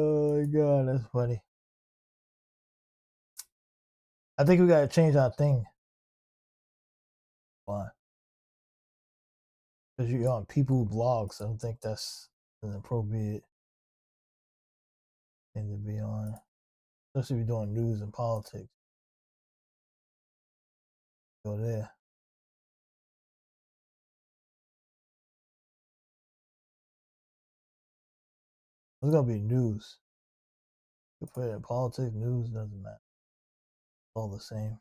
Oh my god, that's funny. I think we gotta change our thing. Why? Because you're on people blogs. I don't think that's an appropriate thing to be on. Especially if you're doing news and politics. Go there. It's gonna be news. You put it in politics, news, doesn't matter. It's all the same.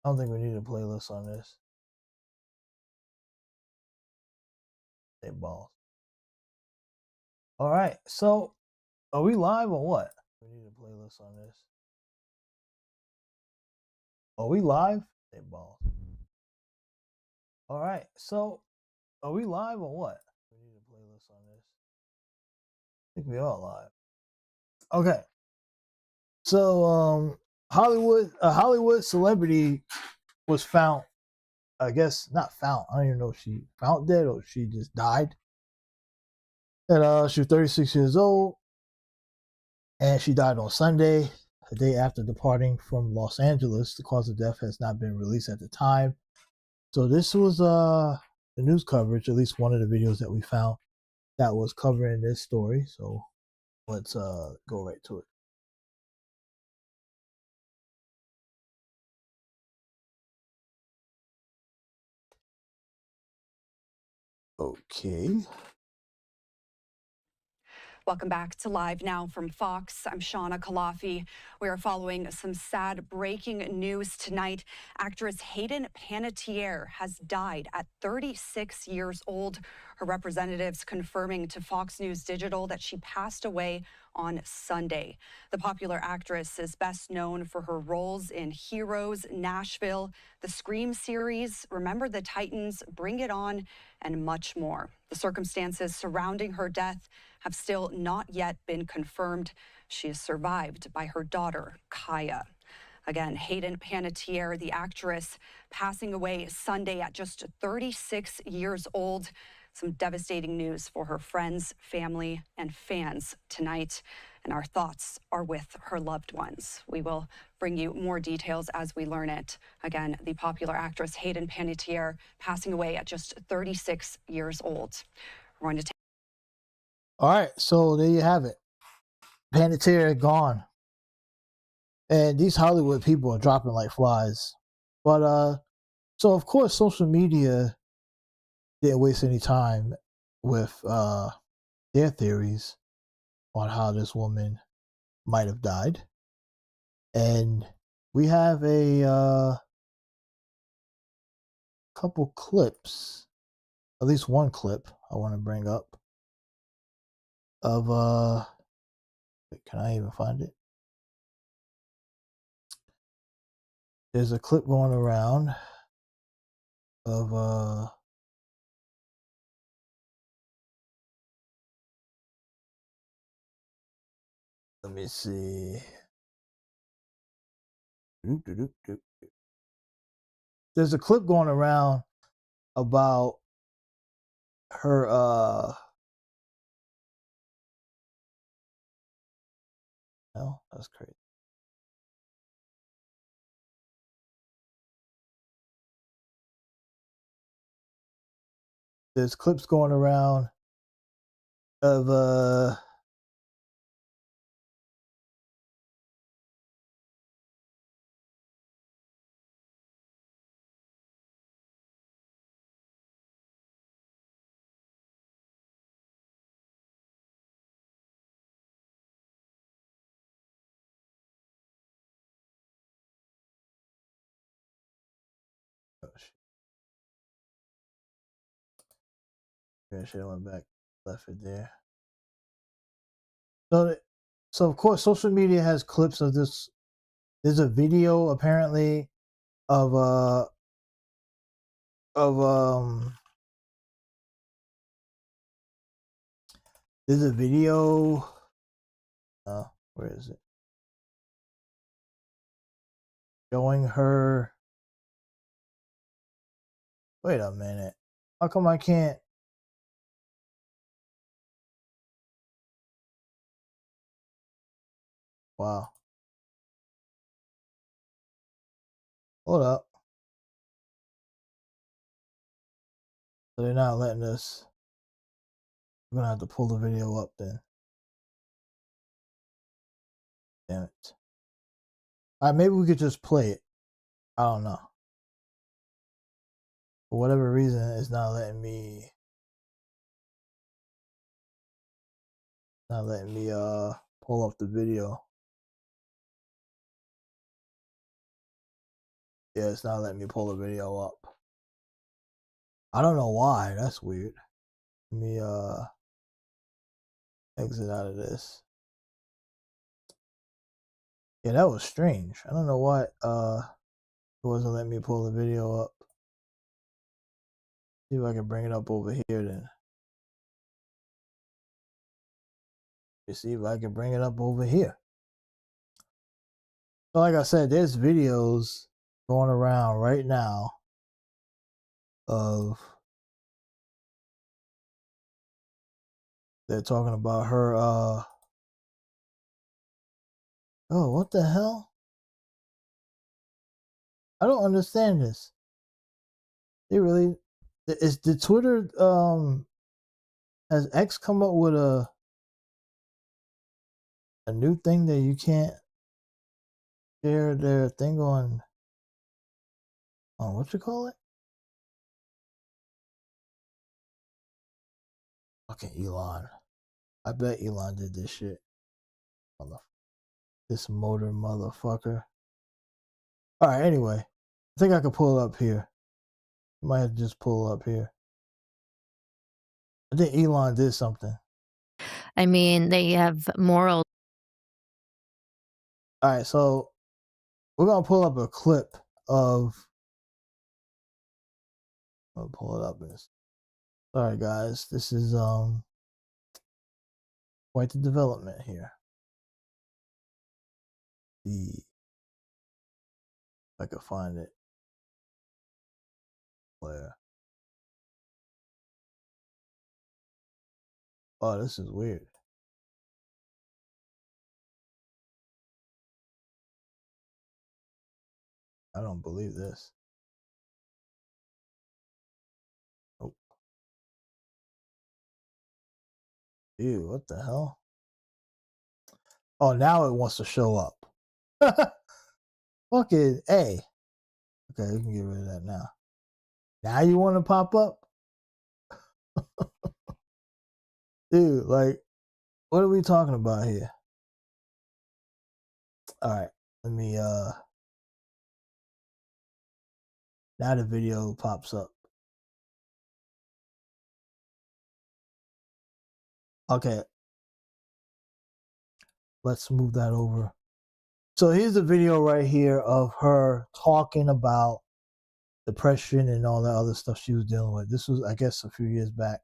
I don't think we need a playlist on this. They balls. All right, so are we live or what? We need a playlist on this. Are we live? They balls. All right, so are we live or what? We need a playlist on this. I think we are live. Okay. So a Hollywood celebrity was found, I guess not found. I don't even know if she found dead or she just died. And she was 36 years old, and she died on Sunday, a day after departing from Los Angeles. The cause of death has not been released at the time. So this was the news coverage, at least one of the videos that we found that was covering this story. So let's go right to it. Okay. Welcome back to Live Now from Fox. I'm Shauna Kalafi. We are following some sad breaking news tonight. Actress Hayden Panettiere has died at 36 years old. Her representatives confirming to Fox News Digital that she passed away on Sunday. The popular actress is best known for her roles in Heroes, Nashville, the Scream series, Remember the Titans, Bring It On, and much more. The circumstances surrounding her death have still not yet been confirmed. She is survived by her daughter, Kaya. Again, Hayden Panettiere, the actress, passing away Sunday at just 36 years old. Some devastating news for her friends, family, and fans tonight. And our thoughts are with her loved ones. We will bring you more details as we learn it. Again, the popular actress Hayden Panettiere passing away at just 36 years old. We're going to take. All right, so there you have it. Panettiere gone. And these Hollywood people are dropping like flies. But so of course social media didn't waste any time with their theories on how this woman might have died. And we have a couple clips, at least one clip I want to bring up of can I even find it? There's a clip going around of let me see. There's a clip going around about her no, that's crazy. There's clips going around of yeah, shit, I went back, left it there. So of course social media has clips of this. There's a video apparently of of there's a video where is it? Showing her. Wait a minute. How come I can't? Wow. Hold up. So they're not letting us. We're gonna have to pull the video up then. Damn it. All right, maybe we could just play it. I don't know. For whatever reason, it's not letting me. Pull up the video. Yeah, it's not letting me pull the video up. I don't know why. That's weird. Let me exit out of this. Yeah, that was strange. I don't know why it wasn't letting me pull the video up. See if I can bring it up over here then. Let's see if I can bring it up over here. So like I said, there's videos going around right now of they're talking about her oh, what the hell? I don't understand this. They really is the Twitter has X come up with a new thing that you can't share their thing on what you call it? Fucking Elon. I bet Elon did this shit. This motor motherfucker. Alright, anyway. I think I could pull it up here. You might have to just pull it up here. I think Elon did something. I mean, they have moral. Alright, so we're gonna pull up a clip of I'll pull it up. Sorry guys, this is quite the development here. If I could find it. Where? Oh, this is weird. I don't believe this. Nope. Ew, what the hell? Oh, now it wants to show up. Fucking A. Okay, we can get rid of that now. Now you want to pop up? Dude, like, what are we talking about here? Alright, let me now the video pops up. Okay. Let's move that over. So here's a video right here of her talking about depression and all that other stuff she was dealing with. This was, I guess, a few years back.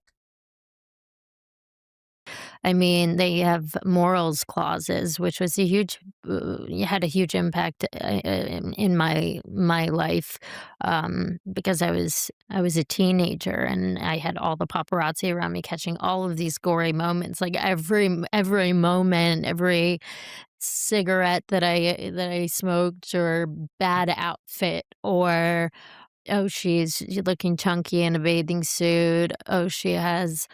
I mean, they have morals clauses, which was a huge had a huge impact in my life, because I was a teenager and I had all the paparazzi around me catching all of these gory moments, like every moment, every cigarette that I smoked, or bad outfit, or oh, she's looking chunky in a bathing suit. Oh, she has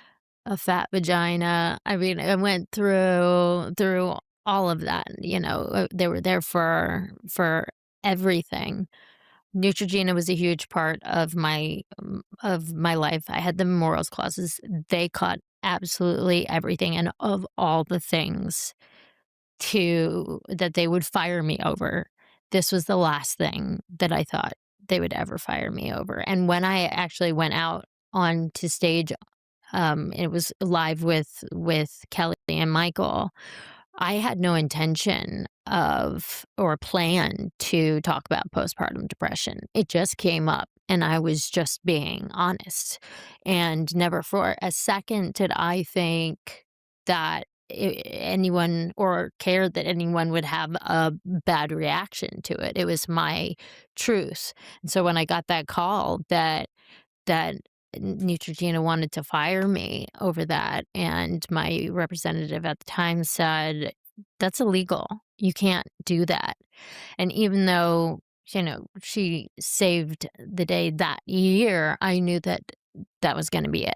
a fat vagina. I mean, I went through all of that, they were there for everything. Neutrogena was a huge part of my life. I had the morals clauses. They caught absolutely everything, and of all the things to that they would fire me over, this was the last thing that I thought they would ever fire me over. And when I actually went out onto stage, it was live with Kelly and Michael. I had no intention of or plan to talk about postpartum depression. It just came up and I was just being honest. And never for a second did I think that anyone or cared that anyone would have a bad reaction to it. It was my truth. And so when I got that call that Neutrogena wanted to fire me over that, and my representative at the time said, "That's illegal. You can't do that. And even though, she saved the day that year, I knew that that was gonna be it.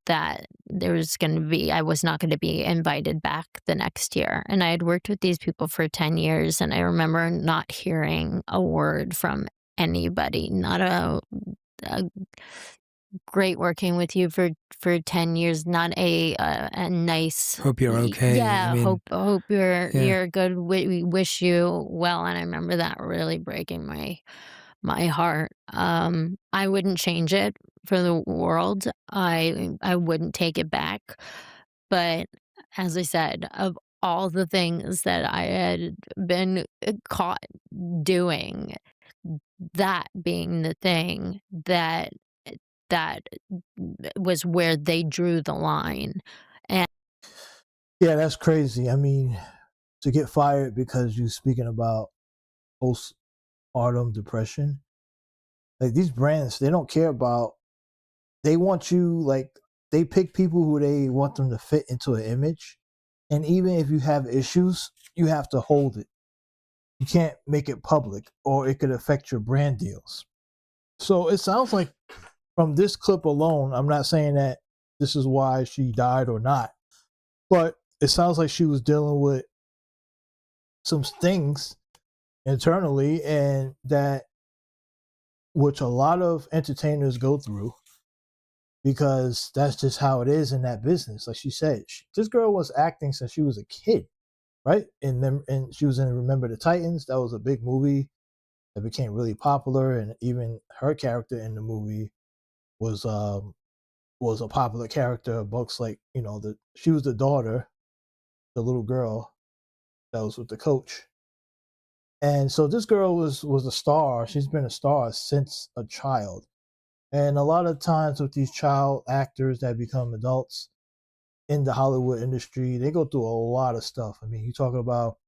That I was not gonna be invited back the next year. And I had worked with these people for 10 years, and I remember not hearing a word from anybody, not a great working with you for 10 years, not a nice Hope you're okay. I yeah, mean, hope yeah. you're good. We wish you well, and I remember that really breaking my heart. I wouldn't change it for the world. I wouldn't take it back. But as I said, of all the things that I had been caught doing, that being the thing that was where they drew the line. And Yeah, that's crazy. I mean, to get fired because you speaking about postpartum depression, like these brands, they don't care about. They want you like they pick people who they want them to fit into an image, and even if you have issues, you have to hold it. You can't make it public, or it could affect your brand deals. So it sounds like from this clip alone, I'm not saying that this is why she died or not, but it sounds like she was dealing with some things internally, and that which a lot of entertainers go through because that's just how it is in that business. Like she said, this girl was acting since she was a kid, right? And she was in Remember the Titans. That was a big movie that became really popular, and even her character in the movie was was a popular character amongst, like, she was the daughter, the little girl that was with the coach. And so this girl was a star. She's been a star since a child. And a lot of times with these child actors that become adults in the Hollywood industry, they go through a lot of stuff. I mean, you're talking about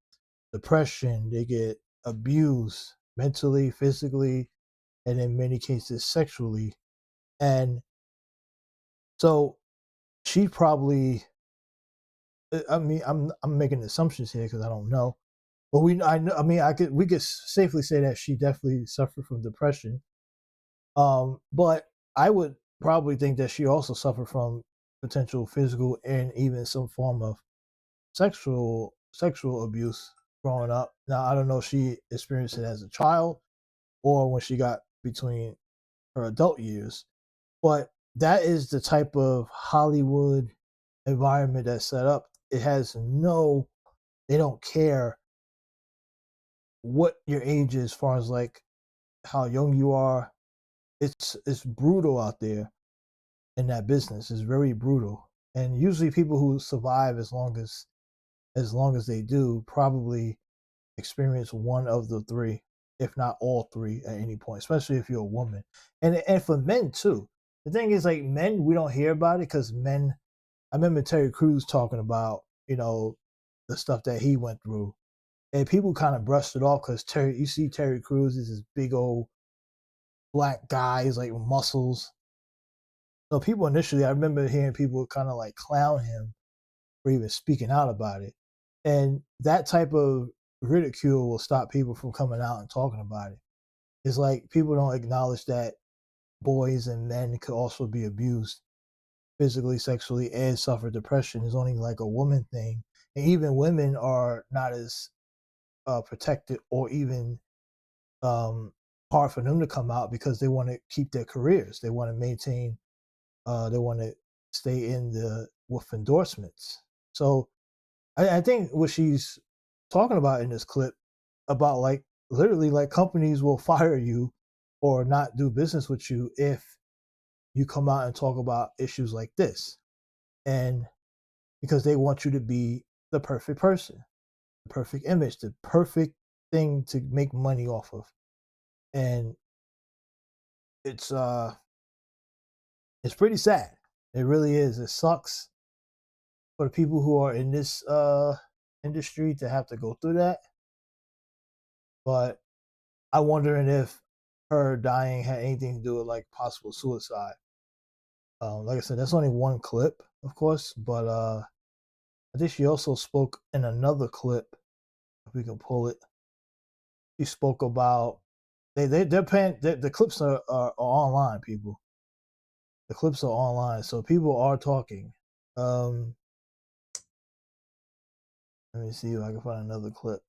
depression, they get abused mentally, physically, and in many cases sexually. And so she probably, I mean, I'm making assumptions here because I don't know. But I know, I mean, we could safely say that she definitely suffered from depression. But I would probably think that she also suffered from potential physical and even some form of sexual abuse growing up. Now I don't know if she experienced it as a child or when she got between her adult years, but that is the type of Hollywood environment that's set up. It has no, they don't care what your age is, as far as like how young you are. It's brutal out there in that business. It's very brutal, and usually people who survive as long as they do probably experience one of the three, if not all three, at any point. Especially if you're a woman, and for men too. The thing is, like, men, we don't hear about it because men. I remember Terry Crews talking about the stuff that he went through, and people kind of brushed it off because you see Terry Crews is this big old black guy, he's like with muscles. So people initially, I remember hearing people kind of like clown him for even speaking out about it. And that type of ridicule will stop people from coming out and talking about it. It's like people don't acknowledge that boys and men could also be abused physically, sexually, and suffer depression. It's only like a woman thing. And even women are not as protected or even hard for them to come out because they want to keep their careers. They want to maintain, they want to stay in the with endorsements. So I think what she's talking about in this clip about, like, literally, like, companies will fire you or not do business with you if you come out and talk about issues like this. And because they want you to be the perfect person, the perfect image, the perfect thing to make money off of. And it's it's pretty sad. It really is. It sucks for the people who are in this industry to have to go through that. But I'm wondering if her dying had anything to do with like possible suicide. Like I said, that's only one clip, of course, but I think she also spoke in another clip If we can pull it. She spoke about they're paying the clips are online, people. The clips are online, so people are talking. Let me see if I can find another clip.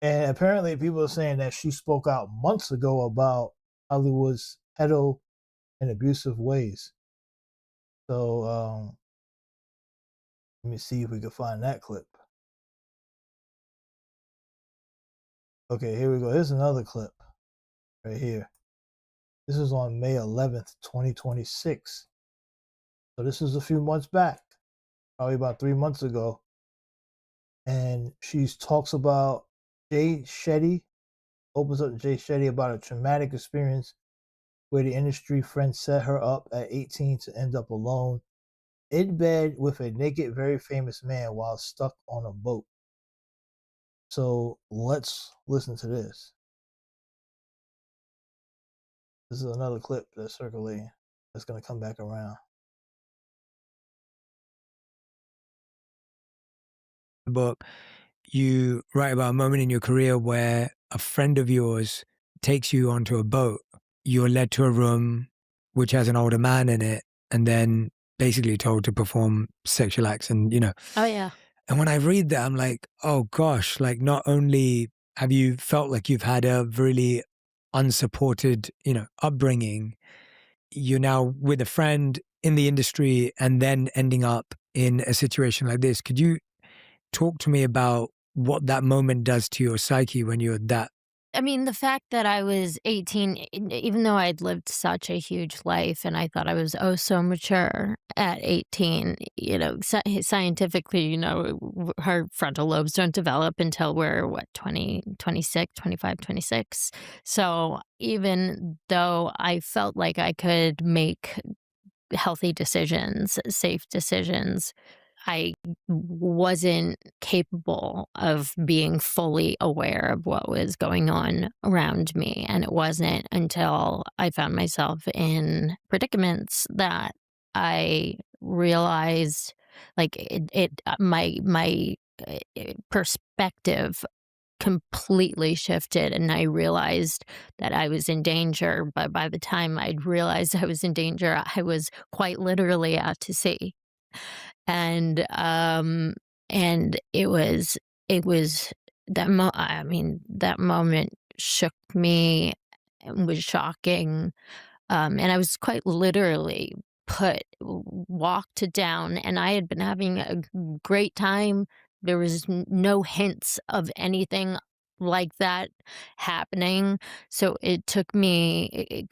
And apparently, people are saying that she spoke out months ago about Hollywood's pedo and abusive ways. So let me see if we can find that clip. Okay, here we go. Here's another clip right here. This is on May 11th, 2026. So this is a few months back, probably about 3 months ago. And she talks about Jay Shetty, opens up to Jay Shetty about a traumatic experience where the industry friend set her up at 18 to end up alone in bed with a naked, very famous man while stuck on a boat. So let's listen to this. This is another clip that's circulating that's going to come back around. Book, you write about a moment in your career where a friend of yours takes you onto a boat. You're led to a room which has an older man in it, and then basically told to perform sexual acts. And, Oh, yeah. and when I read that, I'm like, oh gosh, like not only have you felt like you've had a really unsupported, upbringing, you're now with a friend in the industry and then ending up in a situation like this. Could you talk to me about what that moment does to your psyche when you're that? I mean, the fact that I was 18, even though I'd lived such a huge life and I thought I was so mature at 18, scientifically, our frontal lobes don't develop until we're, 20, 26, 25, 26. So even though I felt like I could make healthy decisions, safe decisions, I wasn't capable of being fully aware of what was going on around me. And it wasn't until I found myself in predicaments that I realized, like, my perspective completely shifted, and I realized that I was in danger. But by the time I'd realized I was in danger, I was quite literally out to sea. And, it was that moment shook me and was shocking, and I was quite literally walked down, and I had been having a great time. There was no hints of anything like that happening. So it took me,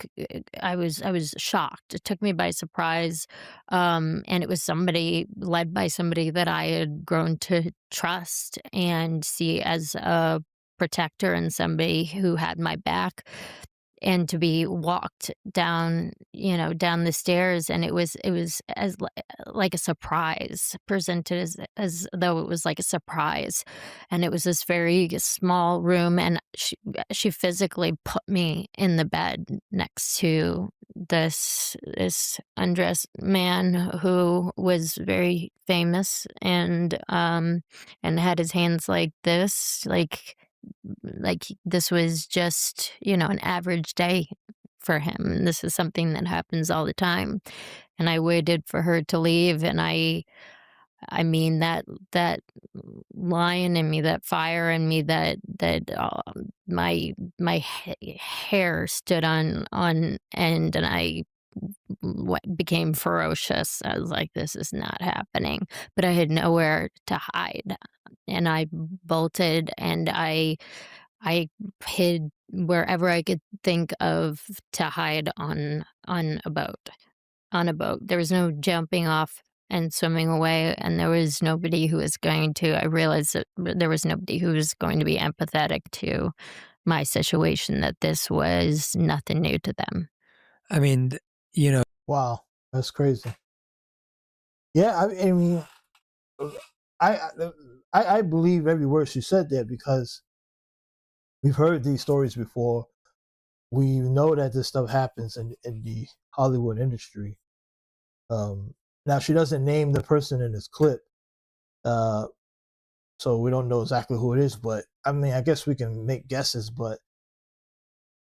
I was shocked. It took me by surprise. And it was led by somebody that I had grown to trust and see as a protector and somebody who had my back, and to be walked down, down the stairs, and it was as like a surprise, presented as though it was like a surprise. And it was this very small room, and she physically put me in the bed next to this undressed man who was very famous, and had his hands like this, like this was just, an average day for him. This is something that happens all the time. And I waited for her to leave, and I mean that lion in me, that fire in me, that my hair stood on end, and I became ferocious. I was like, this is not happening. But I had nowhere to hide, and I bolted, and I hid wherever I could think of to hide on a boat. On a boat. There was no jumping off and swimming away, and there was nobody who was going to. I realized that there was nobody who was going to be empathetic to my situation, that this was nothing new to them. I mean, Wow, that's crazy. Yeah, I mean, I believe every word she said there, because we've heard these stories before. We know that this stuff happens in the Hollywood industry. Now she doesn't name the person in this clip, so we don't know exactly who it is. But I mean, I guess we can make guesses. But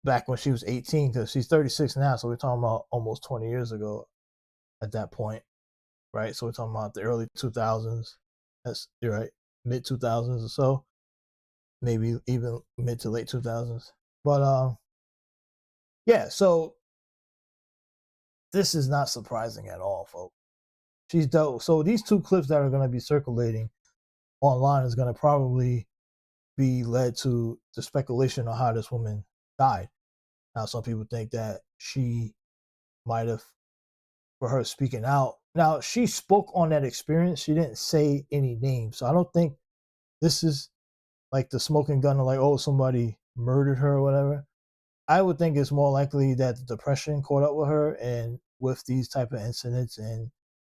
back when she was 18, because she's 36 now, so we're talking about almost 20 years ago at that point, right? So we're talking about the early 2000s. That's you're right, mid 2000s or so, maybe even mid to late 2000s. But yeah. So this is not surprising at all, folks. She's dope. So these two clips that are going to be circulating online is going to probably be led to the speculation on how this woman died. Now, some people think that she might have, for her speaking out. Now, she spoke on that experience. She didn't say any names. So I don't think this is like the smoking gun of like, oh, somebody murdered her or whatever. I would think it's more likely that the depression caught up with her, and with these type of incidents and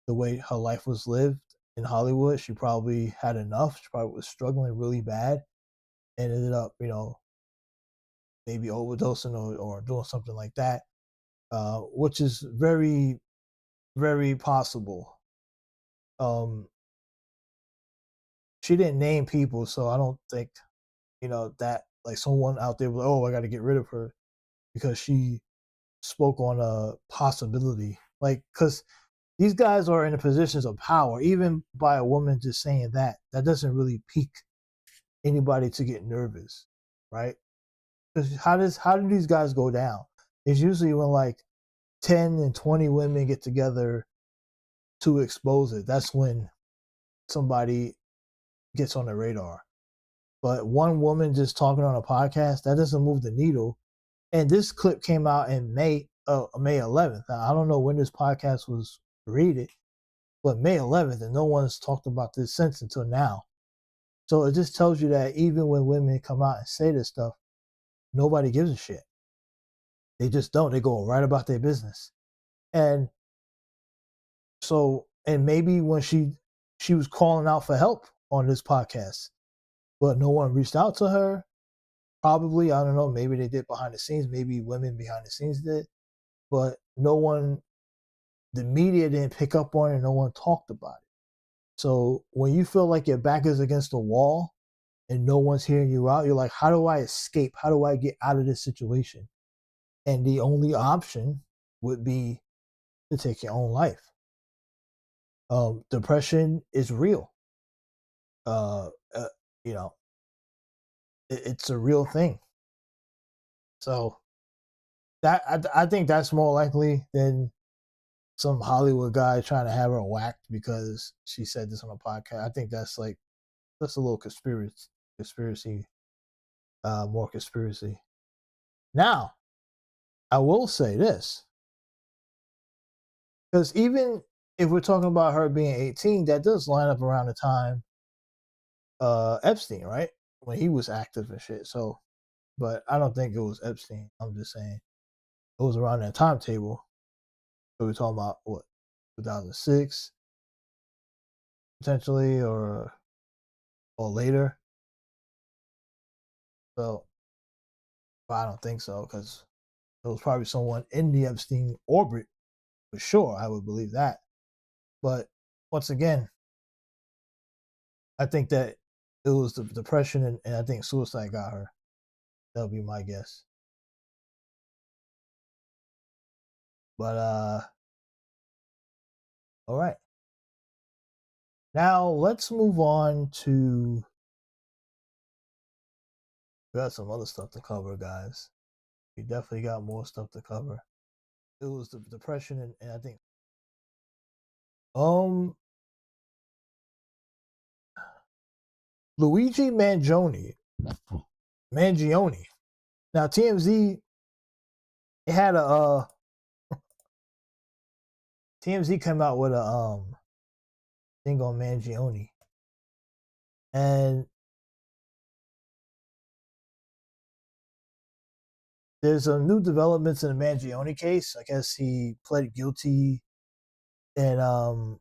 the way her life was lived in Hollywood, she probably had enough. She probably was struggling really bad and ended up, maybe overdosing or doing something like that, which is very, very possible. She didn't name people, so I don't think, that like someone out there was, oh, I got to get rid of her because she spoke on a possibility. Like, because these guys are in the positions of power, even by a woman just saying that doesn't really pique anybody to get nervous, right? Because how do these guys go down? It's usually when like 10 and 20 women get together to expose it. That's when somebody gets on the radar. But one woman just talking on a podcast, that doesn't move the needle. And this clip came out in May 11th. Now, I don't know when this podcast was created, but May 11th, and no one's talked about this since until now. So it just tells you that even when women come out and say this stuff, nobody gives a shit. They just don't. They go right about their business. And so, and maybe when she was calling out for help on this podcast, but no one reached out to her. Probably, I don't know, maybe they did behind the scenes, maybe women behind the scenes did, but no one, the media didn't pick up on it, no one talked about it. So when you feel like your back is against the wall and no one's hearing you out, you're like, how do I escape? How do I get out of this situation? And the only option would be to take your own life. Depression is real. Uh, uh, you know, it's a real thing. So that I think that's more likely than some Hollywood guy trying to have her whacked because she said this on a podcast. I think that's a little conspiracy, more conspiracy. Now, I will say this, because even if we're talking about her being 18, that does line up around the time Epstein, right? When he was active and shit. So, but I don't think it was Epstein. I'm just saying it was around that timetable. So we're talking about what, 2006 potentially, or later. So, but I don't think so, because there was probably someone in the Epstein orbit for sure. I would believe that. But once again, I think that it was the depression and I think suicide got her. That'll be my guess. But all right. Now let's move on to, we got some other stuff to cover, guys. We definitely got more stuff to cover. It was the depression and I think Luigi Mangione. Now TMZ, it had a TMZ came out with a thing on Mangione, and there's a new developments in the Mangione case. I guess he pled guilty and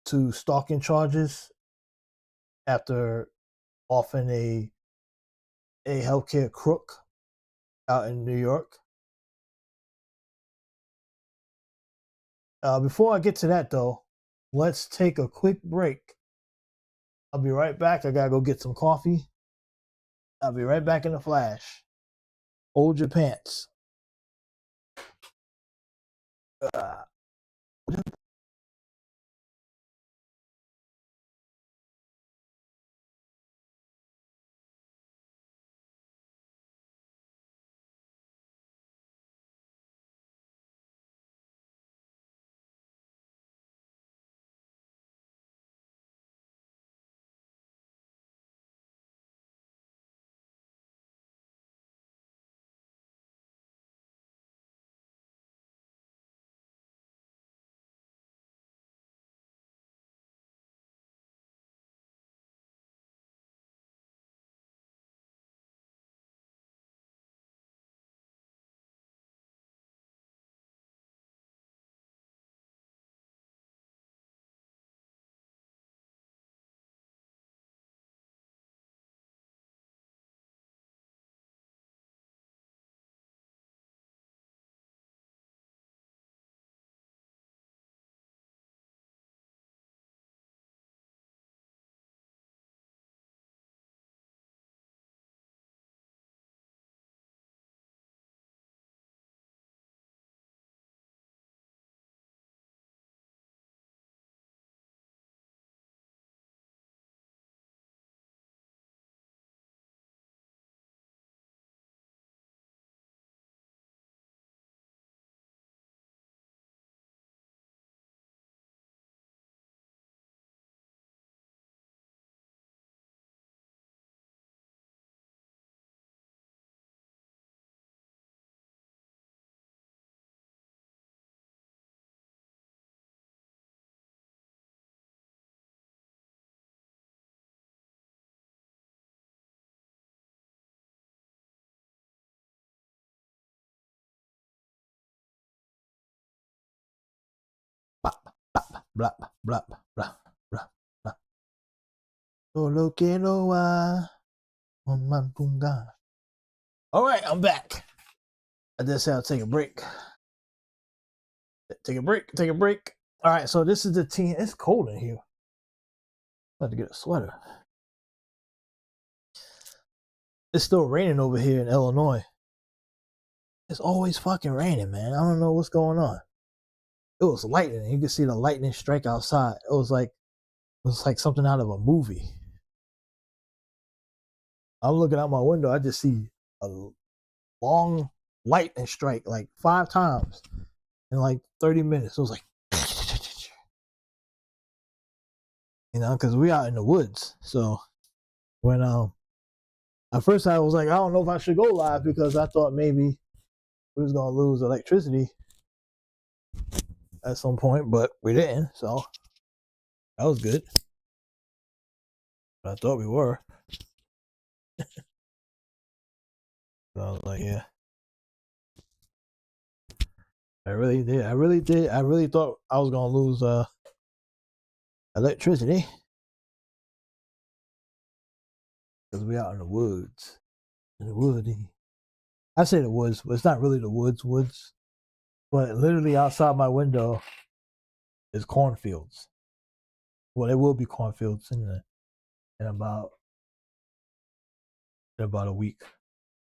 to stalking charges after offing a healthcare crook out in New York. Before I get to that though, let's take a quick break. I'll be right back. I gotta go get some coffee. I'll be right back in a flash. Hold your pants. Uh, blah blah blah blah blah. Solo quiero un mampunga. All right, I'm back. I just had to take a break. Take a break. Take a break. All right, so this is the team. It's cold in here. I have to get a sweater. It's still raining over here in Illinois. It's always fucking raining, man. I don't know what's going on. It was lightning. You could see the lightning strike outside. It was like something out of a movie. I'm looking out my window. I just see a long lightning strike like 5 times in like 30 minutes. It was like, because we out in the woods. So when at first I was like, I don't know if I should go live because I thought maybe we was gonna lose electricity at some point, but we didn't. So that was good. But I thought we were. So I was like, yeah. I really did. I really thought I was gonna lose electricity because we out in the woods. In the woody. I say the woods, but it's not really the woods. But literally outside my window is cornfields. Well, there will be cornfields in about a week.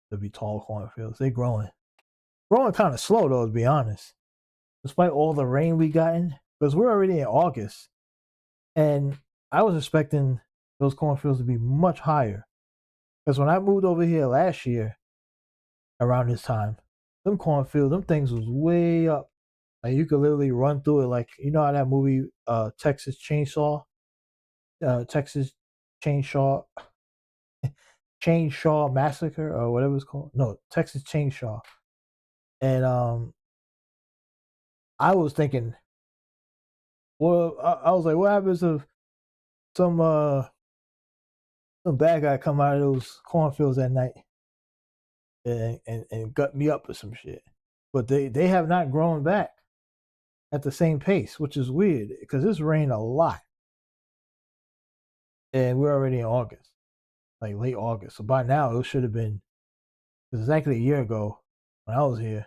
There'll be tall cornfields. They're growing kind of slow though, to be honest. Despite all the rain we gotten, because we're already in August, and I was expecting those cornfields to be much higher. Because when I moved over here last year, around this time, them cornfields, them things was way up. Like you could literally run through it, like how that movie Texas Chainsaw Chainsaw Massacre or whatever it's called. No, Texas Chainsaw. And I was thinking, well, I was like, what happens if some bad guy come out of those cornfields at night and gut me up or some shit? But they have not grown back at the same pace, which is weird because it's rained a lot. And we're already in August, like late August. So by now it should have been exactly a year ago when I was here.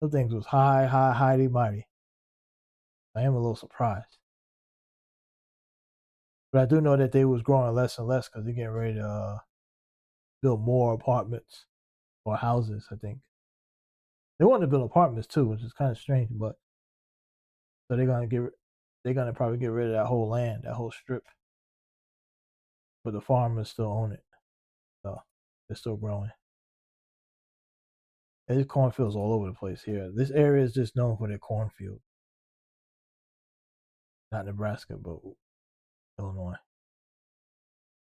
Those things was high, mighty. I am a little surprised. But I do know that they was growing less and less because they're getting ready to build more apartments or houses, I think. They want to build apartments too, which is kind of strange, but so they're gonna probably get rid of that whole land, that whole strip. But the farmers still own it. So they're still growing. And there's cornfields all over the place here. This area is just known for their cornfield. Not Nebraska, but Illinois.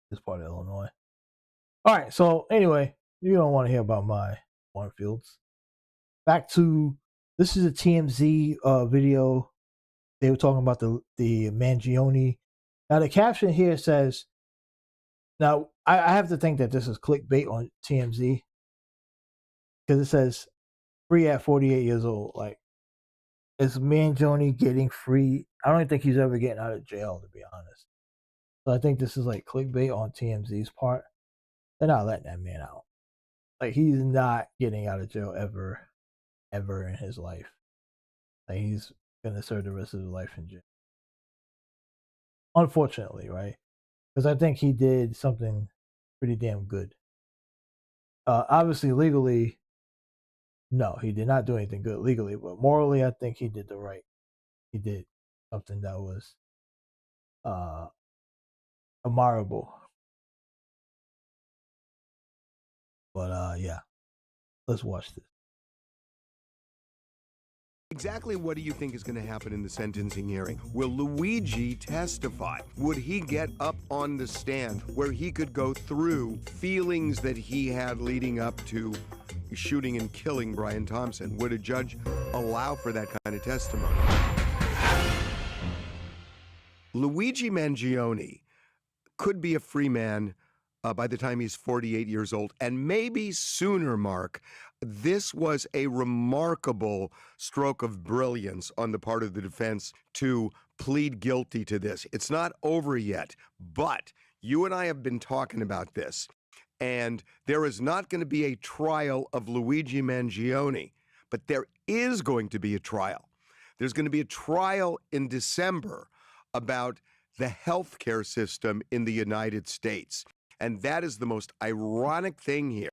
This part of Illinois. All right, so anyway, you don't want to hear about my cornfields. Back to this is a TMZ video. They were talking about the Mangione. Now the caption here says, now I have to think that this is clickbait on TMZ because it says free at 48 years old. Like, is Mangione getting free? I don't even think he's ever getting out of jail, to be honest. So I think this is like clickbait on TMZ's part. They're not letting that man out. Like, he's not getting out of jail ever in his life. Like, he's gonna serve the rest of his life in jail. Unfortunately, right? Because I think he did something pretty damn good. Obviously, legally, no, he did not do anything good legally, but morally, I think he did the right. He did something that was admirable. But yeah, let's watch this. Exactly what do you think is going to happen in the sentencing hearing? Will Luigi testify? Would he get up on the stand where he could go through feelings that he had leading up to shooting and killing Brian Thompson? Would a judge allow for that kind of testimony? Luigi Mangione could be a free man by the time he's 48 years old, and maybe sooner, Mark. This was a remarkable stroke of brilliance on the part of the defense to plead guilty to this. It's not over yet, but you and I have been talking about this, and there is not going to be a trial of Luigi Mangione, but there is going to be a trial. There's going to be a trial in December about the healthcare system in the United States. And that is the most ironic thing here,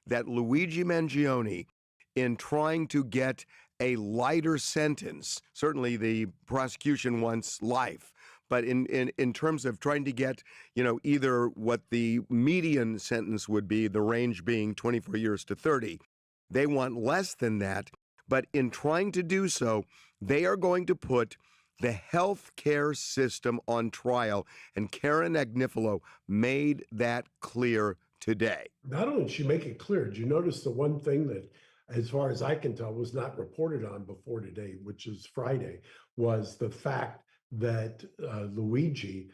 that Luigi Mangione, in trying to get a lighter sentence, certainly the prosecution wants life, but in terms of trying to get, either what the median sentence would be, the range being 24 years to 30, they want less than that. But in trying to do so, they are going to put the health care system on trial, and Karen Agnifilo made that clear today. Not only did she make it clear, did you notice the one thing that, as far as I can tell, was not reported on before today, which is Friday, was the fact that Luigi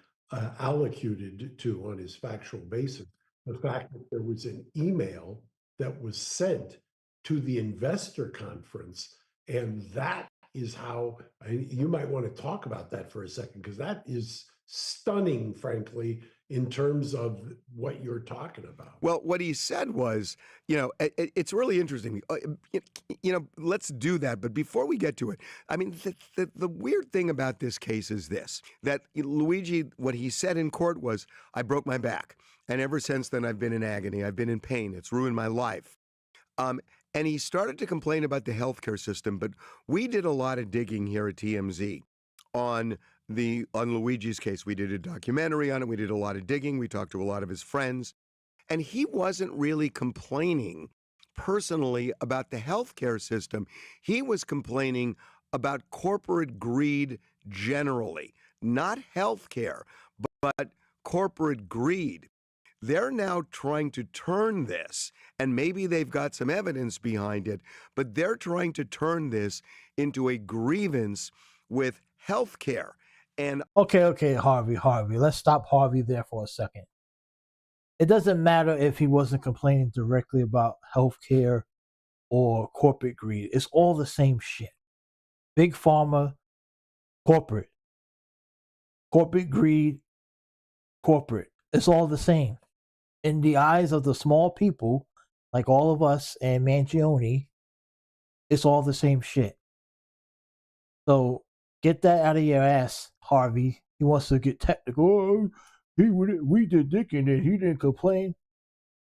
allocated to, on his factual basis, the fact that there was an email that was sent to the investor conference, and that is how, you might want to talk about that for a second, because that is stunning, frankly, in terms of what you're talking about. Well, what he said was, it's really interesting. Let's do that. But before we get to it, I mean, the weird thing about this case is this, that Luigi, what he said in court was, I broke my back. And ever since then, I've been in agony. I've been in pain. It's ruined my life. And he started to complain about the healthcare system, but we did a lot of digging here at TMZ on Luigi's case. We did a documentary on it. We did a lot of digging. We talked to a lot of his friends, and he wasn't really complaining personally about the healthcare system. He was complaining about corporate greed generally, not healthcare, but corporate greed. They're now trying to turn this, and maybe they've got some evidence behind it, but they're trying to turn this into a grievance with health care. And Okay, Harvey. Let's stop Harvey there for a second. It doesn't matter if he wasn't complaining directly about healthcare or corporate greed. It's all the same shit. Big pharma, corporate greed, corporate. It's all the same. In the eyes of the small people, like all of us and Mangione, it's all the same shit. So Get that out of your ass, Harvey. He wants to get technical. Oh, we did dick and then he didn't complain.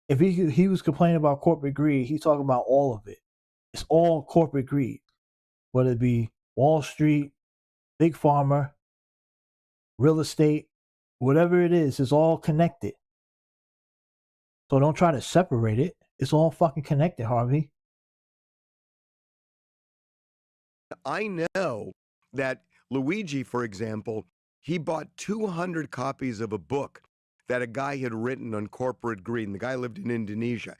If he was complaining about corporate greed, he's talking about all of it. It's all corporate greed, whether it be Wall Street, Big Pharma, real estate, whatever it is, it's all connected. So don't try to separate it. It's all fucking connected, Harvey. I know that Luigi, for example, he bought 200 copies of a book that a guy had written on corporate greed. And the guy lived in Indonesia.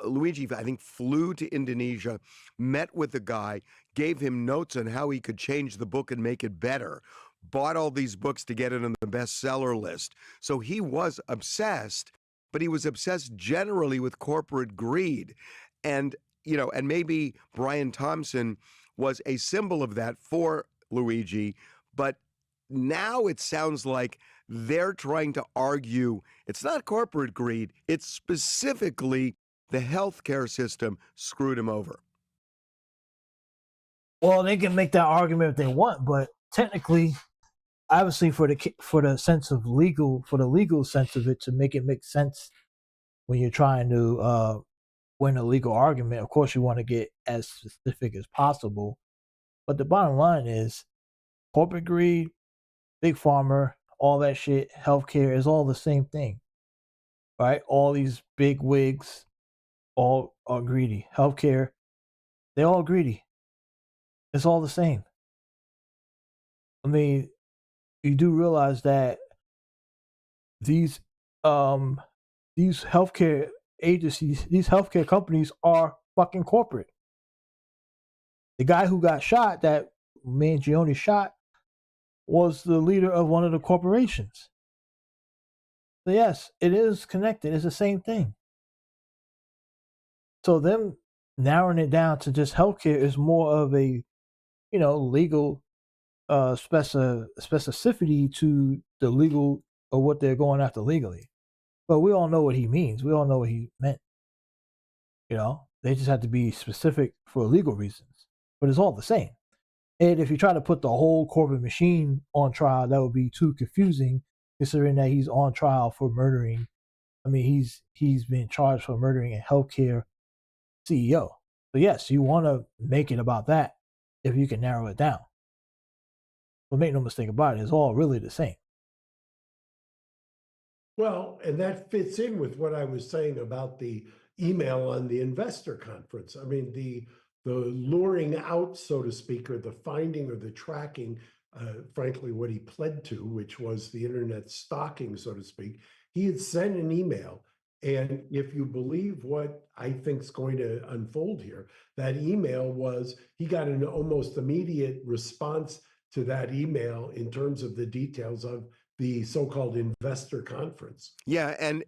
Luigi, I think, flew to Indonesia, met with the guy, gave him notes on how he could change the book and make it better, bought all these books to get it on the bestseller list. So he was obsessed, but he was obsessed generally with corporate greed. And, and maybe Brian Thompson was a symbol of that for Luigi, but now it sounds like they're trying to argue it's not corporate greed, it's specifically the healthcare system screwed him over. Well, they can make that argument if they want, but technically, obviously, for the sense of legal, for the legal sense of it, to make sense when you're trying to win a legal argument, of course, you want to get as specific as possible. But the bottom line is, corporate greed, big pharma, all that shit, healthcare is all the same thing, right? All these big wigs, all are greedy. Healthcare, they're all greedy. It's all the same. I mean, you do realize that these healthcare agencies, these healthcare companies are fucking corporate. The guy who got shot, that Mangione shot, was the leader of one of the corporations. So yes, it is connected. It's the same thing. So them narrowing it down to just healthcare is more of a, legal specificity to the legal or what they're going after legally. But we all know what he means. We all know what he meant. They just have to be specific for legal reasons. But it's all the same. And if you try to put the whole corporate machine on trial, that would be too confusing, considering that he's on trial for murdering. I mean, he's been charged for murdering a healthcare CEO. So yes, you want to make it about that if you can narrow it down. But make no mistake about it, it's all really the same. Well, and that fits in with what I was saying about the email on the investor conference. I mean, the luring out, so to speak, or the finding or the tracking, frankly, what he pled to, which was the internet stalking, so to speak. He had sent an email. And if you believe what I think is going to unfold here, that email was, he got an almost immediate response to that email in terms of the details of the so-called investor conference. Yeah, and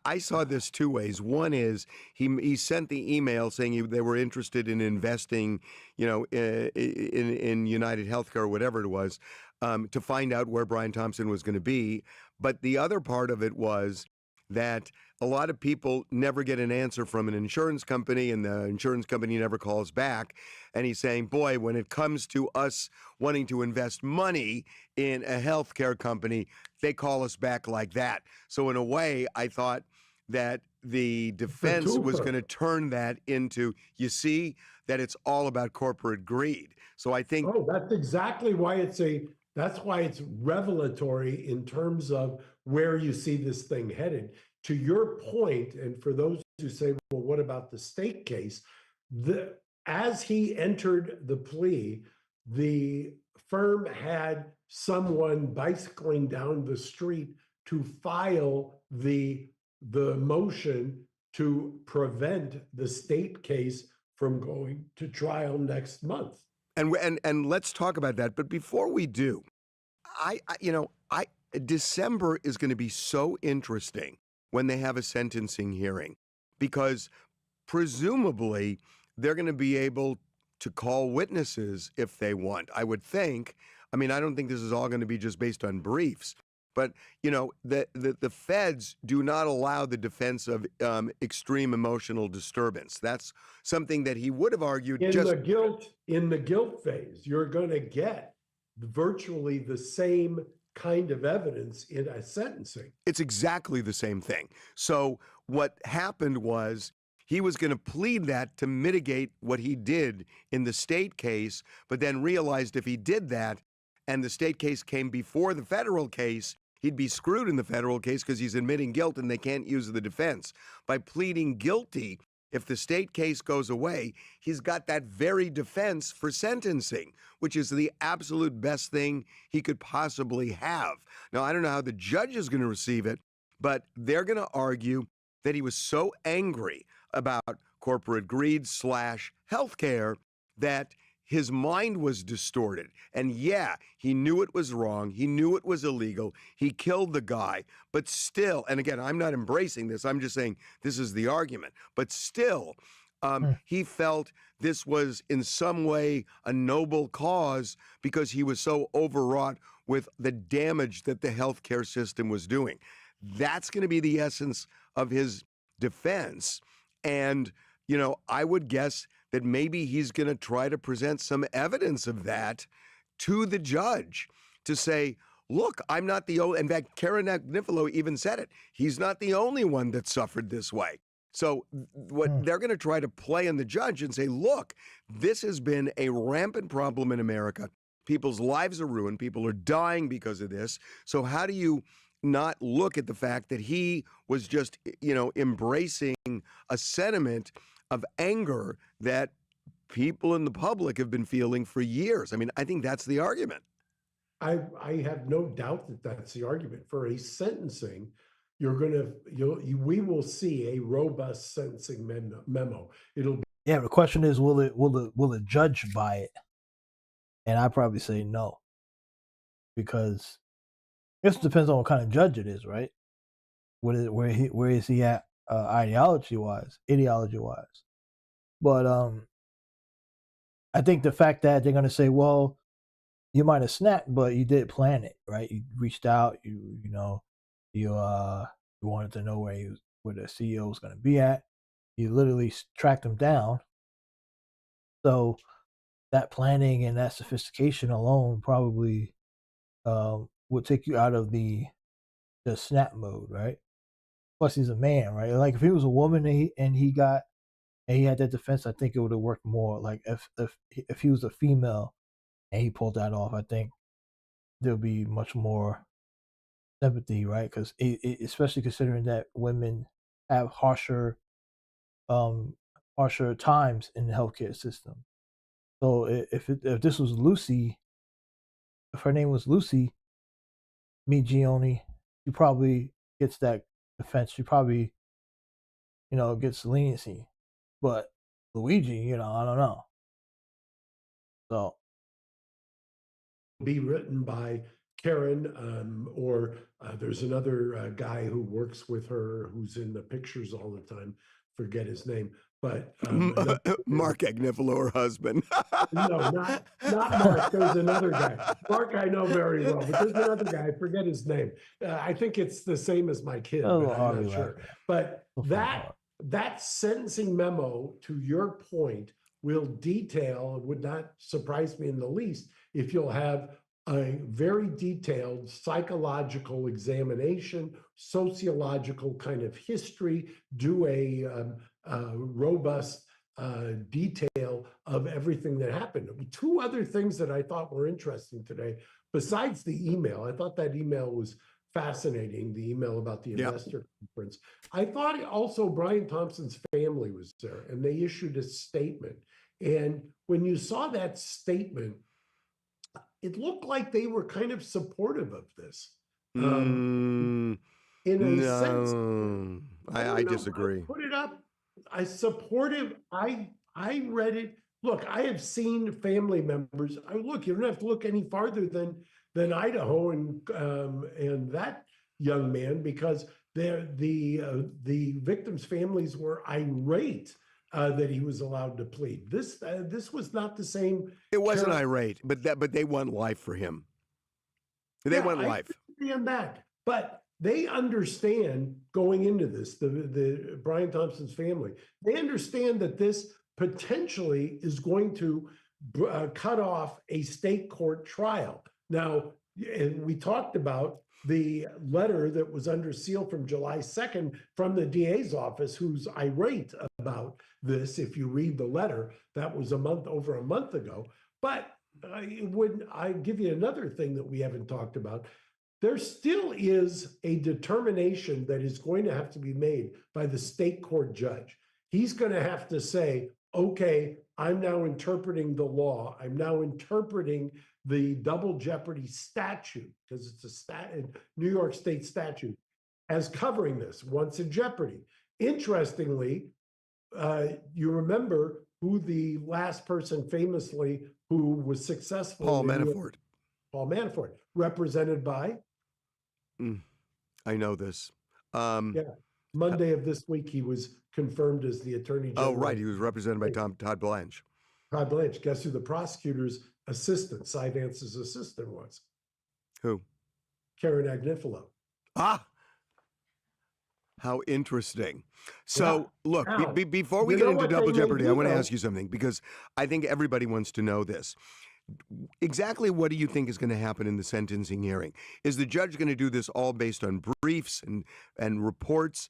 I saw this two ways. One is he sent the email saying they were interested in investing, in United Healthcare or whatever it was, to find out where Brian Thompson was going to be. But the other part of it was that a lot of people never get an answer from an insurance company, and the insurance company never calls back. And he's saying, boy, when it comes to us wanting to invest money in a healthcare company, they call us back like that. So in a way, I thought that the defense was going to turn that into, you see, that it's all about corporate greed. So I think... Oh, that's exactly why that's why it's revelatory in terms of where you see this thing headed. To your point, and for those who say, well, what about the state case? As he entered the plea, the firm had someone bicycling down the street to file the motion to prevent the state case from going to trial next month. And let's talk about that. But before we do, December is going to be so interesting when they have a sentencing hearing, because presumably they're going to be able to call witnesses if they want, I would think. I mean, I don't think this is all going to be just based on briefs, but the feds do not allow the defense of extreme emotional disturbance. That's something that he would have argued in the guilt phase. You're going to get virtually the same kind of evidence in a sentencing. It's exactly the same thing. So what happened was he was going to plead that to mitigate what he did in the state case, but then realized if he did that and the state case came before the federal case, he'd be screwed in the federal case because he's admitting guilt and they can't use the defense. By pleading guilty, if the state case goes away, he's got that very defense for sentencing, which is the absolute best thing he could possibly have. Now, I don't know how the judge is going to receive it, but they're going to argue that he was so angry about corporate greed / healthcare that his mind was distorted. And yeah, he knew it was wrong. He knew it was illegal. He killed the guy. But still, and again, I'm not embracing this. I'm just saying this is the argument. But still, he felt this was in some way a noble cause because he was so overwrought with the damage that the healthcare system was doing. That's going to be the essence of his defense. And, you know, I would guess that maybe he's going to try to present some evidence of that to the judge to say, look, I'm not the only, in fact, Karen Agnifilo even said it. He's not the only one that suffered this way. So what they're going to try to play on the judge and say, look, this has been a rampant problem in America. People's lives are ruined. People are dying because of this. So how do you not look at the fact that he was just, you know, embracing a sentiment of anger that people in the public have been feeling for years? I mean, I think that's the argument. I have no doubt that that's the argument. For a sentencing, we will see a robust sentencing memo. It'll be, Yeah, the question is, will the judge buy it? And I probably say no, because I guess it depends on what kind of judge it is, right? Where is he at ideology wise? But I think the fact that they're going to say, well, you might have snapped, but you did plan it, right? You reached out, you wanted to know where the CEO was going to be at. You literally tracked him down. So that planning and that sophistication alone probably would take you out of the snap mode, right? Plus, he's a man, right? Like if he was a woman and he had that defense, I think it would have worked more. Like if he was a female and he pulled that off, I think there'll be much more sympathy, right? Because especially considering that women have harsher times in the healthcare system. So if this was Lucy, if her name was Lucy Migioni, she probably gets that defense. She probably, gets leniency. But Luigi, I don't know. So be written by Karen, or there's another guy who works with her who's in the pictures all the time. Forget his name, but Mark Agnifilo, her husband. No, not Mark. There's another guy. Mark I know very well, but there's another guy. I forget his name. I think it's the same as my kid, but I'm not sure. But that sentencing memo, to your point, will detail. It would not surprise me in the least if you'll have a very detailed psychological examination, sociological kind of history, do a robust detail of everything that happened. Two other things that I thought were interesting today, besides the email. I thought that email was fascinating, the email about the investor conference. I thought also Brian Thompson's family was there, and they issued a statement. And when you saw that statement, it looked like they were kind of supportive of this. In a sense, I disagree. I put it up. I supportive. I read it. Look, I have seen family members. Look, you don't have to look any farther than Idaho and that young man, because the victims' families were irate that he was allowed to plead. This was not the same. It wasn't irate, but they want life for him. They want life. I understand that, but they understand going into this, the Brian Thompson's family, they understand that this potentially is going to cut off a state court trial. Now, and we talked about the letter that was under seal from July 2nd from the DA's office, who's irate about this. If you read the letter, that was over a month ago. But when I give you another thing that we haven't talked about, there still is a determination that is going to have to be made by the state court judge. He's going to have to say, okay, I'm now interpreting the law. I'm now interpreting the double jeopardy statute, because it's a New York State statute, as covering this once in jeopardy. Interestingly, you remember who the last person famously who was successful? Paul Manafort. Paul Manafort, represented by? I know this. Yeah. Monday of this week, he was confirmed as the attorney general. Oh, right. He was represented by Todd Blanche. Todd Blanche. Guess who the prosecutor's assistant, Cy Vance's assistant, was? Who? Karen Agnifilo. Ah, how interesting. So, look, Now, before we you get know into what they double may jeopardy, I do, want to though? ask you something, because I think everybody wants to know this. Exactly what do you think is going to happen in the sentencing hearing? Is the judge going to do this all based on briefs and reports?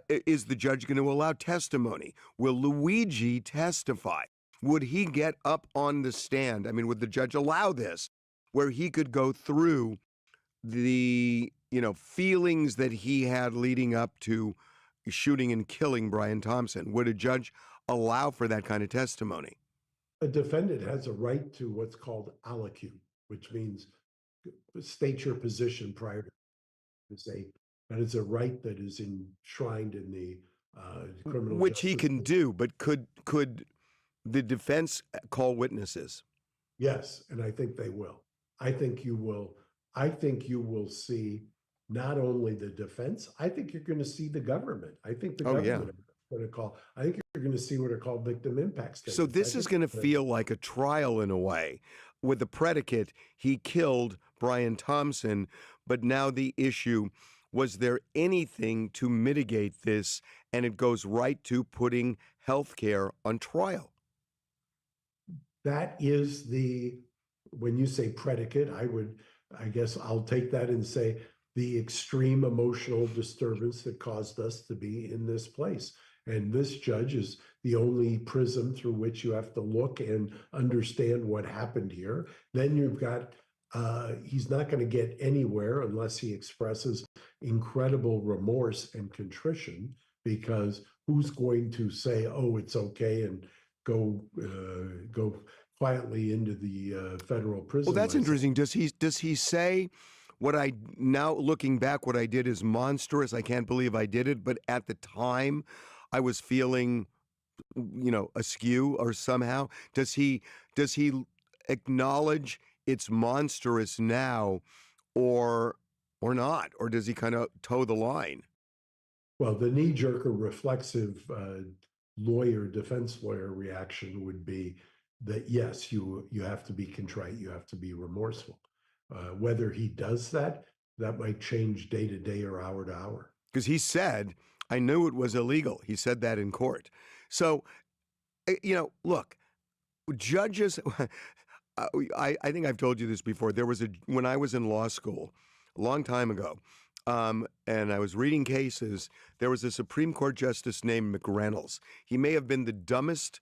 Is the judge going to allow testimony? Will Luigi testify? Would he get up on the stand? I mean, would the judge allow this, where he could go through the, feelings that he had leading up to shooting and killing Brian Thompson? Would a judge allow for that kind of testimony? A defendant has a right to what's called allocute, which means state your position prior to say that is a right that is enshrined in the criminal Which justice he can do, but could the defense call witnesses? Yes, and I think they will. I think you will see not only the defense, I think you're going to see the government. I think the government is going to call. I think you're going to see what are called victim impact statements. So this is going to feel like a trial in a way, with the predicate, he killed Brian Thompson, but now the issue, was there anything to mitigate this? And it goes right to putting healthcare on trial. That is when you say predicate, I guess I'll take that and say the extreme emotional disturbance that caused us to be in this place. And this judge is the only prism through which you have to look and understand what happened here. Then you've got, he's not going to get anywhere unless he expresses incredible remorse and contrition, because who's going to say, oh, it's okay, and go quietly into the federal prison? Well, that's interesting. Does he say, what I now looking back, what I did is monstrous, I can't believe I did it, but at the time I was feeling, askew or somehow? Does he acknowledge it's monstrous now, or not? Or does he kind of toe the line? Well, the knee-jerk or reflexive defense lawyer reaction would be that, yes, you have to be contrite, you have to be remorseful. Whether he does that might change day to day or hour to hour. Because he said, I knew it was illegal. He said that in court. So, look, judges, I think I've told you this before. When I was in law school a long time ago, and I was reading cases, there was a Supreme Court justice named McReynolds. He may have been the dumbest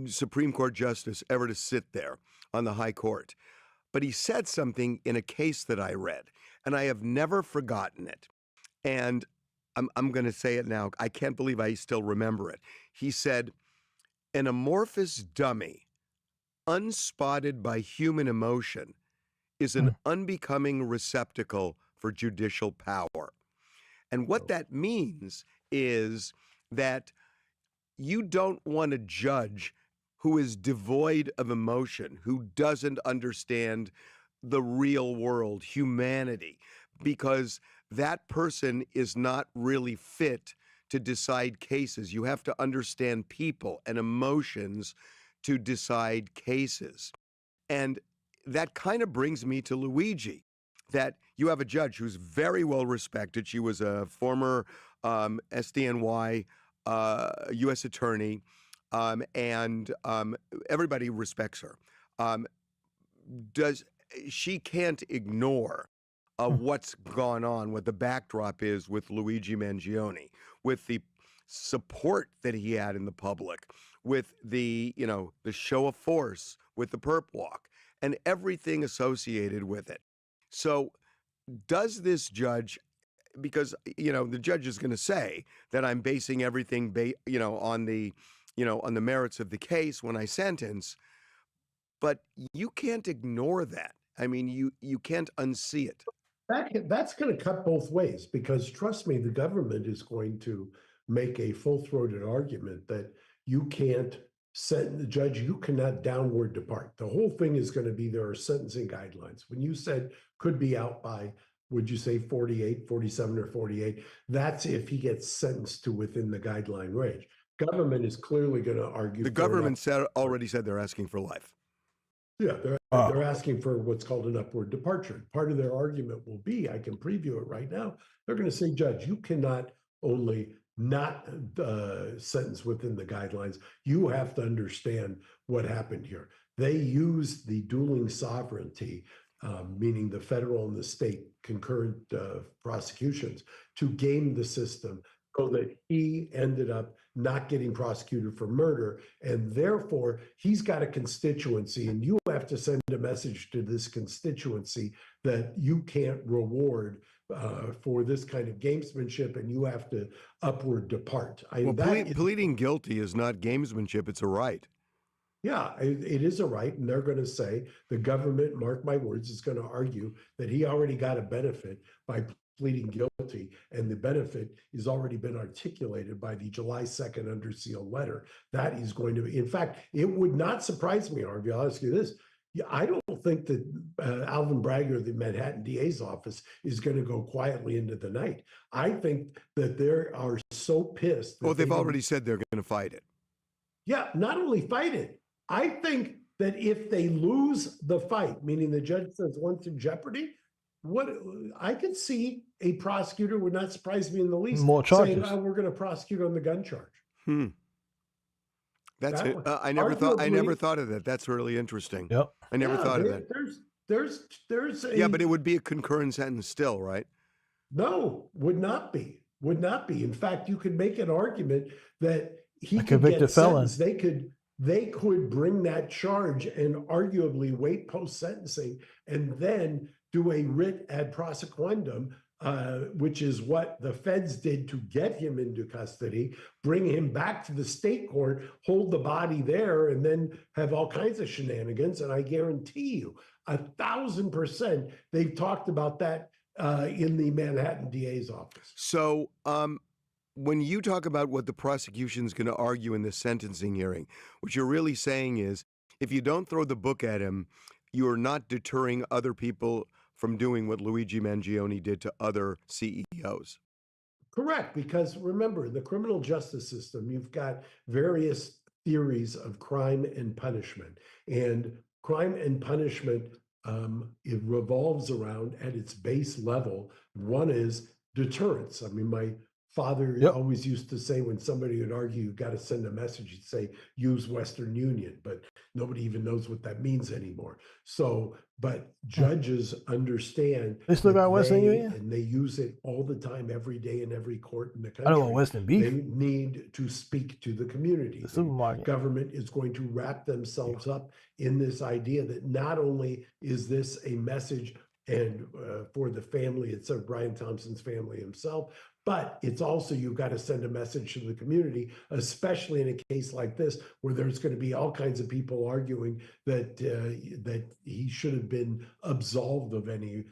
Supreme Court justice ever to sit there on the high court. But he said something in a case that I read, and I have never forgotten it. And I'm going to say it now. I can't believe I still remember it. He said, an amorphous dummy, unspotted by human emotion, is an unbecoming receptacle for judicial power. And what that means is that you don't want a judge who is devoid of emotion, who doesn't understand the real world, humanity, because that person is not really fit to decide cases. You have to understand people and emotions to decide cases. And that kind of brings me to Luigi, that you have a judge who's very well respected. She was a former SDNY U.S. attorney. and everybody respects her. Um, does she can't ignore what's gone on, what the backdrop is with Luigi Mangione, with the support that he had in the public, with the the show of force, with the perp walk, and everything associated with it. So, does this judge? Because the judge is going to say that I'm basing everything, on the, on the merits of the case when I sentence. But you can't ignore that. I mean, you can't unsee it. That's going to cut both ways, because trust me, the government is going to make a full-throated argument that you can't send the judge, you cannot downward depart. The whole thing is going to be there are sentencing guidelines. When you said could be out by, would you say 48, 47, or 48? That's if he gets sentenced to within the guideline range. Government is clearly going to argue. The government already said they're asking for life. Yeah, they're asking for what's called an upward departure. Part of their argument will be, I can preview it right now. They're going to say, Judge, you cannot only not sentence within the guidelines, you have to understand what happened here. They used the dueling sovereignty, meaning the federal and the state concurrent prosecutions, to game the system so that he ended up not getting prosecuted for murder. And therefore, he's got a constituency, and you have to send a message to this constituency that you can't reward for this kind of gamesmanship, and you have to upward depart. Pleading guilty is not gamesmanship, it's a right. Yeah, it is a right, and they're going to say, the government, mark my words, is going to argue that he already got a benefit by pleading guilty, and the benefit has already been articulated by the July 2nd under seal letter. That is going to be, in fact, it would not surprise me, Harvey, I'll ask you this. I don't think that Alvin Bragg or the Manhattan DA's office is going to go quietly into the night. I think that they are so pissed. Well, they've already said they're going to fight it. Yeah, not only fight it, I think that if they lose the fight, meaning the judge says one's in jeopardy, what I could see a prosecutor, would not surprise me in the least, more charges, saying, oh, we're going to prosecute on the gun charge. That's it. I never thought of that. That's really interesting. Yep. I never thought of that. There's yeah, but it would be a concurrent sentence still, right? No, would not be. In fact, you could make an argument that he could convicted get felon. sentenced. They could bring that charge and arguably wait post-sentencing and then do a writ ad prosequendum, which is what the feds did to get him into custody, bring him back to the state court, hold the body there, and then have all kinds of shenanigans. And I guarantee you, 1,000%, they've talked about that in the Manhattan DA's office. So when you talk about what the prosecution is going to argue in the sentencing hearing, what you're really saying is, if you don't throw the book at him, you're not deterring other people from doing what Luigi Mangione did to other CEOs. Correct, because remember, in the criminal justice system, you've got various theories of crime and punishment. And crime and punishment, it revolves around, at its base level, one is deterrence. I mean, my father always used to say, when somebody would argue, you got to send a message, he'd say, use Western Union, but nobody even knows what that means anymore. So, but judges understand they still got Western Union, and they use it all the time, every day in every court in the country. I don't know Western beef. They need to speak to the community. The supermarket. Government is going to wrap themselves up in this idea that not only is this a message and for the family, it's Brian Thompson's family himself, but it's also, you've got to send a message to the community, especially in a case like this, where there's going to be all kinds of people arguing that that he should have been absolved of any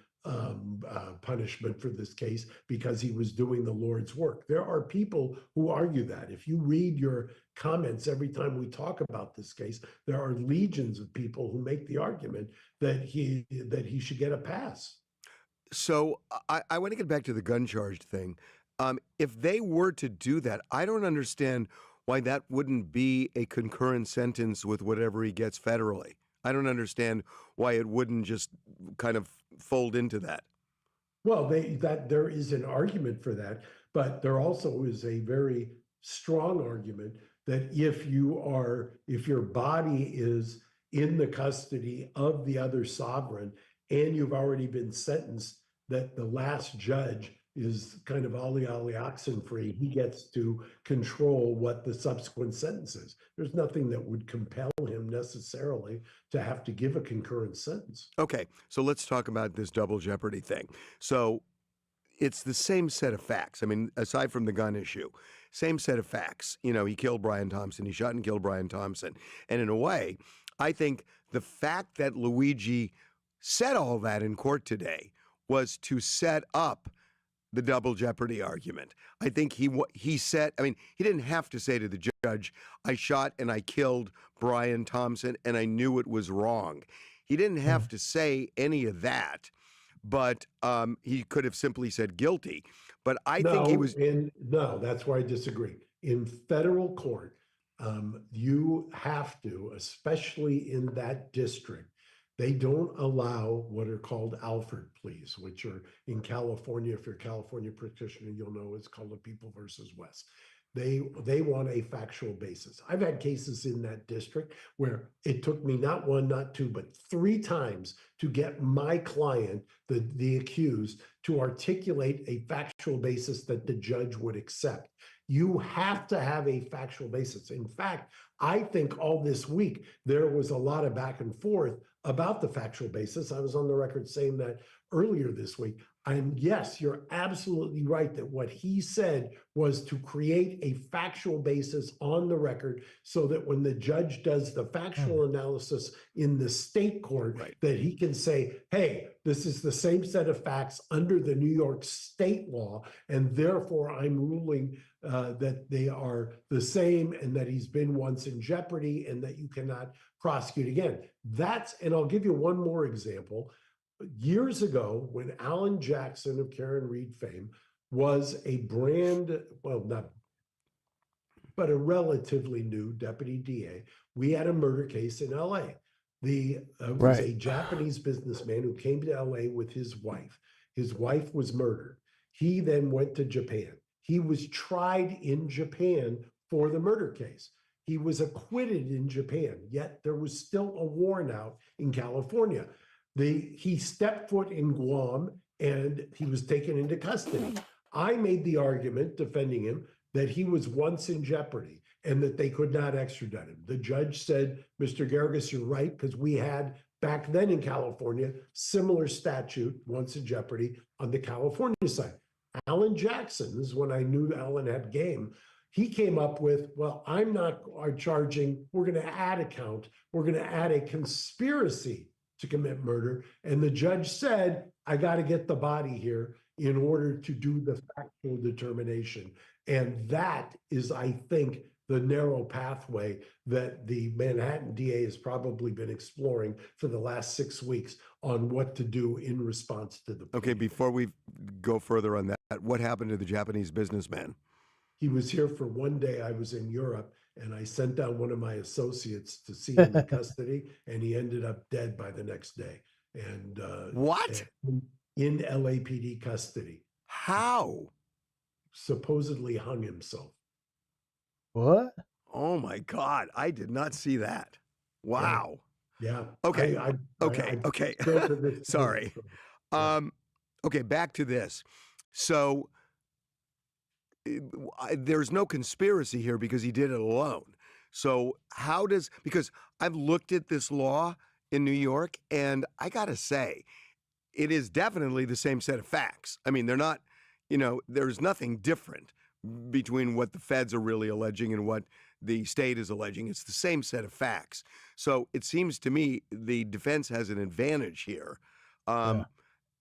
punishment for this case because he was doing the Lord's work. There are people who argue that. If you read your comments every time we talk about this case, there are legions of people who make the argument that he should get a pass. So I want to get back to the gun charge thing. If they were to do that, I don't understand why that wouldn't be a concurrent sentence with whatever he gets federally. I don't understand why it wouldn't just kind of fold into that. Well, there is an argument for that, but there also is a very strong argument that if your body is in the custody of the other sovereign and you've already been sentenced, that the last judge is kind of ollie oxen free. He gets to control what the subsequent sentence is. There's nothing that would compel him necessarily to have to give a concurrent sentence. Okay, so let's talk about this double jeopardy thing. So it's the same set of facts. I mean, aside from the gun issue, same set of facts. You know, he killed Brian Thompson. He shot and killed Brian Thompson. And in a way, I think the fact that Luigi said all that in court today was to set up the double jeopardy argument. I think he said, I mean, he didn't have to say to the judge, I shot and I killed Brian Thompson and I knew it was wrong. He didn't have to say any of that, but he could have simply said guilty. But I think he was. No, that's where I disagree. In federal court, you have to, especially in that district, they don't allow what are called Alford pleas, which are in California. If you're a California practitioner, you'll know it's called the People versus West. They want a factual basis. I've had cases in that district where it took me not one, not two, but 3 times to get my client, the accused, to articulate a factual basis that the judge would accept. You have to have a factual basis. In fact, I think all this week there was a lot of back and forth about the factual basis. I was on the record saying that earlier this week. And yes, you're absolutely right that what he said was to create a factual basis on the record so that when the judge does the factual analysis in the state court, that he can say, hey, this is the same set of facts under the New York state law, and therefore I'm ruling that they are the same and that he's been once in jeopardy and that you cannot prosecute again. And I'll give you one more example. Years ago, when Alan Jackson of Karen Reed fame was a but a relatively new deputy DA, we had a murder case in LA. Was a Japanese businessman who came to LA with his wife. His wife was murdered. He then went to Japan. He was tried in Japan for the murder case. He was acquitted in Japan, yet there was still a warrant out in California. He stepped foot in Guam and he was taken into custody. I made the argument defending him that he was once in jeopardy and that they could not extradite him. The judge said, Mr. Garagos, you're right, because we had back then in California, similar statute, once in jeopardy, on the California side. Alan Jackson, this is when I knew Alan had game. He came up with, well, I'm not charging, we're going to add a count. We're going to add a conspiracy to commit murder. And the judge said, I got to get the body here in order to do the factual determination. And that is, I think, the narrow pathway that the Manhattan DA has probably been exploring for the last 6 weeks on what to do in response to the plea. Okay, before we go further on that, what happened to the Japanese businessman? He was here for one day. I was in Europe, and I sent down one of my associates to see him in custody, and he ended up dead by the next day. And what? In LAPD custody. How? Supposedly hung himself. What? Oh my God! I did not see that. Wow. Yeah. Okay. Okay. Sorry. Okay. Back to this. So there's no conspiracy here because he did it alone. So because I've looked at this law in New York, and I gotta say, it is definitely the same set of facts. I mean, they're not, there's nothing different between what the feds are really alleging and what the state is alleging. It's the same set of facts. So it seems to me the defense has an advantage here. Well,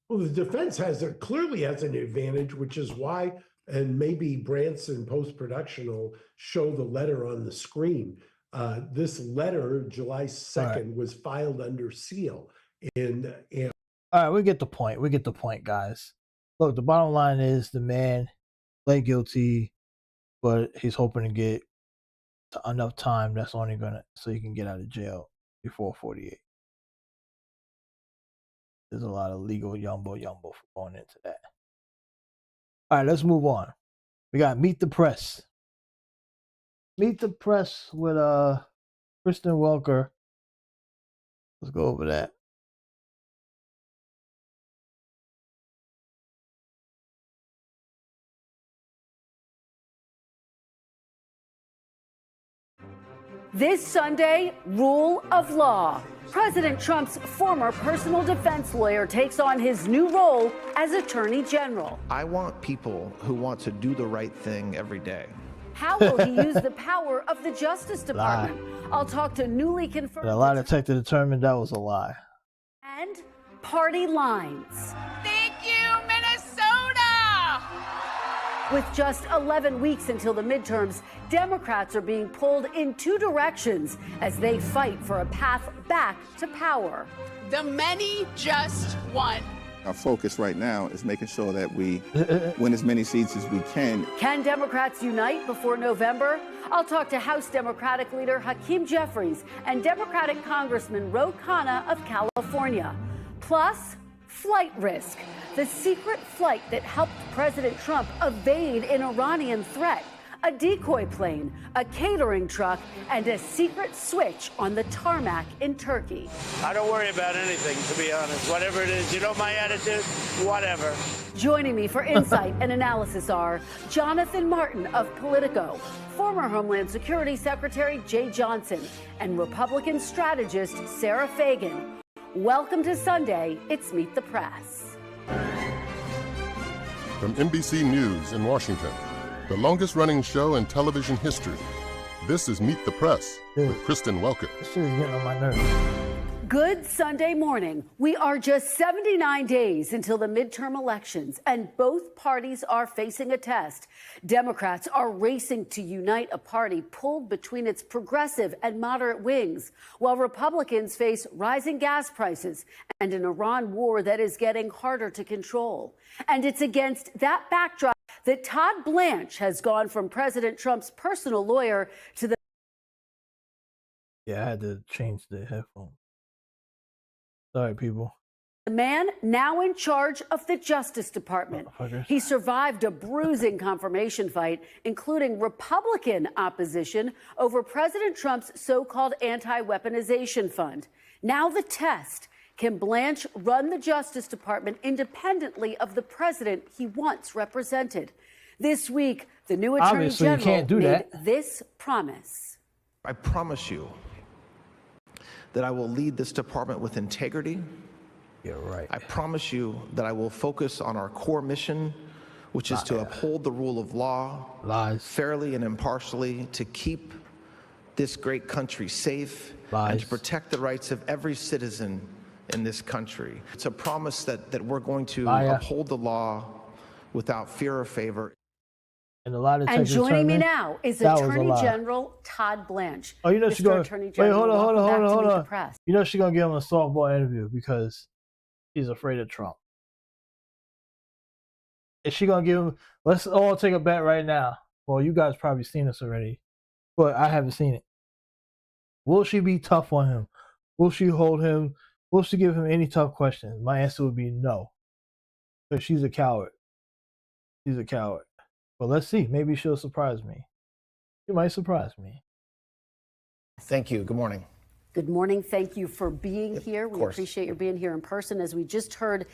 the defense clearly has an advantage, which is why, and maybe Branson post-production will show the letter on the screen. This letter, July 2nd, was filed under seal. And all right, we get the point. We get the point, guys. Look, the bottom line is the man pled guilty, but he's hoping to get enough time that's only so he can get out of jail before 48. There's a lot of legal yumbo going into that. All right, let's move on. We got Meet the Press. Meet the Press with Kristen Welker. Let's go over that. This Sunday, rule of law. President Trump's former personal defense lawyer takes on his new role as Attorney General. I want people who want to do the right thing every day. How will he use the power of the Justice Department? I'll talk to newly confirmed. A lie detector determined that was a lie. And party lines. Thank you, Minnesota! With just 11 weeks until the midterms, Democrats are being pulled in two directions as they fight for a path back to power. The many just won. Our focus right now is making sure that we win as many seats as we can. Can Democrats unite before November? I'll talk to House Democratic leader Hakeem Jeffries and Democratic Congressman Ro Khanna of California. Plus, flight risk, the secret flight that helped President Trump evade an Iranian threat, a decoy plane, a catering truck, and a secret switch on the tarmac in Turkey. I don't worry about anything, to be honest. Whatever it is, you know my attitude? Whatever. Joining me for insight and analysis are Jonathan Martin of Politico, former Homeland Security Secretary Jay Johnson, and Republican strategist Sarah Fagan. Welcome to Sunday. It's Meet the Press. From NBC News in Washington, the longest-running show in television history, this is Meet the Press with Kristen Welker. This shit is getting on my nerves. Good Sunday morning. We are just 79 days until the midterm elections, and both parties are facing a test. Democrats are racing to unite a party pulled between its progressive and moderate wings, while Republicans face rising gas prices and an Iran war that is getting harder to control. And it's against that backdrop that Todd Blanche has gone from President Trump's personal lawyer to the... Yeah, I had to change the headphone. Sorry, people. The man now in charge of the Justice Department. He survived a bruising confirmation fight, including Republican opposition over President Trump's so-called anti-weaponization fund. Now the test. Can Blanche run the Justice Department independently of the president he once represented? This week, the new Attorney General made this promise. I promise you that I will lead this department with integrity. You're right. I promise you that I will focus on our core mission, which is to uphold the rule of law fairly and impartially, to keep this great country safe and to protect the rights of every citizen in this country. It's a promise that we're going to uphold the law without fear or favor. And joining me now is Attorney General Todd Blanche. Oh, you know she's going. Wait, hold on. You know she's gonna give him a softball interview because he's afraid of Trump. Is she gonna give him? Let's all take a bet right now. Well, you guys probably seen this already, but I haven't seen it. Will she be tough on him? Will she hold him? Will she give him any tough questions? My answer would be no, because she's a coward. She's a coward. But let's see. Maybe she'll surprise me. She might surprise me. Thank you. Good morning. Good morning. Thank you for being here. We appreciate your being here in person. As we just heard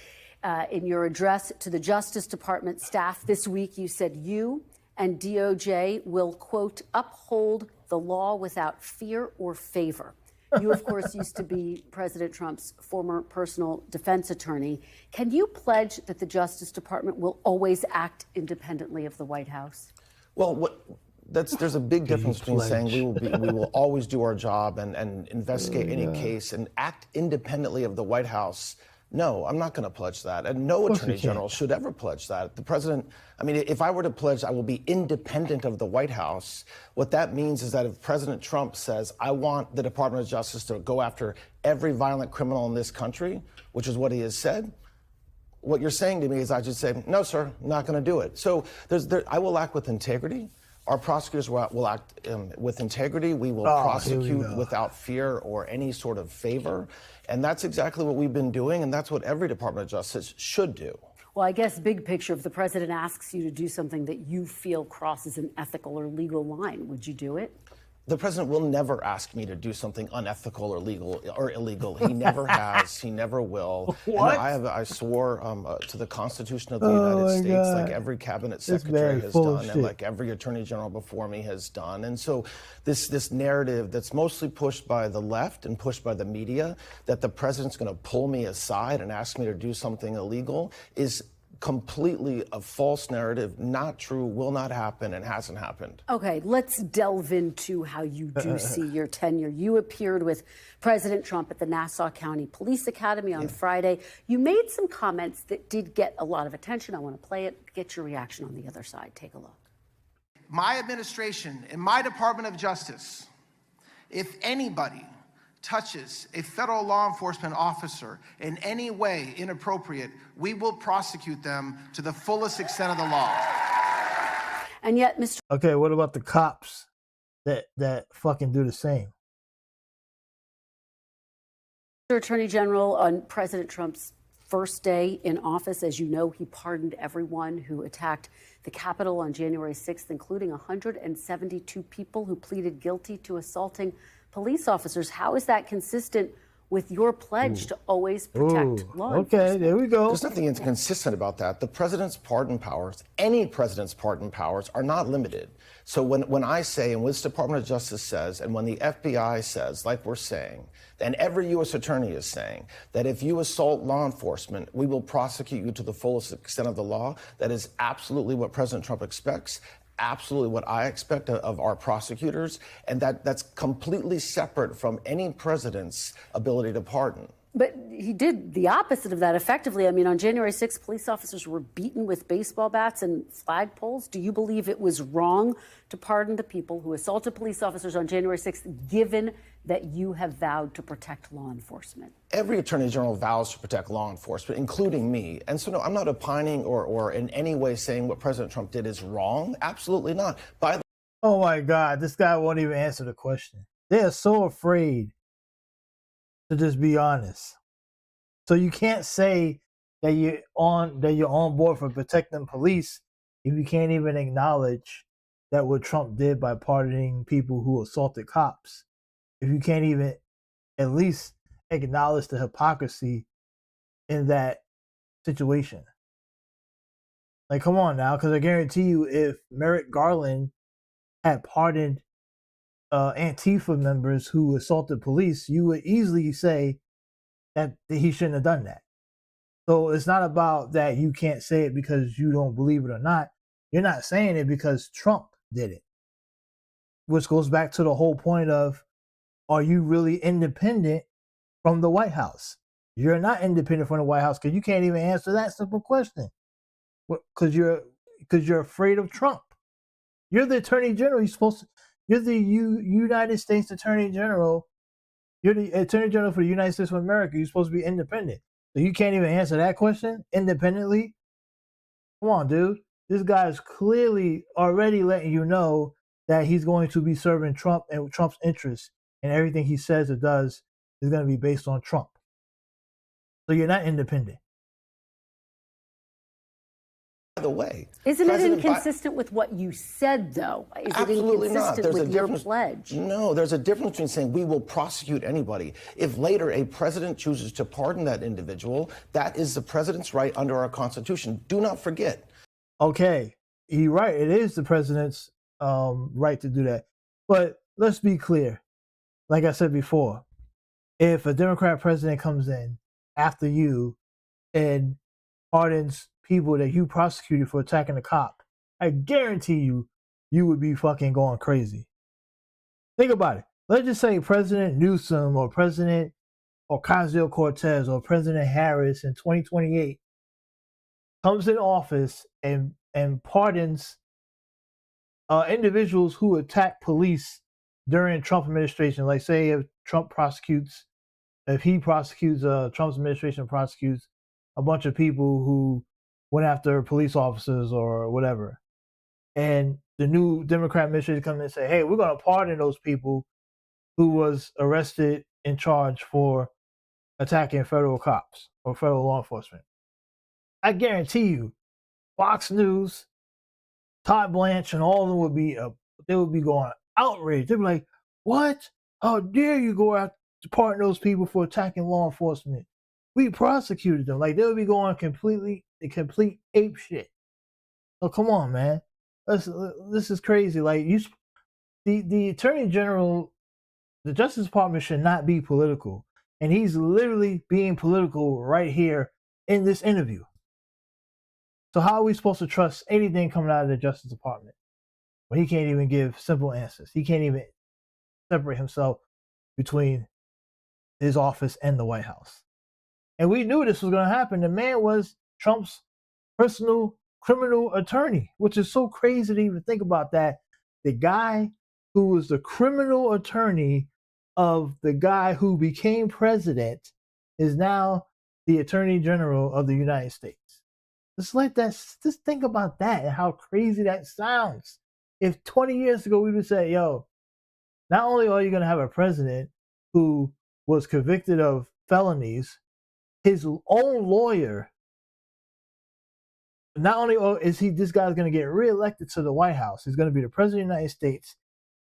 in your address to the Justice Department staff this week, you said you and DOJ will, quote, uphold the law without fear or favor. You, of course, used to be President Trump's former personal defense attorney. Can you pledge that the Justice Department will always act independently of the White House? Well, there's a big difference between saying we will always do our job and investigate any case and act independently of the White House. No, I'm not going to pledge that. And no attorney general should ever pledge that. The president, I mean, if I were to pledge I will be independent of the White House, what that means is that if President Trump says, I want the Department of Justice to go after every violent criminal in this country, which is what he has said, what you're saying to me is I should say, no, sir, I'm not going to do it. So I will act with integrity. Our prosecutors will act with integrity. We will prosecute without fear or any sort of favor. And that's exactly what we've been doing, and that's what every Department of Justice should do. Well, I guess big picture, if the president asks you to do something that you feel crosses an ethical or legal line, would you do it? The president will never ask me to do something unethical or legal or illegal. He never has. He never will. What? I swore to the Constitution of the United States, God. like every cabinet secretary has done, and like every attorney general before me has done. And so this narrative that's mostly pushed by the left and pushed by the media, that the president's going to pull me aside and ask me to do something illegal, is completely a false narrative, not true, will not happen, and hasn't happened. Okay, let's delve into how you do see your tenure. You appeared with President Trump at the Nassau County Police Academy on Friday. You made some comments that did get a lot of attention. I want to play it, get your reaction on the other side. Take a look. My administration and my Department of Justice, if anybody touches a federal law enforcement officer in any way inappropriate, we will prosecute them to the fullest extent of the law. And yet, Mr. Okay, what about the cops that fucking do the same? Attorney General, on President Trump's first day in office, as you know, he pardoned everyone who attacked the Capitol on January 6th, including 172 people who pleaded guilty to assaulting police officers. How is that consistent with your pledge to always protect law enforcement? Okay, there we go. There's nothing inconsistent about that. The president's pardon powers, any president's pardon powers, are not limited. So when I say, and what this Department of Justice says, and when the FBI says, like we're saying, and every U.S. attorney is saying, that if you assault law enforcement, we will prosecute you to the fullest extent of the law, that is absolutely what President Trump expects. Absolutely what I expect of our prosecutors, and that's completely separate from any president's ability to pardon. But he did the opposite of that effectively. I mean, on January 6th, police officers were beaten with baseball bats and flagpoles. Do you believe it was wrong to pardon the people who assaulted police officers on January 6th, given that you have vowed to protect law enforcement? Every attorney general vows to protect law enforcement, including me. And so, no, I'm not opining or in any way saying what President Trump did is wrong. Absolutely not. Oh my God, this guy won't even answer the question. They are so afraid to just be honest. So you can't say that you're on board for protecting police if you can't even acknowledge that what Trump did by pardoning people who assaulted cops. If you can't even at least acknowledge the hypocrisy in that situation. Like, come on now, because I guarantee you, if Merrick Garland had pardoned Antifa members who assaulted police, you would easily say that he shouldn't have done that. So it's not about that you can't say it because you don't believe it or not. You're not saying it because Trump did it. Which goes back to the whole point of, are you really independent from the White House? You're not independent from the White House because you can't even answer that simple question. Because you're afraid of Trump. You're the Attorney General. You're the United States Attorney General. You're the Attorney General for the United States of America. You're supposed to be independent. So you can't even answer that question independently? Come on, dude. This guy is clearly already letting you know that he's going to be serving Trump and Trump's interests, and everything he says or does is going to be based on Trump. So you're not independent. By the way, isn't it inconsistent with what you said, though? Is absolutely it not. inconsistent with your pledge? No, there's a difference between saying we will prosecute anybody. If later a president chooses to pardon that individual, that is the president's right under our Constitution. Do not forget. Okay, you're right. It is the president's right to do that. But let's be clear. Like I said before, if a Democrat president comes in after you and pardons people that you prosecuted for attacking a cop, I guarantee you would be fucking going crazy. Think about it. Let's just say President Newsom or President Ocasio-Cortez or President Harris in 2028 comes in office and pardons individuals who attack police during Trump administration. Like, say if Trump's administration prosecutes a bunch of people who went after police officers or whatever, and the new Democrat administration comes in and say, hey, we're going to pardon those people who was arrested and charged for attacking federal cops or federal law enforcement. I guarantee you, Fox News, Todd Blanche, and all of them would be they would be going outraged. They'd be like, "What? How dare you go out to pardon those people for attacking law enforcement? We prosecuted them." Like they would be going complete ape shit. Oh, come on, man. This is crazy. Like the Attorney General, the Justice Department should not be political, and he's literally being political right here in this interview. So how are we supposed to trust anything coming out of the Justice Department when he can't even give simple answers? He can't even separate himself between his office and the White House. And we knew this was going to happen. The man was Trump's personal criminal attorney, which is so crazy to even think about that. The guy who was the criminal attorney of the guy who became president is now the Attorney General of the United States. Just think about that and how crazy that sounds. If 20 years ago we would say, yo, not only are you going to have a president who was convicted of felonies, his own lawyer, not only is this guy's going to get reelected to the White House, he's going to be the president of the United States,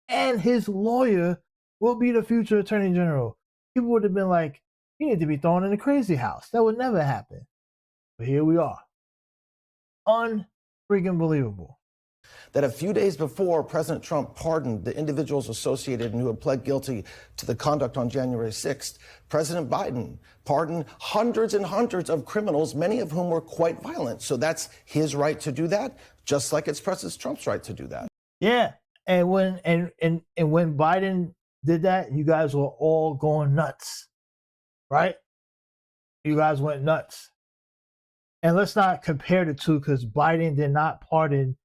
and his lawyer will be the future Attorney General. People would have been like, you need to be thrown in the crazy house. That would never happen. But here we are. Unfreaking believable. That a few days before President Trump pardoned the individuals associated and who had pled guilty to the conduct on January 6th, President Biden pardoned hundreds and hundreds of criminals, many of whom were quite violent. So that's his right to do that, just like it's President Trump's right to do that. Yeah, and when Biden did that, you guys were all going nuts, right? You guys went nuts. And let's not compare the two, because Biden did not pardon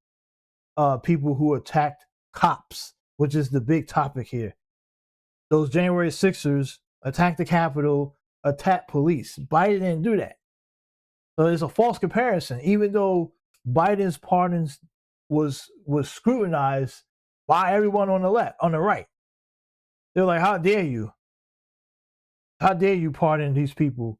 people who attacked cops, which is the big topic here. Those January 6ers attacked the Capitol, attacked police. Biden didn't do that. So it's a false comparison. Even though Biden's pardons was scrutinized by everyone on the left, on the right. They're like, how dare you? How dare you pardon these people?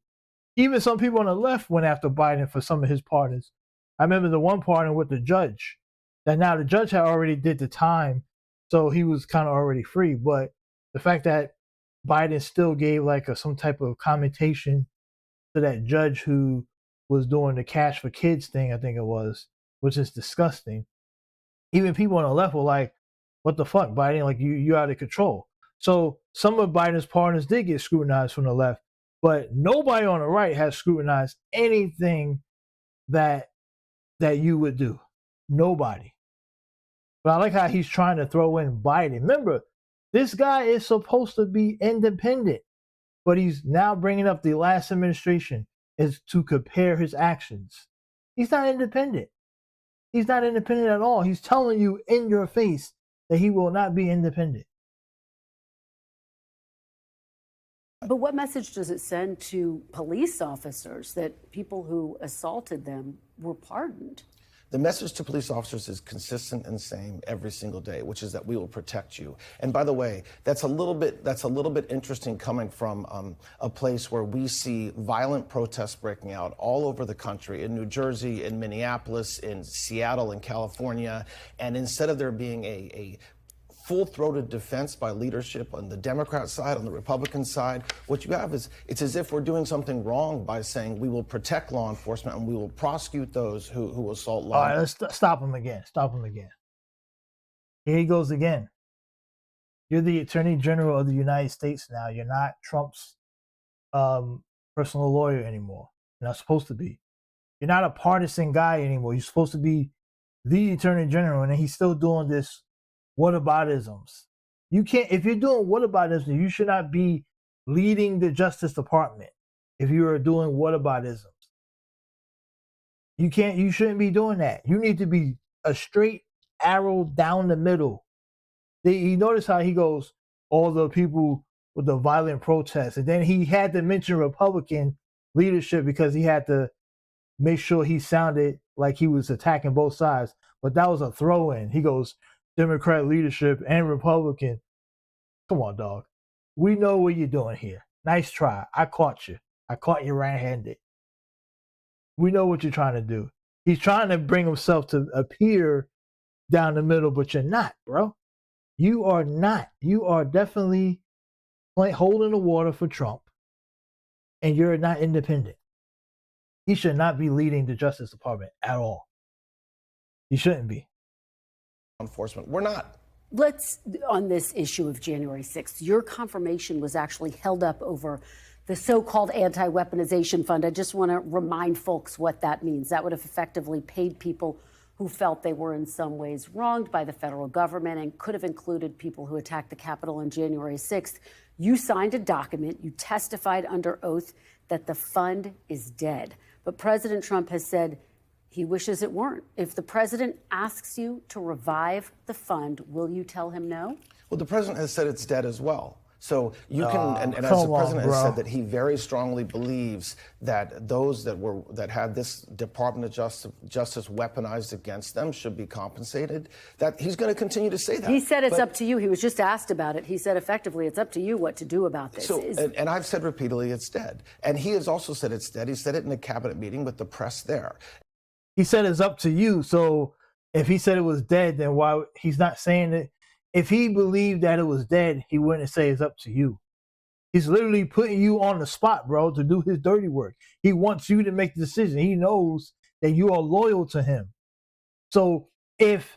Even some people on the left went after Biden for some of his pardons. I remember the one pardon with the judge. That now the judge had already did the time, so he was kind of already free. But the fact that Biden still gave like some type of commutation to that judge who was doing the cash for kids thing, I think it was, which is disgusting. Even people on the left were like, what the fuck, Biden? Like, you out of control. So some of Biden's pardons did get scrutinized from the left, but nobody on the right has scrutinized anything that you would do. Nobody. But I like how he's trying to throw in Biden. Remember, this guy is supposed to be independent, but he's now bringing up the last administration is to compare his actions. He's not independent. He's not independent at all. He's telling you in your face that he will not be independent. But what message does it send to police officers that people who assaulted them were pardoned? The message to police officers is consistent and same every single day, which is that we will protect you. And by the way, that's a little bit interesting coming from a place where we see violent protests breaking out all over the country, in New Jersey, in Minneapolis, in Seattle, in California. And instead of there being a full-throated defense by leadership on the Democrat side, on the Republican side, what you have is it's as if we're doing something wrong by saying we will protect law enforcement and we will prosecute those who assault law. All right, let's stop him again. Stop him again. Here he goes again. You're the Attorney General of the United States now. You're not Trump's personal lawyer anymore. You're not supposed to be. You're not a partisan guy anymore. You're supposed to be the Attorney General, and he's still doing this whataboutisms. You can't, if you're doing whataboutism, you should not be leading the Justice Department. If you are doing whataboutisms, you shouldn't be doing that. You need to be a straight arrow down the middle. You notice how he goes, all the people with the violent protests, and then he had to mention Republican leadership because he had to make sure he sounded like he was attacking both sides. But that was a throw-in. He goes, Democrat leadership and Republican. Come on, dog. We know what you're doing here. Nice try. I caught you. I caught you right-handed. We know what you're trying to do. He's trying to bring himself to appear down the middle, but you're not, bro. You are not. You are definitely holding the water for Trump, and you're not independent. He should not be leading the Justice Department at all. He shouldn't be. Enforcement. We're not. Let's, on this issue of January 6th, your confirmation was actually held up over the so-called anti-weaponization fund. I just want to remind folks what that means. That would have effectively paid people who felt they were in some ways wronged by the federal government and could have included people who attacked the Capitol on January 6th. You signed a document. You testified under oath that the fund is dead. But President Trump has said he wishes it weren't. If the president asks you to revive the fund, will you tell him no? Well, the president has said it's dead as well. So you can, and as the president has said that he very strongly believes that those that had this Department of Justice weaponized against them should be compensated. That he's going to continue to say that. He said it's up to you. He was just asked about it. He said effectively it's up to you what to do about this. So, and I've said repeatedly it's dead. And he has also said it's dead. He said it in a cabinet meeting with the press there. He said it's up to you. So if he said it was dead, then why he's not saying it? If he believed that it was dead, he wouldn't say it's up to you. He's literally putting you on the spot, bro, to do his dirty work. He wants you to make the decision. He knows that you are loyal to him. So if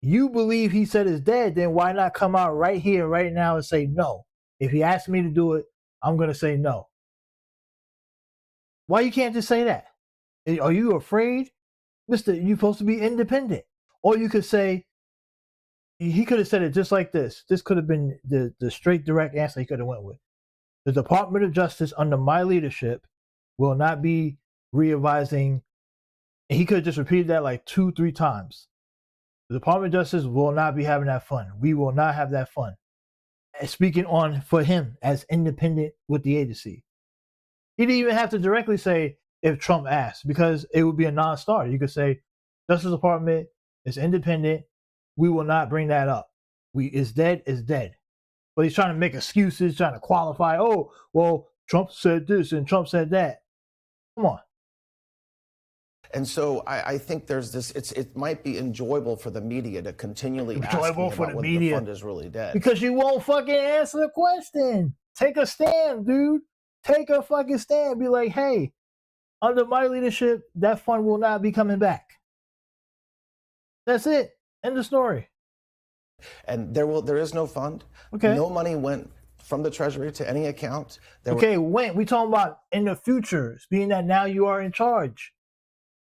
you believe he said it's dead, then why not come out right here, right now and say no? If he asked me to do it, I'm going to say no. Why you can't just say that? Are you afraid? Mister, you're supposed to be independent. Or you could say, he could have said it just like this. This could have been the straight, direct answer he could have went with. The Department of Justice under my leadership will not be revising. And he could have just repeated that like 2-3 times. The Department of Justice will not be having that fund. We will not have that fund. And speaking on for him as independent with the agency. He didn't even have to directly say if Trump asked, because it would be a non-starter. You could say, Justice Department is independent. We will not bring that up. It's dead, it's dead. But he's trying to make excuses, trying to qualify. Oh, well, Trump said this and Trump said that. Come on. And so I think there's this, it might be enjoyable for the media to continually ask me about whether the fund is really dead. Because you won't fucking answer the question. Take a stand, dude. Take a fucking stand. Be like, hey, under my leadership, that fund will not be coming back. That's it. End of story. And there is no fund. Okay. No money went from the Treasury to any account. When we talking about in the future, being that now you are in charge.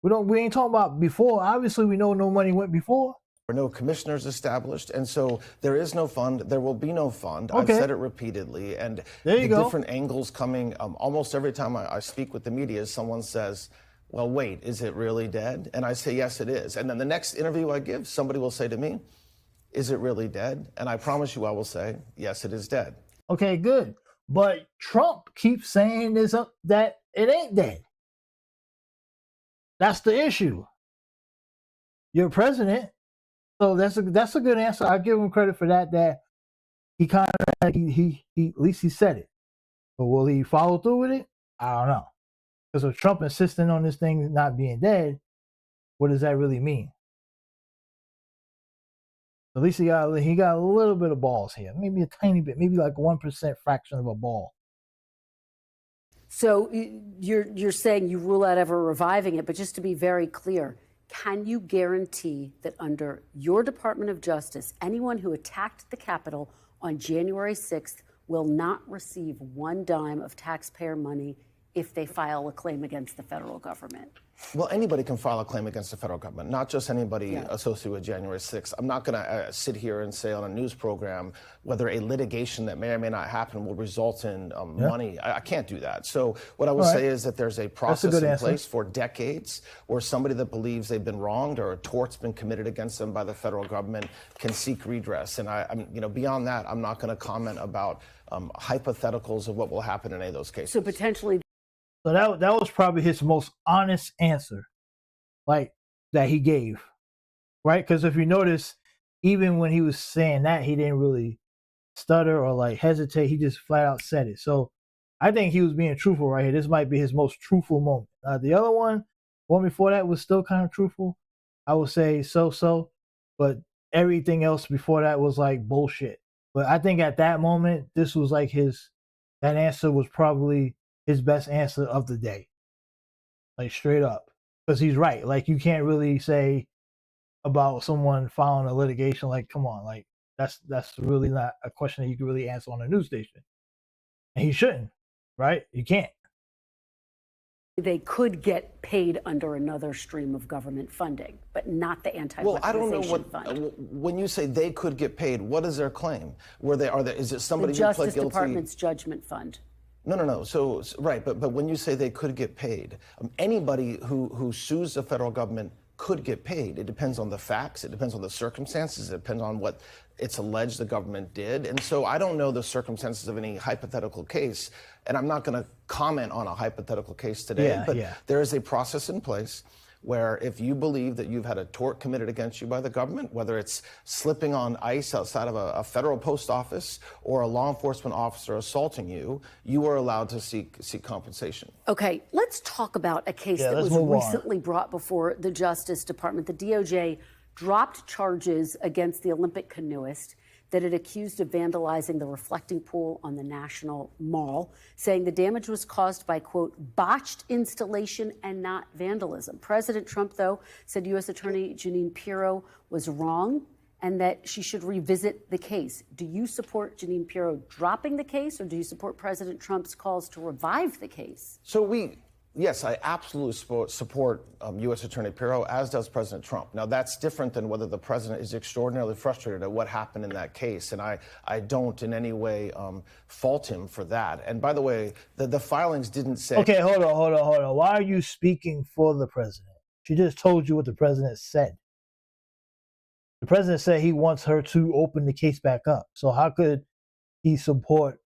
We ain't talking about before. Obviously, we know no money went before. There were no commissioners established, and so there is no fund. There will be no fund. Okay. I've said it repeatedly, and the different angles coming almost every time I speak with the media, someone says, well, wait, is it really dead? And I say, yes, it is. And then the next interview I give, somebody will say to me, is it really dead? And I promise you I will say, yes, it is dead. Okay, good. But Trump keeps saying that it ain't dead. That's the issue. You're president. So that's a good answer. I give him credit for that. That he kind of he at least he said it. But will he follow through with it? I don't know. Because with Trump insisting on this thing not being dead, what does that really mean? At least he got a little bit of balls here, maybe a tiny bit, maybe like 1% fraction of a ball. So you're saying you rule out ever reviving it, but just to be very clear, can you guarantee that under your Department of Justice, anyone who attacked the Capitol on January 6th will not receive one dime of taxpayer money if they file a claim against the federal government? Well, anybody can file a claim against the federal government, not just anybody associated with January 6th. I'm not going to sit here and say on a news program whether a litigation that may or may not happen will result in money. I can't do that. So what I would say is that there's a process in place for decades where somebody that believes they've been wronged or a tort's been committed against them by the federal government can seek redress. And I'm beyond that, I'm not going to comment about hypotheticals of what will happen in any of those cases. So potentially. So that was probably his most honest answer, like that he gave, right? Because if you notice, even when he was saying that, he didn't really stutter or like hesitate. He just flat out said it. So I think he was being truthful right here. This might be his most truthful moment. The other one before that was still kind of truthful. I would say so, but everything else before that was like bullshit. But I think at that moment, this was like that answer was probably his best answer of the day. Like straight up. Because he's right. Like you can't really say about someone filing a litigation, like, come on, like that's really not a question that you can really answer on a news station. And he shouldn't, right? You can't. They could get paid under another stream of government funding, but not the anti-weaponization Well, I don't know what fund. when you say they could get paid, what is their claim? Is it somebody The who pled Justice guilty? Department's judgment fund. No. So right, but when you say they could get paid, anybody who sues the federal government could get paid. It depends on the facts. It depends on the circumstances. It depends on what it's alleged the government did. And so I don't know the circumstances of any hypothetical case, and I'm not going to comment on a hypothetical case today. But there is a process in place where if you believe that you've had a tort committed against you by the government, whether it's slipping on ice outside of a federal post office or a law enforcement officer assaulting you, you are allowed to seek compensation. Okay, let's talk about a case that was recently brought before the Justice Department. The DOJ dropped charges against the Olympic canoeist that it accused of vandalizing the reflecting pool on the National Mall, saying the damage was caused by, quote, botched installation and not vandalism. President Trump, though, said U.S. Attorney Jeanine Pirro was wrong and that she should revisit the case. Do you support Jeanine Pirro dropping the case, or do you support President Trump's calls to revive the case? Yes, I absolutely support U.S. Attorney Pirro, as does President Trump. Now, that's different than whether the president is extraordinarily frustrated at what happened in that case, and I don't in any way fault him for that. And by the way, the filings didn't say... Okay, hold on. Why are you speaking for the president? She just told you what the president said. The president said he wants her to open the case back up. So how could he support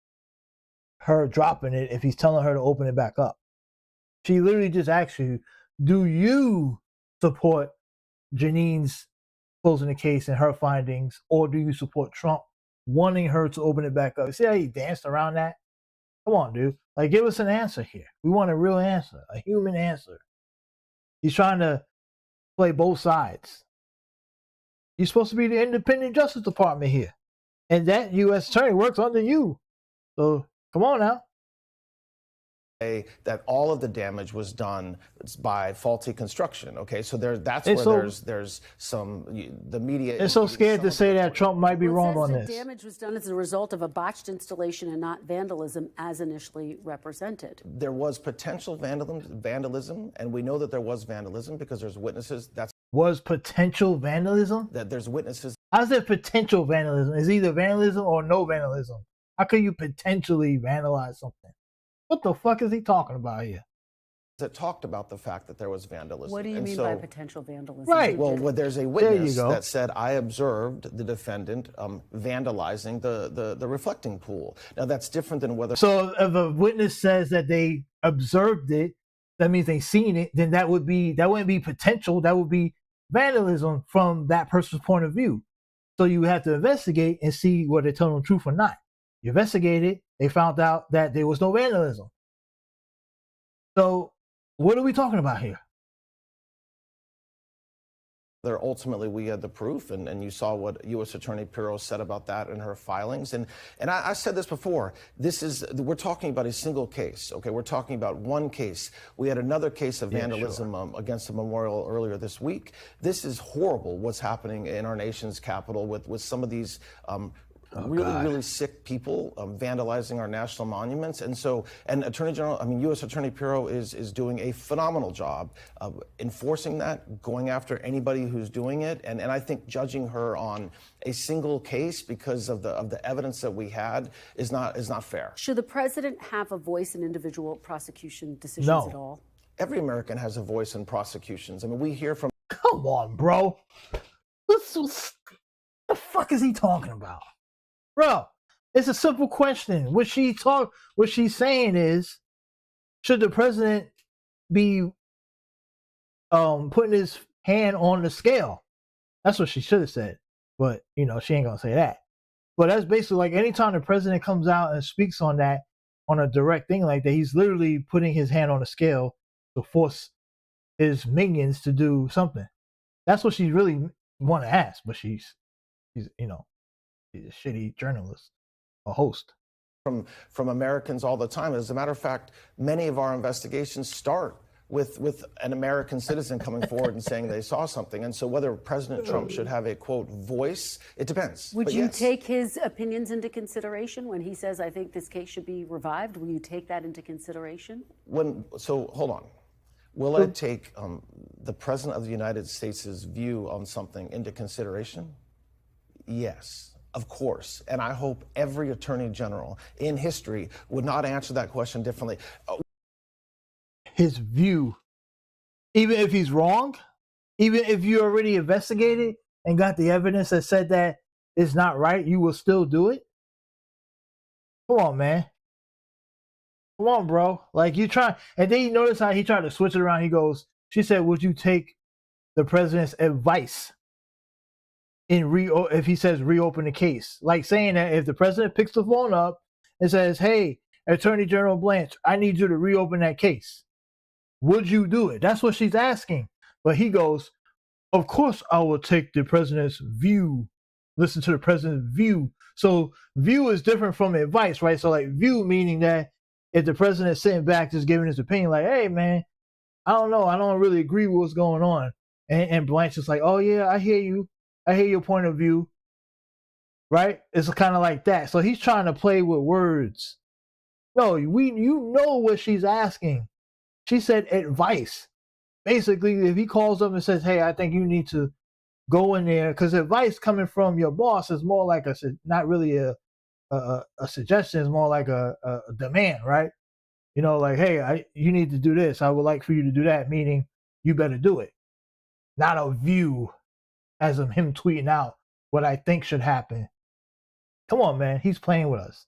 her dropping it if he's telling her to open it back up? She literally just asked you, do you support Jeanine's closing the case and her findings, or do you support Trump wanting her to open it back up? See how he danced around that? Come on, dude. Like, give us an answer here. We want a real answer, a human answer. He's trying to play both sides. You're supposed to be the independent Justice Department here. And that U.S. attorney works under you. So, come on now. That all of the damage was done by faulty construction. Okay, so that's where there's some the media. They're so scared to say that Trump might be wrong on this. The damage was done as a result of a botched installation and not vandalism, as initially represented. There was potential vandalism, and we know that there was vandalism because there's witnesses. Was potential vandalism? That there's witnesses. How's there potential vandalism? It's either vandalism or no vandalism. How could you potentially vandalize something? What the fuck is he talking about here? That talked about the fact that there was vandalism. What do you mean by potential vandalism? Right. Well, there's a witness that said, I observed the defendant vandalizing the reflecting pool. Now, that's different than whether... So if a witness says that they observed it, that means they seen it, then that wouldn't be potential. That would be vandalism from that person's point of view. So you have to investigate and see whether they're telling the truth or not. You investigated, they found out that there was no vandalism. So what are we talking about here? Ultimately, we had the proof, and you saw what U.S. Attorney Pirro said about that in her filings. And I said this before, we're talking about a single case, okay? We're talking about one case. We had another case of vandalism against a memorial earlier this week. This is horrible, what's happening in our nation's capital with some of these really sick people vandalizing our national monuments. And U.S. Attorney Pirro is doing a phenomenal job of enforcing that, going after anybody who's doing it. And I think judging her on a single case because of the evidence that we had is not fair. Should the president have a voice in individual prosecution decisions at all? Every American has a voice in prosecutions. I mean, we hear from... Come on, bro. What the fuck is he talking about? Bro, it's a simple question. What she's saying is, should the president be putting his hand on the scale? That's what she should have said. But, she ain't gonna say that. But that's basically like anytime the president comes out and speaks on that, on a direct thing like that. He's literally putting his hand on the scale to force his minions to do something. That's what she really want to ask, but she's she's a shitty journalist, a host. From Americans all the time. As a matter of fact, many of our investigations start with an American citizen coming forward and saying they saw something. And so whether President Trump should have a, quote, voice, it depends. Would But you yes. take his opinions into consideration when he says, I think this case should be revived? Will you take that into consideration? So hold on. Will I take the President of the United States' view on something into consideration? Yes. Of course, and I hope every attorney general in history would not answer that question differently. His view, even if he's wrong, even if you already investigated and got the evidence that said that it's not right, you will still do it? Come on, man. Come on, bro. Like, you try, and then you notice how he tried to switch it around. He goes, she said, would you take the president's advice if he says reopen the case? Like saying that if the president picks the phone up and says, hey, Attorney General Blanche, I need you to reopen that case, would you do it? That's what she's asking. But he goes, of course I will take the president's view, listen to the president's view. So view is different from advice, right? So like view meaning that if the president's sitting back just giving his opinion, like, hey man, I don't know, I don't really agree with what's going on. And Blanche is like, oh yeah, I hear you. I hear your point of view, right? It's kind of like that. So he's trying to play with words. No, you know what she's asking. She said advice. Basically, if he calls up and says, hey, I think you need to go in there, because advice coming from your boss is more like not really a suggestion, it's more like a demand, right? Like, hey, you need to do this. I would like for you to do that, meaning you better do it. Not a view as of him tweeting out what I think should happen. Come on, man. He's playing with us.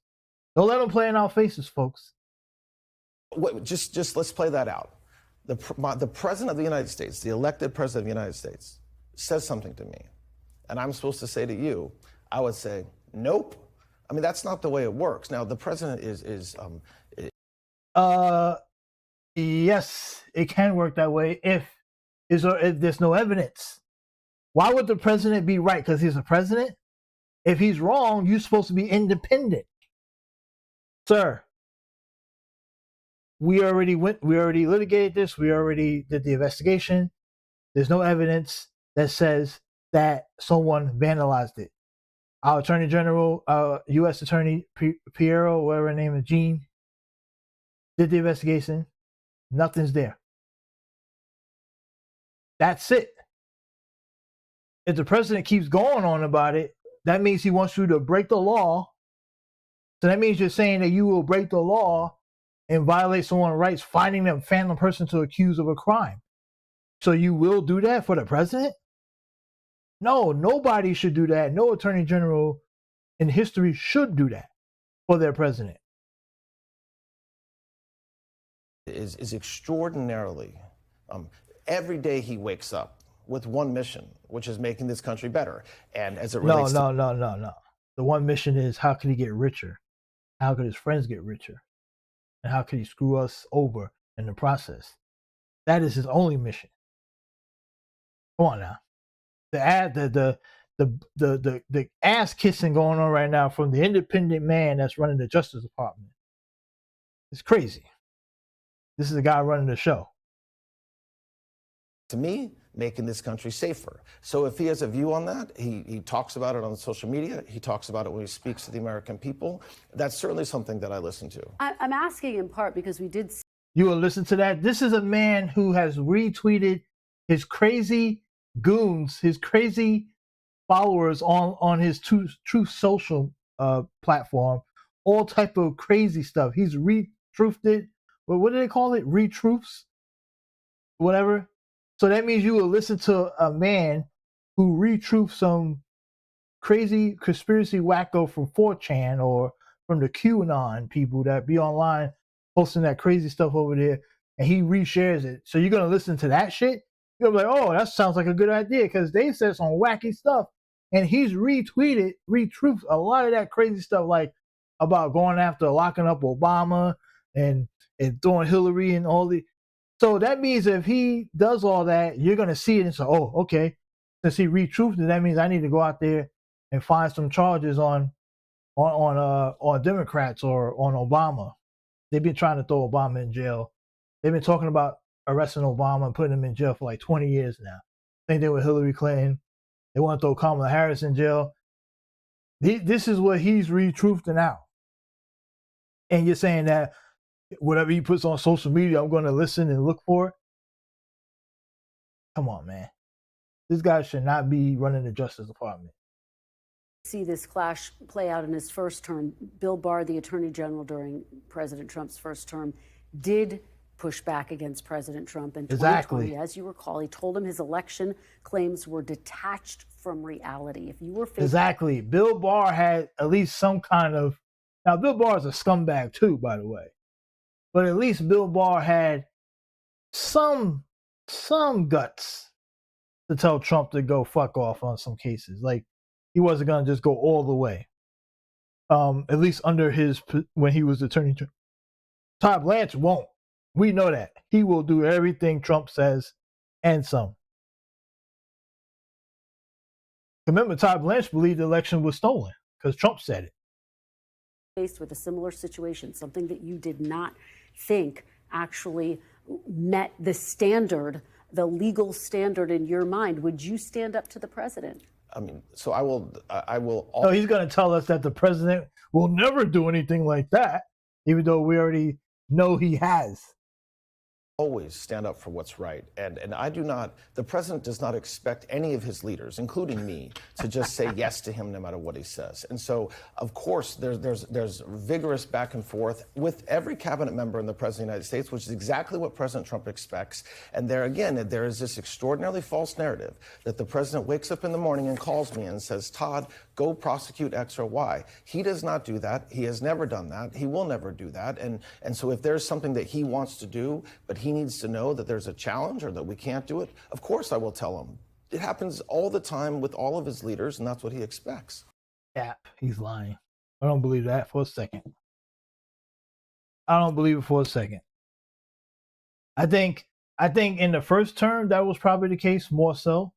Don't let him play in our faces, folks. Just let's play that out. The President of the United States, the elected President of the United States, says something to me, and I'm supposed to say to you, I would say, nope. I mean, that's not the way it works. Now, the President yes, it can work that way if there's no evidence. Why would the president be right? Because he's a president? If he's wrong, you're supposed to be independent. Sir, we already litigated this. We already did the investigation. There's no evidence that says that someone vandalized it. Our Attorney General, U.S. Attorney Piero, whatever her name is, Jean, did the investigation. Nothing's there. That's it. If the president keeps going on about it, that means he wants you to break the law. So that means you're saying that you will break the law and violate someone's rights, finding them phantom person to accuse of a crime. So you will do that for the president? No, nobody should do that. No attorney general in history should do that for their president. is extraordinarily, every day he wakes up with one mission, which is making this country better. And as it relates No. The one mission is, how can he get richer? How could his friends get richer? And how can he screw us over in the process? That is his only mission. Come on now. The ass kissing going on right now from the independent man that's running the Justice Department. It's crazy. This is the guy running the show. to me, making this country safer. So if he has a view on that, he talks about it on social media, he talks about it when he speaks to the American people. That's certainly something that I listen to. I'm asking in part because we did. You will listen to that? This is a man who has retweeted his crazy goons, his crazy followers on his Truth Social platform, all type of crazy stuff. He's retruthed it. But what do they call it? Retruths? Whatever. So that means you will listen to a man who retruths some crazy conspiracy wacko from 4chan or from the QAnon people that be online posting that crazy stuff over there, and he reshares it. So you're going to listen to that shit? You're going to be like, oh, that sounds like a good idea, because they said some wacky stuff, and he's retweeted, retruthed a lot of that crazy stuff, like about going after locking up Obama and throwing Hillary and all the. So that means if he does all that, you're gonna see it and say, oh, okay, since he retruthed it, that means I need to go out there and find some charges on Democrats or on Obama. They've been trying to throw Obama in jail. They've been talking about arresting Obama and putting him in jail for like 20 years now. Same thing with Hillary Clinton. They want to throw Kamala Harris in jail. This is what he's retruthed out. And you're saying that whatever he puts on social media, I'm going to listen and look for it? Come on, man. This guy should not be running the Justice Department. See this clash play out in his first term. Bill Barr, the Attorney General during President Trump's first term, did push back against President Trump in 2020. As you recall, he told him his election claims were detached from reality. If you were Exactly. Bill Barr had at least some kind of. Now, Bill Barr is a scumbag too, by the way. But at least Bill Barr had some guts to tell Trump to go fuck off on some cases. Like, he wasn't going to just go all the way. At least under when he was Attorney General. Todd Blanche won't. We know that. He will do everything Trump says and some. Remember, Todd Blanche believed the election was stolen because Trump said it. Faced with a similar situation, something that you did not think actually met the standard, the legal standard in your mind, would you stand up to the president? I mean, so I will. No, he's going to tell us that the president will never do anything like that, even though we already know he has. Always stand up for what's right. And I do not, the president does not expect any of his leaders, including me, to just say yes to him no matter what he says. And so, of course, there's vigorous back and forth with every cabinet member in the president of the United States, which is exactly what President Trump expects. And there again, there is this extraordinarily false narrative that the president wakes up in the morning and calls me and says, Todd, go prosecute X or Y. He does not do that. He has never done that. He will never do that. And so if there's something that he wants to do, but he needs to know that there's a challenge or that we can't do it, of course I will tell him. It happens all the time with all of his leaders, and that's what he expects. Yeah, he's lying. I don't believe that for a second. I don't believe it for a second. I think in the first term that was probably the case more so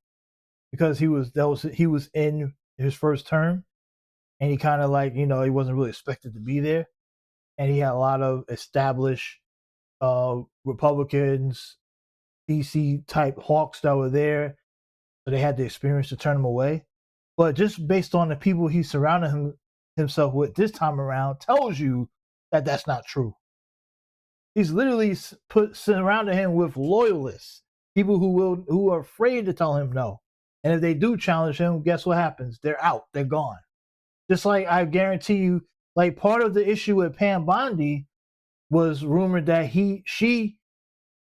because he was in his first term and he kind of like, he wasn't really expected to be there, and he had a lot of established Republicans, DC type hawks that were there, so they had the experience to turn him away. But just based on the people he surrounded himself with this time around, tells you that that's not true. He's literally surrounded him with loyalists, people who are afraid to tell him no. And if they do challenge him, guess what happens? They're out. They're gone. Just like I guarantee you, like part of the issue with Pam Bondi was rumored that she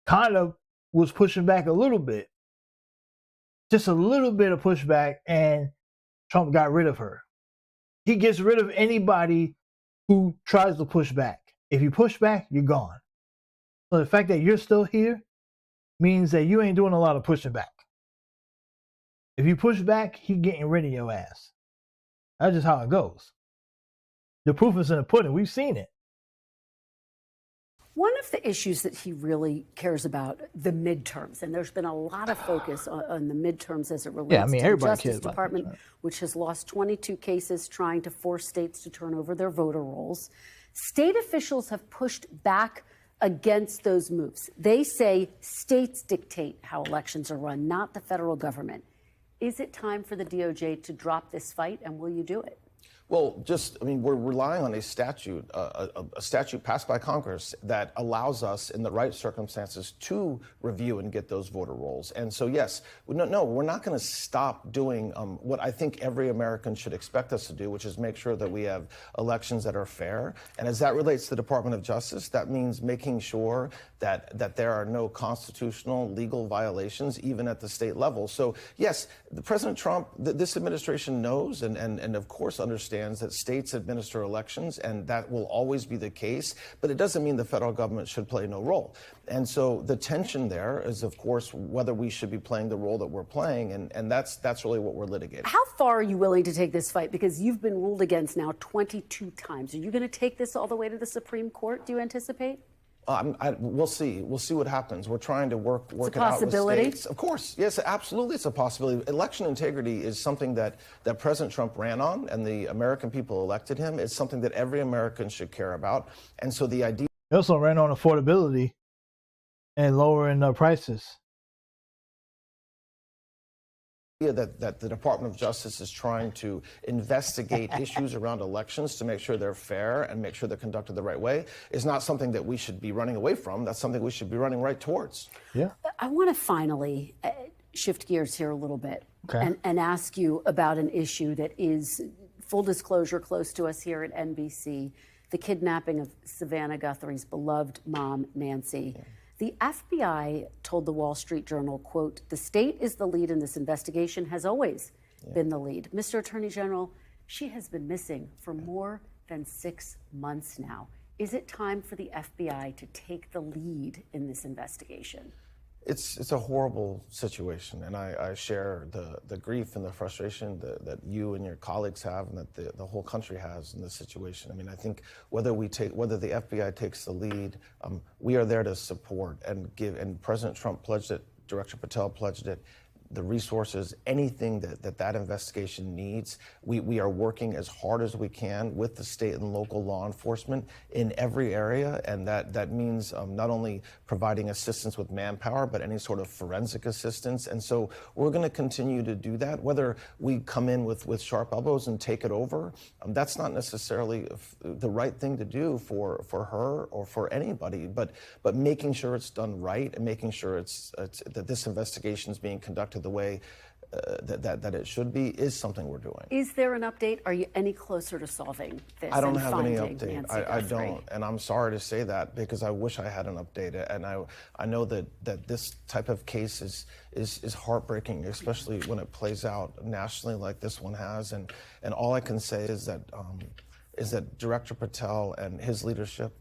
kind of was pushing back a little bit. Just a little bit of pushback, and Trump got rid of her. He gets rid of anybody who tries to push back. If you push back, you're gone. So the fact that you're still here means that you ain't doing a lot of pushing back. If you push back, he's getting rid of your ass. That's just how it goes. The proof is in the pudding. We've seen it. One of the issues that he really cares about, the midterms, and there's been a lot of focus on the midterms as it relates to the Justice Department, which has lost 22 cases trying to force states to turn over their voter rolls. State officials have pushed back against those moves. They say states dictate how elections are run, not the federal government. Is it time for the DOJ to drop this fight, and will you do it? Well, we're relying on a statute passed by Congress that allows us, in the right circumstances, to review and get those voter rolls. And so, yes, no, we're not going to stop doing what I think every American should expect us to do, which is make sure that we have elections that are fair. And as that relates to the Department of Justice, that means making sure that there are no constitutional legal violations, even at the state level. So, yes, President Trump, this administration knows and of course understands understands that states administer elections, and that will always be the case, but it doesn't mean the federal government should play no role. And so the tension there is, of course, whether we should be playing the role that we're playing, and that's really what we're litigating. How far are you willing to take this fight? Because you've been ruled against now 22 times. Are you going to take this all the way to the Supreme Court, do you anticipate? We'll see. We'll see what happens. We're trying to work it out with states. Of course. Yes, absolutely. It's a possibility. Election integrity is something that President Trump ran on, and the American people elected him. It's something that every American should care about. And so the idea... He also ran on affordability and lowering prices. That the Department of Justice is trying to investigate issues around elections to make sure they're fair and make sure they're conducted the right way is not something that we should be running away from. That's something we should be running right towards. Yeah. I want to finally shift gears here a little bit okay. and ask you about an issue that is, full disclosure, close to us here at NBC, the kidnapping of Savannah Guthrie's beloved mom, Nancy. Yeah. The FBI told the Wall Street Journal, quote, "The state is the lead in this investigation, has always been the lead." Mr. Attorney General, she has been missing for more than 6 months now. Is it time for the FBI to take the lead in this investigation? It's a horrible situation, and I share the grief and the frustration that you and your colleagues have, and that the whole country has in this situation. I mean, I think whether the FBI takes the lead, we are there to support and give. And President Trump pledged it. Director Patel pledged it. The resources, anything that investigation needs, we are working as hard as we can with the state and local law enforcement in every area, and that means not only providing assistance with manpower, but any sort of forensic assistance. And so we're going to continue to do that. Whether we come in with sharp elbows and take it over, that's not necessarily the right thing to do for her or for anybody, but making sure it's done right and making sure that this investigation is being conducted the way that it should be is something we're doing. Is there an update? Are you any closer to solving this? I don't have any update. I don't, and I'm sorry to say that because I wish I had an update. And I know that this type of case is heartbreaking, especially when it plays out nationally like this one has. And all I can say is that Director Patel and his leadership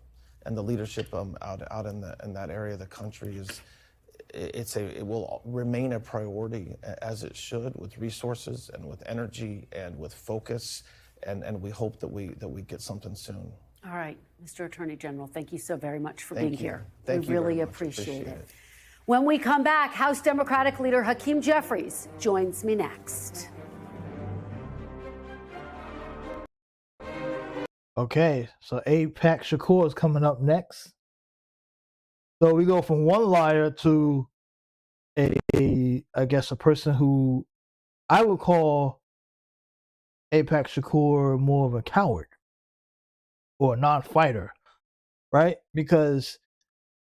and the leadership out in that area of the country it will remain a priority, as it should, with resources and with energy and with focus, and we hope that we get something soon. All right, Mr. Attorney General, thank you so very much for being here. Thank you. We really appreciate it. When we come back, House Democratic leader Hakeem Jeffries joins me next. Okay, so AIPAC Shakur is coming up next. So we go from one liar to I guess a person who I would call AIPAC Shakur more of a coward or a non-fighter, right? Because,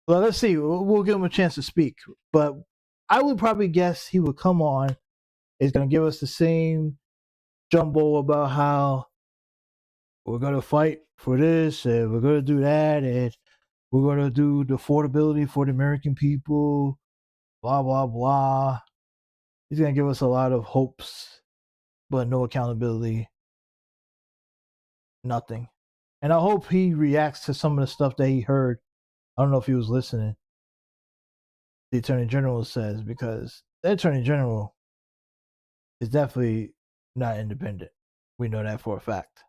well, let's see, we'll give him a chance to speak, but I would probably guess he would come on, is going to give us the same jumbo about how we're going to fight for this and we're going to do that and we're going to do the affordability for the American people, blah, blah, blah. He's going to give us a lot of hopes, but no accountability, nothing. And I hope he reacts to some of the stuff that he heard. I don't know if he was listening. The Attorney General says, because the Attorney General is definitely not independent. We know that for a fact.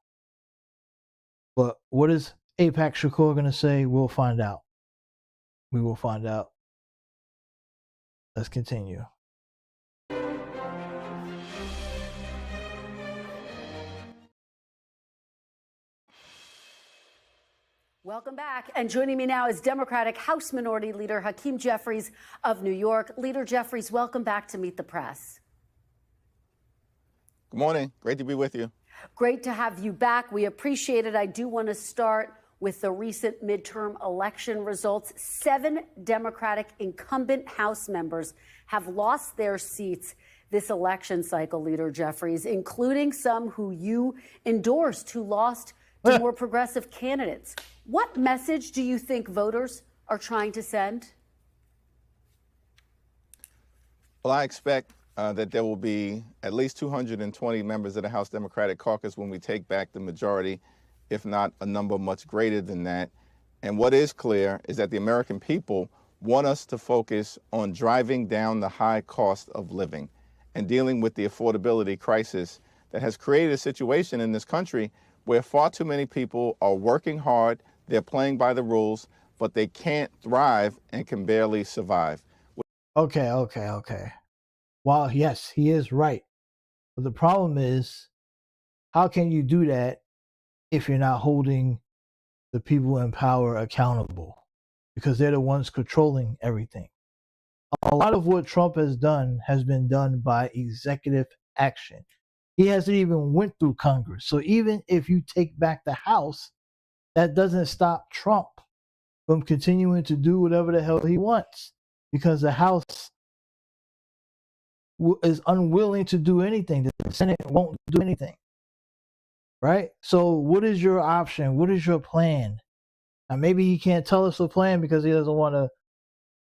But what is AIPAC Shakur going to say? We'll find out. We will find out. Let's continue. Welcome back. And joining me now is Democratic House Minority Leader Hakeem Jeffries of New York. Leader Jeffries, welcome back to Meet the Press. Good morning. Great to be with you. Great to have you back. We appreciate it. I do want to start with the recent midterm election results. 7 Democratic incumbent House members have lost their seats this election cycle, Leader Jeffries, including some who you endorsed, who lost to more progressive candidates. What message do you think voters are trying to send? Well, I expect that there will be at least 220 members of the House Democratic Caucus when we take back the majority, if not a number much greater than that. And what is clear is that the American people want us to focus on driving down the high cost of living and dealing with the affordability crisis that has created a situation in this country where far too many people are working hard, they're playing by the rules, but they can't thrive and can barely survive. Okay. Well, yes, he is right. But the problem is, how can you do that if you're not holding the people in power accountable? Because they're the ones controlling everything. A lot of what Trump has been done by executive action. He hasn't even went through Congress. So even if you take back the House, that doesn't stop Trump from continuing to do whatever the hell he wants, because the House is unwilling to do anything. The Senate won't do anything. Right? So what is your option? What is your plan? Now, maybe he can't tell us a plan because he doesn't want to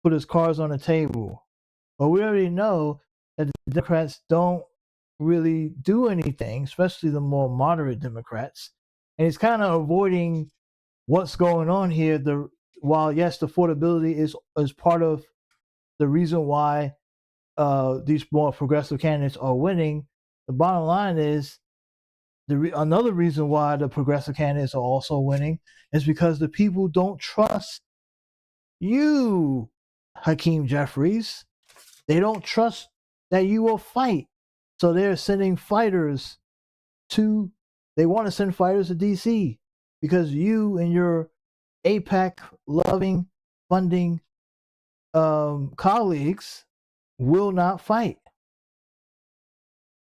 put his cards on the table. But we already know that the Democrats don't really do anything, especially the more moderate Democrats. And he's kind of avoiding what's going on here. While, yes, the affordability is part of the reason why these more progressive candidates are winning, the bottom line is another reason why the progressive candidates are also winning is because the people don't trust you, Hakeem Jeffries. They don't trust that you will fight. So they're sending fighters they want to send fighters to DC because you and your APAC loving, funding colleagues will not fight.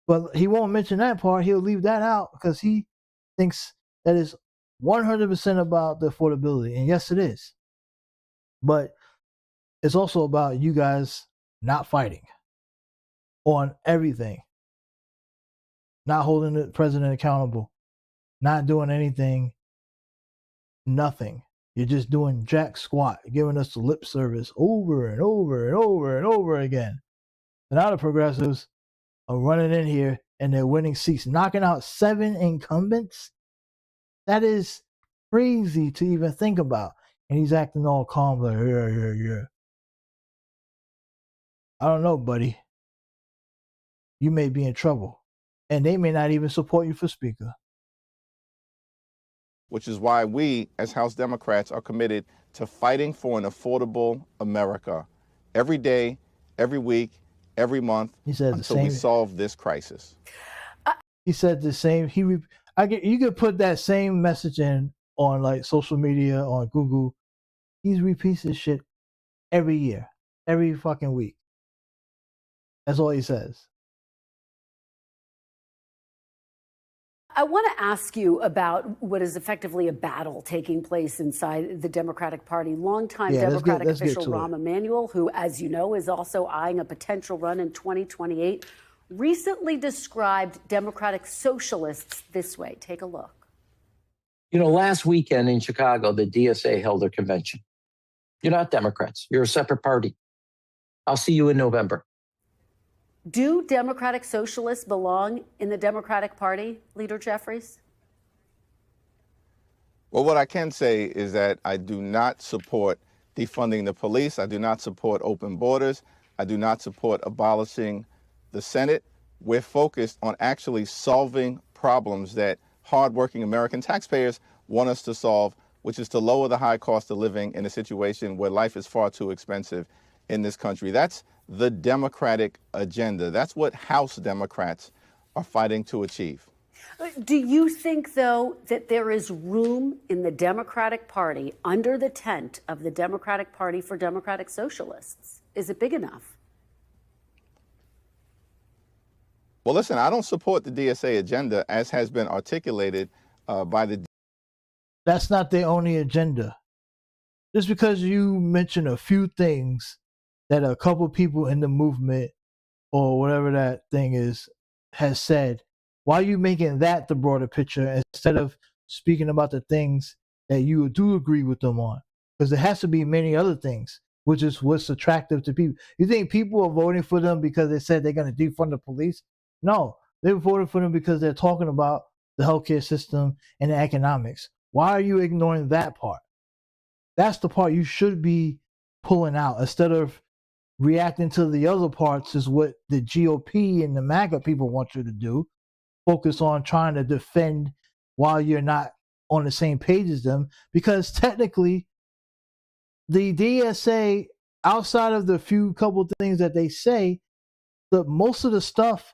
But he won't mention that part. He'll leave that out because he thinks that is 100% about the affordability. And yes, it is. But it's also about you guys not fighting on everything, not holding the president accountable, not doing anything, nothing. You're just doing jack squat, giving us the lip service over and over and over and over again. And now the progressives are running in here and they're winning seats, knocking out 7 incumbents. That is crazy to even think about. And he's acting all calm, like, yeah. I don't know, buddy. You may be in trouble. And they may not even support you for speaker. Which is why we, as House Democrats, are committed to fighting for an affordable America every day, every week, every month until we solve this crisis. He said the same. You could put that same message in on like social media, on Google. He repeats this shit every year, every fucking week. That's all he says. I want to ask you about what is effectively a battle taking place inside the Democratic Party. Longtime Democratic official Rahm Emanuel, who, as you know, is also eyeing a potential run in 2028, recently described Democratic socialists this way. Take a look. You know, last weekend in Chicago, the DSA held their convention. You're not Democrats. You're a separate party. I'll see you in November. Do Democratic socialists belong in the Democratic Party, Leader Jeffries? Well, what I can say is that I do not support defunding the police. I do not support open borders. I do not support abolishing the Senate. We're focused on actually solving problems that hardworking American taxpayers want us to solve, which is to lower the high cost of living in a situation where life is far too expensive in this country. That's the Democratic agenda. That's what House Democrats are fighting to achieve. Do you think, though, that there is room in the Democratic Party under the tent of the Democratic Party for Democratic Socialists? Is it big enough? Well, listen, I don't support the DSA agenda as has been articulated by the. That's not their only agenda. Just because you mention a few things that a couple people in the movement or whatever that thing is has said, why are you making that the broader picture instead of speaking about the things that you do agree with them on? Because there has to be many other things. which is what's attractive to people. You think people are voting for them because they said they're going to defund the police? No, they're voting for them because they're talking about the healthcare system and the economics. Why are you ignoring that part? That's the part you should be pulling out instead of reacting to the other parts, is what the GOP and the MAGA people want you to do. Focus on trying to defend while you're not on the same page as them, because technically the DSA, outside of the few couple things that they say, the most of the stuff,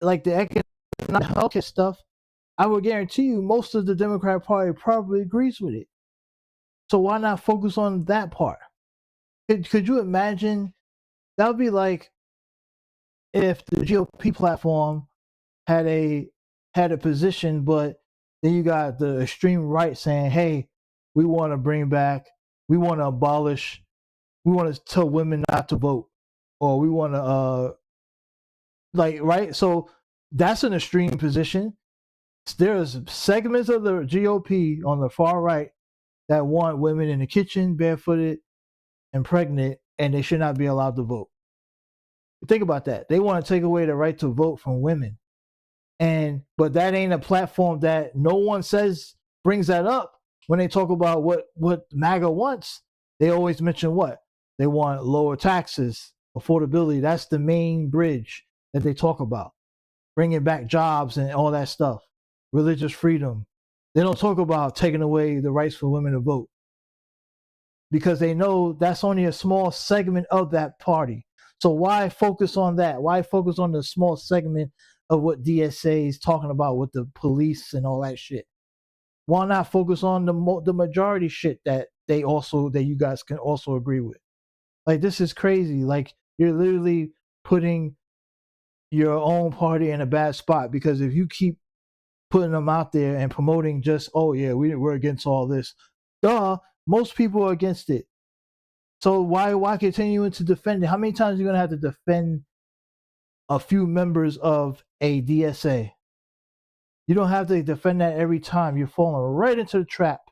like the economic healthcare stuff, I would guarantee you most of the Democratic Party probably agrees with it. So why not focus on that part? Could you imagine? That would be like if the GOP platform had a position, but then you got the extreme right saying, "Hey, we want to bring back, we want to abolish, we want to tell women not to vote, or we want to right." So that's an extreme position. There's segments of the GOP on the far right that want women in the kitchen, barefooted and pregnant, and they should not be allowed to vote. Think about that. They want to take away the right to vote from women. But that ain't a platform that no one brings that up when they talk about what MAGA wants. They always mention what? They want lower taxes, affordability. That's the main bridge that they talk about. Bringing back jobs and all that stuff. Religious freedom. They don't talk about taking away the rights for women to vote, because they know that's only a small segment of that party. So why focus on that? Why focus on the small segment of what DSA is talking about with the police and all that shit? Why not focus on the majority shit that you guys can also agree with? Like, this is crazy. Like, you're literally putting your own party in a bad spot, because if you keep putting them out there and promoting just, oh yeah, we're against all this, most people are against it. So why continue to defend it? How many times are you going to have to defend a few members of a DSA? You don't have to defend that every time. You're falling right into the trap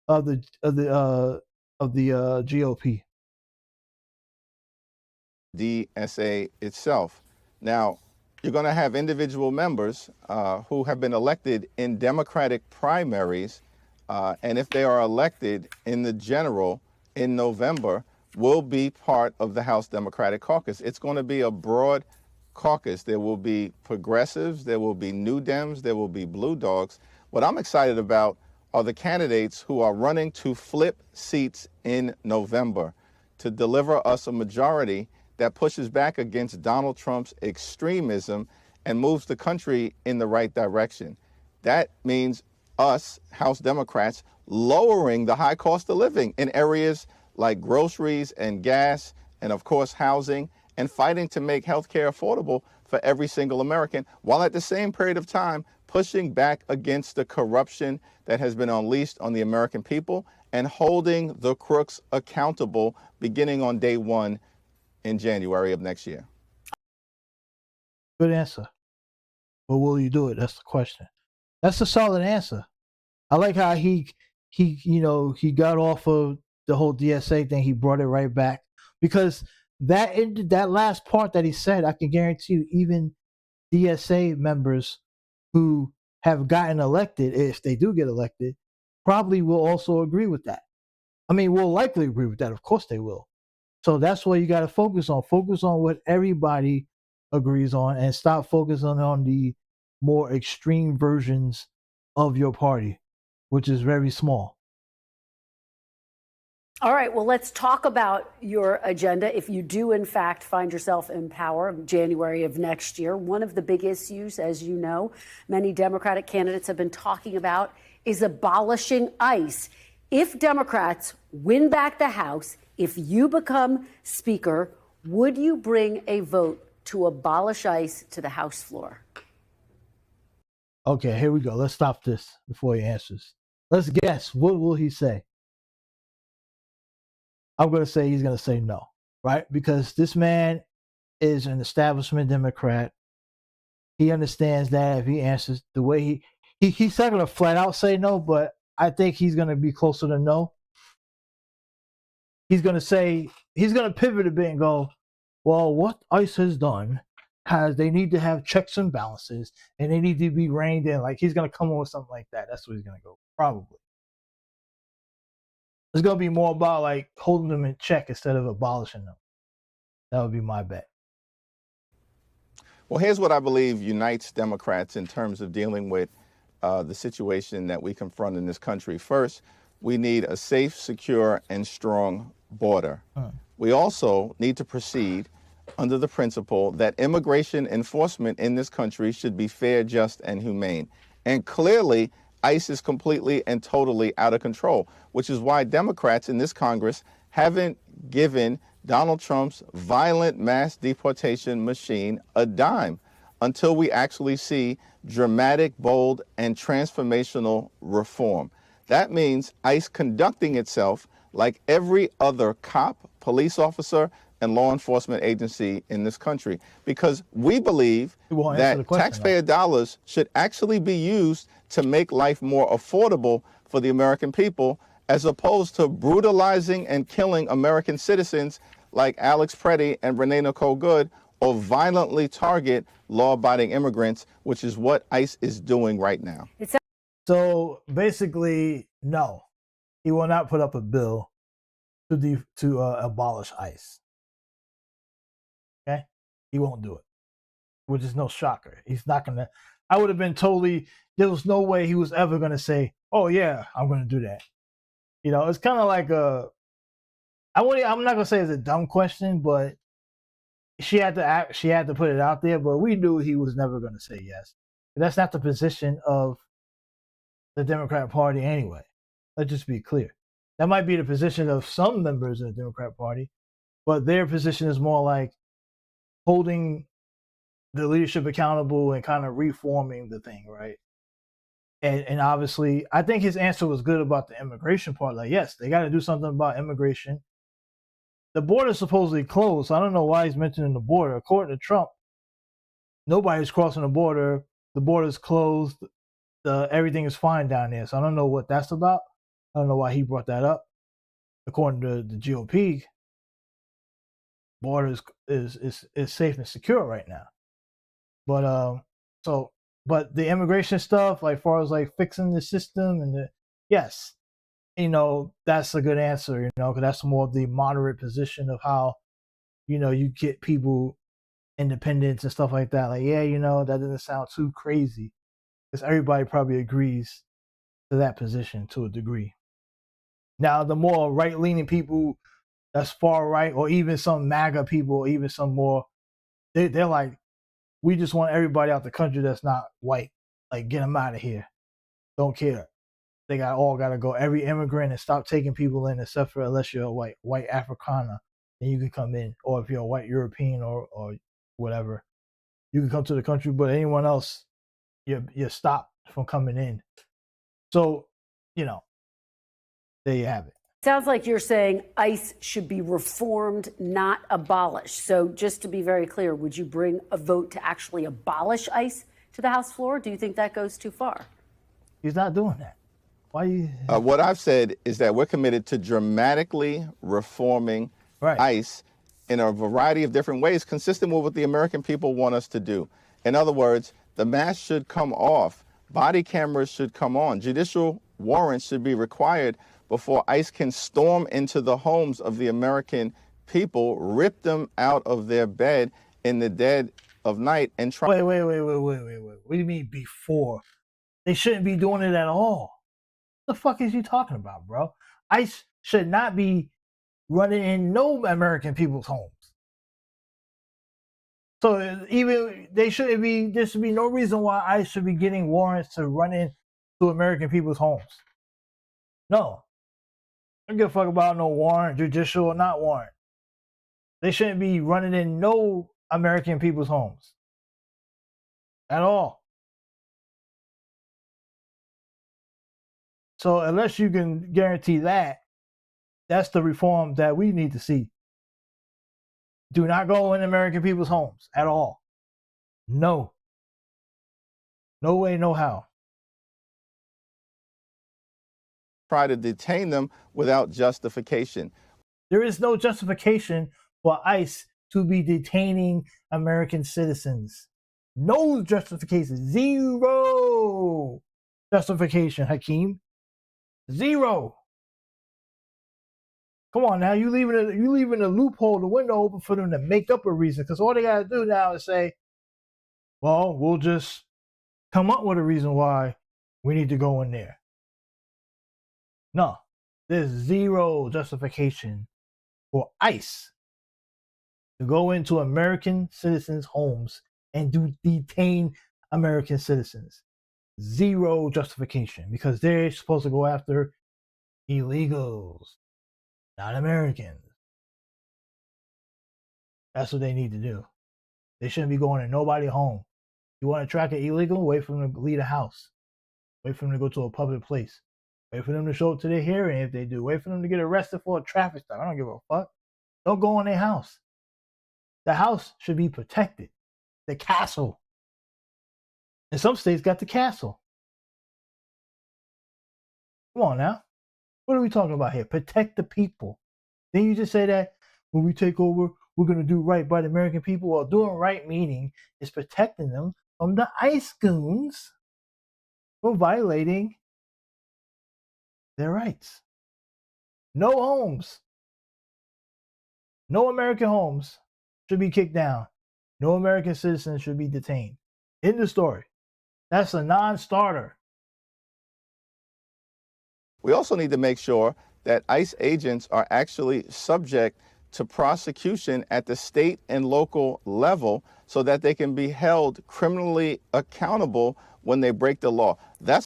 of the GOP. DSA itself. Now, you're going to have individual members who have been elected in Democratic primaries, and if they are elected in the general in November, will be part of the House Democratic Caucus. It's going to be a broad caucus. There will be progressives, there will be New Dems, there will be Blue Dogs. What I'm excited about are the candidates who are running to flip seats in November to deliver us a majority that pushes back against Donald Trump's extremism and moves the country in the right direction. That means us, House Democrats, lowering the high cost of living in areas like groceries and gas and, of course, housing, and fighting to make healthcare affordable for every single American, while at the same period of time pushing back against the corruption that has been unleashed on the American people and holding the crooks accountable beginning on day one in January of next year. Good answer. But will you do it? That's the question. That's a solid answer. I like how he got off of the whole DSA thing. He brought it right back, because that last part that he said, I can guarantee you, even DSA members who have gotten elected, if they do get elected, probably will also agree with that. I mean, will likely agree with that. Of course they will. So that's what you got to focus on. Focus on what everybody agrees on, and stop focusing on the more extreme versions of your party, which is very small. All right, well, let's talk about your agenda. If you do, in fact, find yourself in power January of next year, one of the big issues, as you know, many Democratic candidates have been talking about, is abolishing ICE. If Democrats win back the House, if you become Speaker, would you bring a vote to abolish ICE to the House floor? Okay, here we go. Let's stop this before he answers. Let's guess. What will he say? I'm going to say he's going to say no, right? Because this man is an establishment Democrat. He understands that if he answers the way he's not going to flat out say no, but I think he's going to be closer to no. he's going to pivot a bit and go, well, what ICE has done they need to have checks and balances, and they need to be reined in. Like, he's going to come up with something like that. That's what he's going to go, probably. It's going to be more about, like, holding them in check instead of abolishing them. That would be my bet. Well, here's what I believe unites Democrats in terms of dealing with the situation that we confront in this country. First, we need a safe, secure, and strong border. We also need to proceed under the principle that immigration enforcement in this country should be fair, just, and humane. And clearly, ICE is completely and totally out of control, which is why Democrats in this Congress haven't given Donald Trump's violent mass deportation machine a dime until we actually see dramatic, bold, and transformational reform. That means ICE conducting itself like every other cop, police officer, and law enforcement agency in this country, because we believe that taxpayer dollars should actually be used to make life more affordable for the American people, as opposed to brutalizing and killing American citizens like Alex Preddy and Renee Nicole Good, or violently target law-abiding immigrants, which is what ICE is doing right now. So basically, no, he will not put up a bill to abolish ICE. Okay, he won't do it, which is no shocker. He's not gonna. I would have been totally. There was no way he was ever gonna say, "Oh yeah, I'm gonna do that." You know, it's kind of like I'm not gonna say it's a dumb question, but she had to put it out there. But we knew he was never gonna say yes. That's not the position of the Democrat Party anyway. Let's just be clear. That might be the position of some members of the Democrat Party, but their position is more like holding the leadership accountable and kind of reforming the thing, right? And obviously, I think his answer was good about the immigration part. Like, yes, they got to do something about immigration. The border's supposedly closed, so I don't know why he's mentioning the border. According to Trump, nobody's crossing the border. The border's closed. Everything is fine down there. So I don't know what that's about. I don't know why he brought that up. According to the GOP, border is safe and secure right now. But but the immigration stuff, like far as like fixing the system and yes, you know, that's a good answer, you know, because that's more of the moderate position of how, you know, you get people independence and stuff like that. Like, yeah, you know, that doesn't sound too crazy, because everybody probably agrees to that position to a degree. Now, the more right-leaning people, that's far right, or even some MAGA people, or even some more, they're like, we just want everybody out the country that's not white. Like, get them out of here. Don't care. They all got to go. Every immigrant, and stop taking people in, except for unless you're a white Afrikaner, then you can come in. Or if you're a white European or whatever, you can come to the country. But anyone else, you're stopped from coming in. So, you know, there you have it. Sounds like you're saying ICE should be reformed, not abolished. So just to be very clear, would you bring a vote to actually abolish ICE to the House floor? Do you think that goes too far? He's not doing that. Why you? What I've said is that we're committed to dramatically reforming ICE in a variety of different ways, consistent with what the American people want us to do. In other words, the mask should come off. Body cameras should come on. Judicial warrants should be required before ICE can storm into the homes of the American people, rip them out of their bed in the dead of night, and try. Wait. What do you mean before? They shouldn't be doing it at all. What the fuck is you talking about, bro? ICE should not be running in no American people's homes. So even there should be no reason why ICE should be getting warrants to run in to American people's homes. No. I don't give a fuck about no warrant, judicial or not warrant. They shouldn't be running in no American people's homes at all. So unless you can guarantee that, that's the reform that we need to see. Do not go in American people's homes at all. No. No way, no how. Try to detain them without justification. There is no justification for ICE to be detaining American citizens. No justification. Zero justification, Hakeem. Zero. Come on now, you leaving a loophole, the window open for them to make up a reason. Because all they gotta do now is say, well, we'll just come up with a reason why we need to go in there. No, there's zero justification for ICE to go into American citizens' homes and detain American citizens. Zero justification, because they're supposed to go after illegals, not Americans. That's what they need to do. They shouldn't be going to nobody's home. You want to track an illegal? Wait for them to leave the house. Wait for them to go to a public place. Wait for them to show up to their hearing if they do. Wait for them to get arrested for a traffic stop. I don't give a fuck. Don't go in their house. The house should be protected. The castle. And some states got the castle. Come on now. What are we talking about here? Protect the people. Then you just say that when we take over, we're going to do right by the American people. Well, doing right meaning is protecting them from the ICE goons for violating their rights. No homes. No American homes should be kicked down. No American citizens should be detained. End the story. That's a non-starter. We also need to make sure that ICE agents are actually subject to prosecution at the state and local level so that they can be held criminally accountable when they break the law. That's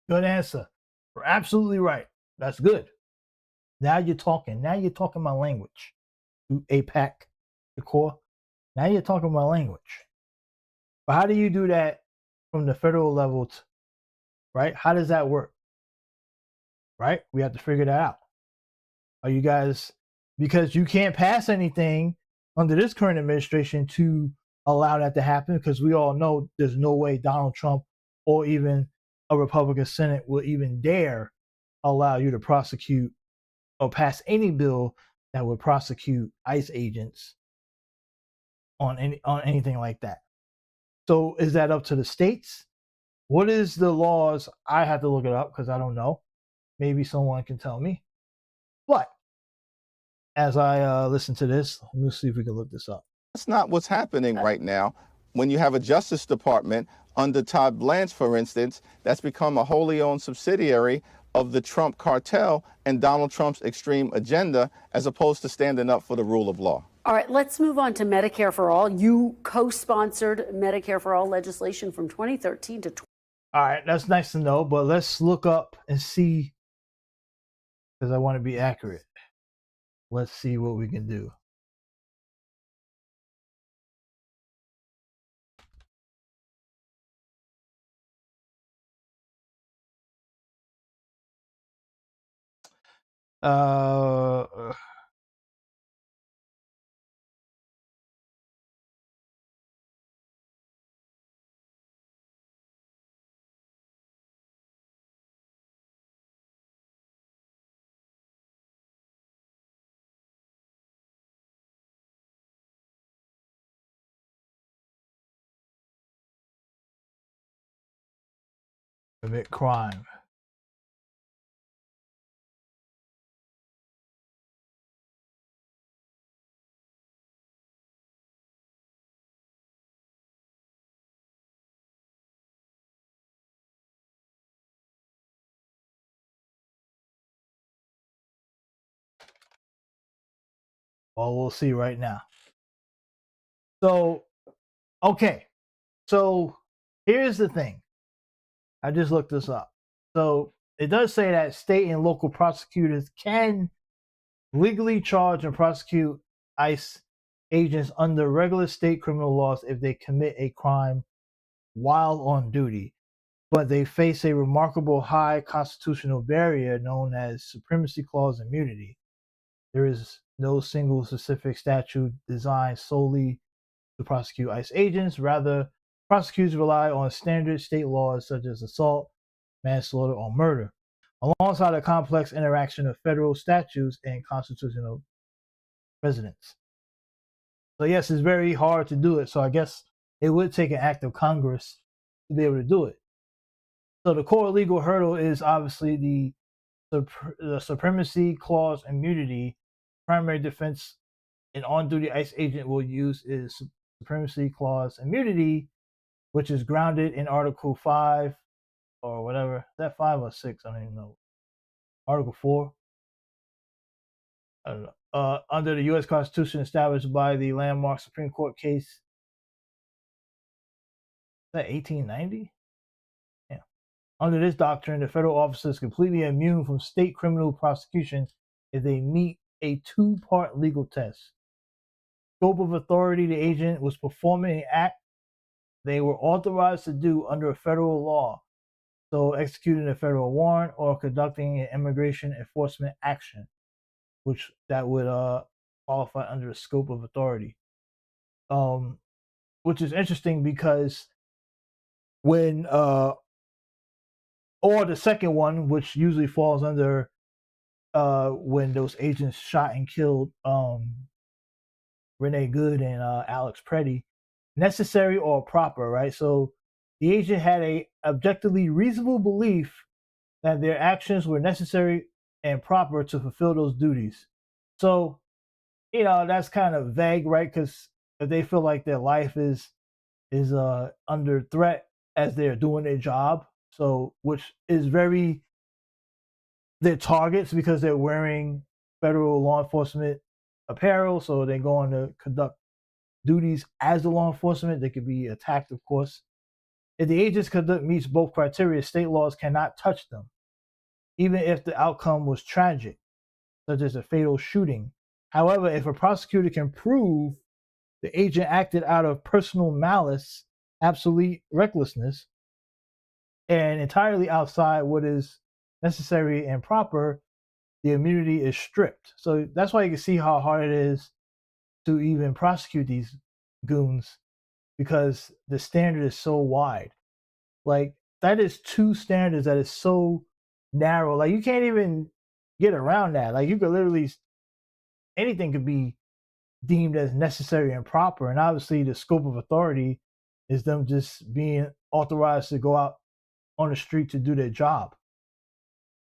good answer. You're absolutely right. That's good. Now you're talking. Now you're talking my language. APAC, the core. Now you're talking my language. But how do you do that from the federal level, right? How does that work? Right? We have to figure that out. Are you guys, because you can't pass anything under this current administration to allow that to happen, because we all know there's no way Donald Trump or even a Republican Senate will even dare allow you to prosecute or pass any bill that would prosecute ICE agents on anything like that. So is that up to the states? What is the laws? I have to look it up because I don't know. Maybe someone can tell me. But as I listen to this, let me see if we can look this up. That's not what's happening right now. When you have a Justice Department under Todd Blanche, for instance, that's become a wholly owned subsidiary of the Trump cartel and Donald Trump's extreme agenda, as opposed to standing up for the rule of law. All right, let's move on to Medicare for All. You co-sponsored Medicare for All legislation from 2013 to 20. All right, that's nice to know, but let's look up and see, because I want to be accurate. Let's see what we can do. Commit crime. Well, we'll see right now. So, okay. So here's the thing. I just looked this up. So it does say that state and local prosecutors can legally charge and prosecute ICE agents under regular state criminal laws if they commit a crime while on duty, but they face a remarkable high constitutional barrier known as supremacy clause immunity. There is no single specific statute designed solely to prosecute ICE agents. Rather, prosecutors rely on standard state laws such as assault, manslaughter, or murder, alongside a complex interaction of federal statutes and constitutional residents. So yes, it's very hard to do it. So I guess it would take an act of Congress to be able to do it. So the core legal hurdle is obviously the supremacy clause immunity. Primary defense an on-duty ICE agent will use is supremacy clause immunity, which is grounded in Article 5 or whatever. Is that 5 or 6? I don't even know. Article 4. I don't know. Under the U.S. Constitution established by the landmark Supreme Court case. Is that 1890? Yeah. Under this doctrine, the federal officer is completely immune from state criminal prosecution if they meet a two-part legal test. Scope of authority: the agent was performing an act they were authorized to do under a federal law, so executing a federal warrant or conducting an immigration enforcement action, which that would qualify under the scope of authority. Which is interesting because when or the second one, which usually falls under when those agents shot and killed Renee Good and Alex Preddy, necessary or proper, right? So the agent had a objectively reasonable belief that their actions were necessary and proper to fulfill those duties. So, that's kind of vague, right? Because if they feel like their life is under threat as they're doing their job, so which is their targets because they're wearing federal law enforcement apparel, so they're going to conduct duties as the law enforcement. They could be attacked, of course. If the agent's conduct meets both criteria, state laws cannot touch them, even if the outcome was tragic, such as a fatal shooting. However, if a prosecutor can prove the agent acted out of personal malice, absolute recklessness, and entirely outside what is necessary and proper, the immunity is stripped. So that's why you can see how hard it is to even prosecute these goons, because the standard is so wide. Like, that is two standards that is so narrow. Like, you can't even get around that. Like, you could literally, anything could be deemed as necessary and proper. And obviously the scope of authority is them just being authorized to go out on the street to do their job,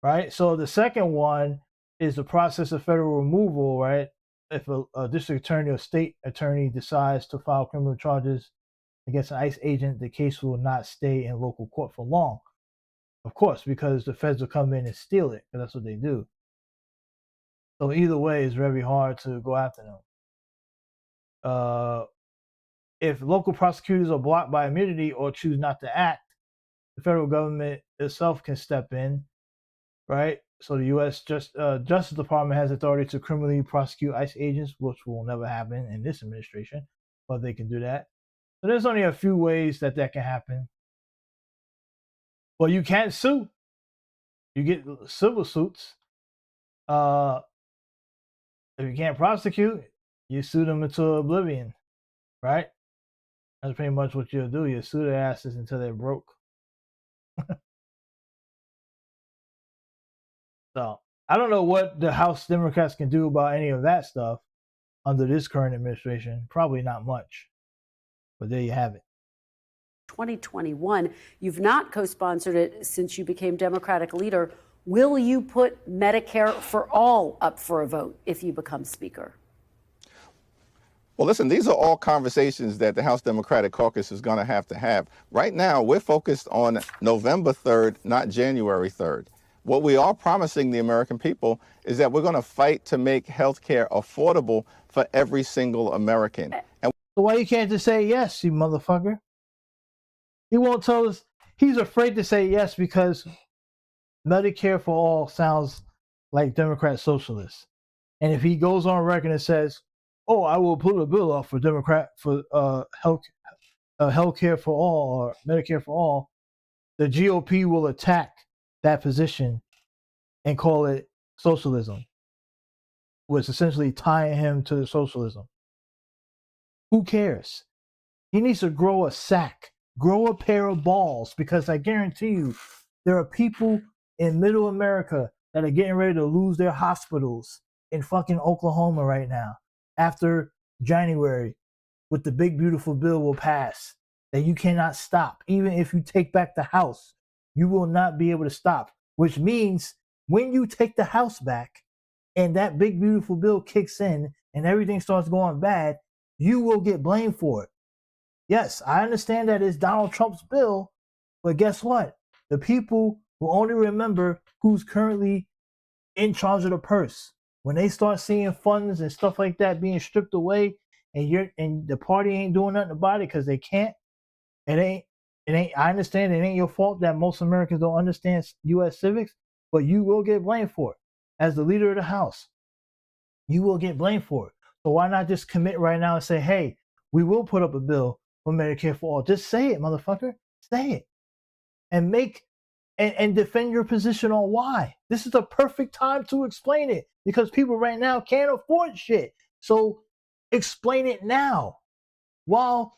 right? So the second one is the process of federal removal, right? If a district attorney or state attorney decides to file criminal charges against an ICE agent, the case will not stay in local court for long, of course, because the feds will come in and steal it, because that's what they do. So either way, it's very hard to go after them. If local prosecutors are blocked by immunity or choose not to act, the federal government itself can step in, right? So the U.S. Justice Department has authority to criminally prosecute ICE agents, which will never happen in this administration, but they can do that. So there's only a few ways that can happen. Well, you can't sue. You get civil suits. If you can't prosecute, you sue them into oblivion, right? That's pretty much what you'll do. You sue their asses until they're broke. So I don't know what the House Democrats can do about any of that stuff under this current administration. Probably not much. But there you have it. 2021, you've not co-sponsored it since you became Democratic leader. Will you put Medicare for all up for a vote if you become Speaker? Well, listen, these are all conversations that the House Democratic Caucus is going to have. Right now, we're focused on November 3rd, not January 3rd. What we are promising the American people is that we're going to fight to make health care affordable for every single American. And so why you can't just say yes, you motherfucker? He won't tell us. He's afraid to say yes because Medicare for all sounds like Democrat socialists. And if he goes on record and says, "Oh, I will put a bill up for health care for all or Medicare for all," the GOP will attack that position and call it socialism, which essentially tying him to socialism. Who cares? He needs to grow a sack, grow a pair of balls, because I guarantee you there are people in middle America that are getting ready to lose their hospitals in fucking Oklahoma right now after January with the big beautiful bill will pass that you cannot stop. Even if you take back the House, you will not be able to stop, which means when you take the House back and that big beautiful bill kicks in and everything starts going bad, you will get blamed for it. Yes, I understand that it's Donald Trump's bill, but guess what? The people will only remember who's currently in charge of the purse. When they start seeing funds and stuff like that being stripped away, and the party ain't doing nothing about it because they can't, it ain't. I understand it ain't your fault that most Americans don't understand U.S. civics, but you will get blamed for it. As the leader of the House, you will get blamed for it. So why not just commit right now and say, hey, we will put up a bill for Medicare for all. Just say it, motherfucker. Say it. And and defend your position on why. This is the perfect time to explain it because people right now can't afford shit. So explain it now while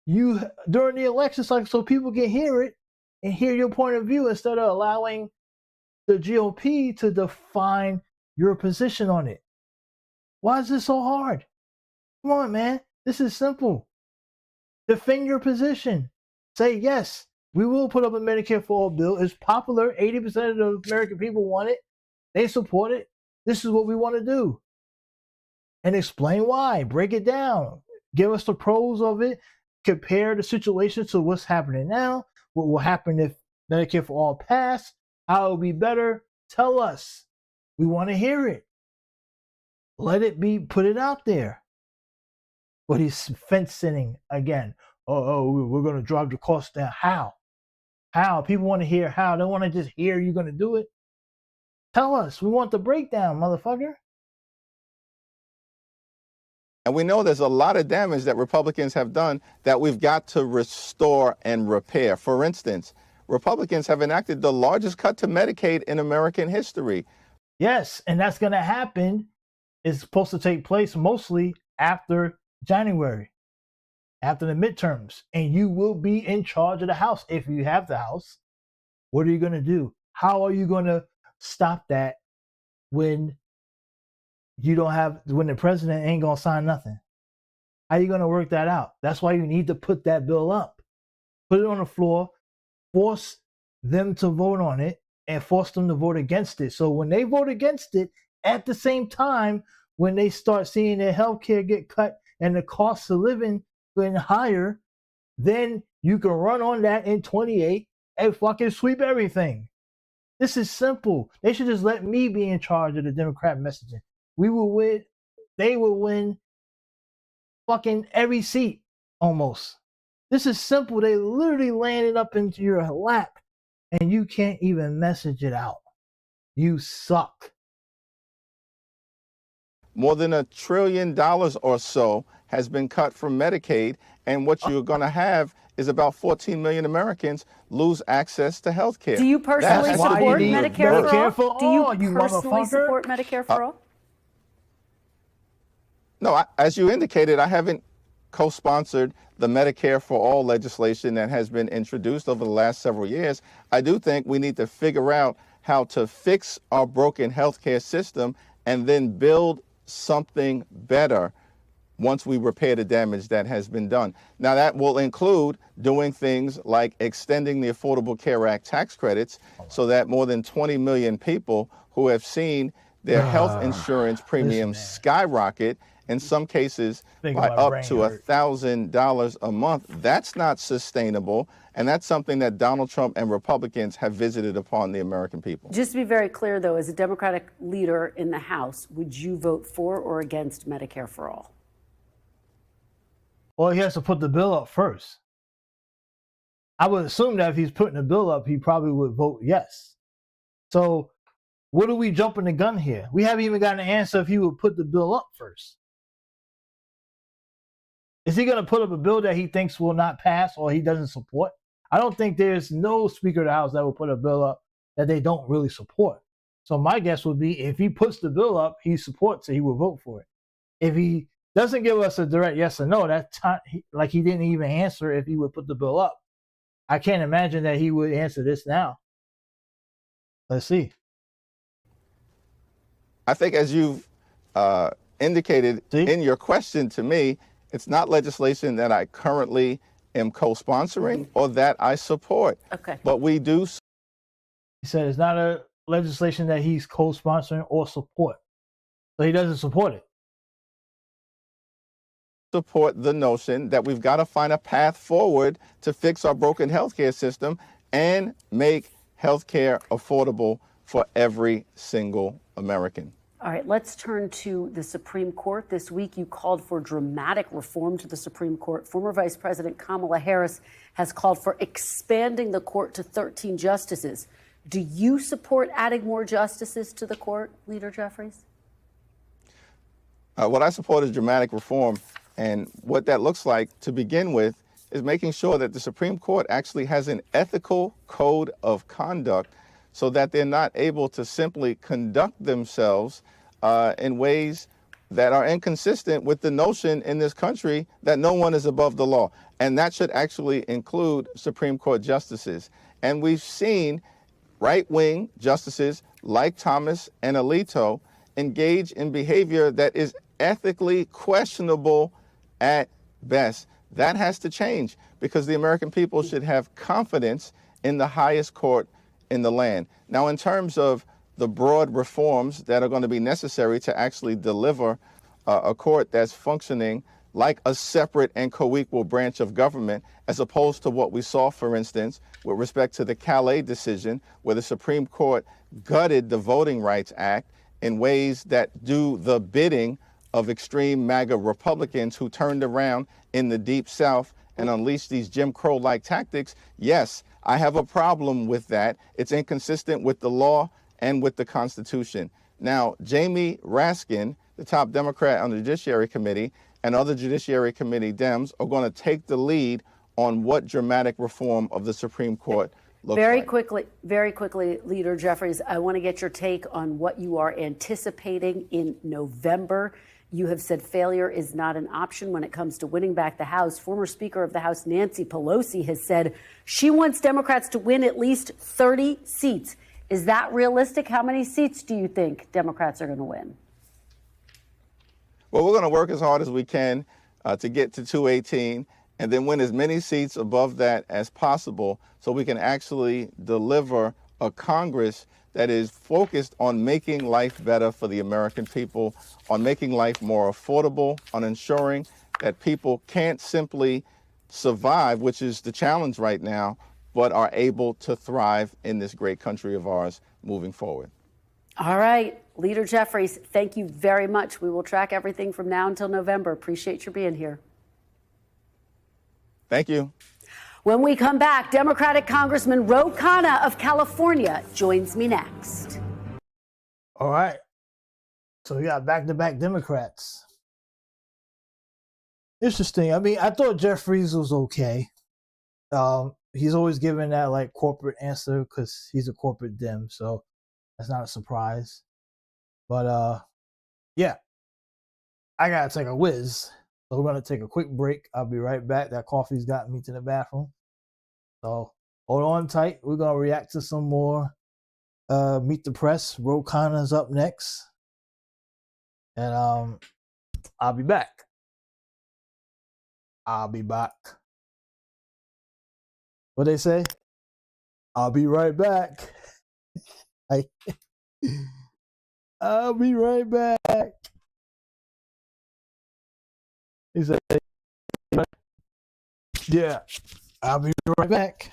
during the election cycle so people can hear it and hear your point of view instead of allowing the GOP to define your position on it. Why is this so hard? Come on, man. This is simple. Defend your position. Say, yes, we will put up a Medicare for all bill. It's popular. 80% of the American people want it. They support it. This is what we want to do. And explain why. Break it down. Give us the pros of it. Compare the situation to what's happening now. What will happen if Medicare for all pass? How it will be better? Tell us. We want to hear it. Let it be. Put it out there. But he's fence sitting again. We're going to drive the cost down. How? How? People want to hear how. They want to just hear you're going to do it. Tell us. We want the breakdown, motherfucker. And we know there's a lot of damage that Republicans have done that we've got to restore and repair. For instance, Republicans have enacted the largest cut to Medicaid in American history. Yes, and that's going to happen. It's supposed to take place mostly after January, after the midterms. And you will be in charge of the House if you have the House. What are you going to do? How are you going to stop that when when the president ain't going to sign nothing? How are you going to work that out? That's why you need to put that bill up. Put it on the floor, force them to vote on it, and force them to vote against it. So when they vote against it, at the same time, when they start seeing their health care get cut and the cost of living getting higher, then you can run on that in 28 and fucking sweep everything. This is simple. They should just let me be in charge of the Democrat messaging. We will win. They will win fucking every seat almost. This is simple. They literally landed up into your lap and you can't even message it out. You suck. More than $1 trillion or so has been cut from Medicaid, and what you're going to have is about 14 million Americans lose access to health care. Do you personally support Medicare for all? Do you personally support Medicare for all? No, as you indicated, I haven't co-sponsored the Medicare for all legislation that has been introduced over the last several years. I do think we need to figure out how to fix our broken healthcare system and then build something better once we repair the damage that has been done. Now, that will include doing things like extending the Affordable Care Act tax credits so that more than 20 million people who have seen their health insurance premiums skyrocket, in some cases by up to $1,000 a month. That's not sustainable, and that's something that Donald Trump and Republicans have visited upon the American people. Just to be very clear, though, as a Democratic leader in the House, would you vote for or against Medicare for all? Well, he has to put the bill up first. I would assume that if he's putting the bill up, he probably would vote yes. So what are we jumping the gun here? We haven't even gotten an answer if he would put the bill up first. Is he going to put up a bill that he thinks will not pass or he doesn't support? I don't think there's no Speaker of the House that will put a bill up that they don't really support. So my guess would be if he puts the bill up, he supports it, he will vote for it. If he doesn't give us a direct yes or no, like he didn't even answer if he would put the bill up. I can't imagine that he would answer this now. Let's see. I think as you've indicated in your question to me, it's not legislation that I currently am co-sponsoring or that I support. Okay. But we do. He said it's not a legislation that he's co-sponsoring or support. So he doesn't support it. Support the notion that we've got to find a path forward to fix our broken healthcare system and make healthcare affordable for every single American. All right, let's turn to the Supreme Court. This week, you called for dramatic reform to the Supreme Court. Former Vice President Kamala Harris has called for expanding the court to 13 justices. Do you support adding more justices to the court, Leader Jeffries? What I support is dramatic reform. And what that looks like, to begin with, is making sure that the Supreme Court actually has an ethical code of conduct so that they're not able to simply conduct themselves in ways that are inconsistent with the notion in this country that no one is above the law. And that should actually include Supreme Court justices. And we've seen right-wing justices like Thomas and Alito engage in behavior that is ethically questionable at best. That has to change because the American people should have confidence in the highest court in the land. Now, in terms of the broad reforms that are going to be necessary to actually deliver a court that's functioning like a separate and co-equal branch of government, as opposed to what we saw, for instance, with respect to the Calais decision, where the Supreme Court gutted the Voting Rights Act in ways that do the bidding of extreme MAGA Republicans who turned around in the Deep South and unleashed these Jim Crow-like tactics. Yes, I have a problem with that. It's inconsistent with the law and with the Constitution. Now, Jamie Raskin, the top Democrat on the Judiciary Committee, and other Judiciary Committee Dems are going to take the lead on what dramatic reform of the Supreme Court looks like. Very quickly, Leader Jeffries, I want to get your take on what you are anticipating in November. You have said failure is not an option when it comes to winning back the House. Former Speaker of the House Nancy Pelosi has said she wants Democrats to win at least 30 seats. Is that realistic? How many seats do you think Democrats are going to win? Well, we're going to work as hard as we can to get to 218 and then win as many seats above that as possible so we can actually deliver a Congress that is focused on making life better for the American people, on making life more affordable, on ensuring that people can't simply survive, which is the challenge right now, but are able to thrive in this great country of ours moving forward. All right, Leader Jeffries, thank you very much. We will track everything from now until November. Appreciate your being here. Thank you. When we come back, Democratic Congressman Ro Khanna of California joins me next. All right. So we got back-to-back Democrats. Interesting. I mean, I thought Jeffries was okay. He's always given that like corporate answer because he's a corporate Dem, so that's not a surprise. But yeah, I gotta take a whiz. So we're gonna take a quick break. I'll be right back. That coffee's gotten me to the bathroom. So hold on tight. We're gonna react to some more Meet the Press. Ro Khanna's up next. And I'll be back. I'll be back. What they say? I'll be right back. I'll be right back. He said, yeah, I'll be right back.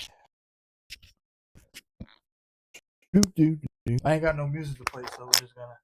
I ain't got no music to play, so we're just gonna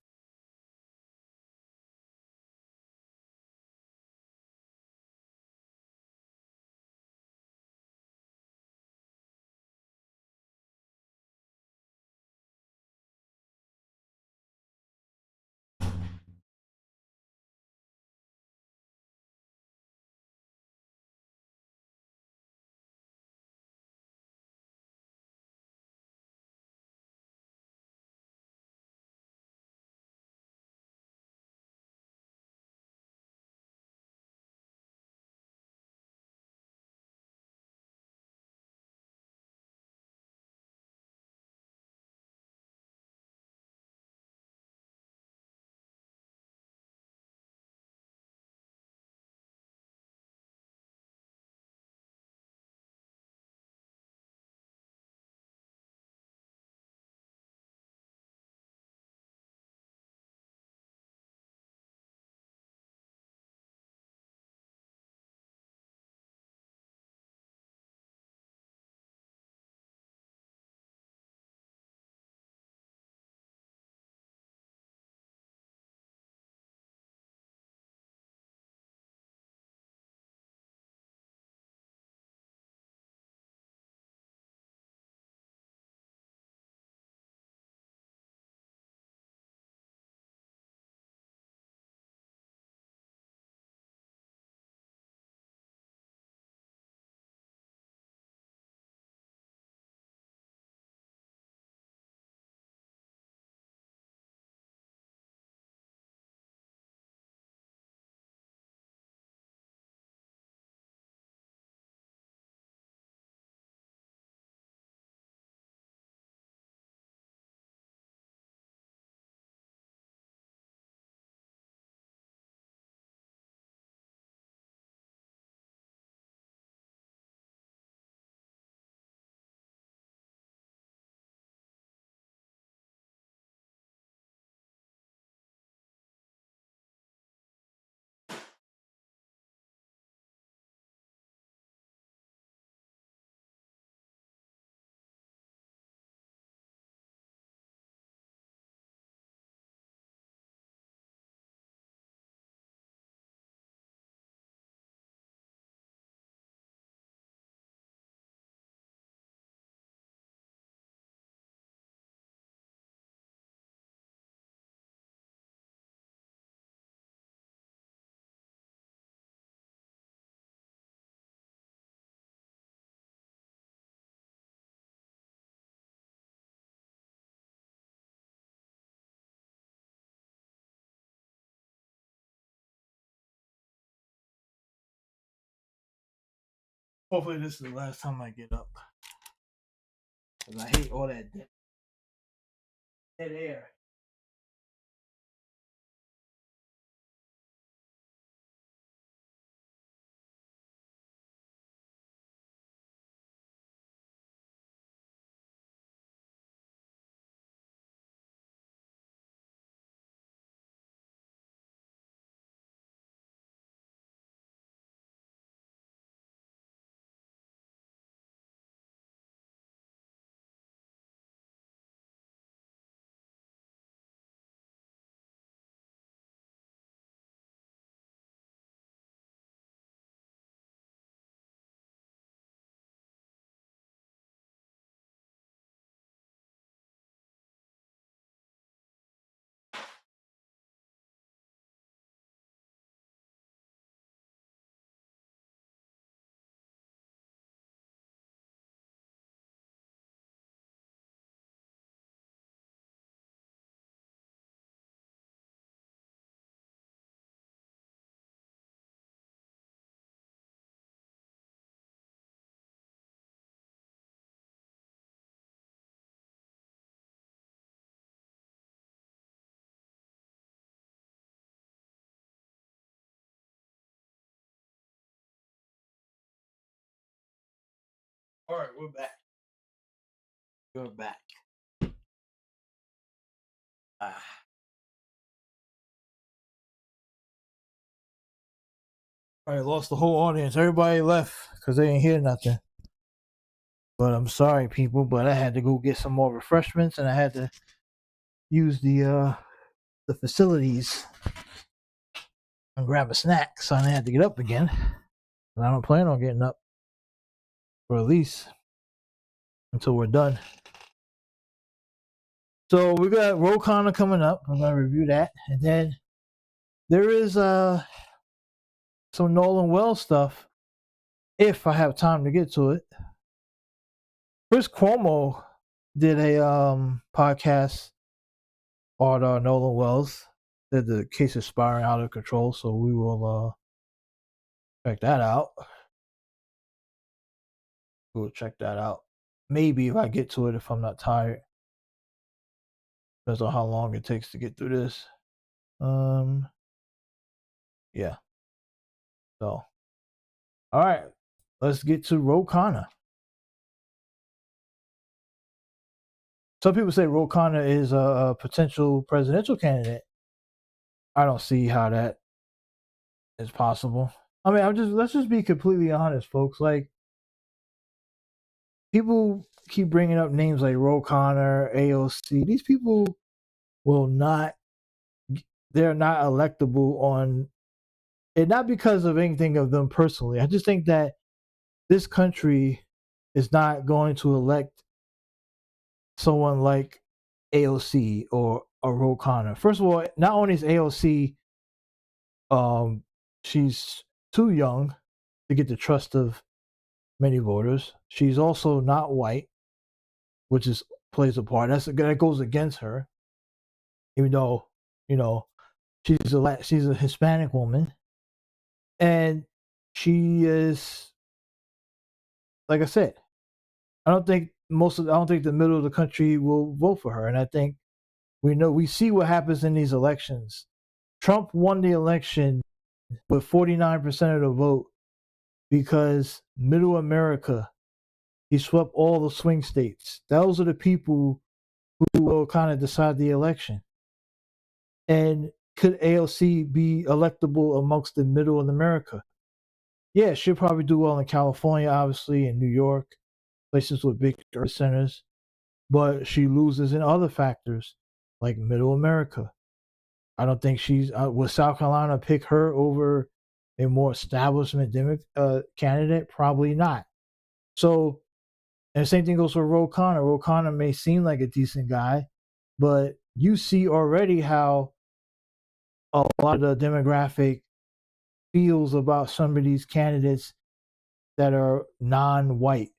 Hopefully this is the last time I get up. Because I hate all that dead air. All right, we're back. We're back. I lost the whole audience. Everybody left because they didn't hear nothing. But I'm sorry, people. But I had to go get some more refreshments, and I had to use the facilities and grab a snack. So I had to get up again. And I don't plan on getting up for at least until we're done. So we got Ro Khanna coming up. I'm gonna review that, and then there is some Nolan Wells stuff. If I have time to get to it. Chris Cuomo did a podcast on Nolan Wells. That the case is spiraling out of control, so we will check that out. We'll check that out. Maybe if I get to it, if I'm not tired. Depends on how long it takes to get through this. Yeah. So, all right, let's get to Ro Khanna. Some people say Ro Khanna is a potential presidential candidate. I don't see how that is possible. I mean, let's just be completely honest, folks. Like, people keep bringing up names like Ro Khanna, AOC. These people will not. They're not electable on, and not because of anything of them personally. I just think that this country is not going to elect someone like AOC or Ro Khanna. First of all, not only is AOC, she's too young to get the trust of many voters. She's also not white, which plays a part. That goes against her, even though she's a Hispanic woman, and she is, like I said, I don't think the middle of the country will vote for her, and I think we see what happens in these elections. Trump won the election with 49% of the vote because middle America, he swept all the swing states. Those are the people who will kind of decide the election. And could AOC be electable amongst the middle of America? Yeah, she'll probably do well in California, obviously, in New York, places with big centers. But she loses in other factors, like middle America. I don't think will South Carolina pick her over a more establishment candidate? Probably not. So, and the same thing goes for Ro Khanna. Ro Khanna may seem like a decent guy, but you see already how a lot of the demographic feels about some of these candidates that are non-white.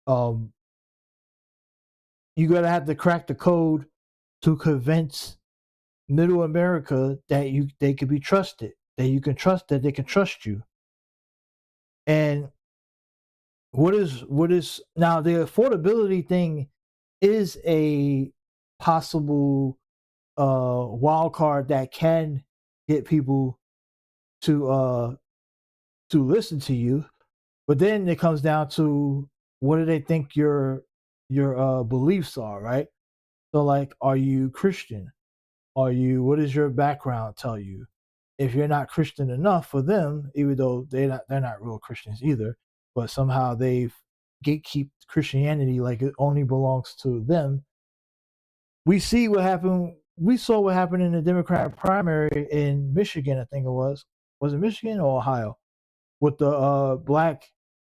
You gotta have to crack the code to convince middle America that they can be trusted, that you can trust, that they can trust you. And what is now, the affordability thing is a possible wild card that can get people to listen to you, but then it comes down to what do they think your beliefs are, right? So like, are you Christian? What does your background tell you? If you're not Christian enough for them, even though they're not real Christians either, but somehow they've gatekeep Christianity like it only belongs to them. We see what happened. We saw what happened in the Democratic primary in Michigan. I think it was. Was it Michigan or Ohio? With the black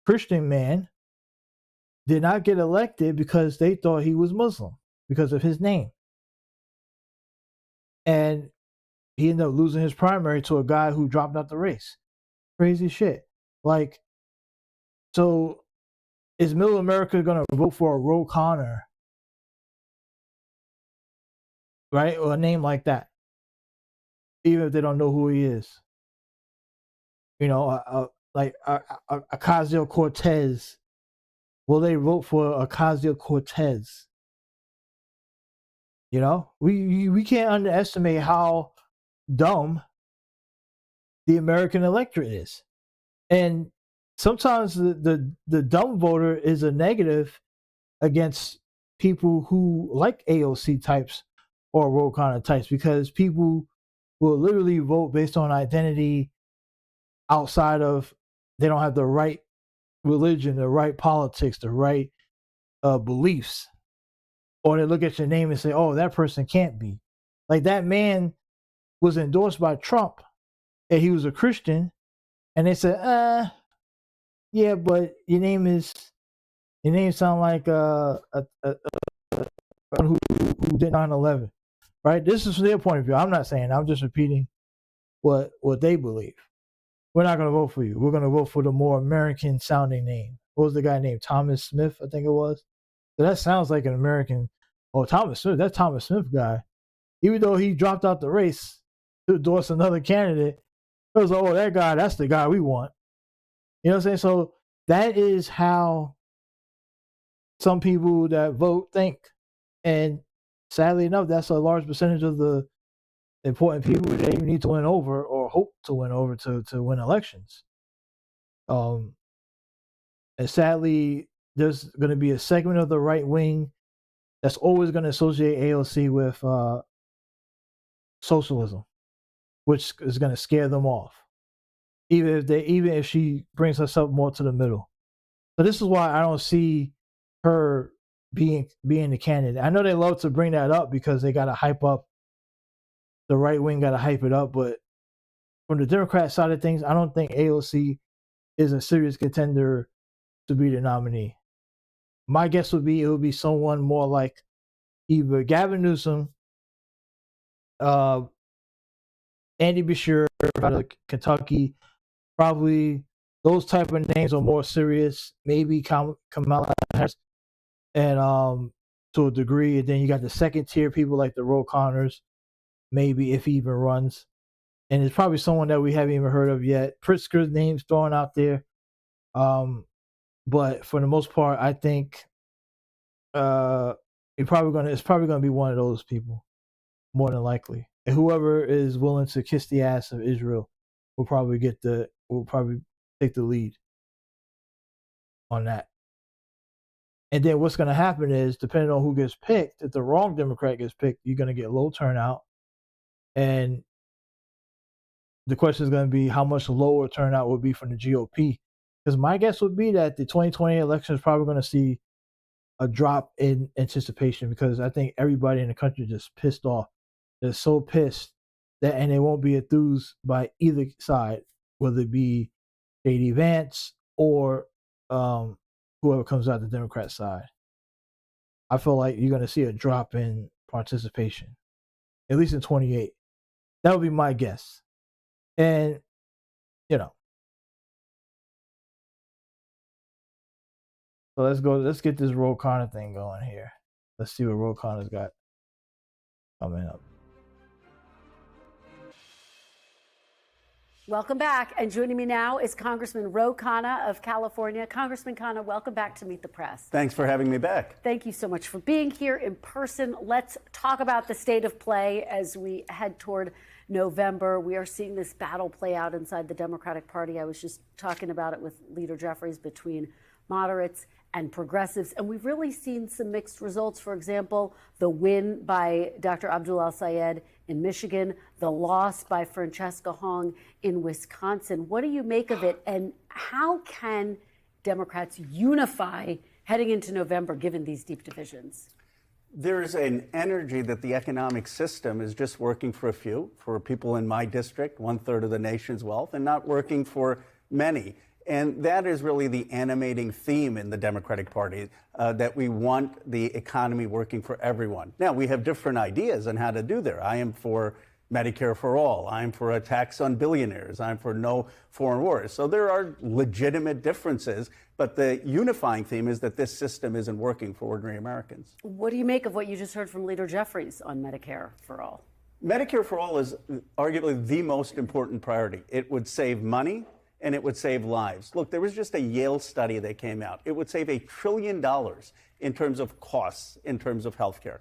Christian man did not get elected because they thought he was Muslim because of his name, and he ended up losing his primary to a guy who dropped out the race. Crazy shit. Like, so is middle America going to vote for a Ro Connor, right? Or a name like that, even if they don't know who he is? You know, like Ocasio-Cortez. Will they vote for Ocasio-Cortez? You know, we can't underestimate how dumb the American electorate is. And sometimes the dumb voter is a negative against people who like AOC types or Ro Khanna types, because people will literally vote based on identity outside of, they don't have the right religion, the right politics, the right beliefs. Or they look at your name and say, oh, that person can't be. Like, that man was endorsed by Trump and he was a Christian, and they said, yeah, but your name sound like who did 9/11, right? This is from their point of view. I'm not saying, I'm just repeating what they believe. We're not going to vote for you. We're going to vote for the more American sounding name. What was the guy named? Thomas Smith, I think it was. So that sounds like an American. Oh, Thomas Smith, that Thomas Smith guy, even though he dropped out the race to endorse another candidate, it was like, oh, that guy, that's the guy we want. You know what I'm saying? So that is how some people that vote think. And sadly enough, that's a large percentage of the important people that you need to win over or hope to win over to win elections. And sadly, there's going to be a segment of the right wing that's always going to associate AOC with socialism, which is going to scare them off, even if she brings herself more to the middle. So this is why I don't see her being the candidate. I know they love to bring that up because they got to hype up, the right wing got to hype it up, but from the Democrat side of things, I don't think AOC is a serious contender to be the nominee. My guess would be it would be someone more like either Gavin Newsom, Andy Beshear out of Kentucky. Probably those type of names are more serious. Maybe Kamala Harris, and to a degree. And then you got the second tier people like the Ro Connors, maybe, if he even runs. And it's probably someone that we haven't even heard of yet. Pritzker's name's thrown out there. But for the most part, I think it's probably gonna be one of those people, more than likely. And whoever is willing to kiss the ass of Israel will probably take the lead on that. And then what's going to happen is, depending on who gets picked, if the wrong Democrat gets picked, you're going to get low turnout. And the question is going to be how much lower turnout will be from the GOP. Because my guess would be that the 2020 election is probably going to see a drop in anticipation, because I think everybody in the country just pissed off. They're so pissed that, and they won't be enthused by either side, whether it be J.D. Vance or whoever comes out the Democrat side. I feel like you're going to see a drop in participation, at least in 28. That would be my guess. And, so let's get this Ro Khanna thing going here. Let's see what Ro Khanna's got coming up. Welcome back. And joining me now is Congressman Ro Khanna of California. Congressman Khanna, welcome back to Meet the Press. Thanks for having me back. Thank you so much for being here in person. Let's talk about the state of play as we head toward November. We are seeing this battle play out inside the Democratic Party. I was just talking about it with Leader Jeffries between moderates and progressives. And we've really seen some mixed results. For example, the win by Dr. Abdul El-Sayed in Michigan, the loss by Francesca Hong in Wisconsin. What do you make of it? And how can Democrats unify heading into November, given these deep divisions? There is an energy that the economic system is just working for a few, for people in my district, 1/3 of the nation's wealth, and not working for many. And that is really the animating theme in the Democratic Party, that we want the economy working for everyone. Now, we have different ideas on how to do that. I am for Medicare for all. I'm for a tax on billionaires. I'm for no foreign wars. So there are legitimate differences, but the unifying theme is that this system isn't working for ordinary Americans. What do you make of what you just heard from Leader Jeffries on Medicare for all? Medicare for all is arguably the most important priority. It would save money and it would save lives. Look, there was just a Yale study that came out. It would save $1 trillion in terms of costs, in terms of healthcare.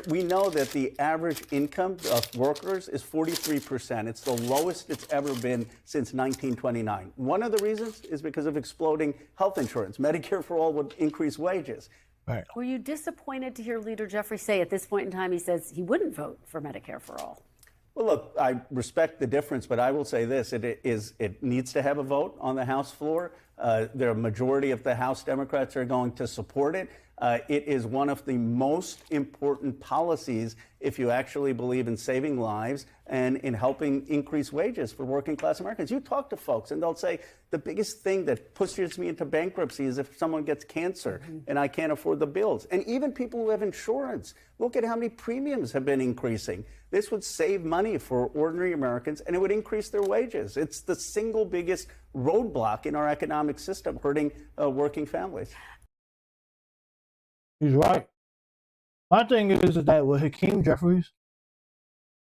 We know that the average income of workers is 43%. It's the lowest it's ever been since 1929. One of the reasons is because of exploding health insurance. Medicare for all would increase wages. Right. Were you disappointed to hear Leader Jeffries say at this point in time he says he wouldn't vote for Medicare for all? Well, look, I respect the difference, but I will say this. It needs to have a vote on the House floor. The majority of the House Democrats are going to support it. It is one of the most important policies if you actually believe in saving lives and in helping increase wages for working class Americans. You talk to folks and they'll say the biggest thing that pushes me into bankruptcy is if someone gets cancer and I can't afford the bills. And even people who have insurance, look at how many premiums have been increasing. This would save money for ordinary Americans and it would increase their wages. It's the single biggest roadblock in our economic system, hurting working families. He's right. My thing is that with Hakeem Jeffries,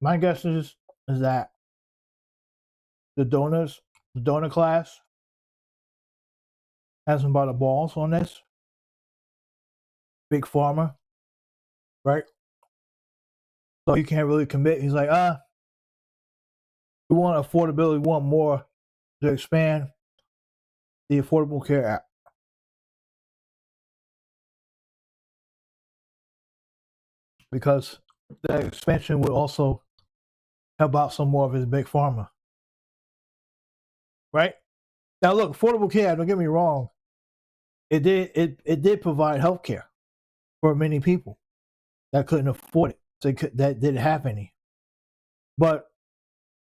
my guess is that the donor class has him by the balls on this. Big pharma, right? So he can't really commit. He's like, we want affordability, we want more to expand the Affordable Care Act. Because the expansion would also help out some more of his big pharma. Right? Now look, Affordable Care, don't get me wrong, it did provide health care for many people that couldn't afford it. That didn't have any. But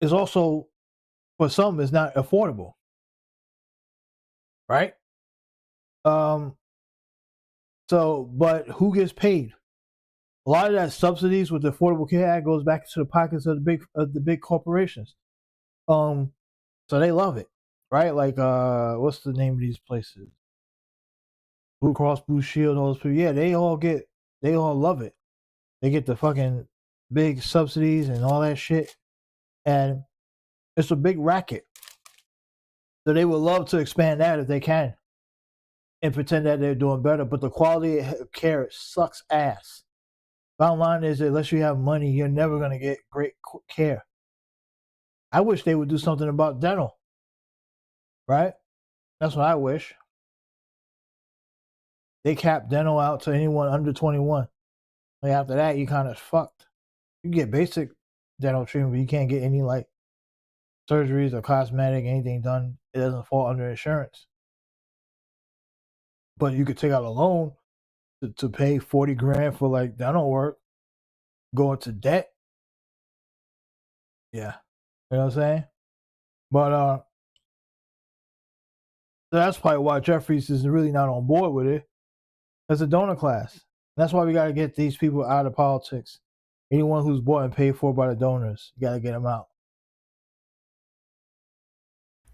it's also, for some, it's not affordable. Right? But who gets paid? A lot of that subsidies with the Affordable Care Act goes back into the pockets of the big corporations. So they love it, right? Like what's the name of these places? Blue Cross Blue Shield, all those people. Yeah, they all love it. They get the fucking big subsidies and all that shit. And it's a big racket. So they would love to expand that if they can and pretend that they're doing better. But the quality of care sucks ass. Bottom line is that unless you have money, you're never going to get great care. I wish they would do something about dental. Right? That's what I wish. They cap dental out to anyone under 21. Like after that, you kind of fucked. You get basic dental treatment, but you can't get any like surgeries or cosmetic, anything done. It doesn't fall under insurance. But you could take out a loan to pay 40 grand for like dental work, go into debt. Yeah. You know what I'm saying? But so that's probably why Jeffries is really not on board with it. As a donor class. And that's why we got to get these people out of politics. Anyone who's bought and paid for by the donors, you got to get them out.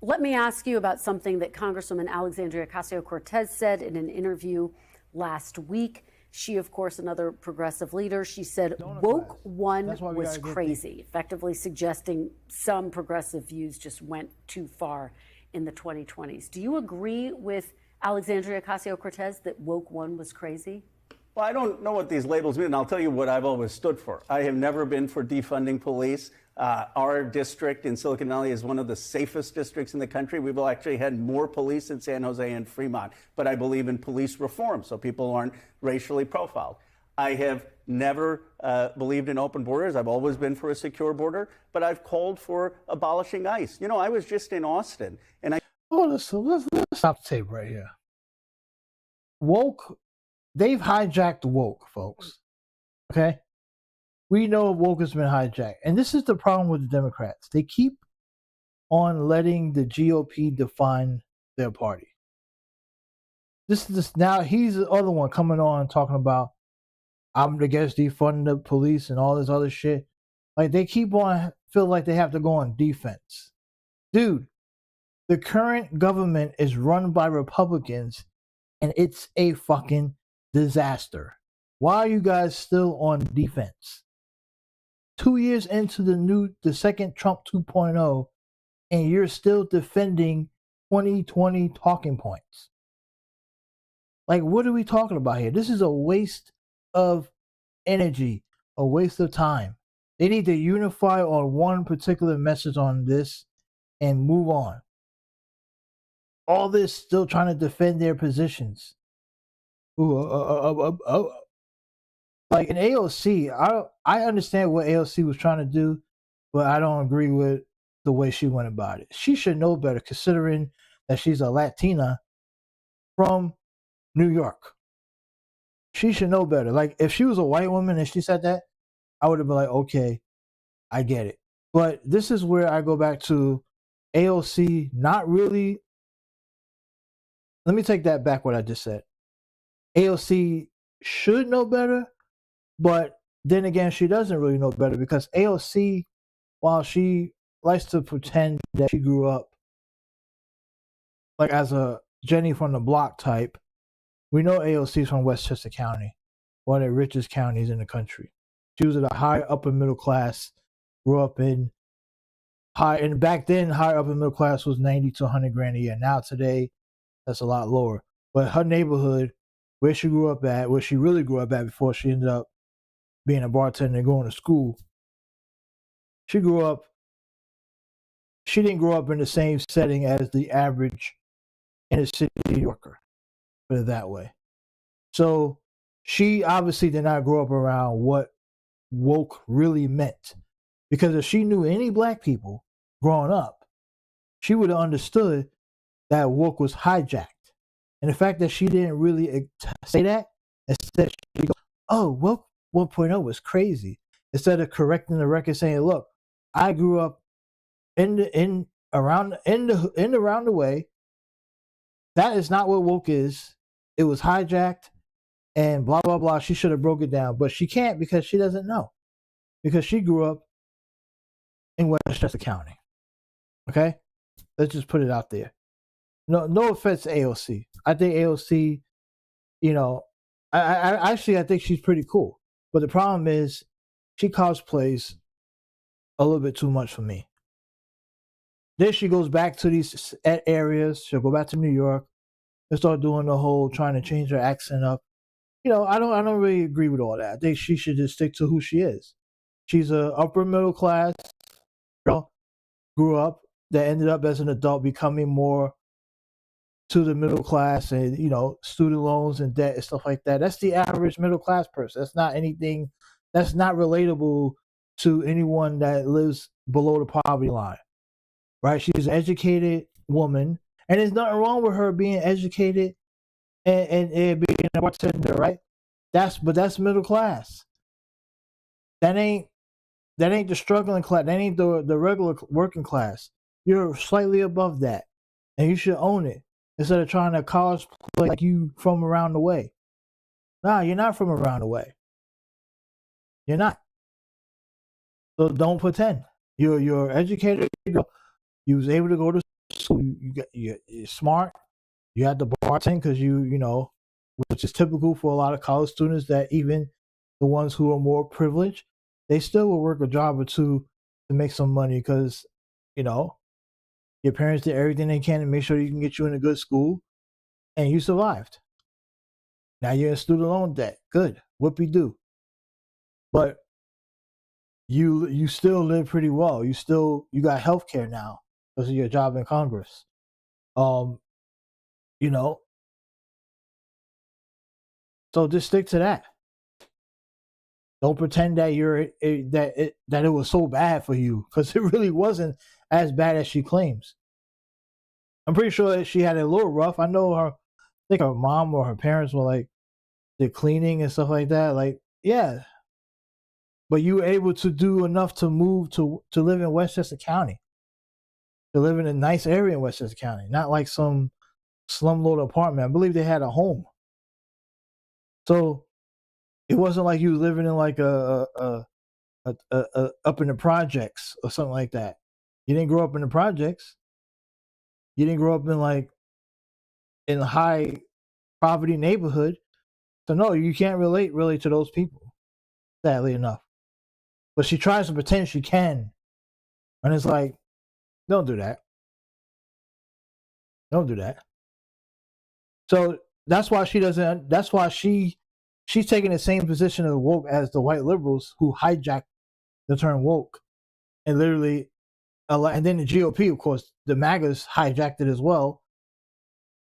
Let me ask you about something that Congresswoman Alexandria Ocasio-Cortez said in an interview last week. She, of course, another progressive leader. She said woke one was crazy, effectively suggesting some progressive views just went too far in the 2020s. Do you agree with Alexandria Ocasio-Cortez that woke one was crazy? Well, I don't know what these labels mean, and I'll tell you what I've always stood for. I have never been for defunding police. Our district in Silicon Valley is one of the safest districts in the country. We've actually had more police in San Jose and Fremont, but I believe in police reform so people aren't racially profiled. I have never believed in open borders. I've always been for a secure border, but I've called for abolishing ICE. You know, I was just in Austin, and let's stop the tape right here. Woke, they've hijacked woke, folks. Okay? We know woke has been hijacked. And this is the problem with the Democrats. They keep on letting the GOP define their party. Now he's the other one coming on talking about I'm against defunding the police and all this other shit. Like they keep on feel like they have to go on defense. Dude, the current government is run by Republicans and it's a fucking disaster. Why are you guys still on defense? 2 years into the second Trump 2.0, and you're still defending 2020 talking points. Like, what are we talking about here? This is a waste of energy, a waste of time. They need to unify on one particular message on this and move on. All this still trying to defend their positions. Like in AOC, I understand what AOC was trying to do, but I don't agree with the way she went about it. She should know better considering that she's a Latina from New York. She should know better. Like if she was a white woman and she said that, I would have been like, okay, I get it. But this is where I go back to AOC not really. Let me take that back what I just said. AOC should know better. But then again, she doesn't really know better because AOC, while she likes to pretend that she grew up like as a Jenny from the block type, we know AOC is from Westchester County, one of the richest counties in the country. She was at a high upper middle class, grew up in high, and back then high upper middle class was 90 to 100 grand a year. Now today, that's a lot lower. But her neighborhood, where she grew up at, where she really grew up at before she ended up being a bartender and going to school, she didn't grow up in the same setting as the average inner city New Yorker, put it that way. So she obviously did not grow up around what woke really meant. Because if she knew any black people growing up, she would have understood that woke was hijacked. And the fact that she didn't really say that, instead she goes, oh, woke 1.0 was crazy. Instead of correcting the record saying, look, I grew up around the way. That is not what woke is. It was hijacked and blah, blah, blah. She should have broke it down, but she can't because she doesn't know. Because she grew up in Westchester County. Okay? Let's just put it out there. No offense to AOC. I think AOC, I think she's pretty cool. But the problem is she cosplays a little bit too much for me. Then she goes back to these areas. She'll go back to New York and start doing the whole trying to change her accent up. I don't really agree with all that. I think she should just stick to who she is. She's a upper middle class girl, grew up, that ended up as an adult becoming more to the middle class and, student loans and debt and stuff like that. That's the average middle class person. That's not anything, that's not relatable to anyone that lives below the poverty line, right? She's an educated woman, and there's nothing wrong with her being educated and being a bartender, right? That's middle class. That ain't the struggling class. That ain't the regular working class. You're slightly above that, and you should own it instead of trying to cosplay like you from around the way. Nah, you're not from around the way. You're not. So don't pretend. You're educated. You was able to go to school. You're smart. You had to bartend because you which is typical for a lot of college students, that even the ones who are more privileged, they still will work a job or two to make some money because, you know, your parents did everything they can to make sure you can get you in a good school, and you survived. Now you're in student loan debt. Good. Whoopie-doo. But you still live pretty well. You got health care now because of your job in Congress. You know, so just stick to that. Don't pretend that that it was so bad for you, because it really wasn't as bad as she claims. I'm pretty sure that she had it a little rough. I know I think her mom or her parents were like, the cleaning and stuff like that. Like, yeah. But you were able to do enough to move to live in Westchester County. To live in a nice area in Westchester County, not like some slumlord apartment. I believe they had a home. So it wasn't like you were living in like a up in the projects or something like that. You didn't grow up in the projects. You didn't grow up in like in a high poverty neighborhood. So no, you can't relate really to those people, sadly enough. But she tries to pretend she can. And it's like, don't do that. Don't do that. So that's why she's taking the same position of woke as the white liberals who hijacked the term woke. And literally, and then the GOP, of course, the MAGAs hijacked it as well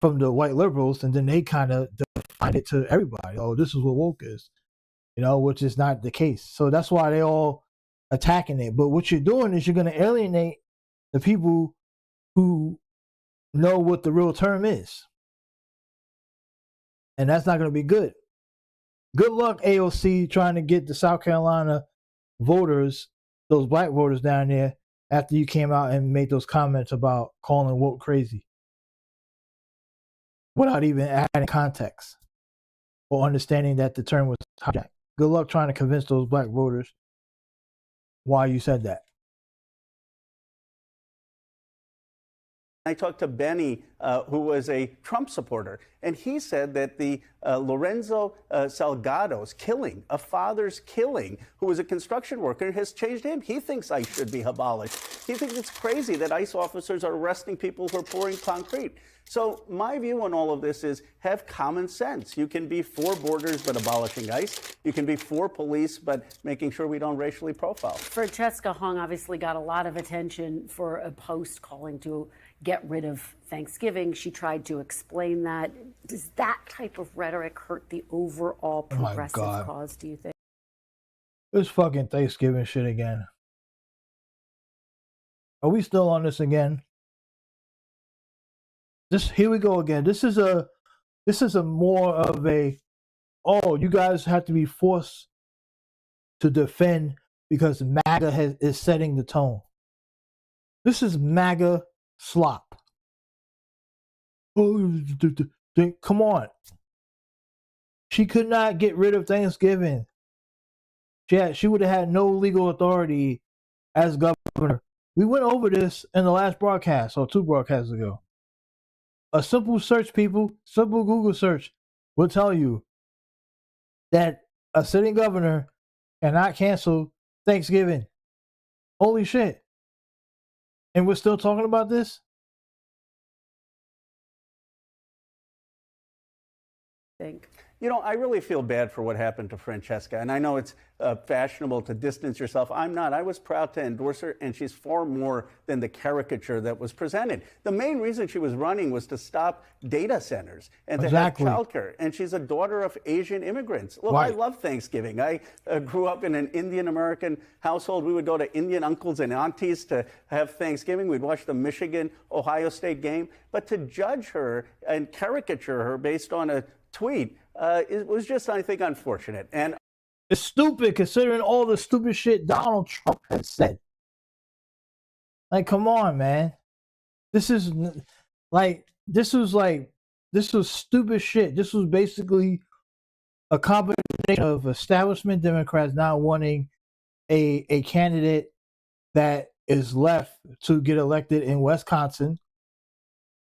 from the white liberals, and then they kind of defined it to everybody. Oh, this is what woke is, you know, which is not the case. So that's why they all attacking it. But what you're doing is you're going to alienate the people who know what the real term is. And that's not going to be good. Good luck, AOC, trying to get the South Carolina voters, those black voters down there, after you came out and made those comments about calling woke crazy without even adding context or understanding that the term was hijacked. Good luck trying to convince those black voters why you said that. I talked to Benny, who was a Trump supporter, and he said that the Lorenzo Salgado's killing, a father's killing, who was a construction worker, has changed him. He thinks ICE should be abolished. He thinks it's crazy that ICE officers are arresting people who are pouring concrete. So my view on all of this is have common sense. You can be for borders but abolishing ICE. You can be for police but making sure we don't racially profile. Francesca Hung obviously got a lot of attention for a post calling to get rid of Thanksgiving. She tried to explain that. Does that type of rhetoric hurt the overall progressive cause, do you think? This fucking Thanksgiving shit again. Are we still on this again? Here we go again. This is a more of a, oh, you guys have to be forced to defend because MAGA is setting the tone. This is MAGA slop. Oh, come on. She could not get rid of Thanksgiving. She would have had no legal authority as governor. We went over this in the last broadcast, or 2 broadcasts ago. A simple search, people, simple Google search will tell you that a sitting governor cannot cancel Thanksgiving. Holy shit. And we're still talking about this? You know, I really feel bad for what happened to Francesca, and I know it's fashionable to distance yourself. I'm not. I was proud to endorse her, and she's far more than the caricature that was presented. The main reason she was running was to stop data centers and to have childcare, and she's a daughter of Asian immigrants. Look, I love Thanksgiving. I grew up in an Indian-American household. We would go to Indian uncles and aunties to have Thanksgiving. We'd watch the Michigan-Ohio State game. But to judge her and caricature her based on a tweet, it was just, I think, unfortunate. And it's stupid considering all the stupid shit Donald Trump has said. Like, come on, man. This was stupid shit. This was basically a combination of establishment Democrats not wanting a candidate that is left to get elected in Wisconsin,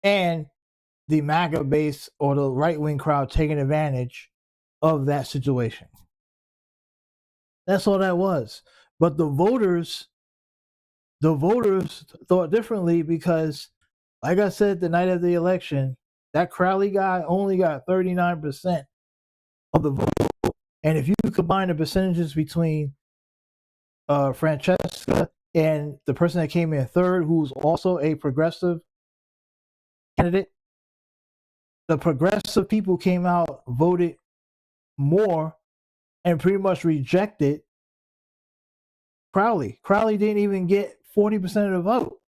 and the MAGA base or the right-wing crowd taking advantage of that situation. That's all that was. But the voters thought differently because, like I said, the night of the election, that Crowley guy only got 39% of the vote. And if you combine the percentages between Francesca and the person that came in third, who's also a progressive candidate, the progressive people came out, voted more, and pretty much rejected Crowley. Crowley didn't even get 40% of the vote.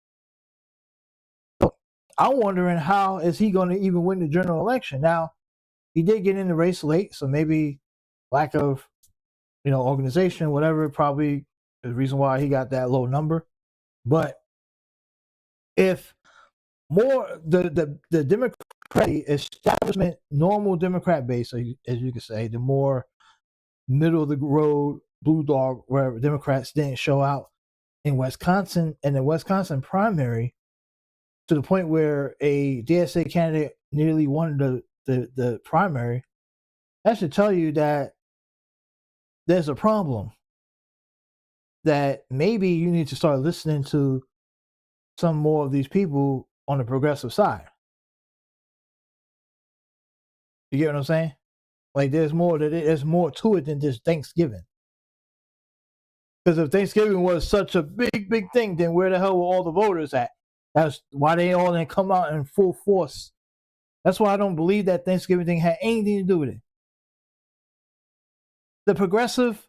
So I'm wondering, how is he going to even win the general election? Now, he did get in the race late, so maybe lack of, organization, whatever, probably the reason why he got that low number. But if more the Democratic establishment, normal Democrat base, as you could say, the more middle of the road blue dog, where Democrats didn't show out in Wisconsin, and the Wisconsin primary, to the point where a DSA candidate nearly won the primary, that should tell you that there's a problem, that maybe you need to start listening to some more of these people on the progressive side. You get what I'm saying? Like, there's more to it than just Thanksgiving. Because if Thanksgiving was such a big thing, then where the hell were all the voters at? That's why they all didn't come out in full force. That's why I don't believe that Thanksgiving thing had anything to do with it. The progressive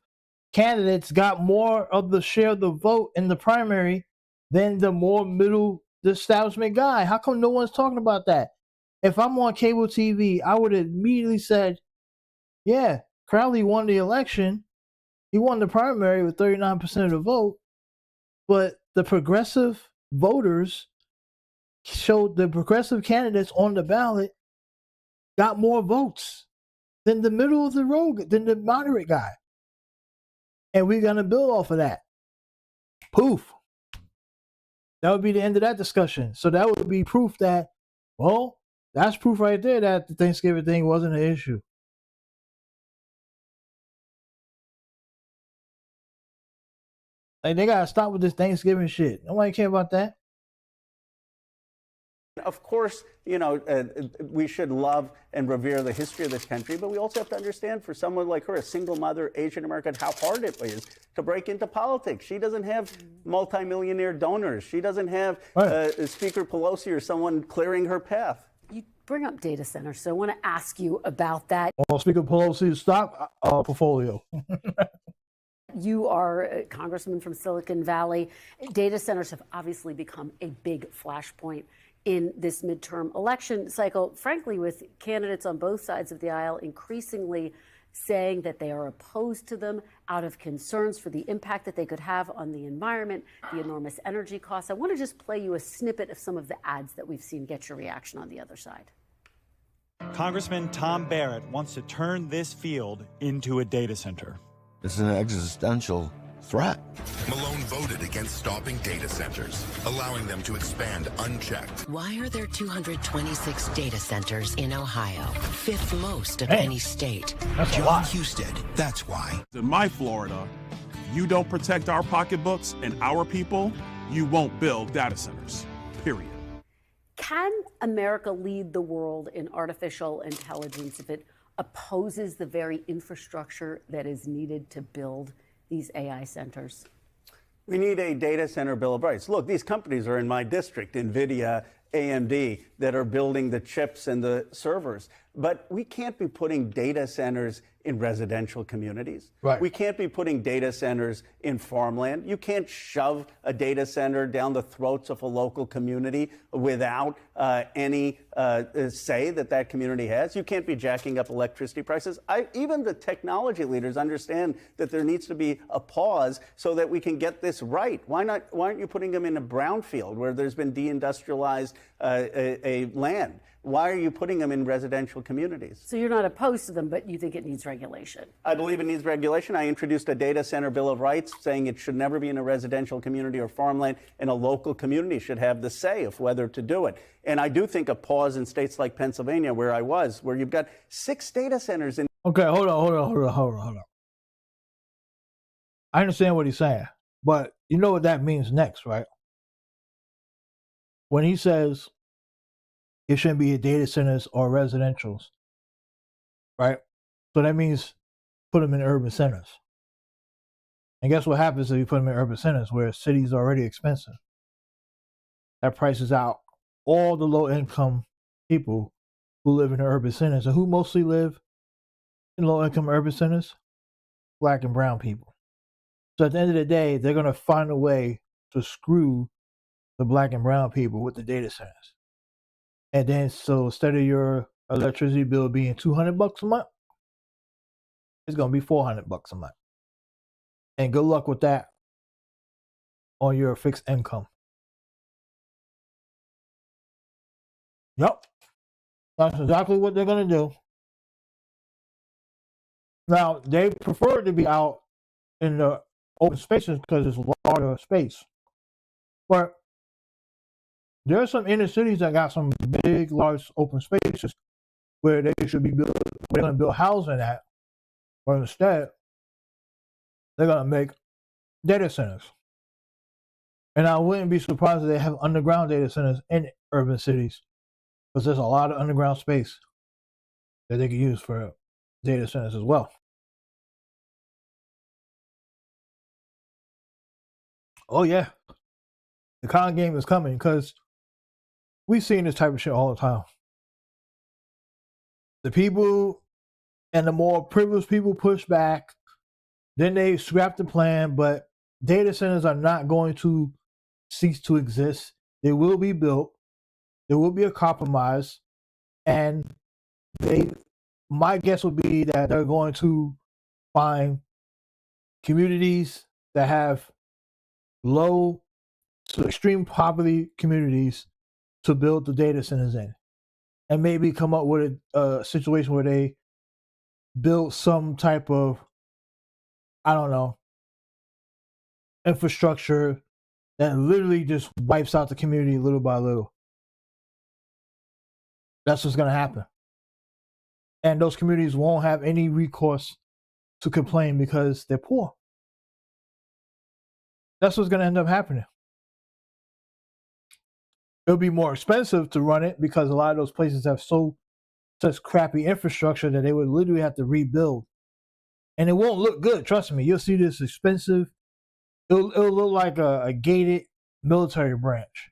candidates got more of the share of the vote in the primary than the more middle, the establishment guy. How come no one's talking about that? If I'm on cable TV, I would have immediately said, yeah, Crowley won the election. He won the primary with 39% of the vote. But the progressive voters showed the progressive candidates on the ballot got more votes than the middle of the road, than the moderate guy. And we're going to build off of that. Poof. That would be the end of that discussion. So that would be proof that, well, that's proof right there that the Thanksgiving thing wasn't an issue. Like, they got to stop with this Thanksgiving shit. Nobody care about that. Of course, we should love and revere the history of this country, but we also have to understand, for someone like her, a single mother, Asian American, how hard it is to break into politics. She doesn't have multimillionaire donors. She doesn't have Speaker Pelosi or someone clearing her path. You bring up data centers, so I want to ask you about that. Well, Speaker Pelosi's stock portfolio. You are a congressman from Silicon Valley. Data centers have obviously become a big flashpoint in this midterm election cycle, frankly, with candidates on both sides of the aisle increasingly saying that they are opposed to them out of concerns for the impact that they could have on the environment, the enormous energy costs. I want to just play you a snippet of some of the ads that we've seen. Get your reaction on the other side. Congressman Tom Barrett wants to turn this field into a data center. It's an existential threat. Malone voted against stopping data centers, allowing them to expand unchecked. Why are there 226 data centers in Ohio, fifth most of any state? John Husted, that's why. In my Florida, if you don't protect our pocketbooks and our people, you won't build data centers, period. Can America lead the world in artificial intelligence if it opposes the very infrastructure that is needed to build these AI centers? We need a data center bill of rights. Look, these companies are in my district, NVIDIA, AMD, that are building the chips and the servers. But we can't be putting data centers in residential communities. Right. We can't be putting data centers in farmland. You can't shove a data center down the throats of a local community without any say that community has. You can't be jacking up electricity prices. Even the technology leaders understand that there needs to be a pause so that we can get this right. Why aren't you putting them in a brownfield where there's been deindustrialized a land? Why are you putting them in residential communities? So you're not opposed to them, but you think it needs regulation? I believe it needs regulation. I introduced a data center bill of rights saying it should never be in a residential community or farmland, and a local community should have the say of whether to do it. And I do think a pause in states like Pennsylvania, where I was, where you've got 6 data centers in. Okay, hold on. I understand what he's saying, but you know what that means next, right? When he says it shouldn't be data centers or residentials, right? So that means put them in urban centers. And guess what happens if you put them in urban centers where cities are already expensive? That prices out all the low-income people who live in the urban centers. And who mostly live in low-income urban centers? Black and brown people. So at the end of the day, they're going to find a way to screw the black and brown people with the data centers. And then, so instead of your electricity bill being $200 a month, it's going to be $400 a month. And good luck with that on your fixed income. Yep. That's exactly what they're going to do. Now, they prefer to be out in the open spaces because it's a larger space. But there are some inner cities that got some big, large open spaces where they should be built, they're going to build housing at, but instead, they're going to make data centers. And I wouldn't be surprised if they have underground data centers in urban cities, because there's a lot of underground space that they could use for data centers as well. Oh yeah, the con game is coming because we've seen this type of shit all the time. The people and the more privileged people push back, then they scrap the plan, but data centers are not going to cease to exist. They will be built. There will be a compromise, and my guess would be that they're going to find communities that have low to extreme poverty communities to build the data centers in, and maybe come up with a situation where they build some type of, I don't know, infrastructure that literally just wipes out the community little by little. That's what's going to happen. And those communities won't have any recourse to complain because they're poor. That's what's going to end up happening. It'll be more expensive to run it because a lot of those places have such crappy infrastructure that they would literally have to rebuild. And it won't look good, trust me. You'll see this expensive. It'll look like a gated military branch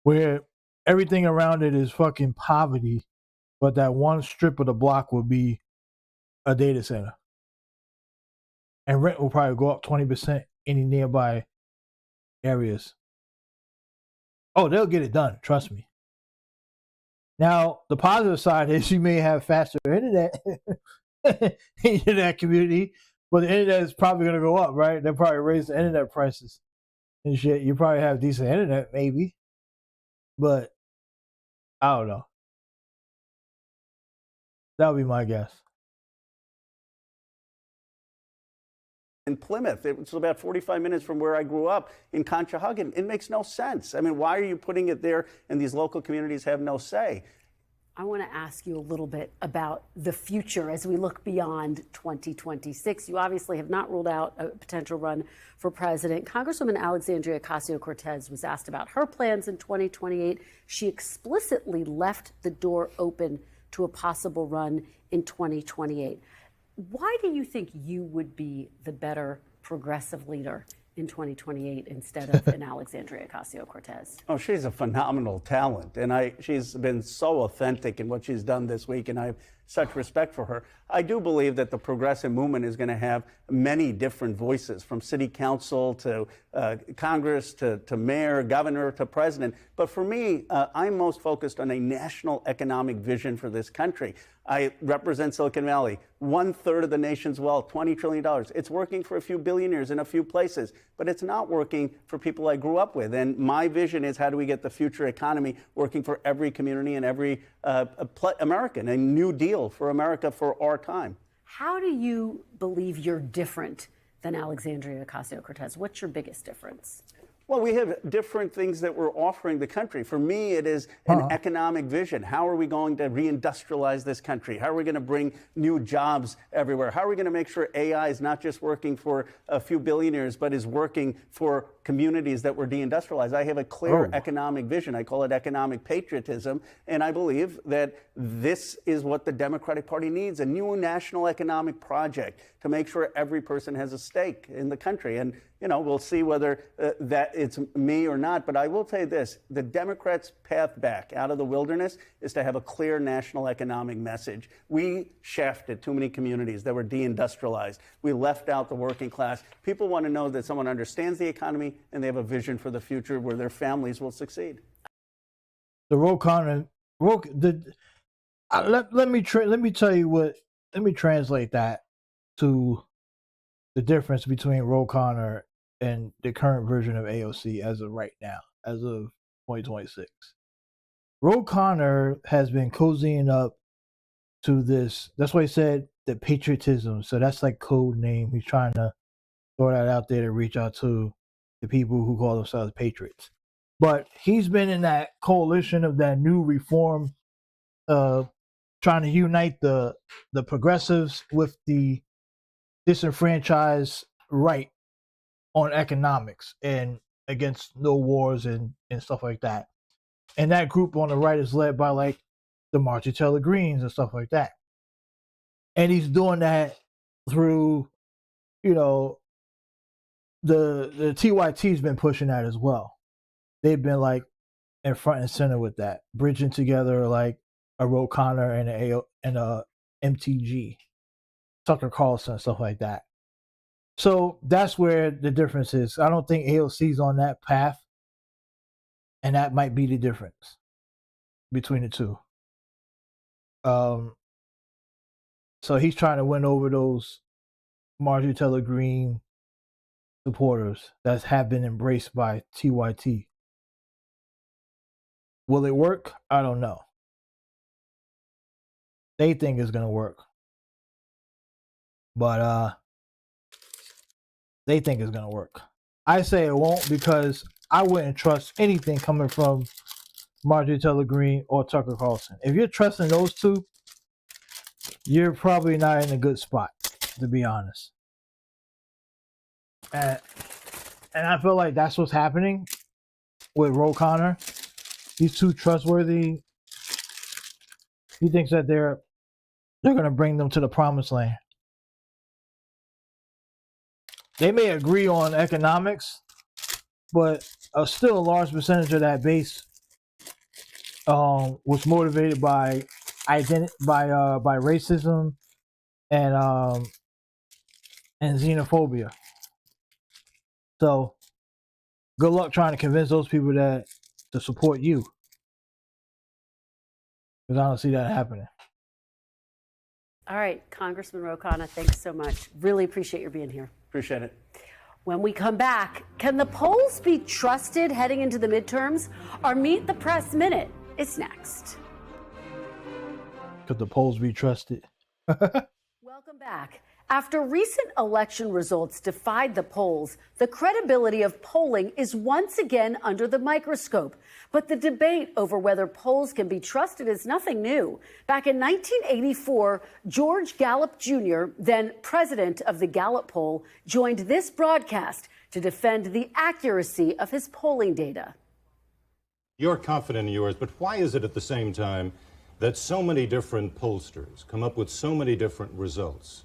where everything around it is fucking poverty, but that one strip of the block will be a data center. And rent will probably go up 20% any nearby areas. Oh, they'll get it done, trust me. Now, the positive side is you may have faster internet in that community, but the internet is probably going to go up, right? They'll probably raise the internet prices and shit. You probably have decent internet, maybe. But I don't know. That would be my guess. In Plymouth, it's about 45 minutes from where I grew up in Conshohocken. It makes no sense. I mean, why are you putting it there and these local communities have no say? I want to ask you a little bit about the future as we look beyond 2026. You obviously have not ruled out a potential run for president. Congresswoman Alexandria Ocasio-Cortez was asked about her plans in 2028. She explicitly left the door open to a possible run in 2028. Why do you think you would be the better progressive leader in 2028 instead of an Alexandria Ocasio-Cortez? Oh, she's a phenomenal talent, and she's been so authentic in what she's done this week, and I have such respect for her. I do believe that the progressive movement is going to have many different voices, from city council to Congress to mayor, governor to president. But for me, I'm most focused on a national economic vision for this country. I represent Silicon Valley, 1/3 of the nation's wealth, $20 trillion. It's working for a few billionaires in a few places, but it's not working for people I grew up with. And my vision is, how do we get the future economy working for every community and every American, a new deal for America for our time. How do you believe you're different than Alexandria Ocasio-Cortez? What's your biggest difference? Well, we have different things that we're offering the country. For me, it is an economic vision. How are we going to reindustrialize this country? How are we going to bring new jobs everywhere? How are we going to make sure AI is not just working for a few billionaires, but is working for communities that were deindustrialized? I have a clear economic vision. I call it economic patriotism. And I believe that this is what the Democratic Party needs, a new national economic project to make sure every person has a stake in the country. And, you know, we'll see whether that it's me or not. But I will tell you this, the Democrats' path back out of the wilderness is to have a clear national economic message. We shafted too many communities that were deindustrialized. We left out the working class. People want to know that someone understands the economy and they have a vision for the future where their families will succeed. The let me tell you what. Let me translate that to the difference between Ro Khanna and the current version of AOC as of right now, as of 2026. Ro Khanna has been cozying up to this. That's why he said the patriotism. So that's like code name. He's trying to throw that out there to reach out to the people who call themselves patriots. But he's been in that coalition of that new reform, trying to unite the progressives with the disenfranchised right on economics and against no wars and stuff like that. And that group on the right is led by like the Marjorie Taylor Greens and stuff like that. And he's doing that through, you know, the TYT's been pushing that as well. They've been like in front and center with that, bridging together like a Ro Khanna and a MTG, Tucker Carlson, stuff like that. So that's where the difference is. I don't think AOC's on that path, and that might be the difference between the two. So he's trying to win over those Marjorie Taylor Greene supporters that have been embraced by TYT. Will it work? I don't know. They think it's gonna work, but they think it's gonna work. I say it won't because I wouldn't trust anything coming from Marjorie Taylor Greene or Tucker Carlson. If you're trusting those two, you're probably not in a good spot, to be honest. And I feel like that's what's happening with Ro Khanna. He's too trustworthy. He thinks that they're going to bring them to the promised land. They may agree on economics, but still a large percentage of that base was motivated by racism and xenophobia. So good luck trying to convince those people to support you, because I don't see that happening. All right, Congressman Ro Khanna, thanks so much. Really appreciate your being here. Appreciate it. When we come back, can the polls be trusted heading into the midterms? Our Meet the Press Minute is next. Could the polls be trusted? Welcome back. After recent election results defied the polls, the credibility of polling is once again under the microscope. But the debate over whether polls can be trusted is nothing new. Back in 1984, George Gallup Jr., then president of the Gallup poll, joined this broadcast to defend the accuracy of his polling data. You're confident in yours, but why is it at the same time that so many different pollsters come up with so many different results?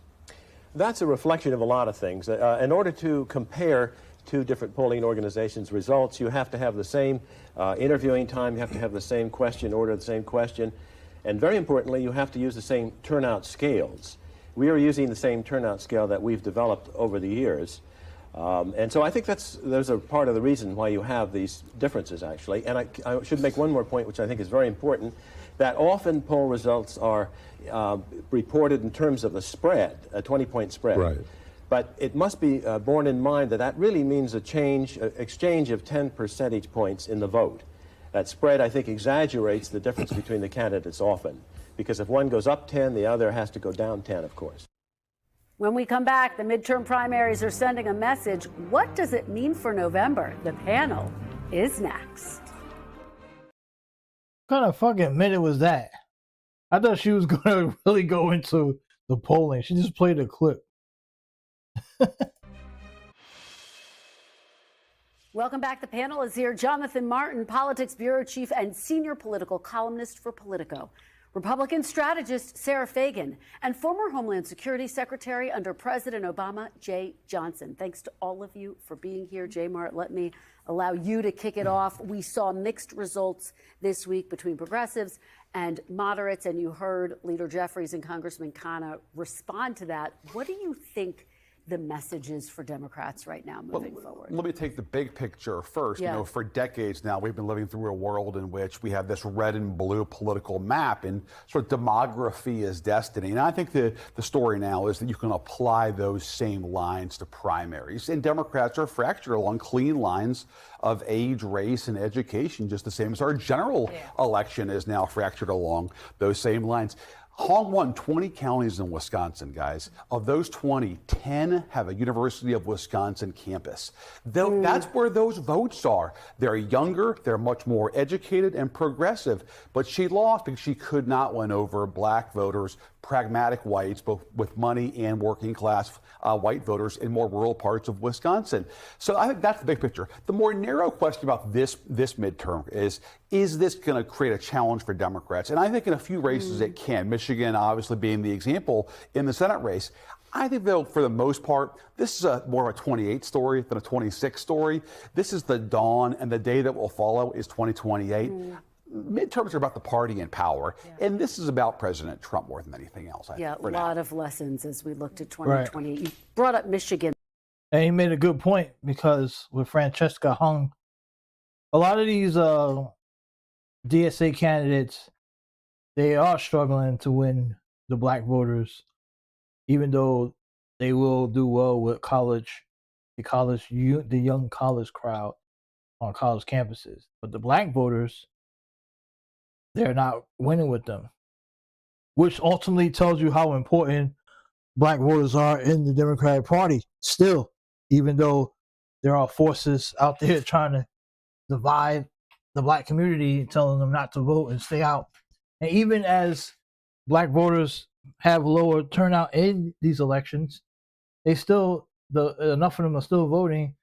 That's a reflection of a lot of things. In order to compare two different polling organizations' results, you have to have the same interviewing time, you have to have the same question, order the same question, And very importantly, you have to use the same turnout scales. We are using the same turnout scale that we've developed over the years. And so I think those are part of the reason why you have these differences, actually. And I should make one more point, which I think is very important, that often poll results are reported in terms of a spread, a 20-point spread. Right. But it must be borne in mind that that really means exchange of 10 percentage points in the vote. That spread, I think, exaggerates the difference between the candidates often, because if one goes up 10, the other has to go down 10, of course. When we come back, the midterm primaries are sending a message. What does it mean for November? The panel is next. What kind of fucking minute was that? I thought she was going to really go into the polling. She just played a clip. Welcome back. The panel is here. Jonathan Martin, Politics Bureau Chief and Senior Political Columnist for Politico. Republican strategist Sarah Fagan, and former Homeland Security Secretary under President Obama, Jay Johnson. Thanks to all of you for being here. Jay Mart, let me allow you to kick it off. We saw mixed results this week between progressives and moderates, and you heard Leader Jeffries and Congressman Khanna respond to that. What do you think the messages for Democrats right now moving forward? Let me take the big picture first. Yeah. You know, for decades now, we've been living through a world in which we have this red and blue political map, and sort of demography is destiny. And I think the story now is that you can apply those same lines to primaries. And Democrats are fractured along clean lines of age, race, and education, just the same as our general election is now fractured along those same lines. Hong won 20 counties in Wisconsin, guys. Of those 20, 10 have a University of Wisconsin campus. That's where those votes are. They're younger, they're much more educated and progressive, but she lost because she could not win over black voters, pragmatic whites, both with money and working class white voters in more rural parts of Wisconsin. So I think that's the big picture. The more narrow question about this midterm is this going to create a challenge for Democrats? And I think in a few races it can. Michigan obviously being the example in the Senate race. I think, though, for the most part, this is more of a 28 story than a 26 story. This is the dawn, and the day that will follow is 2028. Midterms are about the party in power, and this is about President Trump more than anything else. A lot of lessons as we looked at 2020. Right. You brought up Michigan. And he made a good point, because with Francesca Hung, a lot of these DSA candidates, they are struggling to win the black voters, even though they will do well with the young college crowd on college campuses. But the black voters, they're not winning with them, which ultimately tells you how important black voters are in the Democratic Party still, even though there are forces out there trying to divide the black community, telling them not to vote and stay out. And even as black voters have lower turnout in these elections, enough of them are still voting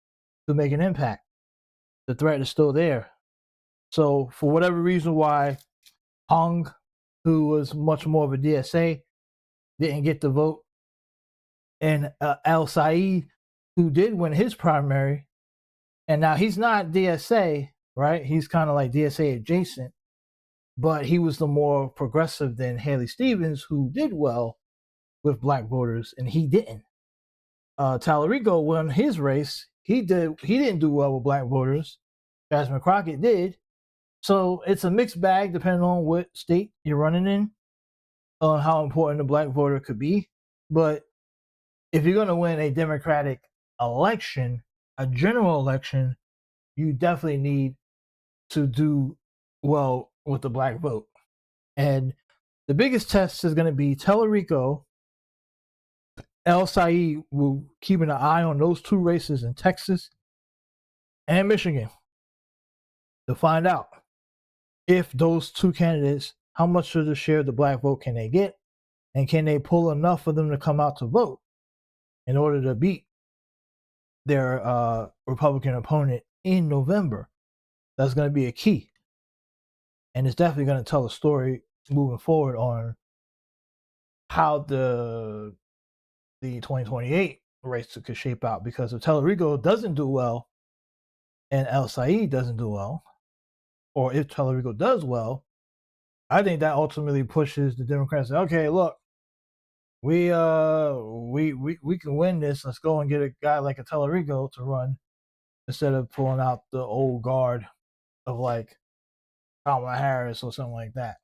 to make an impact. The threat is still there. So for whatever reason why Hung, who was much more of a DSA, didn't get the vote, and El Said, who did win his primary, and now he's not DSA, right? He's kind of like DSA adjacent, but he was the more progressive than Haley Stevens, who did well with black voters, and he didn't. Tallarico won his race. He didn't do well with black voters. Jasmine Crockett did. So it's a mixed bag depending on what state you're running in, on how important the black voter could be. But if you're going to win a Democratic election, a general election, you definitely need to do well with the black vote. And the biggest test is going to be Tallarico. El Said will keep an eye on those two races in Texas and Michigan to find out if those two candidates, how much of the share of the black vote can they get, and can they pull enough for them to come out to vote in order to beat their Republican opponent in November. That's going to be a key. And it's definitely going to tell a story moving forward on how the 2028 race could shape out. Because if Tallarico doesn't do well and El Said doesn't do well, or if Tallarico does well, I think that ultimately pushes the Democrats. Okay, look, we can win this. Let's go and get a guy like a Tellerico to run instead of pulling out the old guard of like Kamala Harris or something like that.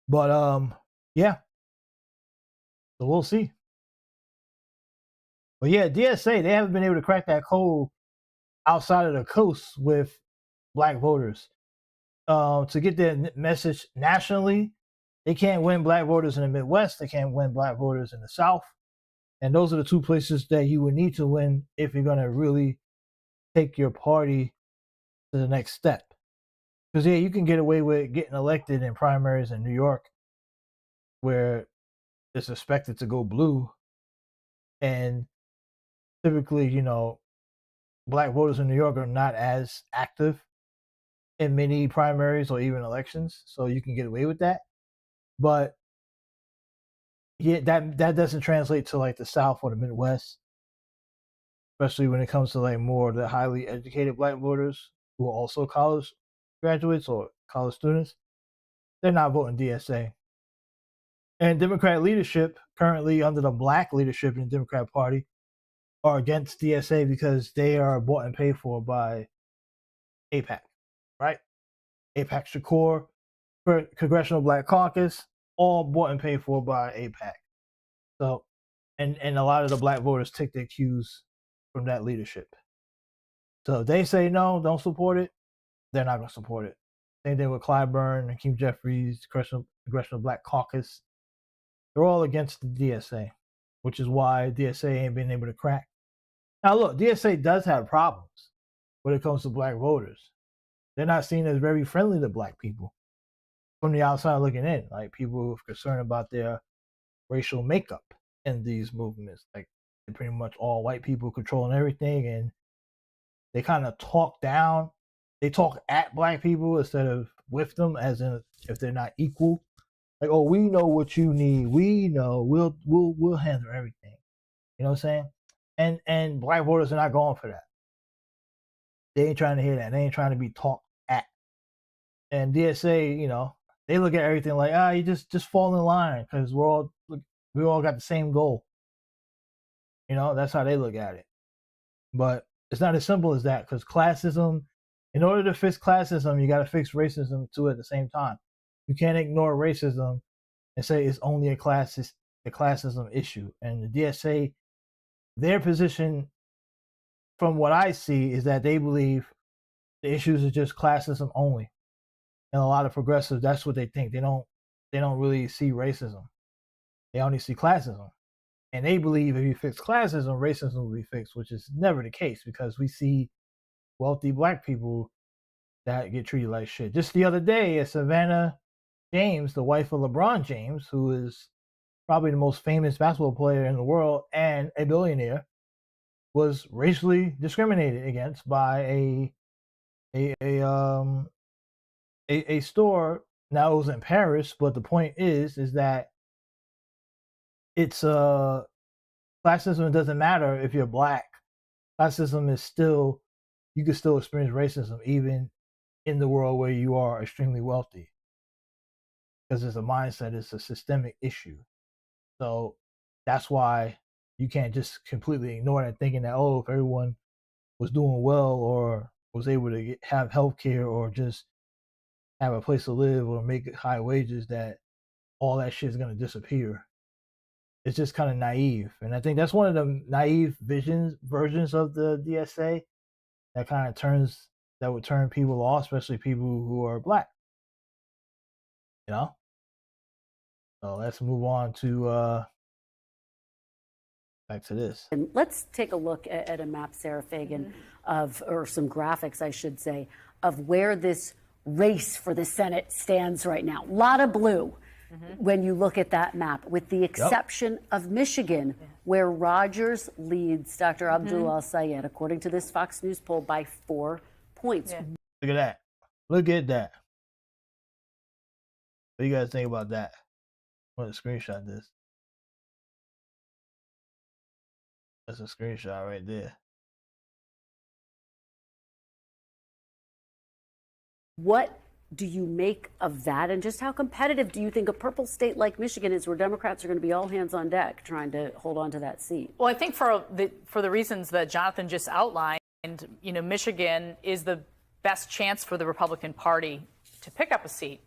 But yeah. So we'll see. But yeah, DSA, they haven't been able to crack that code outside of the coast with black voters. To get their message nationally, they can't win black voters in the Midwest. They can't win black voters in the South. And those are the two places that you would need to win if you're going to really take your party to the next step. Because, yeah, you can get away with getting elected in primaries in New York where it's expected to go blue. And typically, you know, black voters in New York are not as active in many primaries or even elections. So you can get away with that. But yeah, that doesn't translate to like the South or the Midwest, especially when it comes to like more of the highly educated black voters who are also college graduates or college students. They're not voting DSA. And Democrat leadership, currently under the black leadership in the Democrat Party, are against DSA because they are bought and paid for by AIPAC, right? AIPAC Shakur, Congressional Black Caucus, all bought and paid for by AIPAC. So, and a lot of the black voters take their cues from that leadership. So if they say no, don't support it, they're not going to support it. Same thing with Clyburn and Hakeem Jeffries, Congressional Black Caucus. They're all against the DSA, which is why DSA ain't been able to crack. Now, look, DSA does have problems when it comes to black voters. They're not seen as very friendly to black people from the outside looking in, like people concerned about their racial makeup in these movements. Like they're pretty much all white people controlling everything, and they kind of talk down. They talk at black people instead of with them, as in if they're not equal. Like, oh, we know what you need. We know we'll handle everything. You know what I'm saying? And black voters are not going for that. They ain't trying to hear that. They ain't trying to be talked at. And DSA, you know, they look at everything like, you just fall in line because we all got the same goal. You know, that's how they look at it. But it's not as simple as that, because classism, in order to fix classism, you got to fix racism too at the same time. You can't ignore racism and say it's only a classism issue. And the DSA, their position, from what I see, is that they believe the issues are just classism only. And a lot of progressives, that's what they think. They don't really see racism. They only see classism. And they believe if you fix classism, racism will be fixed, which is never the case, because we see wealthy black people that get treated like shit. Just the other day, Savannah James, the wife of LeBron James, who is probably the most famous basketball player in the world and a billionaire, was racially discriminated against by a store. Now, it was in Paris, but the point is that it's classism doesn't matter if you're black. Classism is still, you can still experience racism even in the world where you are extremely wealthy, because it's a mindset, it's a systemic issue. So that's why you can't just completely ignore that, thinking that, oh, if everyone was doing well or was able to have health care or just have a place to live or make high wages, that all that shit is going to disappear. It's just kind of naive. And I think that's one of the naive versions of the DSA that kind of would turn people off, especially people who are black. You know? So let's move on to back to this. And let's take a look at a map, Sarah Fagan, or some graphics, I should say, of where this race for the Senate stands right now. A lot of blue when you look at that map, with the exception of Michigan, where Rogers leads Dr. Abdul Al-Sayed, according to this Fox News poll, by 4 points. Look at that. Look at that. What do you guys think about that? I'm going to screenshot this. That's a screenshot right there. What do you make of that? And just how competitive do you think a purple state like Michigan is, where Democrats are going to be all hands on deck trying to hold on to that seat? Well, I think for the reasons that Jonathan just outlined, Michigan is the best chance for the Republican Party to pick up a seat.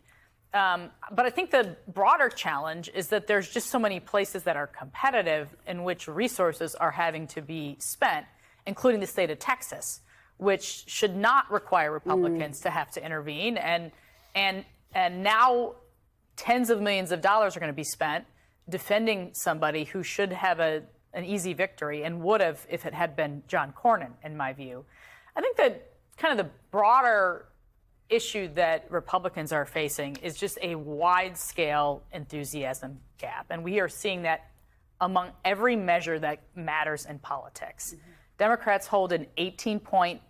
But I think the broader challenge is that there's just so many places that are competitive in which resources are having to be spent, including the state of Texas, which should not require Republicans to have to intervene. And now tens of millions of dollars are going to be spent defending somebody who should have an easy victory and would have if it had been John Cornyn, in my view. I think that kind of the broader issue that Republicans are facing is just a wide-scale enthusiasm gap. And we are seeing that among every measure that matters in politics. Democrats hold an 18-point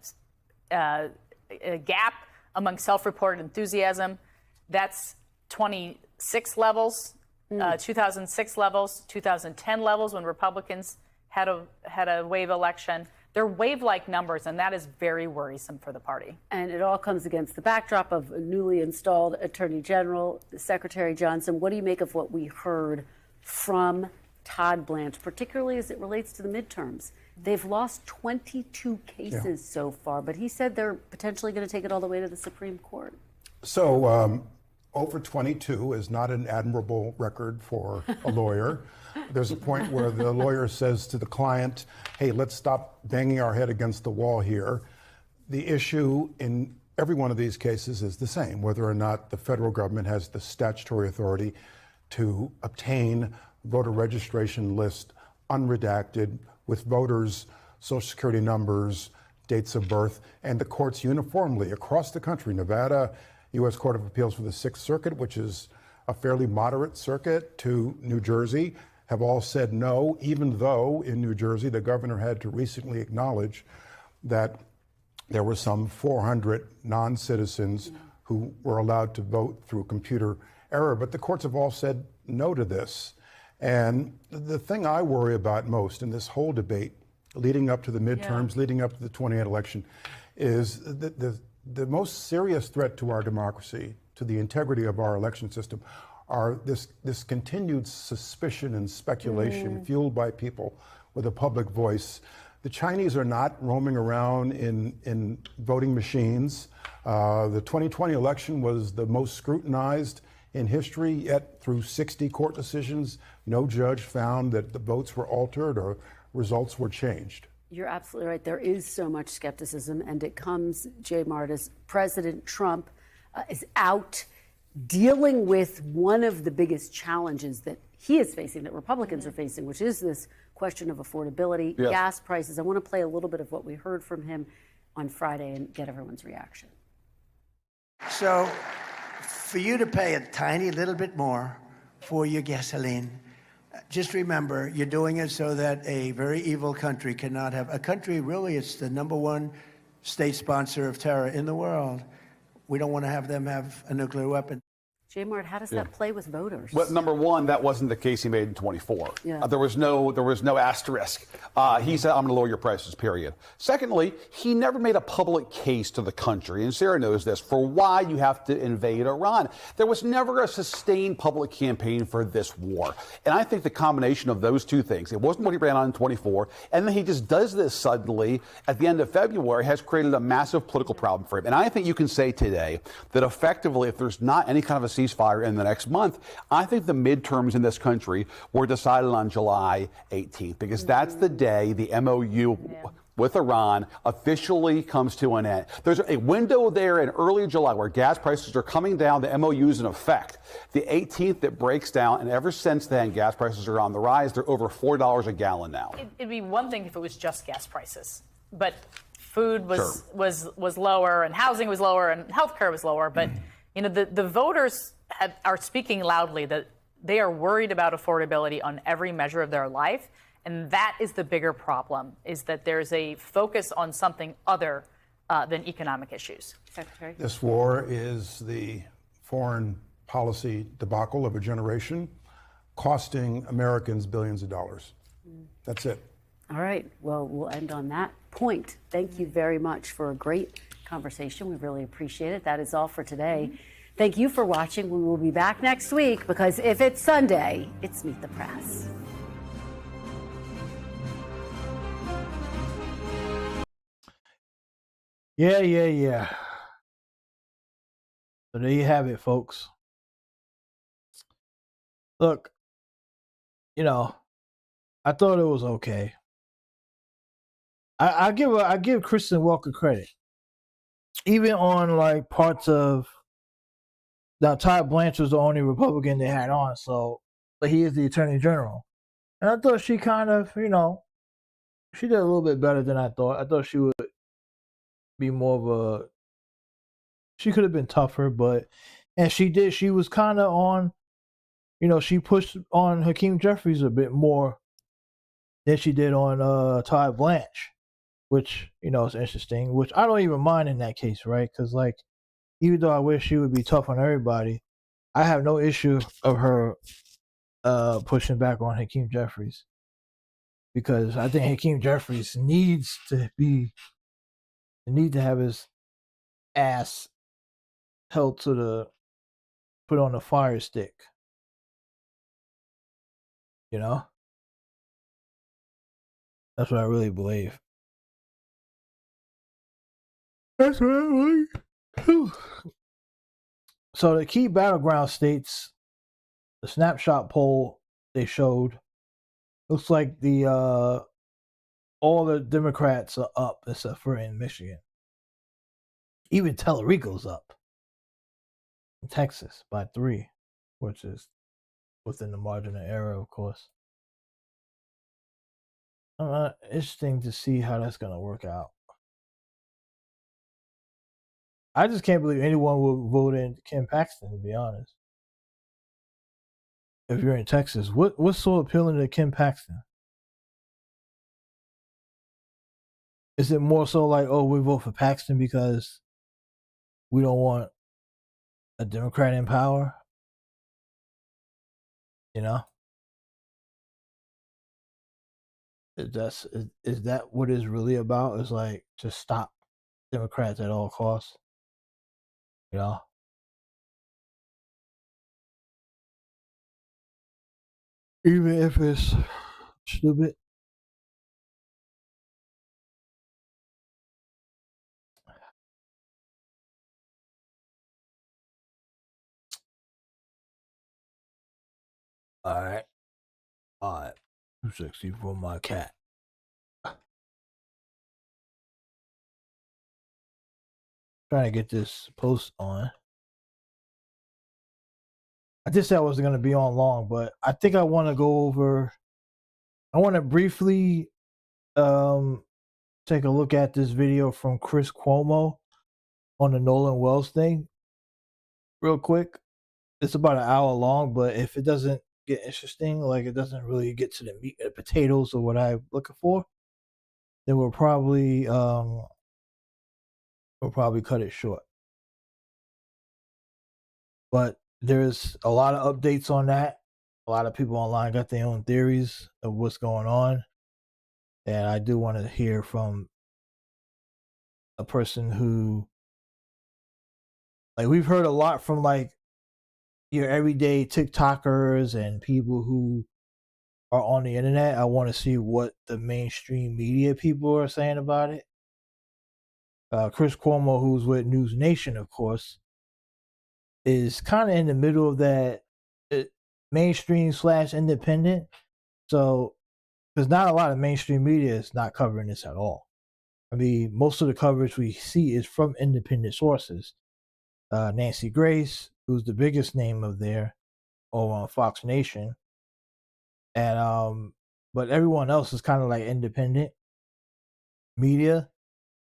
gap among self-reported enthusiasm. That's 26 levels, 2006 levels, 2010 levels when Republicans had a wave election. They're wave-like numbers, and that is very worrisome for the party. And it all comes against the backdrop of a newly installed Attorney General, Secretary Johnson. What do you make of what we heard from Todd Blanche, particularly as it relates to the midterms? They've lost 22 cases so far, but he said they're potentially going to take it all the way to the Supreme Court. So over 22 is not an admirable record for a lawyer. There's a point where the lawyer says to the client, hey, let's stop banging our head against the wall here. The issue in every one of these cases is the same, whether or not the federal government has the statutory authority to obtain voter registration list unredacted with voters' social security numbers, dates of birth, and the courts uniformly across the country, Nevada, U.S. Court of Appeals for the Sixth Circuit, which is a fairly moderate circuit, to New Jersey, have all said no, even though in New Jersey the governor had to recently acknowledge that there were some 400 non-citizens who were allowed to vote through computer error. But the courts have all said no to this. And the thing I worry about most in this whole debate, leading up to the midterms, leading up to the 2028 election, is the most serious threat to our democracy, to the integrity of our election system, are this continued suspicion and speculation fueled by people with a public voice. The Chinese are not roaming around in voting machines. The 2020 election was the most scrutinized in history, yet through 60 court decisions, no judge found that the votes were altered or results were changed. You're absolutely right. There is so much skepticism, and it comes, Jay Mart, as President Trump is out dealing with one of the biggest challenges that he is facing, that Republicans are facing, which is this question of affordability, gas prices. I want to play a little bit of what we heard from him on Friday and get everyone's reaction. So, for you to pay a tiny little bit more for your gasoline, just remember, you're doing it so that a very evil country cannot have a country. Really, it's the #1 state sponsor of terror in the world. We don't want to have them have a nuclear weapon. Jay Mart, how does that play with voters? Well, number one, that wasn't the case he made in 24. There was no asterisk. He said, I'm going to lower your prices, period. Secondly, he never made a public case to the country, and Sarah knows this, for why you have to invade Iran. There was never a sustained public campaign for this war. And I think the combination of those two things, it wasn't what he ran on in 24, and then he just does this suddenly at the end of February, has created a massive political problem for him. And I think you can say today that effectively, if there's not any kind of a ceasefire in the next month, I think the midterms in this country were decided on July 18th, because that's the day the MOU with Iran officially comes to an end. There's a window there in early July where gas prices are coming down, the MOU's in effect. The 18th it breaks down, and ever since then, gas prices are on the rise. They're over $4 a gallon now. It'd be one thing if it was just gas prices, but food was lower, and housing was lower, and healthcare was lower. But the voters are speaking loudly that they are worried about affordability on every measure of their life. And that is the bigger problem, is that there's a focus on something other than economic issues. Secretary? This war is the foreign policy debacle of a generation, costing Americans billions of dollars. That's it. All right. Well, we'll end on that point. Thank you very much for a great conversation. We really appreciate it. That is all for today. Thank you for watching. We will be back next week because if it's Sunday, it's Meet the Press. Yeah. So there you have it, folks. Look, I thought it was okay. I give Kristen Welker credit, even on like parts of. Now, Todd Blanche was the only Republican they had on, but he is the Attorney General, and I thought she kind of, she did a little bit better than I thought. I thought she would be more of a. She could have been tougher, and she did. She was kind of on. She pushed on Hakeem Jeffries a bit more than she did on Todd Blanche, which is interesting. Which I don't even mind in that case, right? Because even though I wish she would be tough on everybody, I have no issue of her pushing back on Hakeem Jeffries, because I think Hakeem Jeffries needs to have his ass held put on the fire stick. That's what I really believe. That's what I believe. So the key battleground states, the snapshot poll they showed, looks like all the Democrats are up except for in Michigan. Even Tellerico's up in Texas by 3, which is within the margin of error, of course. Interesting to see how that's going to work out. I just can't believe anyone would vote in Ken Paxton, to be honest. If you're in Texas, what's so appealing to Ken Paxton? Is it more so like, oh, we vote for Paxton because we don't want a Democrat in power? Is that what it's really about? Is like just stop Democrats at all costs? Even if it's stupid. All right. Too sexy for my cat. Trying to get this post on. I just said I wasn't going to be on long, but I think I want to go over. I want to briefly take a look at this video from Chris Cuomo on the Nolan Wells thing real quick. It's about an hour long, but if it doesn't get interesting, like it doesn't really get to the meat and potatoes of what I'm looking for, then we'll probably cut it short. But there's a lot of updates on that. A lot of people online got their own theories of what's going on, and I do want to hear from a person who, like, we've heard a lot from like your everyday TikTokers and people who are on the internet. I want to see what the mainstream media people are saying about it. Chris Cuomo, who's with News Nation, of course, is kind of in the middle of that mainstream / independent. So there's not a lot of mainstream media is not covering this at all. I mean, most of the coverage we see is from independent sources. Nancy Grace, who's the biggest name of there, over on Fox Nation, and but everyone else is kind of like independent media.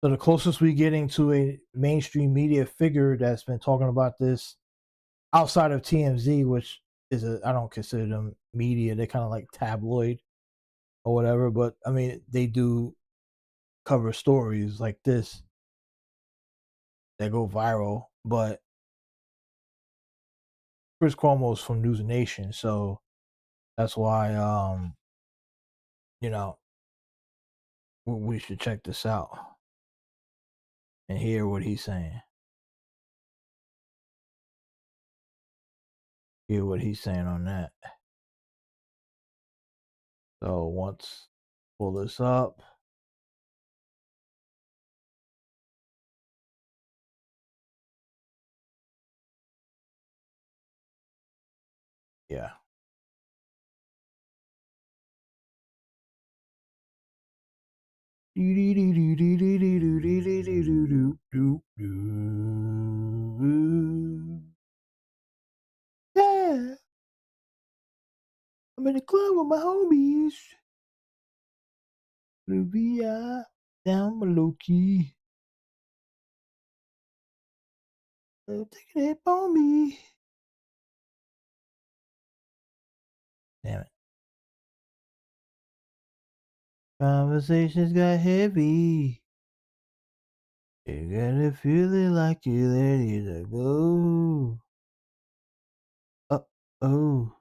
So the closest we're getting to a mainstream media figure that's been talking about this outside of TMZ, which is I don't consider them media. They're kind of like tabloid or whatever. But I mean, they do cover stories like this that go viral. But Chris Cuomo is from News Nation, so that's why we should check this out. and hear what he's saying. Hear what he's saying on that. So once pull this up. Yeah. Yeah. I'm in the club with my homies. The VI down below key. Take it on me. Damn it. Conversations got heavy. You gotta feel it like you're ready to go. Oh.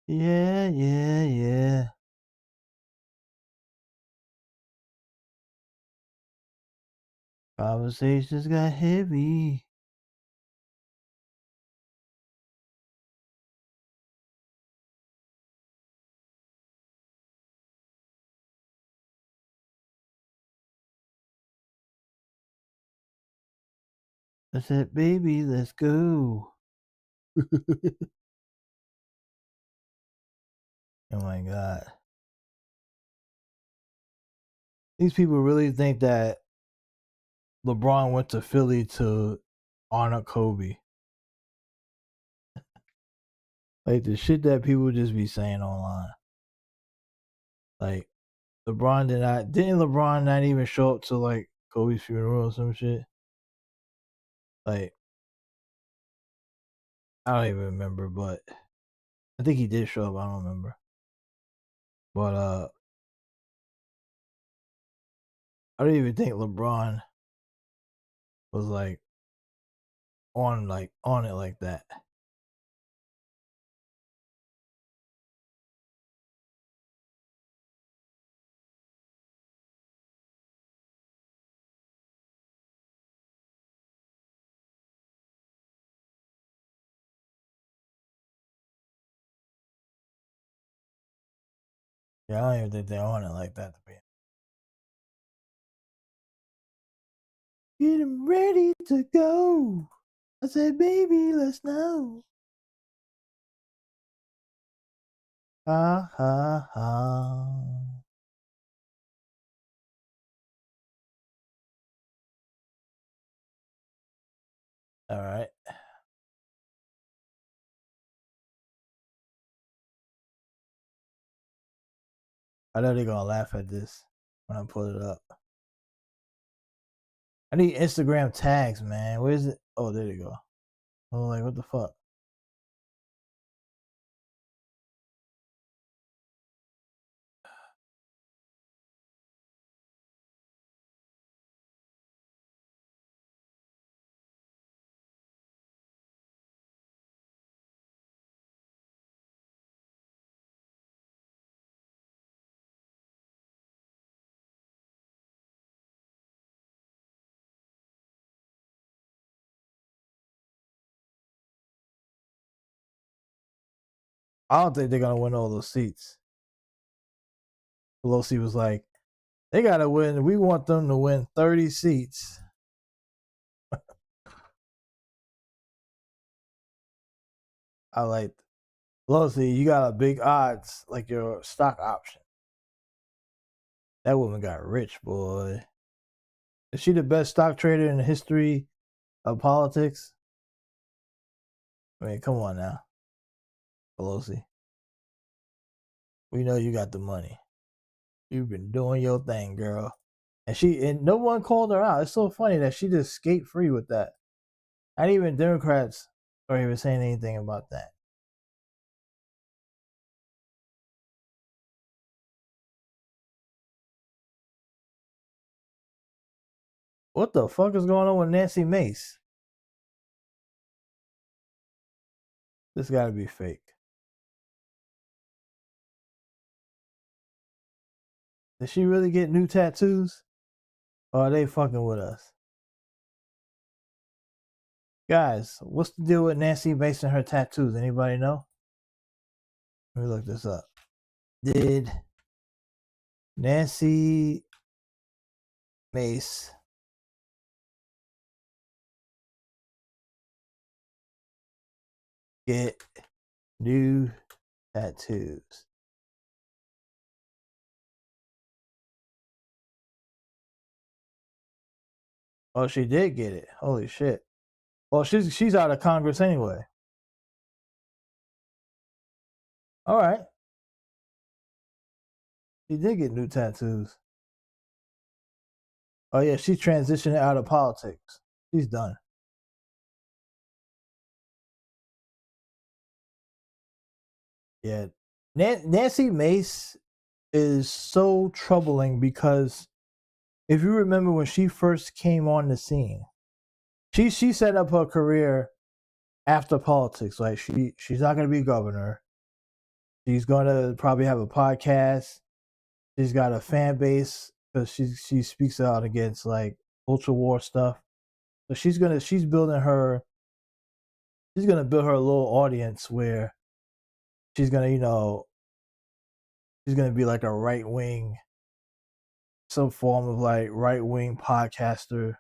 Yeah. Conversations got heavy. I said, baby, let's go. Oh my God. These people really think that LeBron went to Philly to honor Kobe. Like the shit that people just be saying online. Like didn't LeBron not even show up to like Kobe's funeral or some shit? Like I don't even remember, but I think he did show up, I don't remember. But I don't even think LeBron was like on it like that. Yeah, I don't even think they're on it like that to be. Getting ready to go. I said, baby, let's know. Ha ha ha. All right. I know they're gonna laugh at this when I pull it up. I need Instagram tags, man. Where is it? Oh, there you go. Oh, like what the fuck? I don't think they're gonna win all those seats. Pelosi was like, they gotta win. We want them to win 30 seats. I like Pelosi, you got a big odds like your stock option. That woman got rich, boy. Is she the best stock trader in the history of politics? I mean, come on now, Pelosi. We know you got the money. You've been doing your thing, girl. And no one called her out. It's so funny that she just skate free with that. Not even Democrats are even saying anything about that. What the fuck is going on with Nancy Mace? This got to be fake. Did she really get new tattoos? Or are they fucking with us? Guys, what's the deal with Nancy Mace and her tattoos? Anybody know? Let me look this up. Did Nancy Mace get new tattoos? Oh, she did get it. Holy shit. Well, she's out of Congress anyway. All right. She did get new tattoos. Oh yeah, she's transitioning out of politics. She's done. Yeah. Nancy Mace is so troubling because if you remember when she first came on the scene, she set up her career after politics. Like she's not going to be governor. She's going to probably have a podcast. She's got a fan base because she speaks out against like ultra war stuff. So she's gonna build her little audience where she's gonna be like a right wing, some form of like right wing podcaster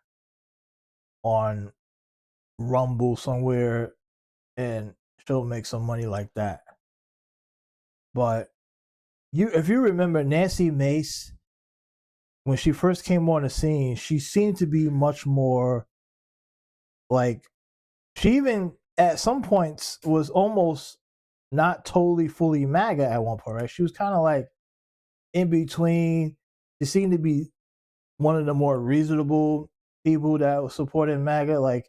on Rumble somewhere, and she'll make some money like that. But if you remember Nancy Mace, when she first came on the scene, she seemed to be much more like, she even at some points was almost not totally fully MAGA at one point, right? She was kind of like in between. She seemed to be one of the more reasonable people that was supporting MAGA, like,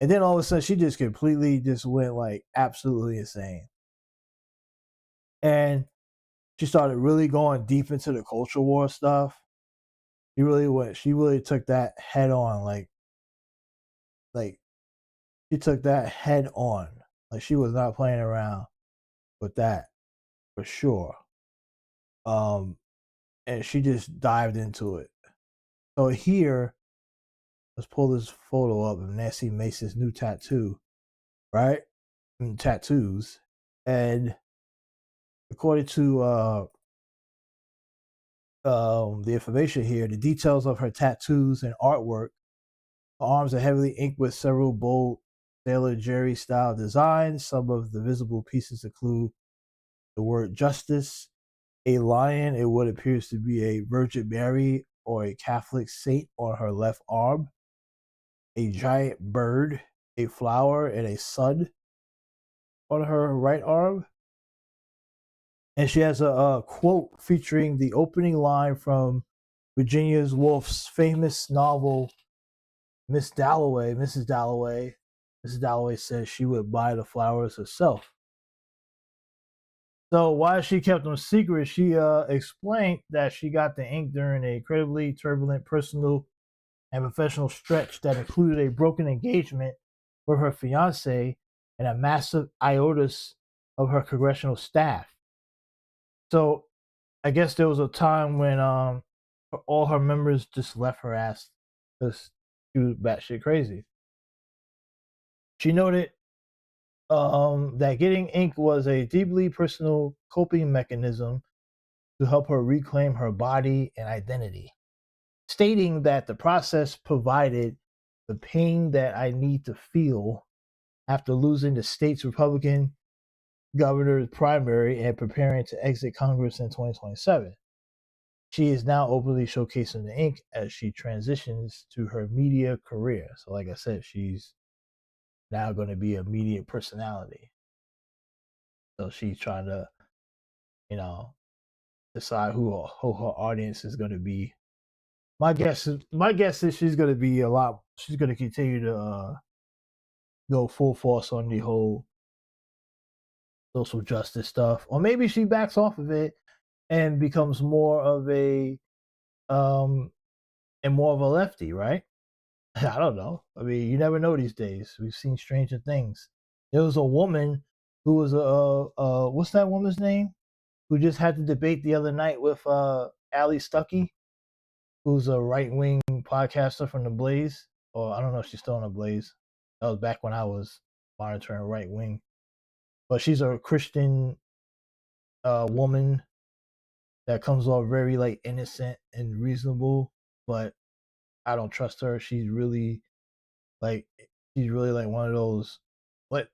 and then all of a sudden she just completely just went like absolutely insane. And she started really going deep into the culture war stuff. She really took that head on, like she took that head on. Like she was not playing around with that for sure. And she just dived into it. So here, let's pull this photo up of Nancy Mace's new tattoo, right? Tattoos. And according to the information here, the details of her tattoos and artwork, her arms are heavily inked with several bold Sailor Jerry style designs. Some of the visible pieces include the word justice, a lion, and what appears to be a Virgin Mary or a Catholic saint on her left arm, a giant bird, a flower, and a sun on her right arm. And she has a quote featuring the opening line from Virginia Woolf's famous novel, Mrs. Dalloway. Mrs. Dalloway says she would buy the flowers herself. So why she kept them secret, she explained that she got the ink during an incredibly turbulent personal and professional stretch that included a broken engagement with her fiance and a massive hiatus of her congressional staff. So I guess there was a time when all her members just left her ass because she was batshit crazy. She noted that getting ink was a deeply personal coping mechanism to help her reclaim her body and identity, stating that the process provided the pain that I need to feel after losing the state's Republican governor's primary and preparing to exit Congress in 2027. She is now openly showcasing the ink as she transitions to her media career. So like I said, she's now going to be a media personality. So she's trying to, decide who her audience is going to be. My guess is she's going to be she's going to continue to go full force on the whole social justice stuff, or maybe she backs off of it and becomes more of a lefty, right? I don't know. I mean, you never know these days. We've seen stranger things. There was a woman who was what's that woman's name? Who just had the debate the other night with Ali Stuckey, who's a right-wing podcaster from the Blaze. Or I don't know if she's still on the Blaze. That was back when I was monitoring right-wing. But she's a Christian woman that comes off very like innocent and reasonable, but I don't trust her. She's really like one of those let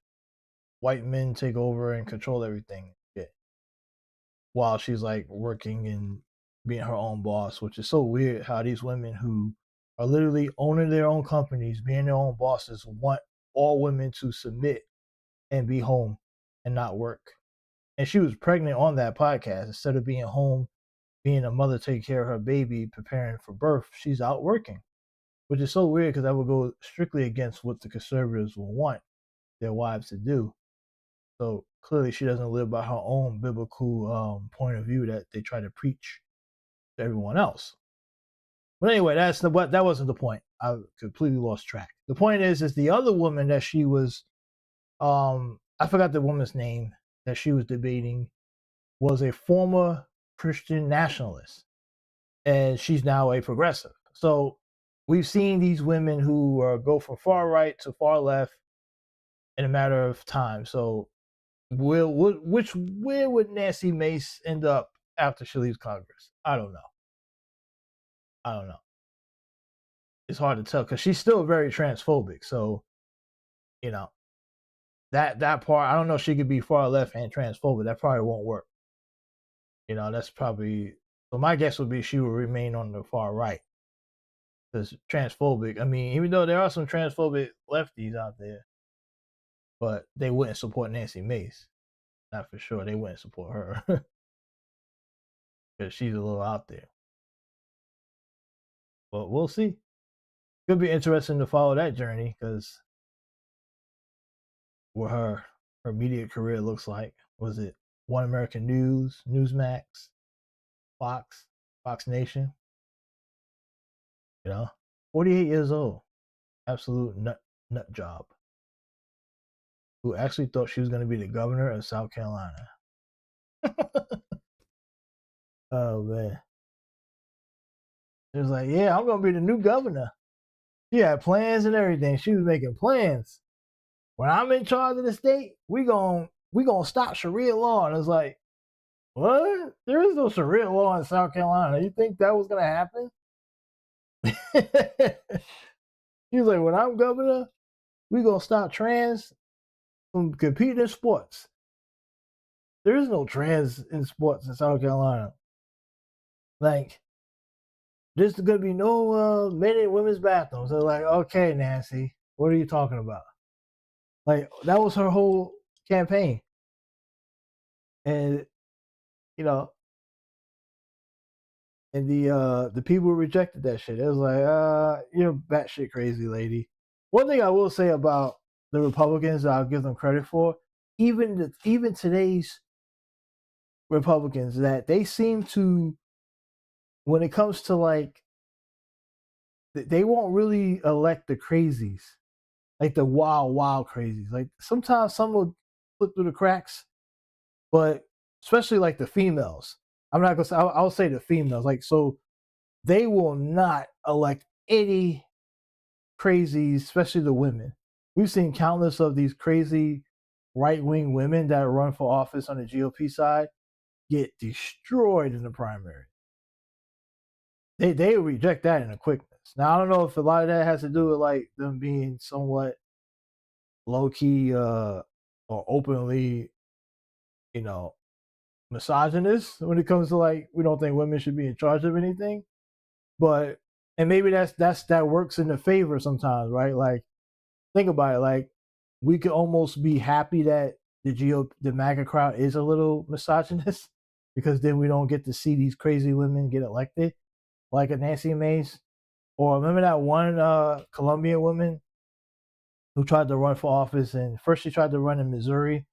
white men take over and control everything. Yeah. While she's like working and being her own boss, which is so weird how these women who are literally owning their own companies, being their own bosses, want all women to submit and be home and not work. And she was pregnant on that podcast. Instead of being home, being a mother, taking care of her baby, preparing for birth, she's out working, which is so weird because that would go strictly against what the conservatives will want their wives to do. So clearly she doesn't live by her own biblical point of view that they try to preach to everyone else. But anyway, that wasn't the point. I completely lost track. The point is the other woman that she was, I forgot the woman's name that she was debating, was a former Christian nationalist, and she's now a progressive. So we've seen these women who go from far right to far left in a matter of time. So where would Nancy Mace end up after she leaves Congress? I don't know. It's hard to tell because she's still very transphobic. So, that part, I don't know if she could be far left and transphobic. That probably won't work. That's probably, so my guess would be she will remain on the far right. Because transphobic, I mean, even though there are some transphobic lefties out there, but they wouldn't support Nancy Mace. Not for sure. They wouldn't support her. Because she's a little out there. But we'll see. Could be interesting to follow that journey because what her media career looks like. Was it One American News, Newsmax, Fox Nation? 48 years old. Absolute nut job. Who actually thought she was going to be the governor of South Carolina. Oh, man. She was like, yeah, I'm going to be the new governor. She had plans and everything. She was making plans. When I'm in charge of the state, we gonna stop Sharia law. And it's like, what? There is no Sharia law in South Carolina. You think that was going to happen? He was like, when I'm governor, we going to stop trans from competing in sports. There is no trans in sports in South Carolina. Like, there's going to be no men and women's bathrooms. They're like, okay, Nancy, what are you talking about? Like, that was her whole campaign. And, and the people rejected that shit. It was like, you're batshit crazy, lady. One thing I will say about the Republicans that I'll give them credit for, even today's Republicans, that they seem to, when it comes to like, they won't really elect the crazies, like the wild crazies. Like sometimes some will slip through the cracks, but especially like the females. I'm not gonna say. I'll say the females. Like, so they will not elect any crazies, especially the women. We've seen countless of these crazy right-wing women that run for office on the GOP side get destroyed in the primary. They reject that in a quickness. Now I don't know if a lot of that has to do with like them being somewhat low-key or openly, misogynist when it comes to like, we don't think women should be in charge of anything. But, and maybe that works in the favor sometimes, right? Like, think about it. Like, we could almost be happy that the MAGA crowd is a little misogynist because then we don't get to see these crazy women get elected, like a Nancy Mace. Or remember that one Colombian woman who tried to run for office, and first she tried to run in Missouri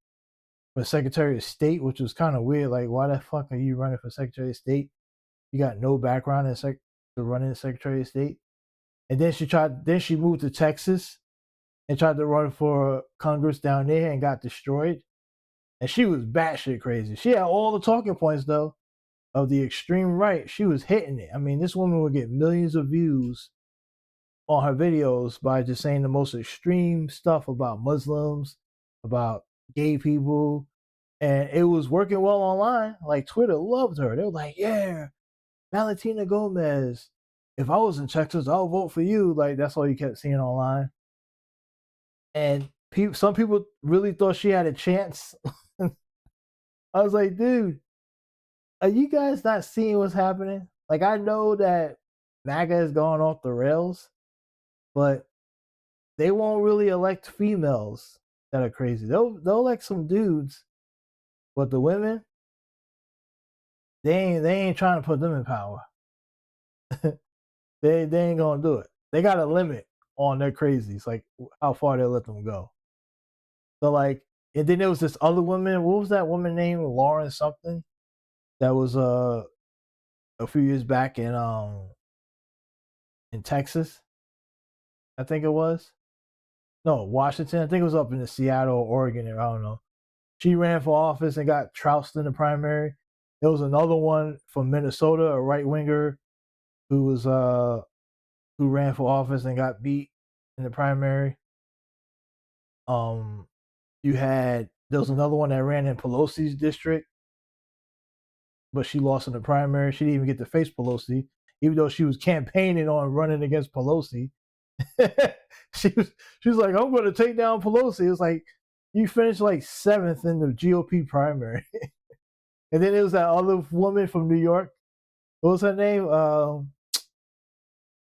for Secretary of State, which was kind of weird. Like, why the fuck are you running for Secretary of State? You got no background in to running as Secretary of State. And then she moved to Texas and tried to run for Congress down there and got destroyed. And she was batshit crazy. She had all the talking points though of the extreme right. She was hitting it. I mean, this woman would get millions of views on her videos by just saying the most extreme stuff about Muslims, about gay people, and it was working well online. Like Twitter loved her. They were like, "Yeah, Valentina Gomez. If I was in Texas, I'll vote for you." Like that's all you kept seeing online. And some people really thought she had a chance. I was like, dude, are you guys not seeing what's happening? Like, I know that MAGA has gone off the rails, but they won't really elect females that are crazy. They'll elect some dudes, but the women, they ain't trying to put them in power. they ain't gonna do it. They got a limit on their crazies, like how far they'll let them go. So like, and then there was this other woman. What was that woman named? Lauren something. That was a few years back in Texas, I think it was. No, Washington. I think it was up in the Seattle, Oregon area. I don't know. She ran for office and got trounced in the primary. There was another one from Minnesota, a right winger, who ran for office and got beat in the primary. There was another one that ran in Pelosi's district, but she lost in the primary. She didn't even get to face Pelosi, even though she was campaigning on running against Pelosi. she was like, "I'm going to take down Pelosi." It's like you finished like 7th in the GOP primary. And then there was that other woman from New York. What was her name?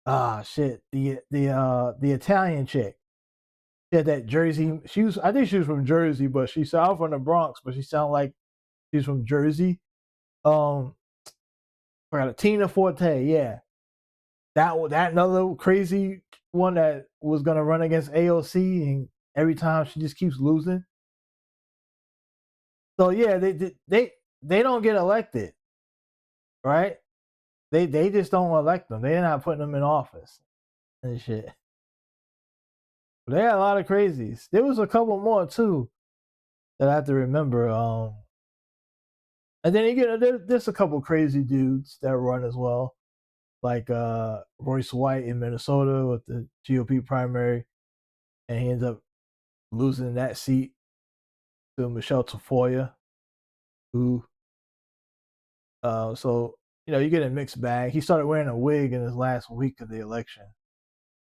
The Italian chick. She had that Jersey. I think she was from Jersey, but she sounded from the Bronx, but she sounded like she's from Jersey. Forgot it. Tina Forte, yeah. That another crazy one that was gonna run against AOC, and every time she just keeps losing. So yeah, they don't get elected, right? They just don't elect them. They're not putting them in office and shit. But they had a lot of crazies. There was a couple more too that I have to remember. And then again, there's a couple crazy dudes that run as well, like Royce White in Minnesota with the GOP primary, and he ends up losing that seat to Michelle Tafoya, who so you get a mixed bag. He started wearing a wig in his last week of the election,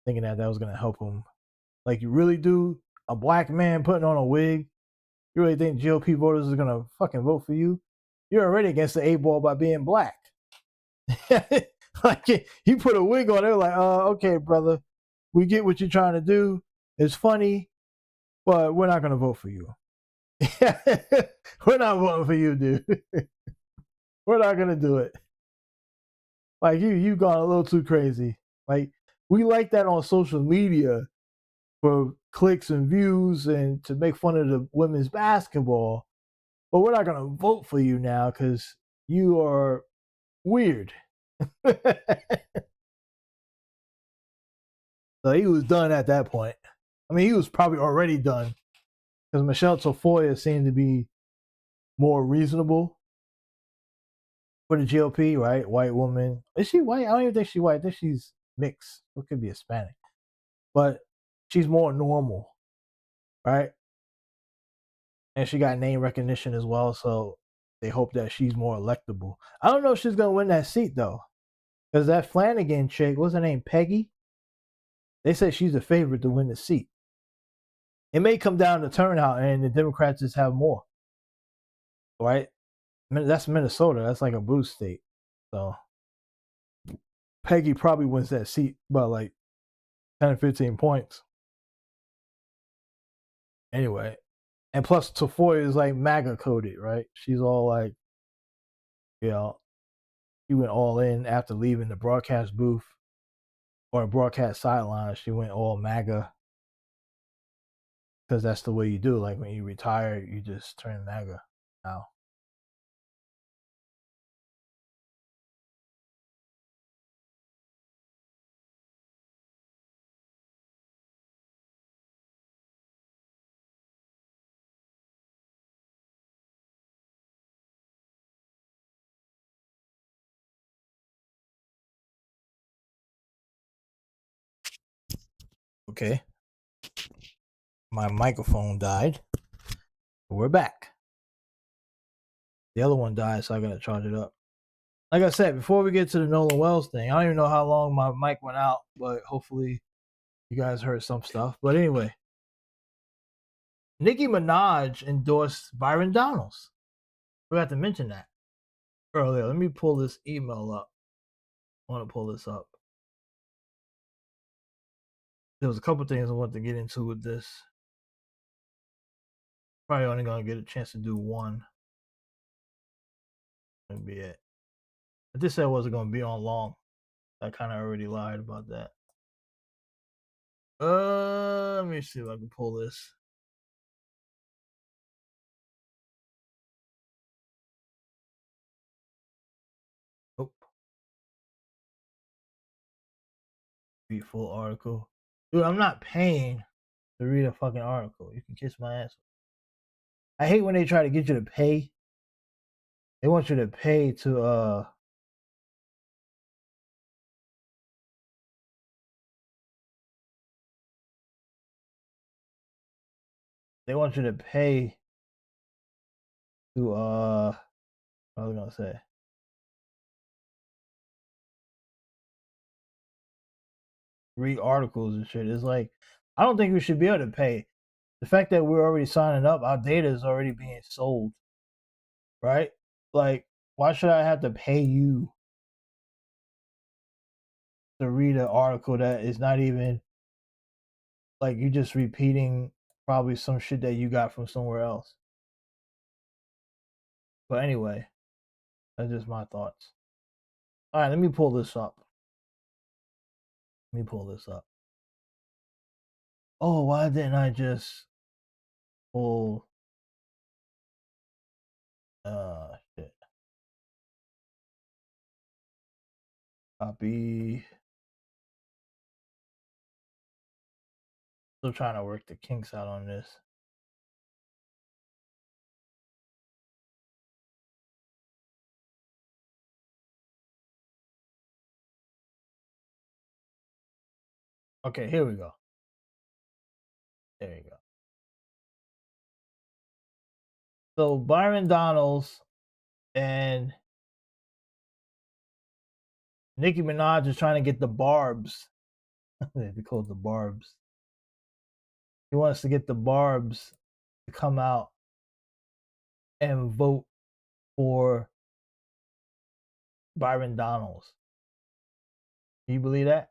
thinking that was going to help him. Like, you really do? A black man putting on a wig? You really think GOP voters are going to fucking vote for you? You're already against the 8 ball by being black. Like, you put a wig on, they're like, okay, brother, we get what you're trying to do. It's funny, but we're not going to vote for you. We're not voting for you, dude. We're not going to do it. Like, you gone a little too crazy. Like, we like that on social media for clicks and views and to make fun of the women's basketball, but we're not going to vote for you now because you are weird. So he was done at that point. I mean, he was probably already done because Michelle Tafoya seemed to be more reasonable for the GOP, right? White woman. Is she white? I don't even think she's white. I think she's mixed. It could be Hispanic. But she's more normal, right? And she got name recognition as well, so they hope that she's more electable. I don't know if she's going to win that seat, though, because that Flanagan chick, what's her name, Peggy? They said she's the favorite to win the seat. It may come down to turnout, and the Democrats just have more, right? That's Minnesota. That's like a blue state. So Peggy probably wins that seat by like 10 or 15 points. Anyway, and plus Tafoya is like MAGA coded, right? She's all like, she went all in after leaving the broadcast booth or broadcast sideline. She went all MAGA because that's the way you do. Like when you retire, you just turn MAGA now. Okay. My microphone died. We're back. The other one died, so I gotta charge it up. Like I said, before we get to the Nolan Wells thing, I don't even know how long my mic went out, but hopefully you guys heard some stuff. But anyway, Nicki Minaj endorsed Byron Donalds. Forgot to mention that earlier. Let me pull this email up. I want to pull this up. There was a couple things I wanted to get into with this. Probably only gonna get a chance to do one. That'd be it. I just said I wasn't gonna be on long. I kind of already lied about that. Let me see if I can pull this. Oh, read full article, dude. I'm not paying to read a fucking article. You can kiss my ass. I hate when they try to get you to pay. They want you to pay to they want you to pay to what was I gonna say? Read articles and shit. It's like, I don't think we should be able to pay. The fact that we're already signing up, our data is already being sold, right? Like, why should I have to pay you to read an article that is not even, like, you just repeating probably some shit that you got from somewhere else? But anyway, that's just my thoughts. All right, let me pull this up. Oh, why didn't I just pull? Shit. Copy. Still trying to work the kinks out on this. Okay, here we go. There you go. So Byron Donalds and Nicki Minaj is trying to get the Barbs. They call it the Barbs. He wants to get the Barbs to come out and vote for Byron Donalds. Can you believe that?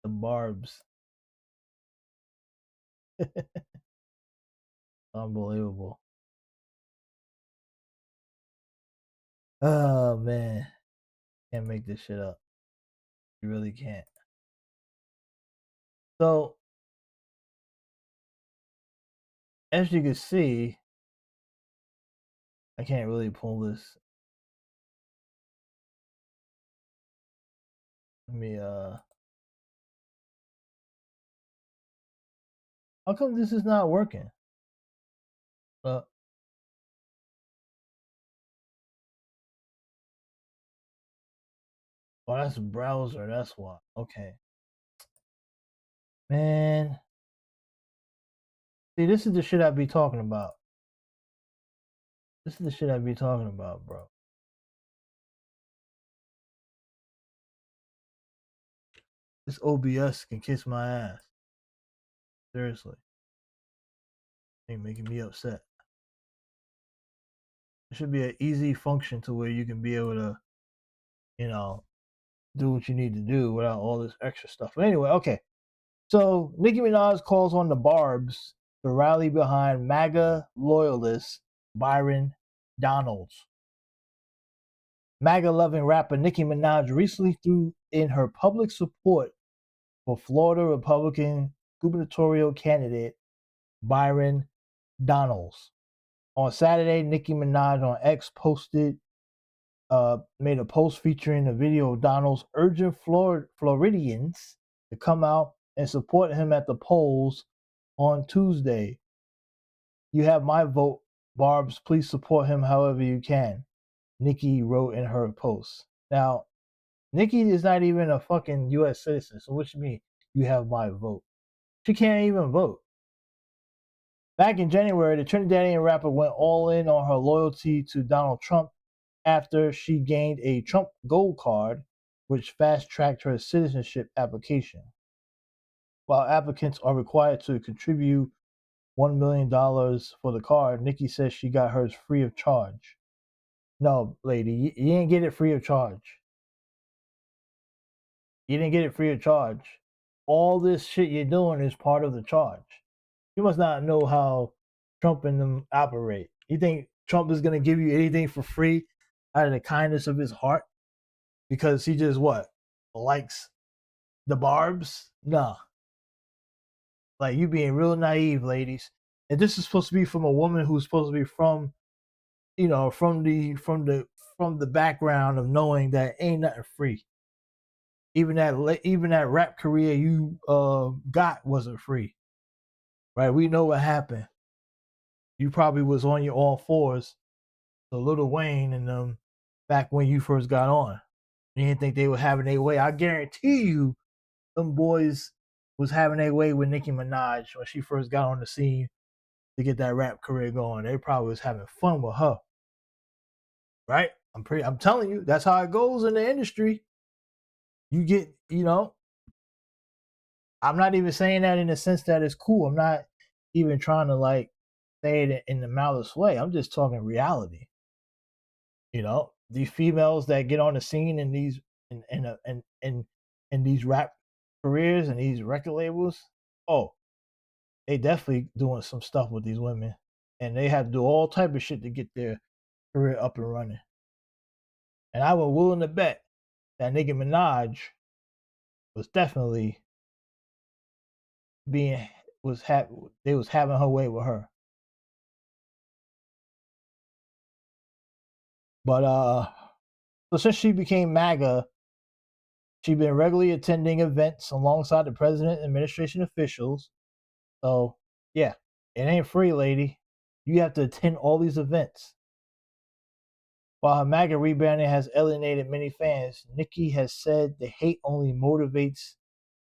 The Barbs. Unbelievable. Oh man. Can't make this shit up. You really can't. So as you can see, I can't really pull this. Let me how come this is not working? Oh, that's a browser, that's why. Okay. Man. See, this is the shit I be talking about. This is the shit I be talking about, bro. This OBS can kiss my ass. Seriously. Ain't making me upset. It should be an easy function to where you can be able to, you know, do what you need to do without all this extra stuff. But anyway, okay. So Nicki Minaj calls on the Barbs to rally behind MAGA loyalist Byron Donalds. MAGA-loving rapper Nicki Minaj recently threw in her public support for Florida Republican gubernatorial candidate Byron Donalds. On Saturday, Nicki Minaj on X made a post featuring a video of Donalds urging Floridians to come out and support him at the polls on Tuesday. You have my vote, Barbs. Please support him however you can, Nicki wrote in her post. Now, Nicki is not even a fucking U.S. citizen, so what you mean? you have my vote. She can't even vote. Back in January, the Trinidadian rapper went all in on her loyalty to Donald Trump after she gained a Trump Gold Card, which fast-tracked her citizenship application. While applicants are required to contribute $1 million for the card, Nikki says she got hers free of charge. No, lady, you didn't get it free of charge. You didn't get it free of charge. All this shit you're doing is part of the charge. You must not know how Trump and them operate. You think Trump is going to give you anything for free out of the kindness of his heart? Because he just likes the barbs? Nah. Like, you being real naive, ladies. And this is supposed to be from a woman who's supposed to be from the background of knowing that ain't nothing free. Even that rap career you got wasn't free. Right? We know what happened. You probably was on your all fours, so Lil Wayne and them, back when you first got on. You didn't think they were having their way. I guarantee you, them boys was having their way with Nicki Minaj when she first got on the scene to get that rap career going. They probably was having fun with her. Right? I'm telling you, that's how it goes in the industry. You get, I'm not even saying that in the sense that it's cool. I'm not even trying to say it in the malice way. I'm just talking reality. These females that get on the scene in these in these rap careers and these record labels, they definitely doing some stuff with these women, and they have to do all type of shit to get their career up and running. And I was willing to bet that Nicki Minaj was definitely they was having her way with her. But so since she became MAGA, she's been regularly attending events alongside the president and administration officials. So yeah, it ain't free, lady. You have to attend all these events. While her MAGA rebranding has alienated many fans, Nikki has said the hate only motivates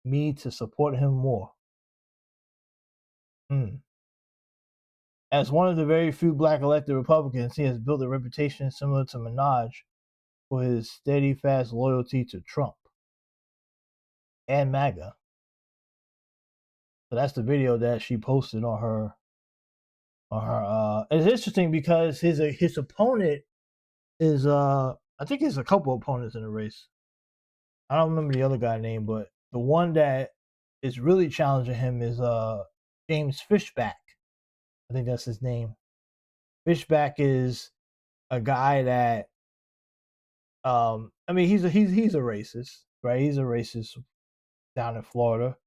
me to support him more. As one of the very few black elected Republicans, he has built a reputation similar to Minaj for his steadfast loyalty to Trump and MAGA. So that's the video that she posted on her. It's interesting because his opponent is I think there's a couple opponents in the race. I don't remember the other guy's name, but the one that is really challenging him is James Fishback. I think that's his name. Fishback is a guy that he's a racist, right? He's a racist down in Florida.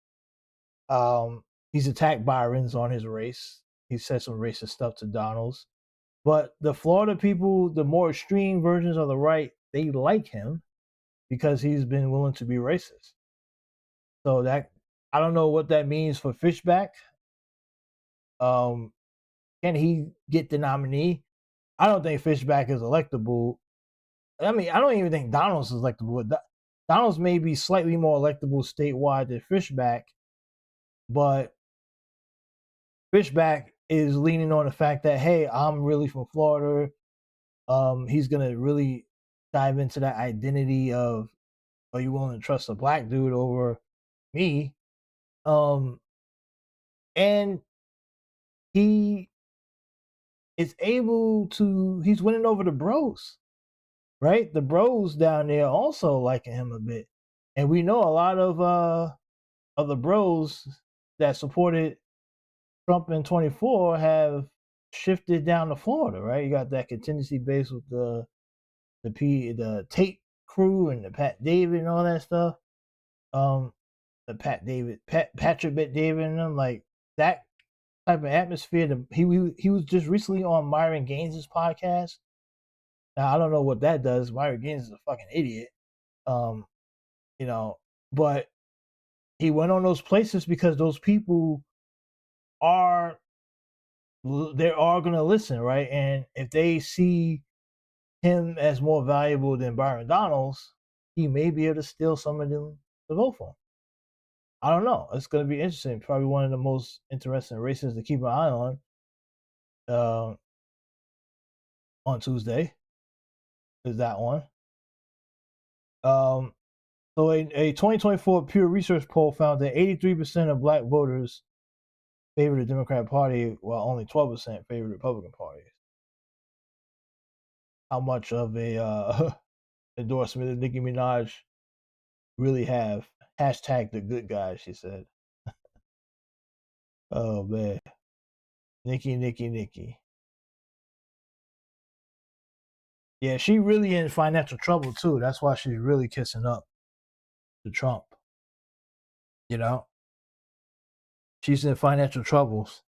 He's attacked Byrons on his race. He said some racist stuff to Donald's. But the Florida people, the more extreme versions of the right, they like him because he's been willing to be racist. So that, I don't know what that means for Fishback. Can he get the nominee? I don't think Fishback is electable. I don't even think Donald's is electable. Donald's may be slightly more electable statewide than Fishback, but Fishback is leaning on the fact that, hey, I'm really from Florida. He's gonna really dive into that identity of, are you willing to trust a black dude over me? And he is he's winning over the bros, right? The bros down there also liking him a bit. And we know a lot of the bros that supported Trump in 24 have shifted down to Florida, right? You got that contingency base with the Tate crew and the Pat David and all that stuff. The Patrick Bet David and them, like that type of atmosphere. He was just recently on Myron Gaines' podcast. Now I don't know what that does. Myron Gaines is a fucking idiot. But he went on those places because those people are gonna listen, right? And if they see him as more valuable than Byron Donalds, he may be able to steal some of them to vote for him. I don't know. It's going to be interesting. Probably one of the most interesting races to keep an eye on Tuesday is that one. So a 2024 Pew Research poll found that 83% of black voters favor the Democratic Party, while only 12% favor the Republican Party. How much of a endorsement did Nicki Minaj really have? Hashtag the good guys, she said. Oh man. Nicki. Yeah, she really in financial trouble too. That's why she's really kissing up to Trump. You know? She's in financial troubles.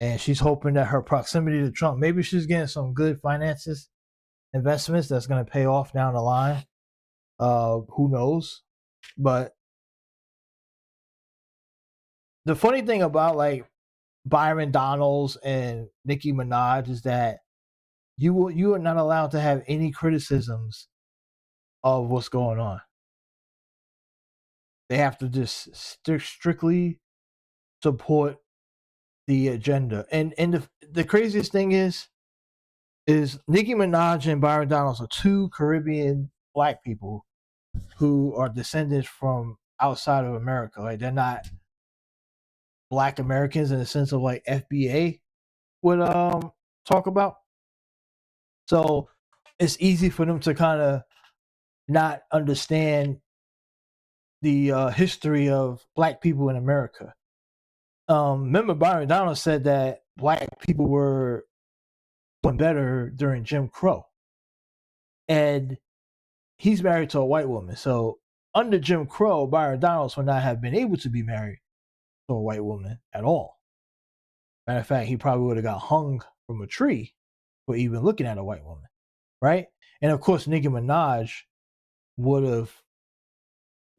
And she's hoping that her proximity to Trump, maybe she's getting some good finances, investments that's going to pay off down the line. Who knows? But the funny thing about like Byron Donalds and Nicki Minaj is that you are not allowed to have any criticisms of what's going on. They have to just strictly support the agenda. And the craziest thing is Nicki Minaj and Byron Donalds are two Caribbean black people who are descendants from outside of America. Like they're not black Americans in the sense of like FBA would talk about. So it's easy for them to kind of not understand the history of black people in America. Remember Byron Donalds said that black people were doing better during Jim Crow. And he's married to a white woman. So under Jim Crow, Byron Donalds would not have been able to be married to a white woman at all. Matter of fact, he probably would have got hung from a tree for even looking at a white woman, right? And of course, Nicki Minaj would have,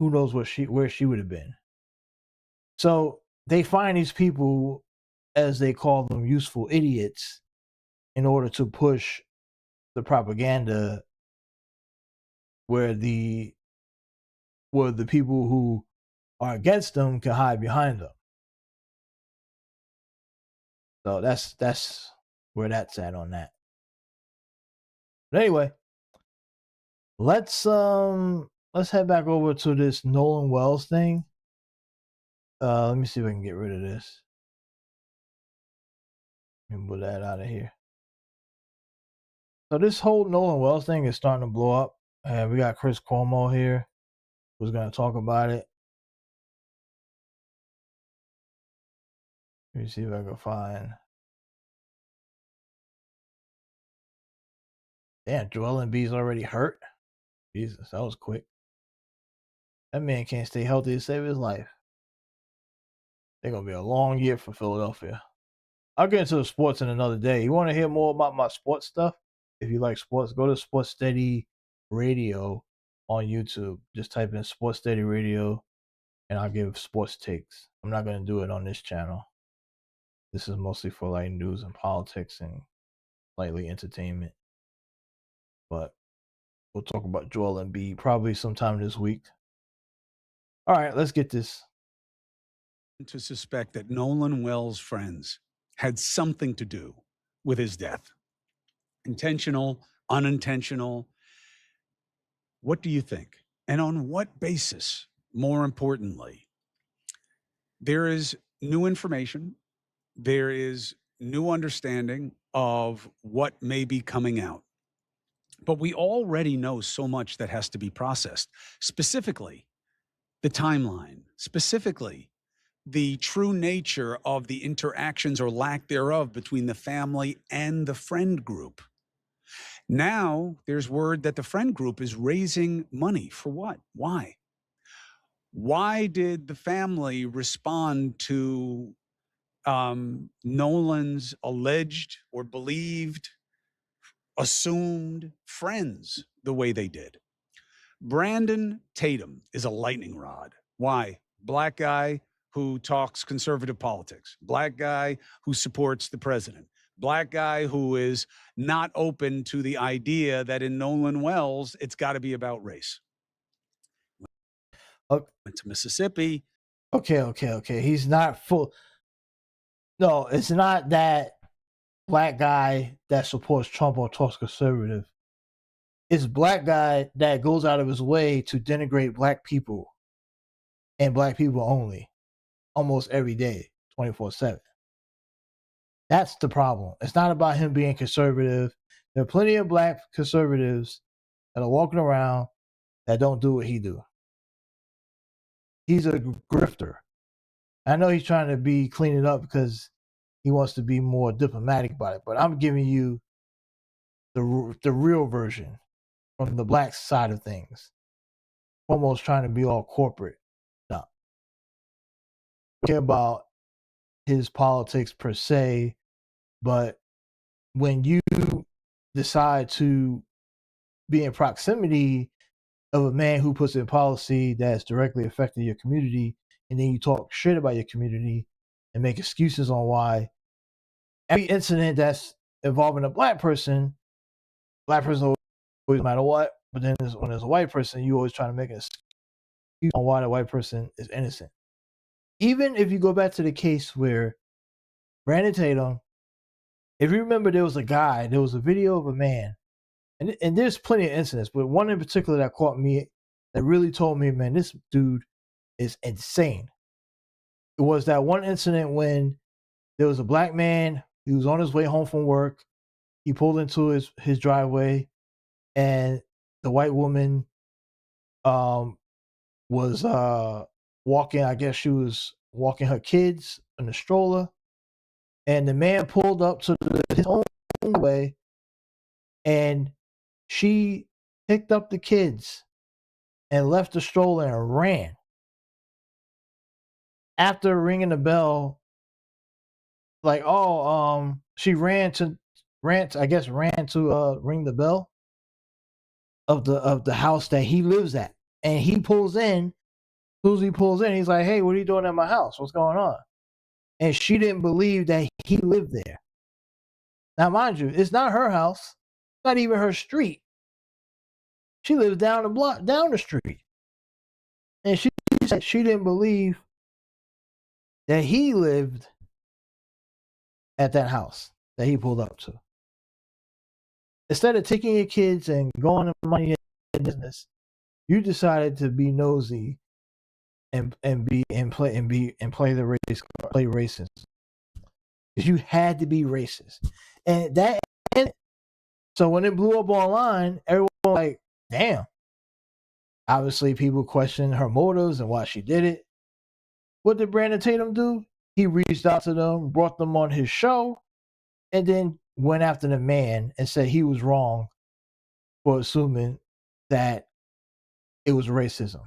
who knows where she would have been. So they find these people, as they call them, useful idiots, in order to push the propaganda where the people who are against them can hide behind them. So that's where that's at on that. But anyway, let's head back over to this Nolan Wells thing. Let me see if I can get rid of this. Let me put that out of here. So this whole Nolan Wells thing is starting to blow up. And we got Chris Cuomo here who's going to talk about it. Let me see if I can find. Damn, Joel Embiid's already hurt. Jesus, that was quick. That man can't stay healthy to save his life. It's going to be a long year for Philadelphia. I'll get into the sports in another day. You want to hear more about my sports stuff? If you like sports, go to Sports Steady Radio on YouTube. Just type in Sports Steady Radio, and I'll give sports takes. I'm not going to do it on this channel. This is mostly for like news and politics and slightly entertainment. But we'll talk about Joel Embiid probably sometime this week. All right, let's get this. To suspect that Nolan Wells' friends had something to do with his death. Intentional, unintentional. What do you think? And on what basis, more importantly? There is new information. There is new understanding of what may be coming out. But we already know so much that has to be processed, specifically the timeline, specifically the true nature of the interactions or lack thereof between the family and the friend group. Now there's word that the friend group is raising money for what? Why? Why did the family respond to Nolan's alleged or believed, assumed friends the way they did? Brandon Tatum is a lightning rod. Why? Black guy who talks conservative politics, black guy who supports the president, black guy who is not open to the idea that in Nolan Wells, it's got to be about race. Went to Mississippi, Okay. He's not full. No, it's not that black guy that supports Trump or talks conservative. It's black guy that goes out of his way to denigrate black people and black people only almost every day, 24/7. That's the problem. It's not about him being conservative. There are plenty of black conservatives that are walking around that don't do what he do. He's a grifter. I know he's trying to be cleaning up because he wants to be more diplomatic about it, but I'm giving you the real version from the black side of things. Almost trying to be all corporate. No. I don't care about his politics per se, but when you decide to be in proximity of a man who puts in policy that's directly affecting your community, and then you talk shit about your community and make excuses on why every incident that's involving a black person always, no matter what, but then when there's a white person, you always try to make an excuse on why the white person is innocent. Even if you go back to the case where Brandon Tatum, if you remember, there was a video of a man, and there's plenty of incidents, but one in particular that caught me, that really told me, man, this dude is insane. It was that one incident when there was a black man, he was on his way home from work, he pulled into his driveway, and the white woman was walking, I guess she was walking her kids in a stroller, and the man pulled up to his own way, and she picked up the kids and left the stroller and ran. After ringing the bell, like, she ran to ring the bell of the house that he lives at. And he pulls in, as soon as he pulls in, he's like, hey, what are you doing at my house? What's going on? And she didn't believe that he lived there. Now, mind you, it's not her house, not even her street. She lives down the street. And she said she didn't believe that he lived at that house that he pulled up to. Instead of taking your kids and going to money in business, you decided to be nosy and play racist. Because you had to be racist. And so when it blew up online, everyone was like, damn. Obviously, people questioned her motives and why she did it. What did Brandon Tatum do? He reached out to them, brought them on his show, and then went after the man and said he was wrong for assuming that it was racism.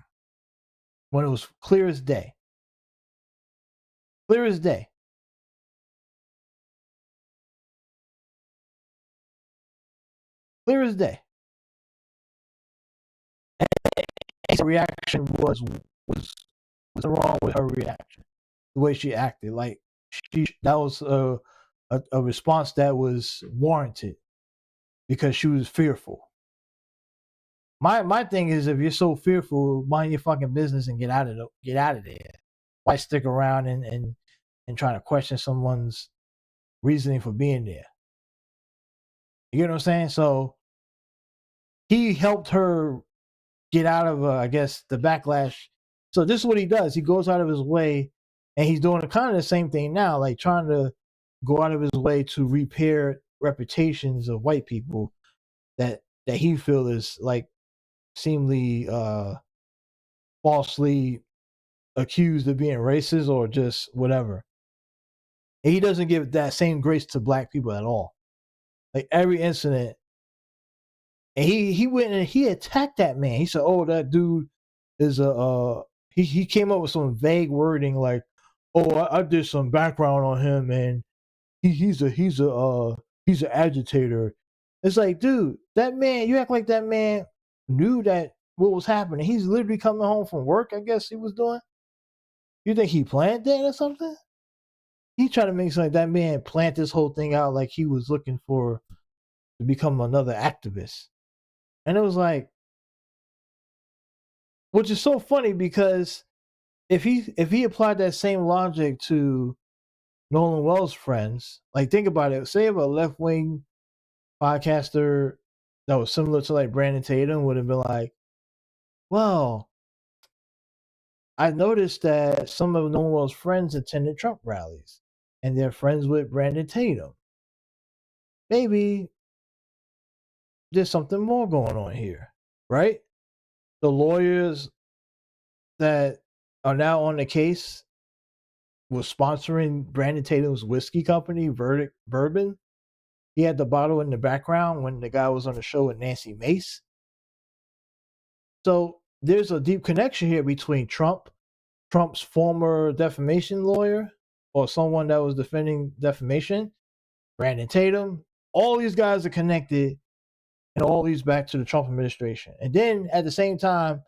When it was clear as day. Clear as day. Clear as day. And his reaction was wrong with her reaction. The way she acted. Like, that was a response that was warranted because she was fearful. My thing is, if you're so fearful, mind your fucking business and get out of there. Why stick around and try to question someone's reasoning for being there? You get what I'm saying? So he helped her get out of, I guess, the backlash. So this is what he does. He goes out of his way, and he's doing kind of the same thing now, like trying to go out of his way to repair reputations of white people that he feels is like seemingly falsely accused of being racist or just whatever. And he doesn't give that same grace to black people at all. Like every incident, and he went and he attacked that man. He said, "Oh, that dude is he came up with some vague wording like, oh, I did some background on him and he's an agitator." It's like, dude, that man, you act like that man knew that what was happening. He's literally coming home from work, I guess he was doing. You think he planned that or something? He tried to make something like that man plant this whole thing out like he was looking to become another activist. And it was like, which is so funny because if he applied that same logic to Nolan Wells' friends, like think about it. Say if a left wing podcaster that was similar to like Brandon Tatum would have been like, well, I noticed that some of Nolan Wells' friends attended Trump rallies and they're friends with Brandon Tatum. Maybe there's something more going on here, right? The lawyers that are now on the case was sponsoring Brandon Tatum's whiskey company, Verdict Bourbon. He had the bottle in the background when the guy was on the show with Nancy Mace. So there's a deep connection here between Trump's former defamation lawyer, or someone that was defending defamation, Brandon Tatum. All these guys are connected, and all these back to the Trump administration. And then at the same time,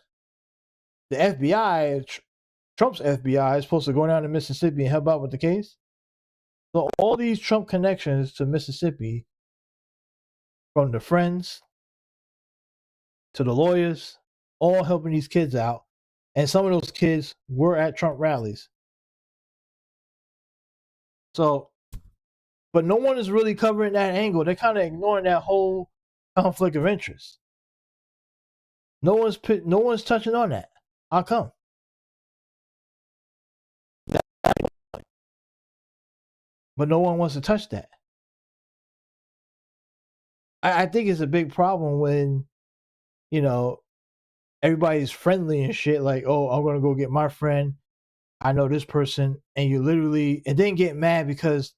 the FBI, Trump's FBI, is supposed to go down to Mississippi and help out with the case. So all these Trump connections to Mississippi, from the friends to the lawyers, all helping these kids out. And some of those kids were at Trump rallies. So, but no one is really covering that angle. They're kind of ignoring that whole conflict of interest. No one's touching on that. How come? But no one wants to touch that. I think it's a big problem when, everybody's friendly and shit. Like, oh, I'm gonna go get my friend. I know this person, and you literally and then get mad because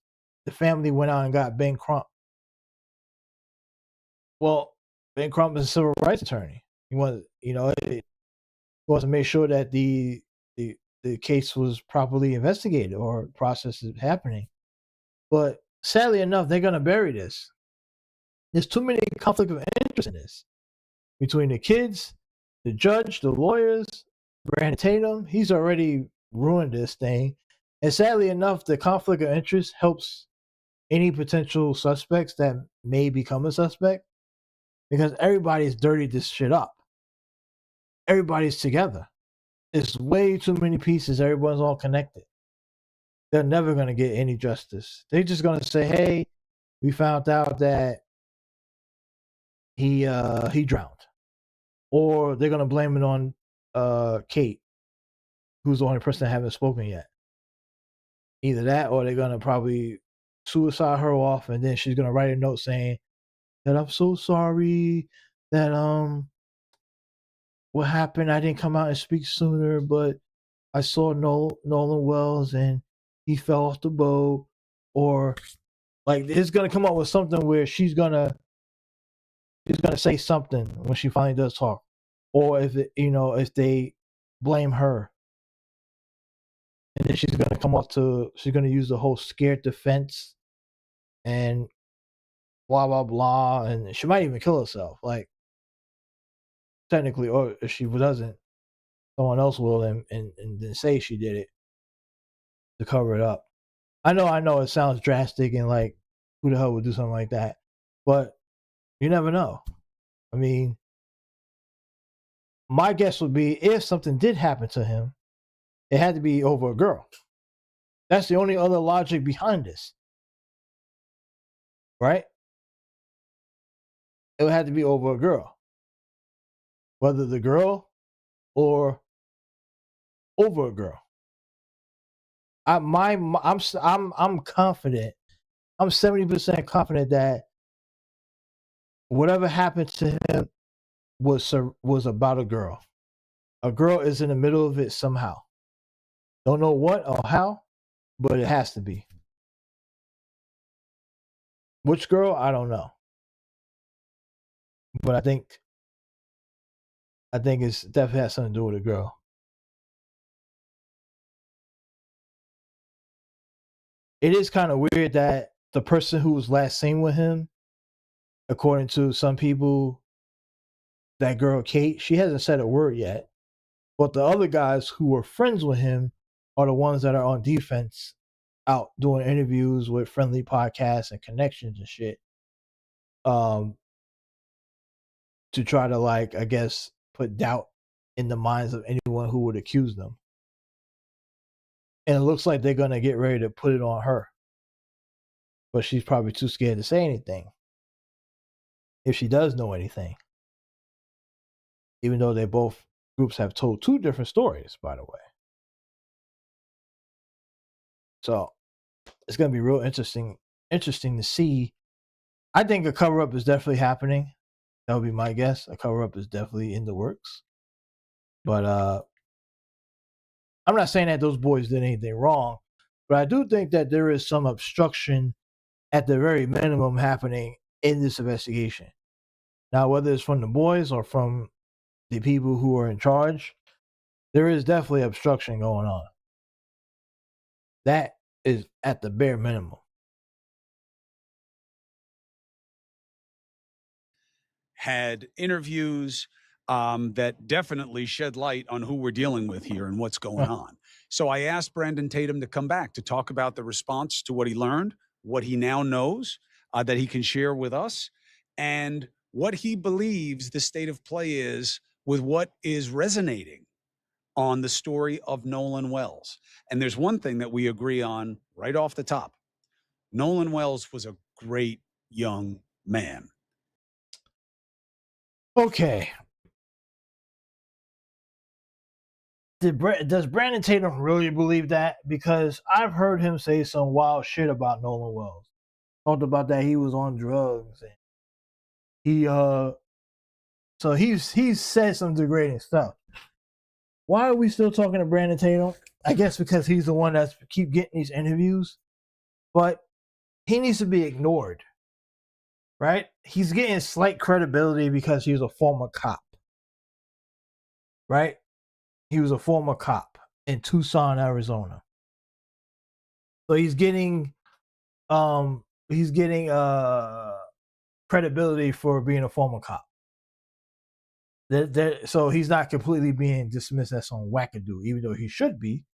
the family went out and got Ben Crump. Well, Ben Crump is a civil rights attorney. He wants, he wants to make sure that the case was properly investigated or process is happening. But sadly enough, they're gonna bury this. There's too many conflict of interest in this between the kids, the judge, the lawyers, Brandon Tatum. He's already ruined this thing. And sadly enough, the conflict of interest helps any potential suspects that may become a suspect because everybody's dirtied this shit up. Everybody's together. It's way too many pieces. Everyone's all connected. They're never going to get any justice. They're just going to say, hey, we found out that he drowned. Or they're going to blame it on Kate, who's the only person that haven't spoken yet. Either that or they're going to probably suicide her off, and then she's going to write a note saying that I'm so sorry that what happened, I didn't come out and speak sooner, but I saw Nolan Wells and he fell off the boat. Or like it's going to come up with something where she's going to say something when she finally does talk. Or if they blame her, and then she's going to use the whole scared defense and blah blah blah, and she might even kill herself, like technically, or if she doesn't, someone else will, and then say she did it to cover it up. I know it sounds drastic and like who the hell would do something like that, but you never know. I mean, my guess would be if something did happen to him, it had to be over a girl. That's the only other logic behind this. Right? It would have to be over a girl. Whether the girl or over a girl. I'm confident. I'm 70% confident that whatever happened to him was about a girl. A girl is in the middle of it somehow. Don't know what or how, but it has to be. Which girl? I don't know. But I think it's definitely has something to do with a girl. It is kind of weird that the person who was last seen with him, according to some people, that girl Kate, she hasn't said a word yet. But the other guys who were friends with him are the ones that are on defense, out doing interviews with friendly podcasts and connections and shit. To try to, like, I guess, put doubt in the minds of anyone who would accuse them. And it looks like they're going to get ready to put it on her. But she's probably too scared to say anything. If she does know anything. Even though they both groups have told two different stories, by the way. So it's going to be real interesting to see. I think a cover-up is definitely happening. That would be my guess. A cover-up is definitely in the works. But I'm not saying that those boys did anything wrong, but I do think that there is some obstruction at the very minimum happening in this investigation. Now, whether it's from the boys or from the people who are in charge, there is definitely obstruction going on. That is at the bare minimum. Had interviews that definitely shed light on who we're dealing with here and what's going on. So I asked Brandon Tatum to come back to talk about the response to what he learned, what he now knows that he can share with us, and what he believes the state of play is with what is resonating on the story of Nolan Wells. And there's one thing that we agree on right off the top. Nolan Wells was a great young man. Okay. Does Brandon Tatum really believe that? Because I've heard him say some wild shit about Nolan Wells. Talked about that he was on drugs and he's said some degrading stuff. Why are we still talking to Brandon Tatum? I guess because he's the one that's keep getting these interviews. But he needs to be ignored. Right? He's getting slight credibility because he was a former cop. Right? He was a former cop in Tucson, Arizona. So he's getting credibility for being a former cop. So he's not completely being dismissed as some wackadoo, even though he should be,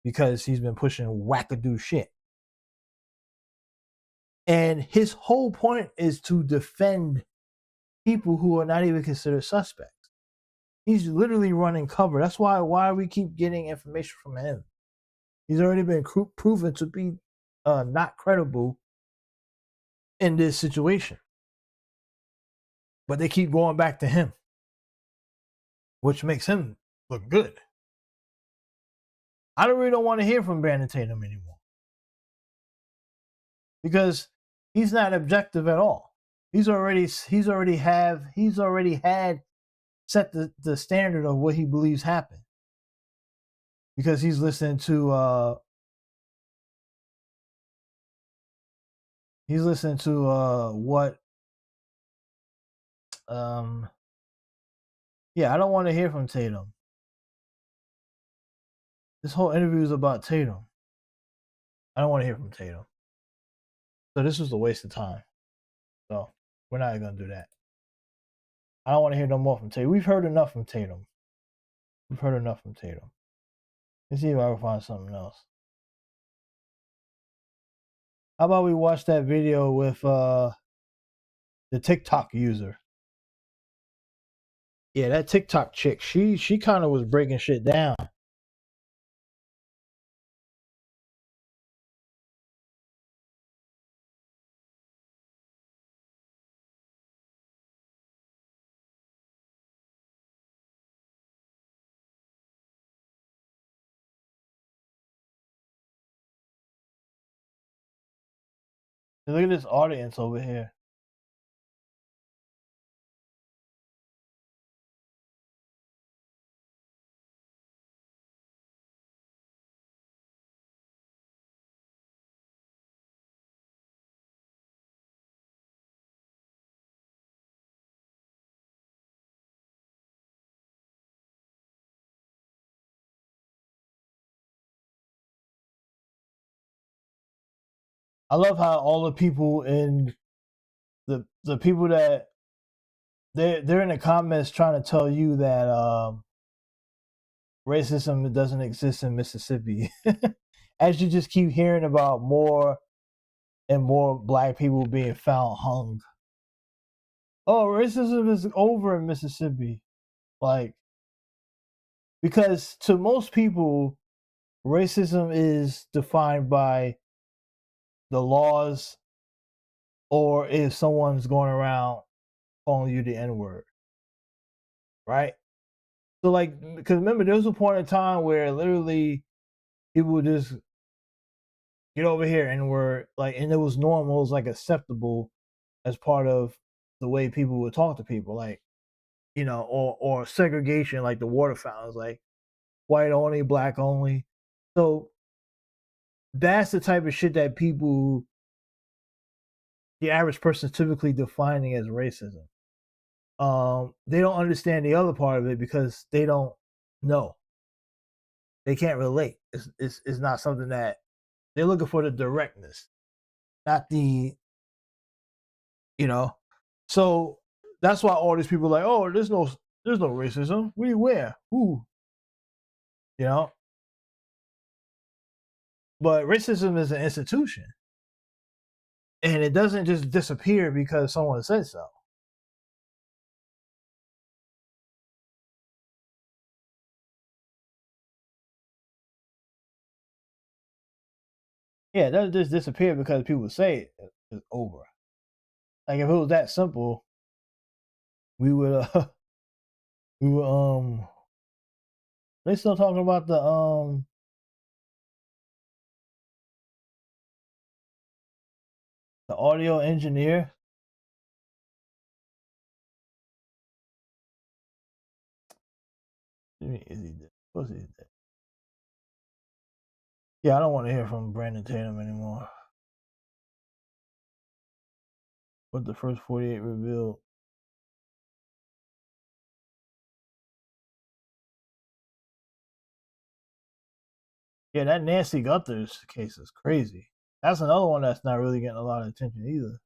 because he's been pushing wackadoo shit. And his whole point is to defend people who are not even considered suspects. He's literally running cover. That's why we keep getting information from him. He's already been proven to be not credible in this situation. But they keep going back to him, which makes him look good. I really don't want to hear from Brandon Tatum anymore. Because he's not objective at all. He's already had set the standard of what he believes happened. Because he's listening to what I don't want to hear from Tatum. This whole interview is about Tatum. I don't want to hear from Tatum. So this was a waste of time. So we're not going to do that. I don't want to hear no more from Tatum. We've heard enough from Tatum. Let's see if I can find something else. How about we watch that video with the TikTok user? Yeah, that TikTok chick, she kind of was breaking shit down. Look at this audience over here. I love how all the people in the people that they're in the comments trying to tell you that racism doesn't exist in Mississippi. As you just keep hearing about more and more black people being found hung. Oh, racism is over in Mississippi. Like, because to most people, racism is defined by the laws, or if someone's going around calling you the N-word, right? So, like, because remember, there was a point in time where literally people would just get over here N-word, like, and it was normal, it was like acceptable as part of the way people would talk to people, like, you know, or segregation, like the water fountains, like white only, black only. So that's the type of shit that people, the average person, is typically defining as racism. They don't understand the other part of it because they don't know. They can't relate. It's not something that they're looking for, the directness, not the, you know. So that's why all these people are like, oh, there's no racism. Where? Who? You know. But racism is an institution, and it doesn't just disappear because someone said so. Yeah, it doesn't just disappear because people say it's over. Like if it was that simple, we would they still talking about the audio engineer. Is he dead? What's he dead? Yeah, I don't want to hear from Brandon Tatum anymore. What the first 48 revealed. Yeah, that Nancy Guthers case is crazy. That's another one that's not really getting a lot of attention either.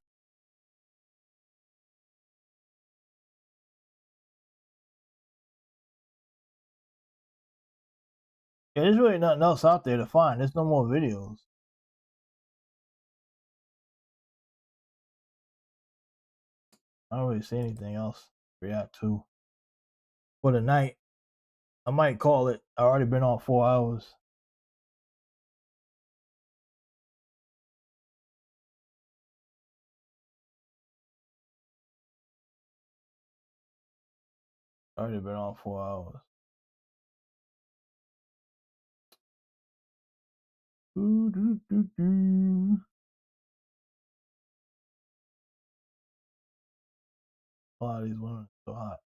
Yeah, there's really nothing else out there to find. There's no more videos. I don't really see anything else to react to for the night. I might call it. I already been on 4 hours. Already been on 4 hours. A lot of these women are so hot.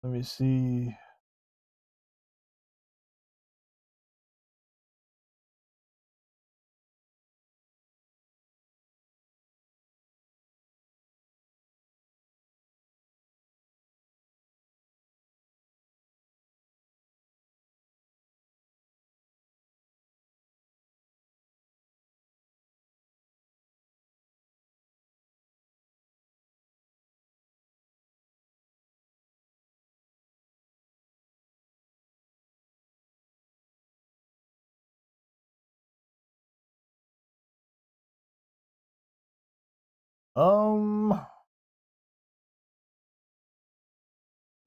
Let me see.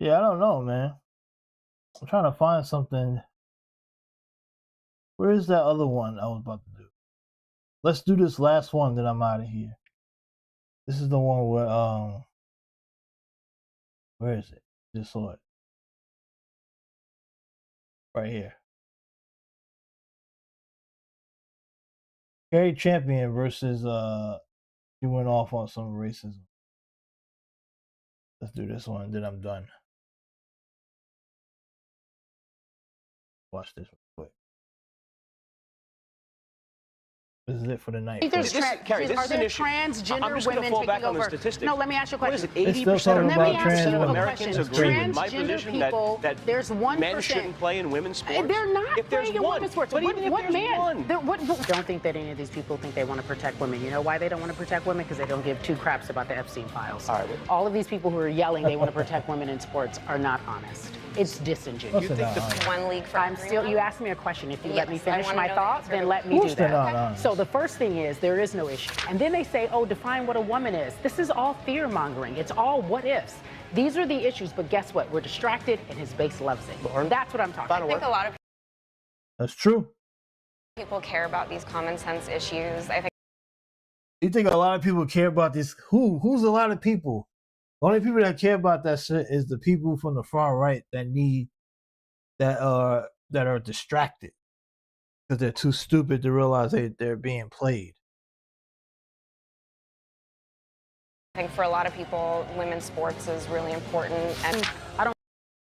Yeah, I don't know, man. I'm trying to find something. Where is that other one I was about to do? Let's do this last one, then I'm out of here. This is the one where is it? Just saw it. Right here. Carrie Champion versus she went off on some racism. Let's do this one, then I'm done. Watch this real quick. This is it for the night. Are there transgender women taking over? No, let me ask you a question. What is it, 80% of Americans agree with my position that there's 1%. Men shouldn't play in women's sports? They're not playing in women's sports. But even if there's man? Don't think that any of these people think they want to protect women. You know why they don't want to protect women? Because they don't give two craps about the Epstein files. All of these people who are yelling they want to protect women in sports are not honest. It's disingenuous. You think the one league for I'm still, you asked me a question. If you let me Yes, I finish wanna my know the thought, answer then to let the me do question. that. Not honest. So the first thing is there is no issue. And then they say, oh, define what a woman is. This is all fear mongering. It's all what ifs. These are the issues, but guess what? We're distracted and his base loves it. That's what I'm talking I think a lot of That's true. people care about these common sense issues. I think You think a lot of people care about this? Who's a lot of people? The only people that care about that shit is the people from the far right that are distracted because they're too stupid to realize they're being played. I think for a lot of people, women's sports is really important, and I don't.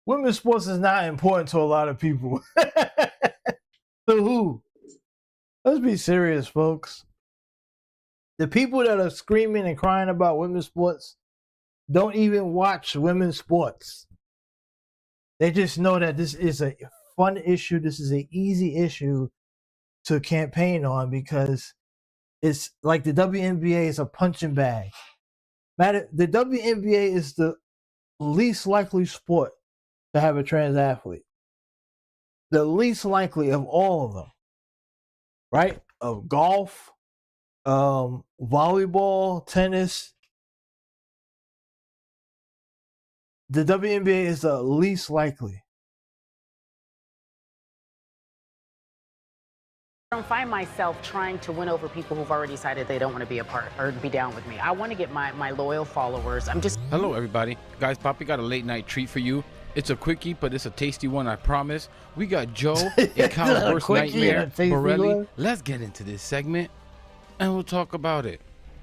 Women's sports is not important to a lot of people. To who? Let's be serious, folks. The people that are screaming and crying about women's sports don't even watch women's sports. They just know that this is a fun issue. This is an easy issue to campaign on because it's like the WNBA is a punching bag. The WNBA is the least likely sport to have a trans athlete. The least likely of all of them, right? Of golf, volleyball, tennis. The WNBA is the least likely. I don't find myself trying to win over people who've already decided they don't want to be a part or be down with me. I want to get my loyal followers. Hello, everybody. Guys, Poppy got a late night treat for you. It's a quickie, but it's a tasty one, I promise. We got Joe and Kyle's worst nightmare, Borelli. Let's get into this segment, and we'll talk about it.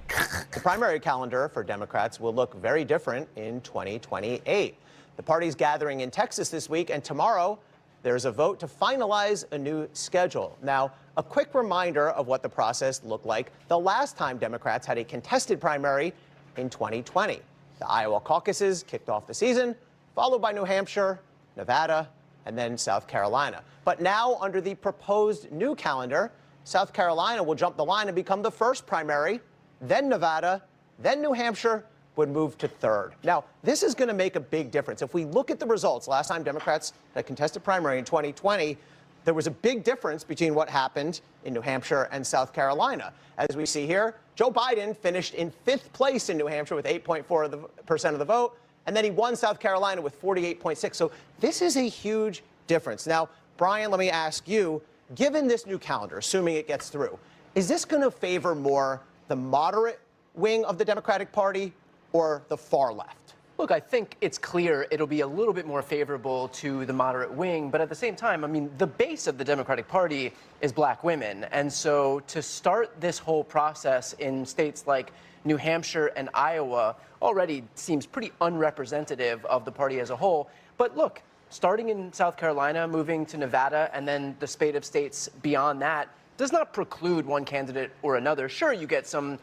The primary calendar for Democrats will look very different in 2028. The party's gathering in Texas this week, and tomorrow there's a vote to finalize a new schedule. Now, a quick reminder of what the process looked like the last time Democrats had a contested primary in 2020. The Iowa caucuses kicked off the season, followed by New Hampshire, Nevada, and then South Carolina. But now, under the proposed new calendar, South Carolina will jump the line and become the first primary, then Nevada, then New Hampshire would move to third. Now, this is going to make a big difference. If we look at the results, last time Democrats had a contested primary in 2020, there was a big difference between what happened in New Hampshire and South Carolina. As we see here, Joe Biden finished in 5th place in New Hampshire with 8.4% of the vote, and then he won South Carolina with 48.6%. So this is a huge difference. Now, Brian, let me ask you, given this new calendar, assuming it gets through, is this going to favor more the moderate wing of the Democratic Party or the far left? Look, I think it's clear it'll be a little bit more favorable to the moderate wing, but at the same time, I mean, the base of the Democratic Party is black women. And so to start this whole process in states like New Hampshire and Iowa already seems pretty unrepresentative of the party as a whole. But look, starting in South Carolina, moving to Nevada, and then the spate of states beyond that does not preclude one candidate or another. Sure, you get some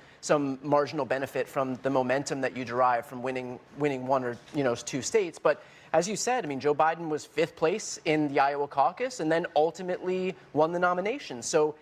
marginal benefit from the momentum that you derive from winning one or two states. But as you said, I mean, Joe Biden was 5th place in the Iowa caucus and then ultimately won the nomination. So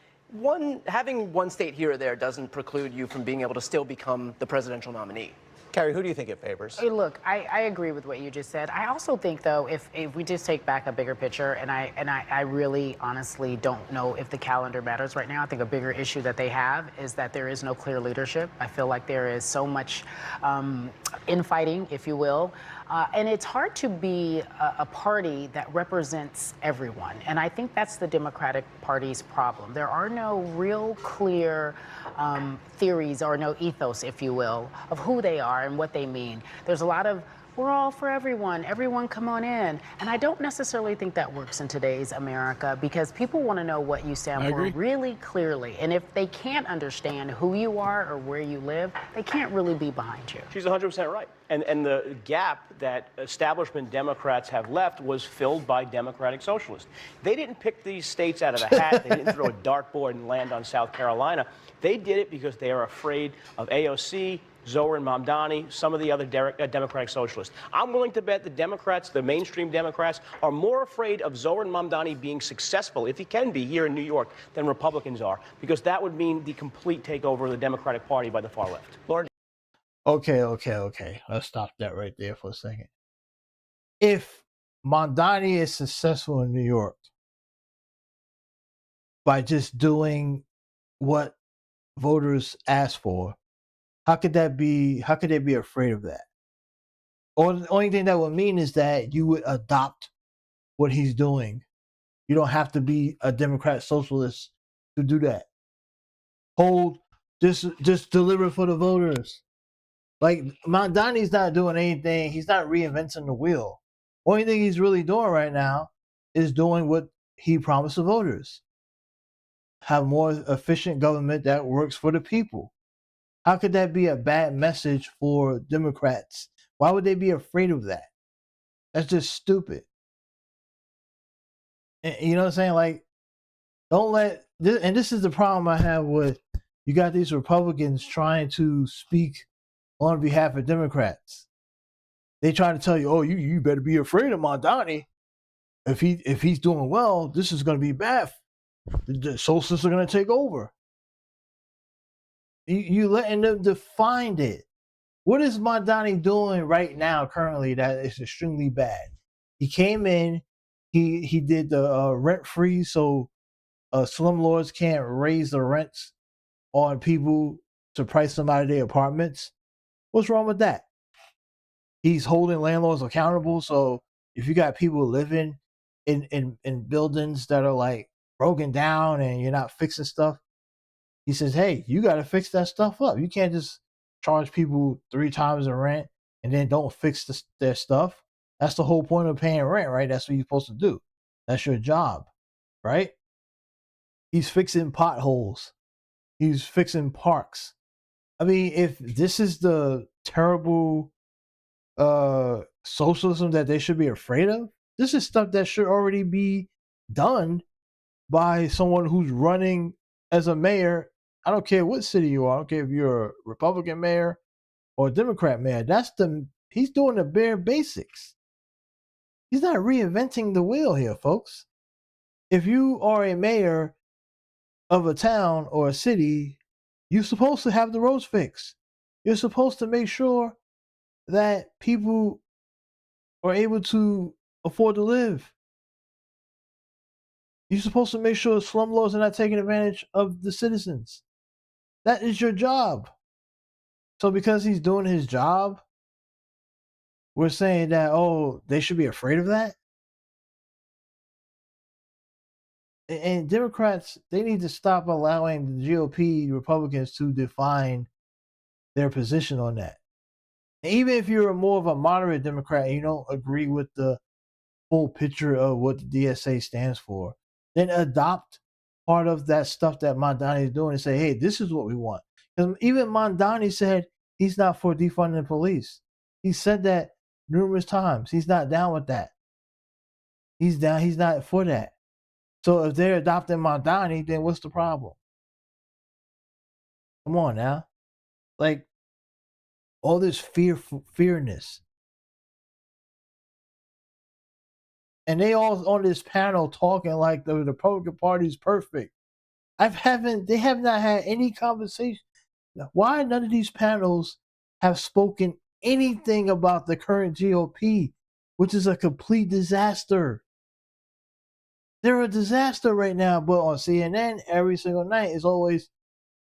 having one state here or there doesn't preclude you from being able to still become the presidential nominee. Carrie, who do you think it favors? Hey, look, I agree with what you just said. I also think, though, if we just take back a bigger picture, and I really honestly don't know if the calendar matters right now. I think a bigger issue that they have is that there is no clear leadership. I feel like there is so much infighting, if you will. And it's hard to be a party that represents everyone. And I think that's the Democratic Party's problem. There are no real clear theories or no ethos, if you will, of who they are and what they mean. There's a lot of, we're all for everyone, everyone come on in. And I don't necessarily think that works in today's America because people want to know what you stand for really clearly. And if they can't understand who you are or where you live, they can't really be behind you. She's 100% right. And the gap that establishment Democrats have left was filled by Democratic Socialists. They didn't pick these states out of the hat. They didn't throw a dartboard and land on South Carolina. They did it because they are afraid of AOC, Zohar and Mamdani, some of the other Democratic Socialists. I'm willing to bet the Democrats, the mainstream Democrats, are more afraid of Zohar and Mamdani being successful, if he can be, here in New York, than Republicans are, because that would mean the complete takeover of the Democratic Party by the far left. Lauren? Okay. Let's stop that right there for a second. If Mondani is successful in New York by just doing what voters ask for, how could they be afraid of that? Or the only thing that would mean is that you would adopt what he's doing. You don't have to be a Democrat socialist to do that. Just deliver for the voters. Like Mondani's not doing anything. He's not reinventing the wheel. Only thing he's really doing right now is doing what he promised the voters. Have more efficient government that works for the people. How could that be a bad message for Democrats? Why would they be afraid of that? That's just stupid. And, you know what I'm saying? Like, don't let this, and this is the problem I have with you got these Republicans trying to speak on behalf of Democrats. They try to tell you, oh, you better be afraid of Mondani. If he's doing well, this is going to be bad. The socialists are going to take over. You letting them define it. What is Mondani doing right now, currently, that is extremely bad? He came in, he did the rent free, so slumlords can't raise the rents on people to price them out of their apartments. What's wrong with that? He's holding landlords accountable. So if you got people living in buildings that are like broken down and you're not fixing stuff, he says, hey, you got to fix that stuff up. You can't just charge people 3 times the rent and then don't fix their stuff. That's the whole point of paying rent, right? That's what you're supposed to do. That's your job, right? He's fixing potholes. He's fixing parks. I mean, if this is the terrible socialism that they should be afraid of, this is stuff that should already be done by someone who's running as a mayor. I don't care what city you are. I don't care if you're a Republican mayor or a Democrat mayor. He's doing the bare basics. He's not reinventing the wheel here, folks. If you are a mayor of a town or a city, you're supposed to have the roads fixed. You're supposed to make sure that people are able to afford to live. You're supposed to make sure slumlords are not taking advantage of the citizens. That is your job. So because he's doing his job, we're saying that, oh, they should be afraid of that? And Democrats, they need to stop allowing the GOP Republicans to define their position on that. And even if you're more of a moderate Democrat and you don't agree with the full picture of what the DSA stands for, then adopt part of that stuff that Mondani is doing and say, hey, this is what we want. Because even Mondani said he's not for defunding the police. He said that numerous times. He's not down with that. He's not for that. So if they're adopting Mondani, then what's the problem? Come on now. Like, all this fearness. And they all on this panel talking like the Republican Party is perfect. They have not had any conversation. Why none of these panels have spoken anything about the current GOP, which is a complete disaster? They're a disaster right now, but on CNN every single night is always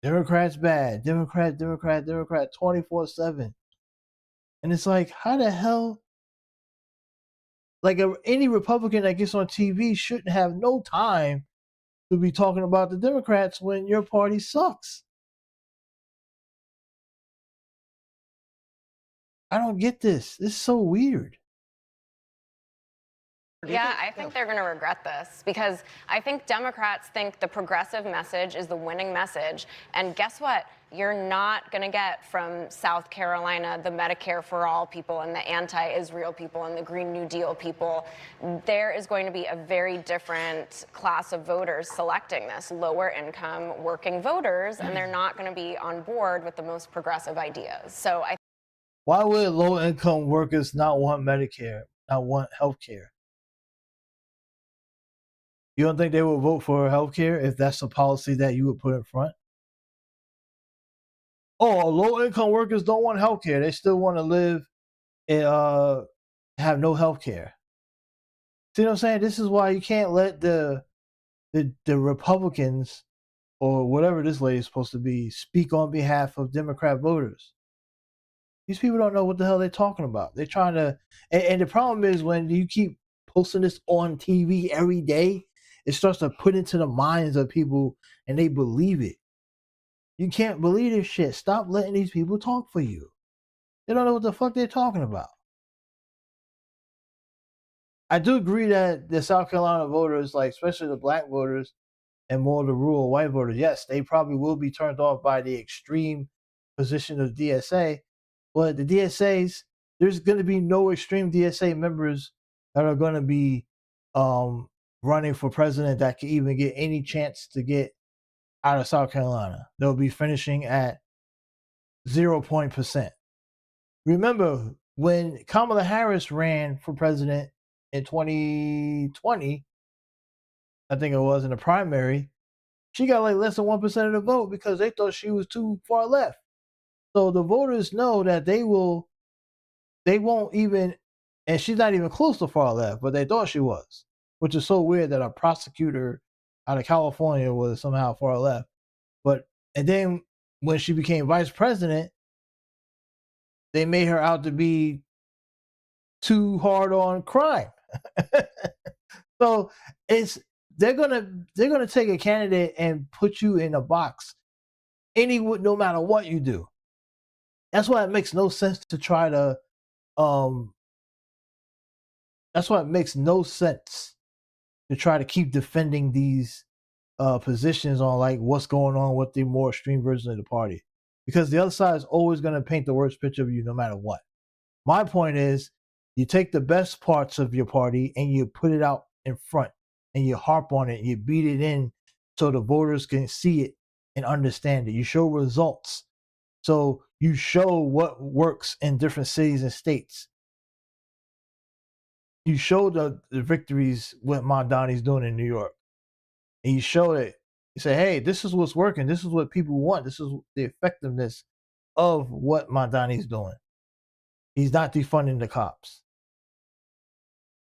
Democrats bad, Democrat, 24/7. And it's like, how the hell? Like any Republican that gets on TV shouldn't have no time to be talking about the Democrats when your party sucks. I don't get this. This is so weird. Yeah, I think they're going to regret this because I think Democrats think the progressive message is the winning message. And guess what? You're not going to get from South Carolina the Medicare for all people and the anti-Israel people and the Green New Deal people. There is going to be a very different class of voters selecting this, lower income working voters, and they're not going to be on board with the most progressive ideas. So why would low income workers not want Medicare, not want health care? You don't think they would vote for health care if that's a policy that you would put in front? Oh, low income workers don't want health care. They still want to live and have no health care. See what I'm saying? This is why you can't let the Republicans or whatever this lady is supposed to be speak on behalf of Democrat voters. These people don't know what the hell they're talking about. They're trying to, and the problem is when you keep posting this on TV every day, it starts to put into the minds of people and they believe it. You can't believe this shit. Stop letting these people talk for you. They don't know what the fuck they're talking about. I do agree that the South Carolina voters, like especially the black voters and more of the rural white voters, yes, they probably will be turned off by the extreme position of DSA. But the DSAs, there's going to be no extreme DSA members that are going to be running for president that can even get any chance to get out of South Carolina. They'll be finishing at 0%. Remember, when Kamala Harris ran for president in 2020, I think it was in the primary, she got like less than 1% of the vote because they thought she was too far left. So the voters know that they won't even, and she's not even close to far left, but they thought she was, which is so weird that a prosecutor out of California was somehow far left. And then when she became vice president, they made her out to be too hard on crime. So they're gonna take a candidate and put you in a box no matter what you do. That's why it makes no sense to try to that's why it makes no sense to try to keep defending these positions on like what's going on with the more extreme version of the party, because the other side is always going to paint the worst picture of you no matter what. My point is, you take the best parts of your party and you put it out in front and you harp on it and you beat it in so the voters can see it and understand it. You show results. So you show what works in different cities and states. You show the victories, what Mondani's doing in New York. And you show it. You say, hey, this is what's working. This is what people want. This is the effectiveness of what Mondani's doing. He's not defunding the cops.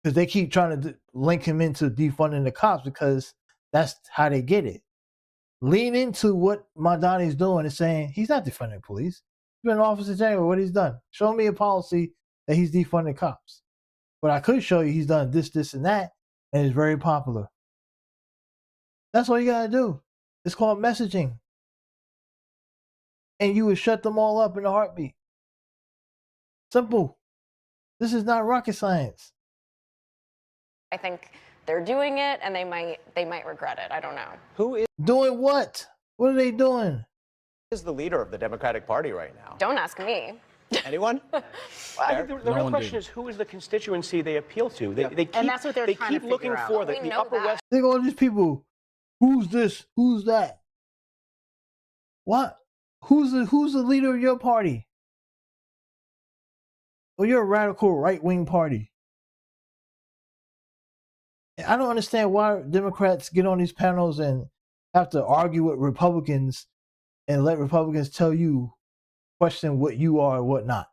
Because they keep trying to link him into defunding the cops because that's how they get it. Lean into what Mondani's doing and saying, he's not defunding police. He's been in office in January. What he's done. Show me a policy that he's defunding cops. But I could show you he's done this, this, and that, and it's very popular. That's all you gotta do. It's called messaging. And you would shut them all up in a heartbeat. Simple. This is not rocket science. I think they're doing it, and they might regret it. I don't know. Who is doing what? What are they doing? Is the leader of the Democratic Party right now? Don't ask me. Anyone? Well, I think the real question is, who is the constituency they appeal to? They keep, and that's what they're trying to keep looking figure out. for the Upper West. Think all these people. Who's this? Who's that? What? Who's the leader of your party? Well, you're a radical right-wing party. I don't understand why Democrats get on these panels and have to argue with Republicans and let Republicans tell you, question what you are and what not.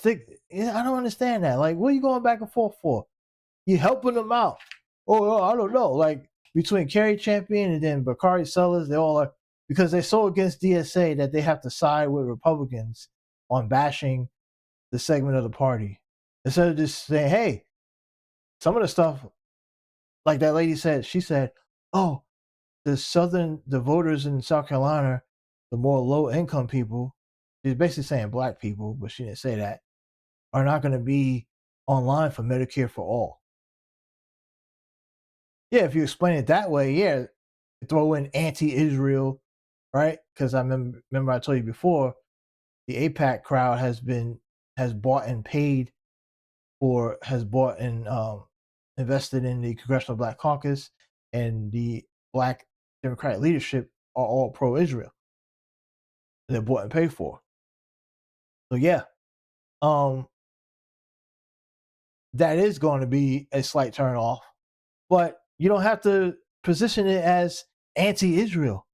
I don't understand that. Like, what are you going back and forth for? You helping them out. Oh, I don't know. Like, between Kerry Champion and then Bakari Sellers, they all are, because they're so against DSA that they have to side with Republicans on bashing the segment of the party. Instead of just saying, hey, some of the stuff, like that lady said, she said, oh, the voters in South Carolina, the more low-income people, she's basically saying black people, but she didn't say that, are not going to be online for Medicare for all. Yeah, if you explain it that way, yeah, throw in anti-Israel, right? Because I remember I told you before, the AIPAC crowd has bought and invested in the Congressional Black Caucus, and the Black Democratic leadership are all pro-Israel. They're bought and paid for. So yeah, that is going to be a slight turn off, but you don't have to position it as anti-Israel.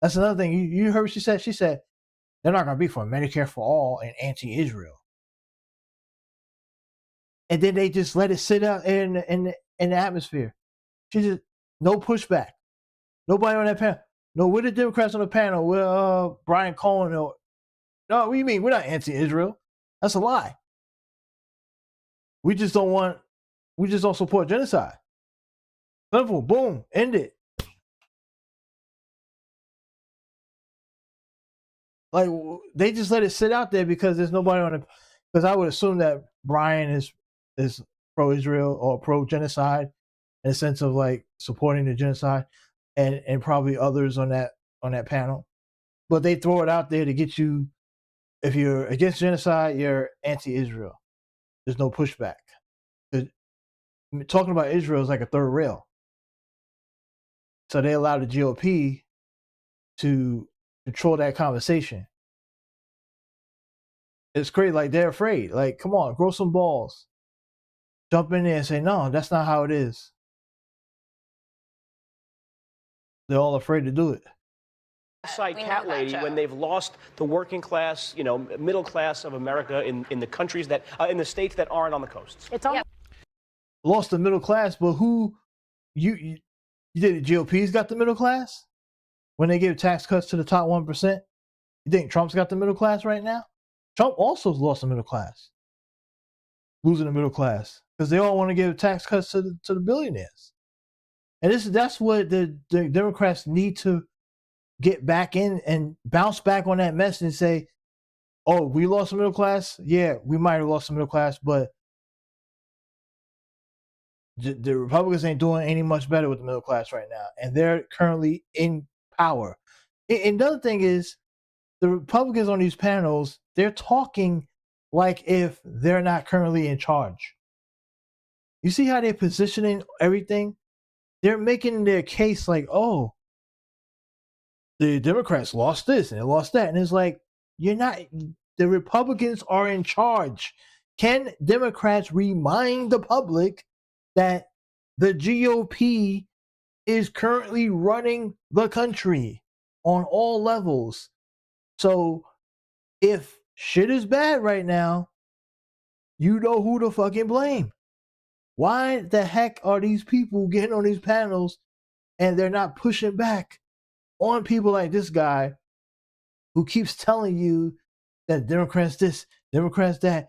That's another thing. You heard what she said? She said, they're not going to be for Medicare for all and anti-Israel. and then they just let it sit out in the atmosphere. She just no pushback. Nobody on that panel. No, we're the Democrats on the panel. We're Brian Cohen. No, what do you mean? We're not anti-Israel. That's a lie. We just don't support genocide. Simple. Boom. End it. Like, they just let it sit out there because there's nobody on it. Because I would assume that Brian is pro-Israel or pro-genocide in the sense of like supporting the genocide, and probably others on that panel. But they throw it out there to get you. If you're against genocide, you're anti-Israel. There's no pushback. Talking about Israel is like a third rail. So they allow the GOP to control that conversation. It's crazy. Like, they're afraid. Like, come on, grow some balls. Jump in there and say, no, that's not how it is. They're all afraid to do it. Side cat lady when they've lost the working class, middle class of America in the countries that, in the states that aren't on the coasts. It's all lost the middle class, but who you think the GOP's got the middle class? When they give tax cuts to the top 1%? You think Trump's got the middle class right now? Trump also lost the middle class. Losing the middle class. Because they all want to give tax cuts to the billionaires. And that's what the Democrats need to get back in and bounce back on that message and say, oh, we lost the middle class? Yeah, we might have lost the middle class, but the Republicans ain't doing any much better with the middle class right now. And they're currently in power. And the other thing is, the Republicans on these panels, they're talking like if they're not currently in charge. You see how they're positioning everything? They're making their case like, oh, the Democrats lost this and they lost that. And it's like, you're not, the Republicans are in charge. Can Democrats remind the public that the GOP is currently running the country on all levels? So if shit is bad right now, you know who to fucking blame. Why the heck are these people getting on these panels and they're not pushing back on people like this guy who keeps telling you that Democrats this, Democrats that?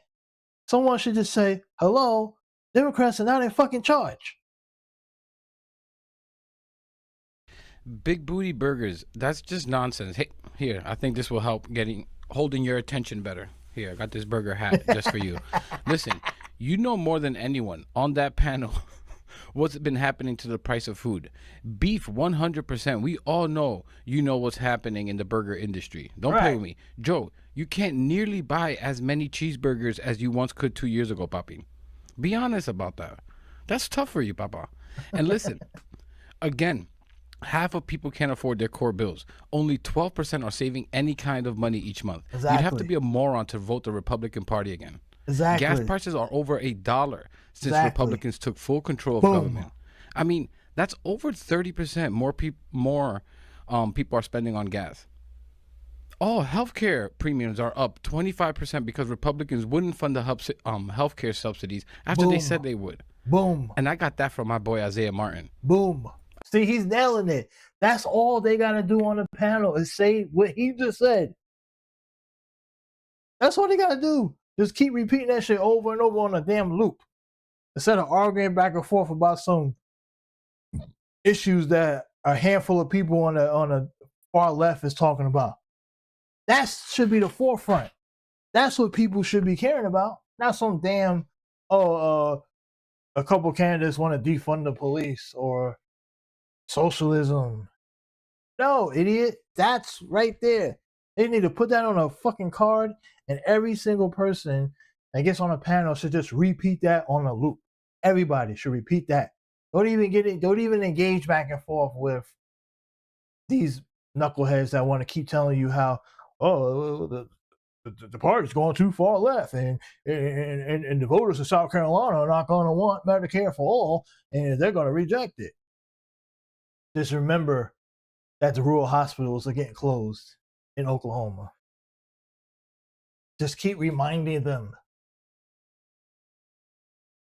Someone should just say, hello, Democrats are not in fucking charge. Big booty burgers, that's just nonsense. Hey, here, I think this will help holding your attention better. Here, I got this burger hat just for you. Listen, you know more than anyone on that panel what's been happening to the price of food. Beef, 100%. We all know you know what's happening in the burger industry. Don't play with me. Joe, you can't nearly buy as many cheeseburgers as you once could 2 years ago, Papi. Be honest about that. That's tough for you, Papa. And listen, again, half of people can't afford their core bills. Only 12% are saving any kind of money each month. Exactly. You'd have to be a moron to vote the Republican Party again. Exactly. Gas prices are over $1 since Republicans took full control of Boom. government. I mean, that's over 30% more people are spending on gas. All healthcare premiums are up 25% because Republicans wouldn't fund the healthcare subsidies after they said they would. Boom. And I got that from my boy Isaiah Martin. Boom. See, he's nailing it. That's all they got to do on the panel is say what he just said. That's all they got to do. Just keep repeating that shit over and over on a damn loop. Instead of arguing back and forth about some issues that a handful of people on the far left is talking about. That should be the forefront. That's what people should be caring about. Not some damn, a couple candidates want to defund the police or socialism. No, idiot. That's right there. They need to put that on a fucking card, and every single person that gets on a panel should just repeat that on a loop. Everybody should repeat that. Don't even engage back and forth with these knuckleheads that want to keep telling you how, the party's going too far left, and the voters of South Carolina are not going to want Medicare for all, and they're going to reject it. Just remember that the rural hospitals are getting closed in Oklahoma. Just keep reminding them.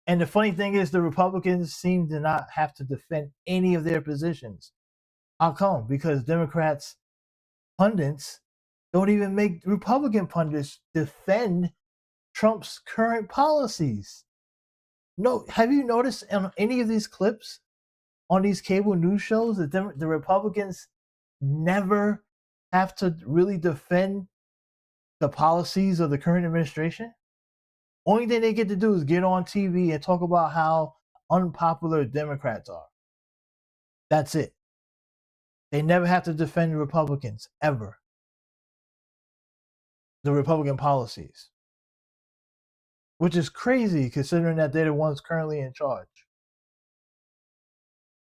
And the funny thing is, the Republicans seem to not have to defend any of their positions. How come? Because Democrats pundits don't even make Republican pundits defend Trump's current policies. No, have you noticed on any of these clips on these cable news shows that the Republicans never have to really defend the policies of the current administration? Only thing they get to do is get on TV and talk about how unpopular Democrats are. That's it. They never have to defend Republicans, ever. The Republican policies. Which is crazy considering that they're the ones currently in charge.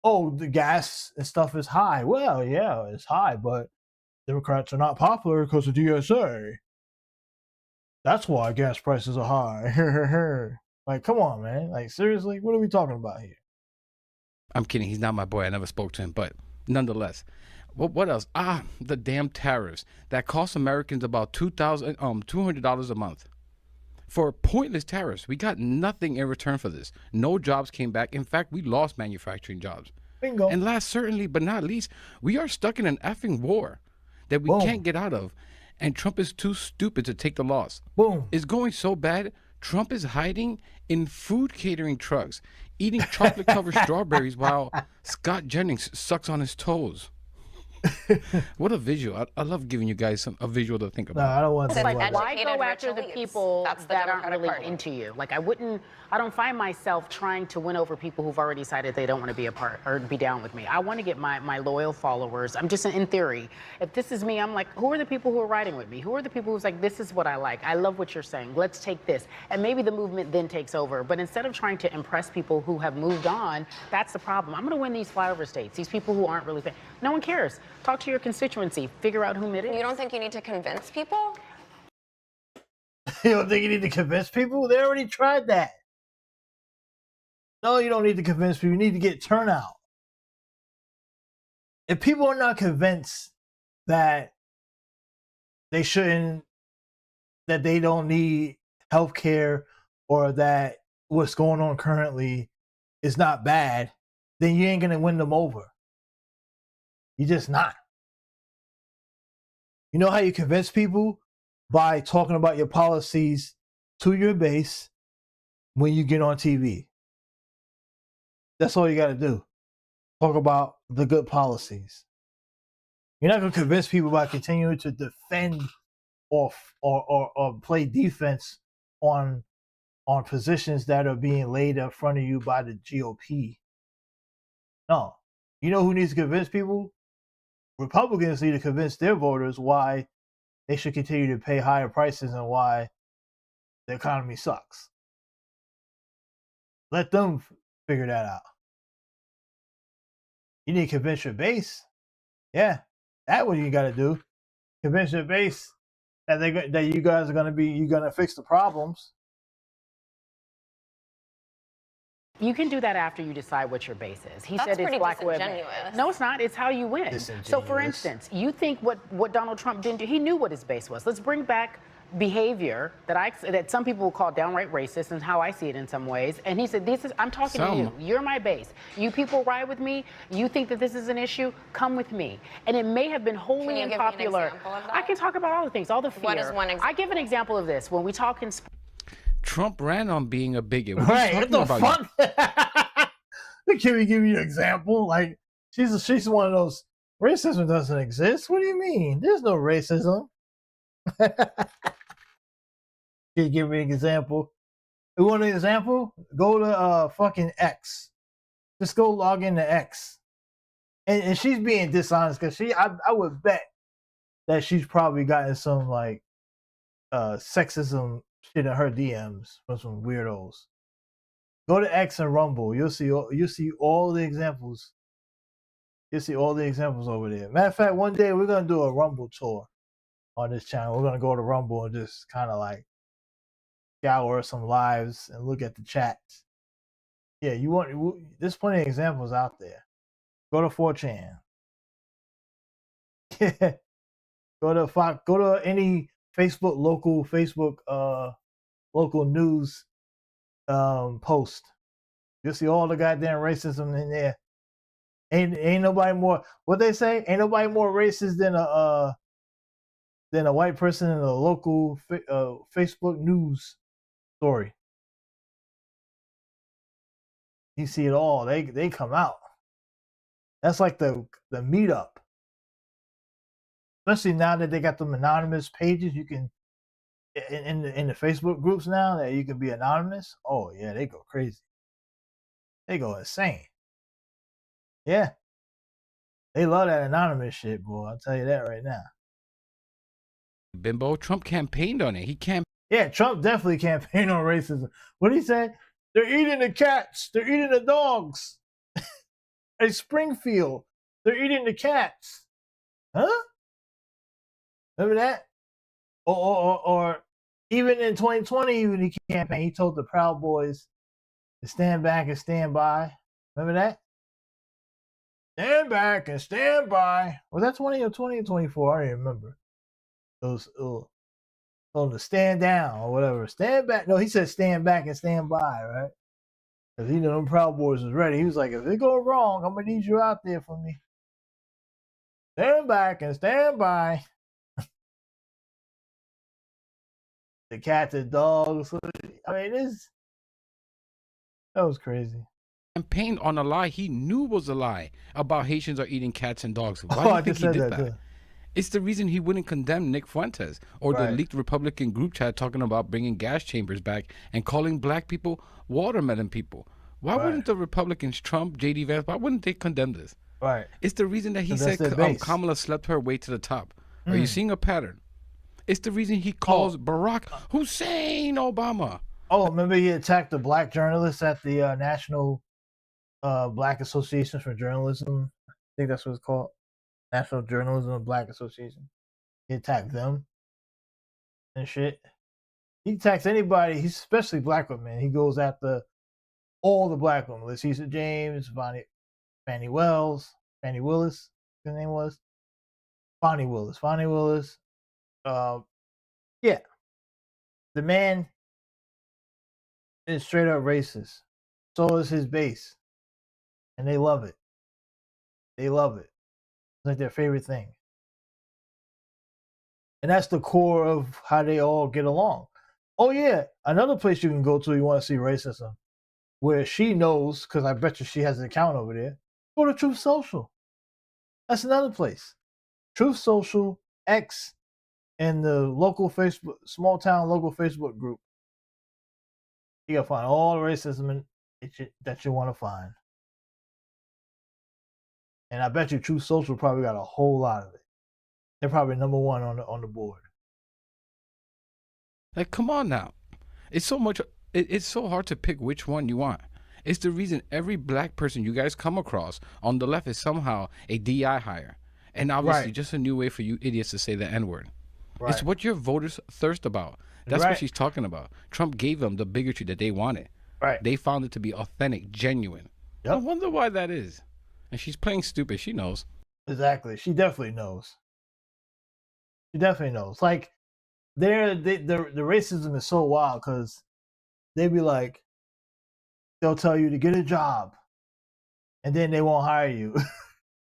Oh, the gas and stuff is high. Well, yeah, it's high, but Democrats are not popular because of DSA. That's why gas prices are high. Like, come on, man. Like, seriously? What are we talking about here? I'm kidding. He's not my boy. I never spoke to him, but nonetheless. What else? The damn tariffs that cost Americans about $200 a month. For pointless tariffs. We got nothing in return for this. No jobs came back. In fact, we lost manufacturing jobs. Bingo. And last, certainly, but not least, we are stuck in an effing war that we can't get out of. And Trump is too stupid to take the loss. Boom. It's going so bad, Trump is hiding in food catering trucks, eating chocolate-covered strawberries while Scott Jennings sucks on his toes. What a visual. I love giving you guys a visual to think about. No, I don't want to think about Why go after the people that aren't really into you? Like, I don't find myself trying to win over people who've already decided they don't want to be a part or be down with me. I want to get my loyal followers. I'm just in theory. If this is me, I'm like, who are the people who are riding with me? Who are the people who's like, this is what I like. I love what you're saying. Let's take this. And maybe the movement then takes over. But instead of trying to impress people who have moved on, that's the problem. I'm going to win these flyover states, these people who aren't really no one cares. Talk to your constituency. Figure out whom it is. You don't think you need to convince people? You don't think you need to convince people? They already tried that. No, you don't need to convince people. You need to get turnout. If people are not convinced that they shouldn't, that they don't need health care or that what's going on currently is not bad, then you ain't going to win them over. You're just not. You know how you convince people? By talking about your policies to your base when you get on TV. That's all you got to do. Talk about the good policies. You're not going to convince people by continuing to defend or play defense on positions that are being laid in front of you by the GOP. No. You know who needs to convince people? Republicans need to convince their voters why they should continue to pay higher prices and why the economy sucks. Let them figure that out. You need to convince your base. Yeah, that's what you got to do. Convince your base that you guys are going to fix the problems. You can do that after you decide what your base is. He said it's black women. No, it's not. It's how you win. So, for instance, you think what Donald Trump didn't do, he knew what his base was. Let's bring back behavior that some people will call downright racist, and how I see it in some ways. And he said, I'm talking to you. You're my base. You people ride with me. You think that this is an issue? Come with me. And it may have been wholly unpopular. I can talk about all the things, all the fear. What is one example? I give an example of this. When we talk in Trump ran on being a bigot. Right? What the fuck? Can we give you an example? Like she's one of those. Racism doesn't exist. What do you mean? There's no racism. Can you give me an example? You want an example? Go to fucking X. Just go log into X. And she's being dishonest because I would bet that she's probably gotten some like sexism shit in her DMs from some weirdos. Go to X and Rumble. You'll see all the examples. You'll see all the examples over there. Matter of fact, one day we're gonna do a Rumble tour on this channel. We're gonna go to Rumble and just kind of like scour some lives and look at the chats. Yeah, there's plenty of examples out there. Go to 4chan. Go to any local Facebook local news post You'll see all the goddamn racism in there. Ain't nobody more. What they say? Ain't nobody more racist than a white person in a local Facebook news story. You see it all. They come out. That's like the meetup. Especially now that they got them anonymous pages, you can in the Facebook groups now that you can be anonymous. Oh yeah, they go crazy. They go insane. Yeah. They love that anonymous shit, boy. I'll tell you that right now. Bimbo, Trump campaigned on it. Yeah, Trump definitely campaigned on racism. What did he say? They're eating the cats. They're eating the dogs. At Springfield, they're eating the cats. Huh? Remember that? Or even in 2020, when he campaigned, he told the Proud Boys to stand back and stand by. Remember that? Stand back and stand by. Was that 20 or 24? I don't even remember. Those told him to stand down or whatever. Stand back. No, he said stand back and stand by, right? Because he knew them Proud Boys was ready. He was like, if it go wrong, I'm going to need you out there for me. Stand back and stand by. The cats and dogs. I mean, that was crazy. Campaigned on a lie he knew was a lie about Haitians are eating cats and dogs. Why do you think he did that? Too. It's the reason he wouldn't condemn Nick Fuentes or the leaked Republican group chat talking about bringing gas chambers back and calling black people watermelon people. Why wouldn't the Republicans, Trump, J.D. Vance, why wouldn't they condemn this? Right. It's the reason that he said Kamala slept her way to the top. Are you seeing a pattern? It's the reason he calls Barack Hussein Obama. Oh, remember he attacked the black journalists at the National Black Association for Journalism. I think that's what it's called. National Journalism Black Association. He attacked them and shit. He attacks anybody, he's especially black women. He goes after all the black women. Leticia James, Fannie Willis, his name was. Fonnie Willis. Yeah. The man is straight up racist. So is his base. And they love it. They love it. It's like their favorite thing. And that's the core of how they all get along. Oh, yeah. Another place you can go to, you want to see racism, where she knows, because I bet you she has an account over there, go to Truth Social. That's another place. Truth Social, X, and the local Facebook, small town local Facebook group. You gotta find all the racism that you want to find. And I bet you Truth Social probably got a whole lot of it. They're probably number one on the board. Like, come on now. It's so much. It's so hard to pick which one you want. It's the reason every black person you guys come across on the left is somehow a DI hire. And obviously just a new way for you idiots to say the N-word. Right. It's what your voters thirst about. That's what she's talking about. Trump gave them the bigotry that they wanted. Right. They found it to be authentic, genuine. Yep. I wonder why that is. And she's playing stupid. She knows. Exactly. She definitely knows. She definitely knows. Like, the racism is so wild because they be like, they'll tell you to get a job, and then they won't hire you,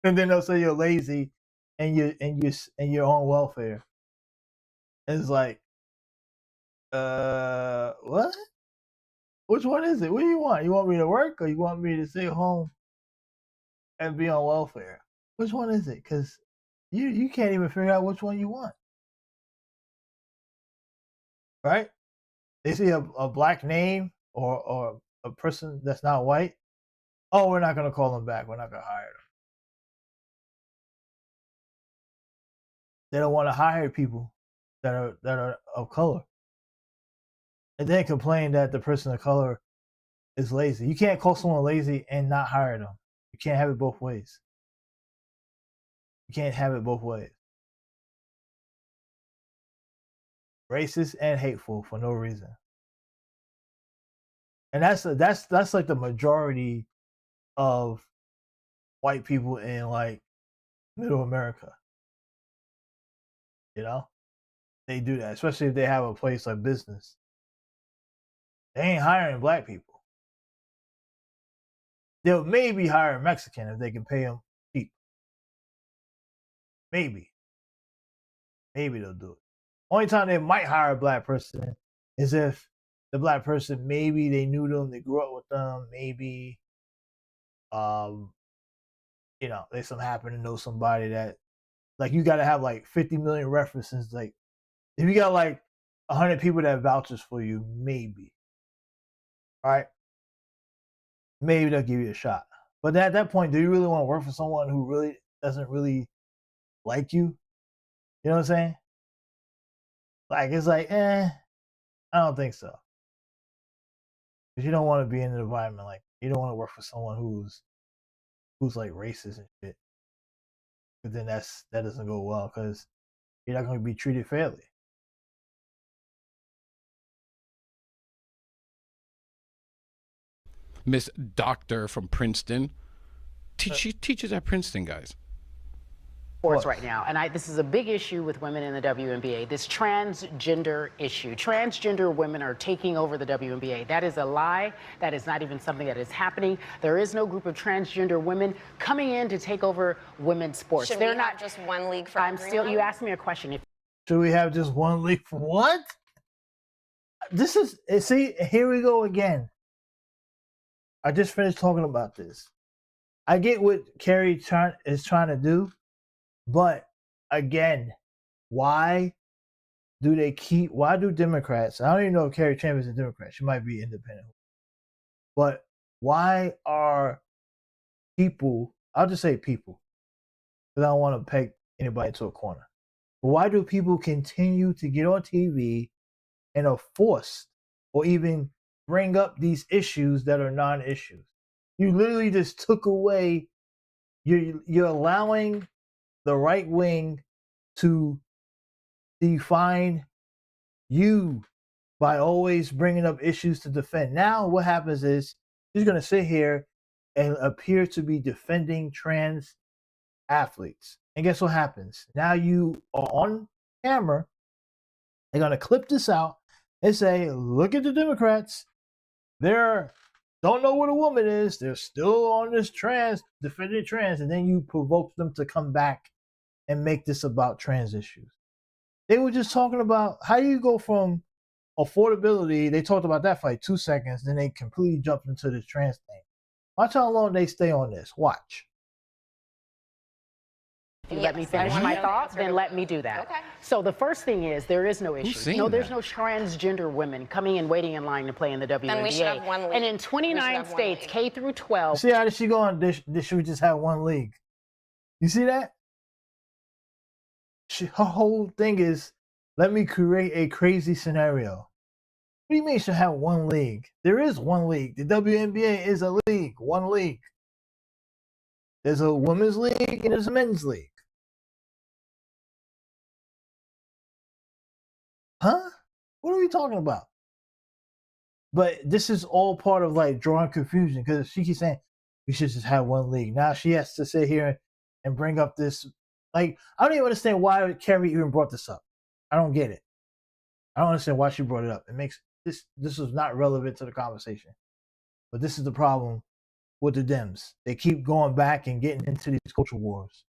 and then they'll say you're lazy, and you're on welfare. And it's like, what? Which one is it? What do you want? You want me to work, or you want me to stay home and be on welfare? Which one is it? Because you can't even figure out which one you want. Right? They see a black name or a person that's not white. Oh, we're not going to call them back. We're not going to hire them. They don't want to hire people that are of color. And then complain that the person of color is lazy. You can't call someone lazy and not hire them. You can't have it both ways. You can't have it both ways. Racist and hateful for no reason. And that's like the majority of white people in like middle America. You know? They do that, especially if they have a place like business. They ain't hiring black people. they'll maybe hire a Mexican if they can pay him cheap. Maybe they'll do it. Only time they might hire a black person is if the black person, maybe they knew them, they grew up with them, maybe they some happen to know somebody that, like, you got to have like 50 million references. Like, if you got like 100 people that vouches for you, maybe, right? Maybe they'll give you a shot. But at that point, do you really want to work for someone who really doesn't really like you? You know what I'm saying? Like, it's like, I don't think so. Because you don't want to be in an environment like, you don't want to work for someone who's like racist and shit. But then that doesn't go well because you're not going to be treated fairly. Miss Doctor from Princeton. She teaches at Princeton, guys. Sports right now, and this is a big issue with women in the WNBA, this transgender issue. Transgender women are taking over the WNBA. That is a lie. That is not even something that is happening. There is no group of transgender women coming in to take over women's sports. Should we not just one league for everyone? You asked me a question. Should we have just one league for what? This is, see, here we go again. I just finished talking about this. I get what Carrie is trying to do. But again, why do Democrats, I don't even know if Carrie Chamber's a Democrat, she might be independent, but why are people, I'll just say people, because I don't want to peg anybody into a corner, but why do people continue to get on TV and are forced or even bring up these issues that are non-issues? You literally just took away, you're allowing the right wing to define you by always bringing up issues to defend. Now what happens is he's going to sit here and appear to be defending trans athletes. And guess what happens? Now you are on camera. They're going to clip this out and say, look at the Democrats. They're don't know what a woman is. They're still on this defending trans. And then you provoke them to come back and make this about trans issues. They were just talking about how do you go from affordability. They talked about that for like 2 seconds. Then they completely jumped into this trans thing. Watch how long they stay on this. Watch. If you let me finish my thought, then let me do that. Okay. So the first thing is there is no issue. No, there's no transgender women coming and waiting in line to play in the WNBA. Then we should have one league. And in 29 states, K through 12. See how she going? Should we just have one league? You see that? Her whole thing is, let me create a crazy scenario. What do you mean should have one league? There is one league. The WNBA is a league, one league. There's a women's league and there's a men's league. Huh? What are we talking about? But this is all part of like drawing confusion because she keeps saying we should just have one league. Now she has to sit here and bring up this. Like, I don't even understand why Carrie even brought this up. I don't get it. I don't understand why she brought it up. It makes this is not relevant to the conversation. But this is the problem with the Dems. They keep going back and getting into these culture wars.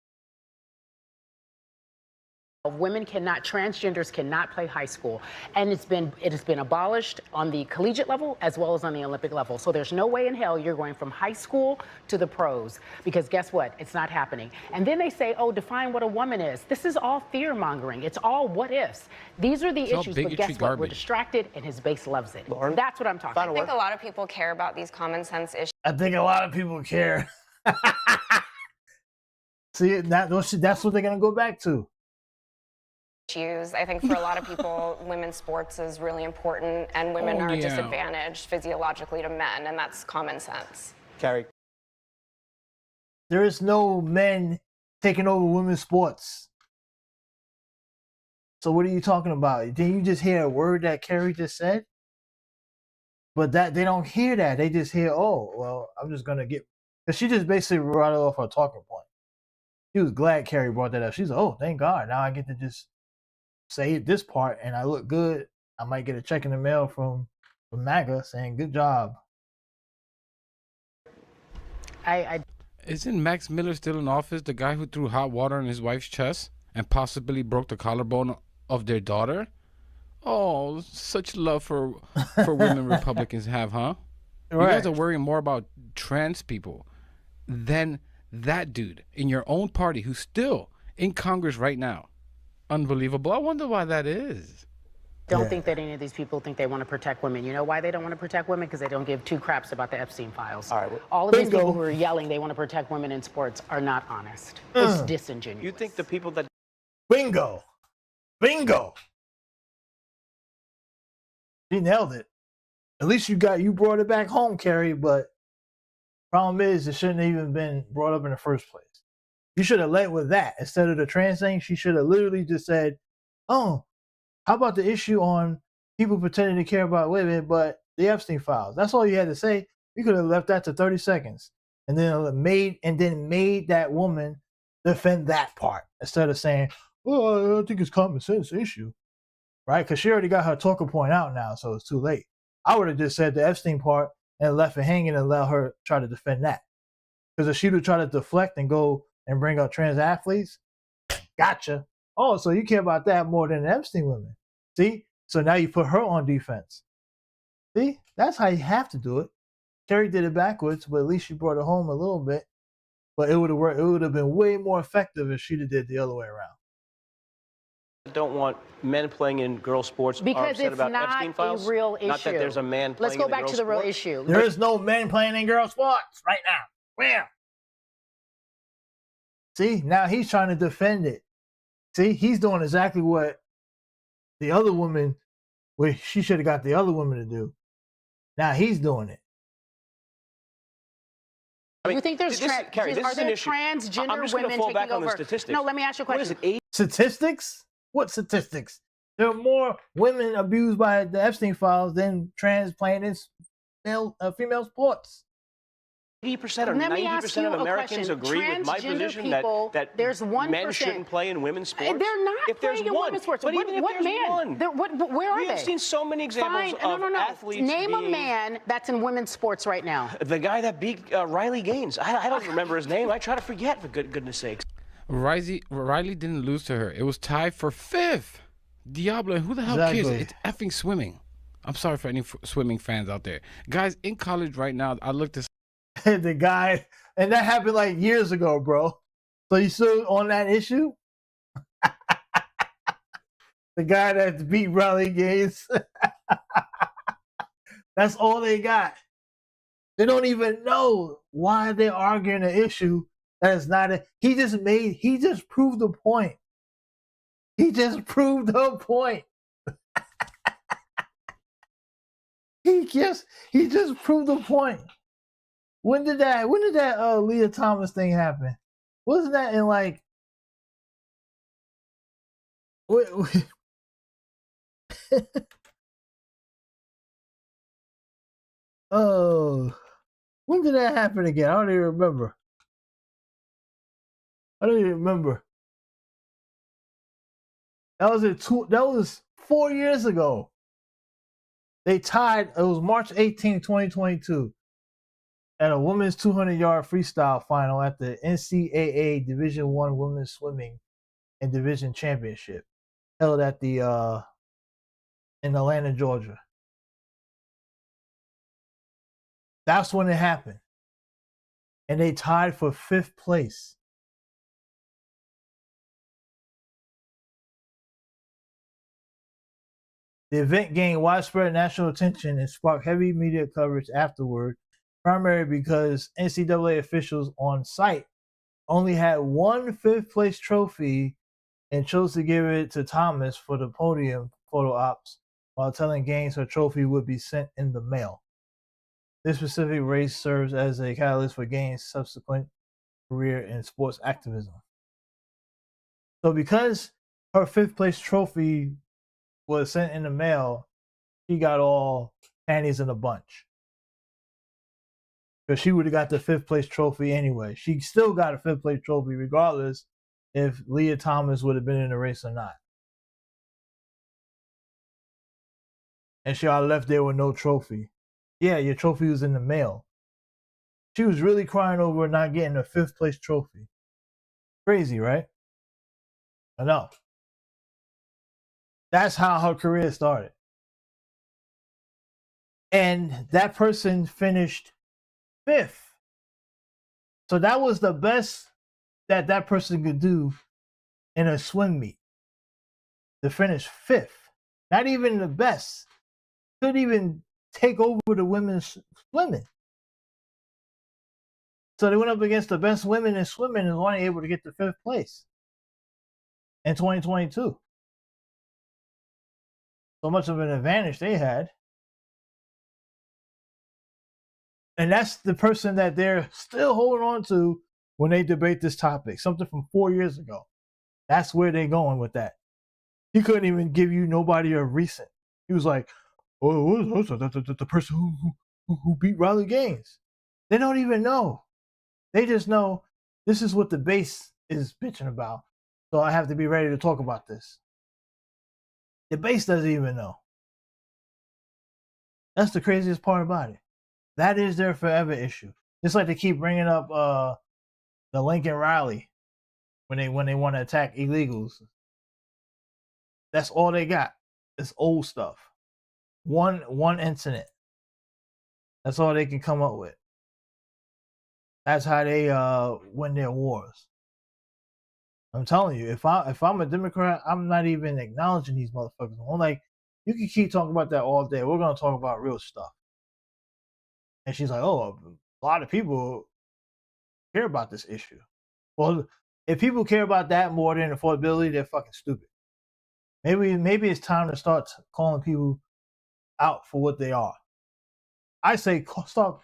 Transgenders cannot play high school. And it has been abolished on the collegiate level as well as on the Olympic level. So there's no way in hell you're going from high school to the pros because guess what? It's not happening. And then they say, oh, define what a woman is. This is all fear mongering. It's all what ifs. These are the issues, but guess what? We're distracted and his base loves it. Lauren? That's what I'm talking about. I think a lot of people care about these common sense issues. I think a lot of people care. See, that's what they're going to go back to. I think for a lot of people, women's sports is really important, and women are disadvantaged physiologically to men, and that's common sense. Carrie. There is no men taking over women's sports. So what are you talking about? Didn't you just hear a word that Carrie just said? But that they don't hear that. They just hear, oh, well, I'm just going to get... Because she just basically brought it off her talking point. She was glad Carrie brought that up. She's like, oh, thank God. Now I get to just say this part and I look good. I might get a check in the mail from MAGA saying good job. Isn't Max Miller still in office? The guy who threw hot water on his wife's chest and possibly broke the collarbone of their daughter? Oh, such love for women Republicans have, huh? Right. You guys are worrying more about trans people than that dude in your own party who's still in Congress right now. Unbelievable. I wonder why that is. Don't think that any of these people think they want to protect women. You know why they don't want to protect women? Because they don't give two craps about the Epstein files. All of these people who are yelling they want to protect women in sports are not honest. It's disingenuous. You think the people that... Bingo. Bingo. He nailed it. At least you brought it back home, Carrie, but problem is it shouldn't have even been brought up in the first place. You should have led with that. Instead of the trans thing, she should have literally just said, oh, how about the issue on people pretending to care about women, but the Epstein files? That's all you had to say. You could have left that to 30 seconds and then made that woman defend that part instead of saying, oh, I think it's common sense issue, right? Because she already got her talking point out now, so it's too late. I would have just said the Epstein part and left it hanging and let her try to defend that. Because if she would try to deflect and go and bring up trans athletes, gotcha. Oh, so you care about that more than the Epstein women. See? So now you put her on defense. See? That's how you have to do it. Kerry did it backwards, but at least she brought it home a little bit. But it would have worked. It would have been way more effective if she'd have did the other way around. Don't want men playing in girl sports because are upset it's about not Epstein files? a real issue. Not that there's a man playing Let's go in the back girl to the real sport? issue. There is no men playing in girl sports right now. Where? See, now he's trying to defend it. See, he's doing exactly what the other woman, what she should have got the other woman to do. Now he's doing it. I mean, you think there's Carrie, this are is an there issue. transgender I'm just women going to fall taking back on over? the statistics. No, let me ask you a question. What is it, Statistics? What statistics? There are more women abused by the Epstein files than trans playing in female sports. 80% or 90% of Americans agree with my position that there's 1%. Men shouldn't play in women's sports? They're not if there's playing in one, women's sports. But even if what there's man? one. Where are they? We have seen so many examples of athletes Name being... a man that's in women's sports right now. The guy that beat Riley Gaines. I don't remember his name. I try to forget, for goodness sakes. Riley didn't lose to her. It was tied for 5th. Diablo, who the hell cares? It's effing swimming. I'm sorry for any swimming fans out there. Guys, in college right now, I looked at the guy, and that happened like years ago, bro. So you still on that issue? The guy that beat Riley Gaines. That's all they got. They don't even know why they're arguing an issue that is not a... He just proved the point. He just proved the point. He just proved the point. When did that Leah Thomas thing happen? Wasn't that in like oh, when did that happen again? I don't even remember. That was 4 years ago. They tied. It was March 18, 2022, at a women's 200-yard freestyle final at the NCAA Division I Women's Swimming and Division Championship, held at the in Atlanta, Georgia. That's when it happened, and they tied for 5th place. The event gained widespread national attention and sparked heavy media coverage afterward, primarily because NCAA officials on site only had one 5th place trophy and chose to give it to Thomas for the podium photo ops, while telling Gaines her trophy would be sent in the mail. This specific race serves as a catalyst for Gaines' subsequent career in sports activism. So because her 5th place trophy was sent in the mail, she got all panties in a bunch. Because she would have got the 5th place trophy anyway. She still got a 5th place trophy regardless if Leah Thomas would have been in the race or not. And she got left there with no trophy. Yeah, your trophy was in the mail. She was really crying over not getting a 5th place trophy. Crazy, right? I know. That's how her career started. And that person finished 5th. So that was the best that person could do in a swim meet. To finish 5th. Not even the best. Couldn't even take over the women's swimming. So they went up against the best women in swimming and was only able to get to 5th place in 2022. So much of an advantage they had. And that's the person that they're still holding on to when they debate this topic. Something from 4 years ago. That's where they're going with that. He couldn't even give you nobody of recent. He was like, oh, the person who beat Riley Gaines. They don't even know. They just know this is what the base is bitching about. So I have to be ready to talk about this. The base doesn't even know. That's the craziest part about it. That is their forever issue. Just like they keep bringing up the Lincoln Rally when they want to attack illegals. That's all they got. It's old stuff. One incident. That's all they can come up with. That's how they win their wars. I'm telling you, if I'm a Democrat, I'm not even acknowledging these motherfuckers. I'm like, you can keep talking about that all day. We're gonna talk about real stuff. And she's like, oh, a lot of people care about this issue. Well, if people care about that more than affordability, they're fucking stupid. Maybe it's time to start calling people out for what they are. I say stop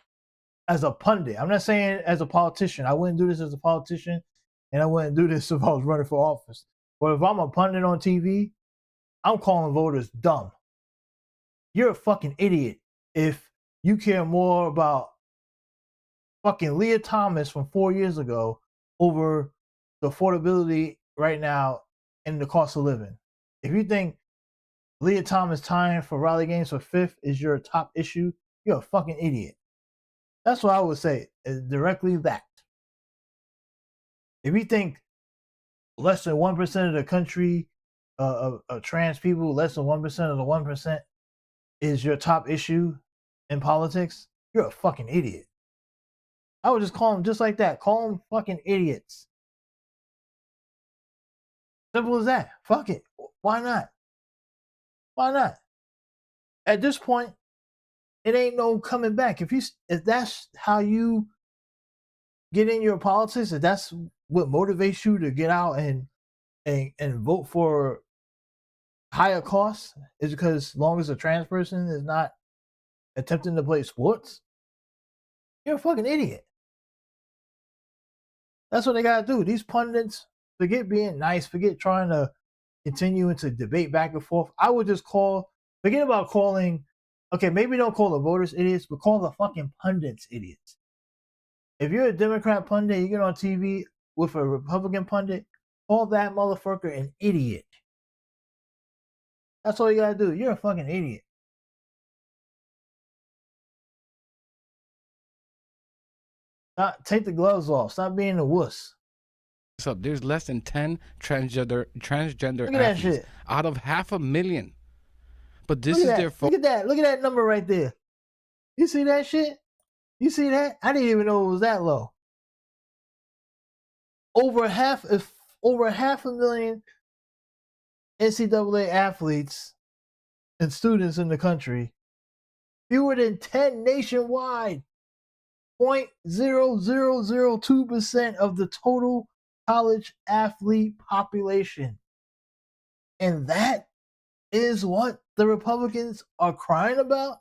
as a pundit. I'm not saying as a politician. I wouldn't do this as a politician, and I wouldn't do this if I was running for office. But if I'm a pundit on TV, I'm calling voters dumb. You're a fucking idiot if you care more about fucking Leah Thomas from 4 years ago over the affordability right now and the cost of living. If you think Leah Thomas tying for Riley Gaines for 5th is your top issue, you're a fucking idiot. That's what I would say, directly that. If you think less than 1% of the country of trans people, less than 1% of the 1% is your top issue in politics, you're a fucking idiot. I would just call them just like that. Call them fucking idiots. Simple as that. Fuck it. Why not? Why not? At this point, it ain't no coming back. If that's how you get in your politics, if that's what motivates you to get out and vote for higher costs, is because as long as a trans person is not attempting to play sports, you're a fucking idiot. That's what they gotta do. These pundits, forget being nice, forget trying to continue into debate back and forth. I would just forget about calling, okay, maybe don't call the voters idiots, but call the fucking pundits idiots. If you're a Democrat pundit, you get on TV with a Republican pundit, call that motherfucker an idiot. That's all you gotta do. You're a fucking idiot. Take the gloves off. Stop being a wuss. What's up? There's less than 10 transgender Look at that shit. out of 500,000. But this Look is at their that. Look at that. Look at that number right there. You see that shit? You see that? I didn't even know it was that low. Over half a million NCAA athletes and students in the country. Fewer than 10 nationwide. 0.0002% of the total college athlete population. And that is what the Republicans are crying about?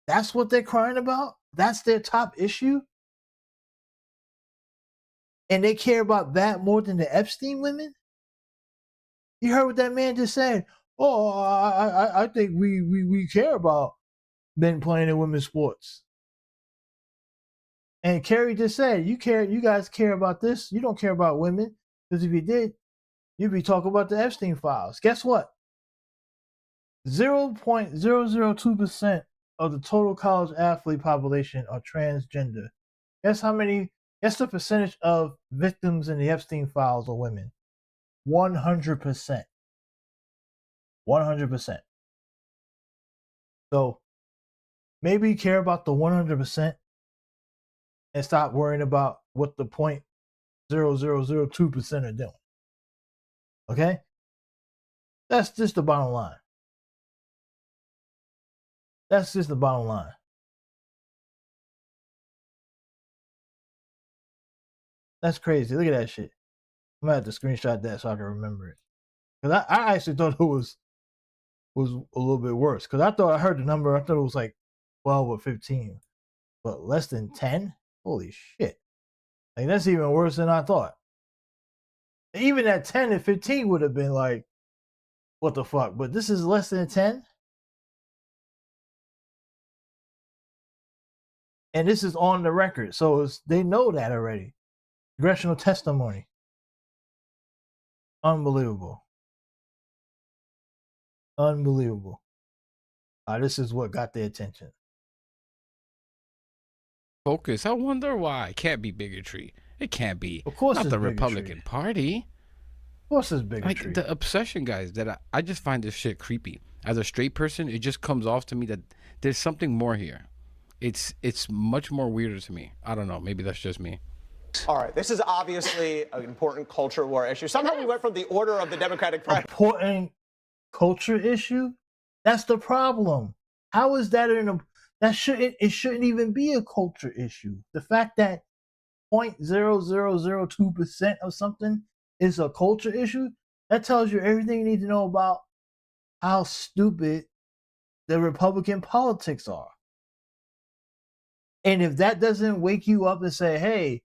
That's what they're crying about? That's their top issue? And they care about that more than the Epstein women? You heard what that man just said. Oh, I think we care about men playing in women's sports. And Kerry just said, you guys care about this. You don't care about women. Because if you did, you'd be talking about the Epstein files. Guess what? 0.002% of the total college athlete population are transgender. Guess how many? Guess the percentage of victims in the Epstein files are women. 100%. 100%. So maybe care about the 100% and stop worrying about what the 0.0002% are doing. Okay? That's just the bottom line. That's just the bottom line. That's crazy. Look at that shit. I'm gonna have to screenshot that so I can remember it. Because I actually thought it was a little bit worse. Because I thought I heard the number. I thought it was like 12 or 15. But less than 10? Holy shit. Like, that's even worse than I thought. Even at 10 and 15 would have been like, what the fuck? But this is less than 10? And this is on the record. So they know that already. Congressional testimony. Unbelievable. Unbelievable. This is what got their attention. Focus. I wonder why. It can't be bigotry. It can't be. Of course, not it's the bigotry. Republican Party. Of course, it's bigotry. Like the obsession, guys. That I just find this shit creepy. As a straight person, it just comes off to me that there's something more here. It's much more weirder to me. I don't know. Maybe that's just me. All right, this is obviously an important culture war issue. Somehow we went from the order of the Democratic Party. Important culture issue? That's the problem. How is that it shouldn't even be a culture issue. The fact that 0.0002% of something is a culture issue, that tells you everything you need to know about how stupid the Republican politics are. And if that doesn't wake you up and say, hey,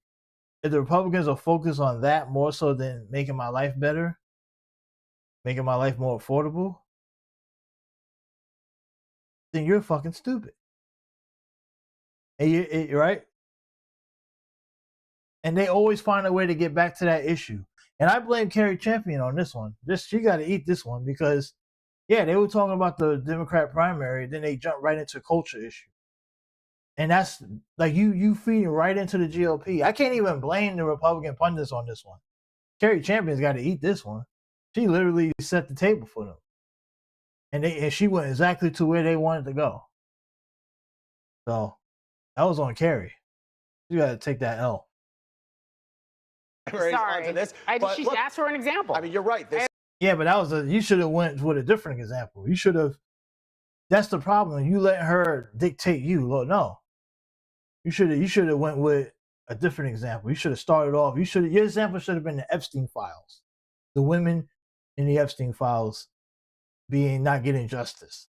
if the Republicans are focused on that more so than making my life better, making my life more affordable, then you're fucking stupid. And you're right. And they always find a way to get back to that issue. And I blame Carrie Champion on this one. She got to eat this one because, yeah, they were talking about the Democrat primary, then they jumped right into culture issue. And that's like you feeding right into the GOP. I can't even blame the Republican pundits on this one. Carrie Champion's got to eat this one. She literally set the table for them. And she went exactly to where they wanted to go. So that was on Carrie. You got to take that L. Sorry, she asked for an example. I mean, you're right. Yeah, but you should have went with a different example. You should have. That's the problem. You let her dictate you. Well, no. You should have went with a different example. You should have started off. Your example should have been the Epstein files, the women in the Epstein files not getting justice,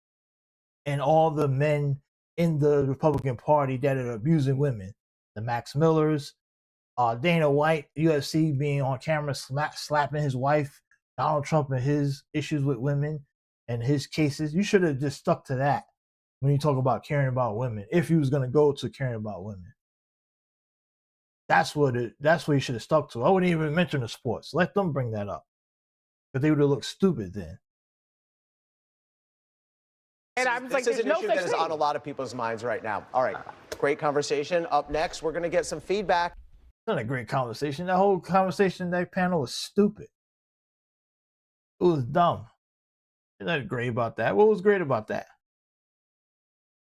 and all the men in the Republican Party that are abusing women, the Max Millers, Dana White, UFC being on camera slapping his wife, Donald Trump and his issues with women and his cases. You should have just stuck to that when you talk about caring about women. If you was going to go to caring about women, that's what you should have stuck to. I wouldn't even mention the sports. Let them bring that up, because they would have looked stupid then. And I was like, this is an no issue that is on a lot of people's minds right now. All right, great conversation. Up next, we're going to get some feedback. It's not a great conversation. That whole conversation, that panel was stupid. It was dumb. There's nothing great about that. What was great about that?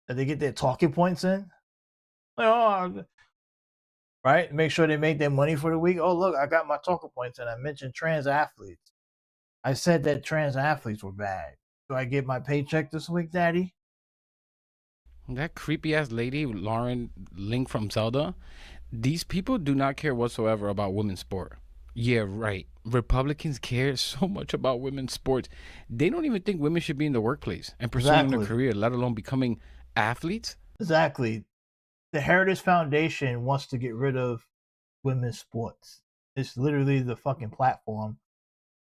That they get their talking points in? Like, right? Make sure they make their money for the week. Oh, look, I got my talking points and I mentioned trans athletes. I said that trans athletes were bad. Do I get my paycheck this week, Daddy? That creepy ass lady, Lauren Link from Zelda, these people do not care whatsoever about women's sport. Yeah, right. Republicans care so much about women's sports. They don't even think women should be in the workplace and pursuing a career, let alone becoming athletes. Exactly. The Heritage Foundation wants to get rid of women's sports. It's literally the fucking platform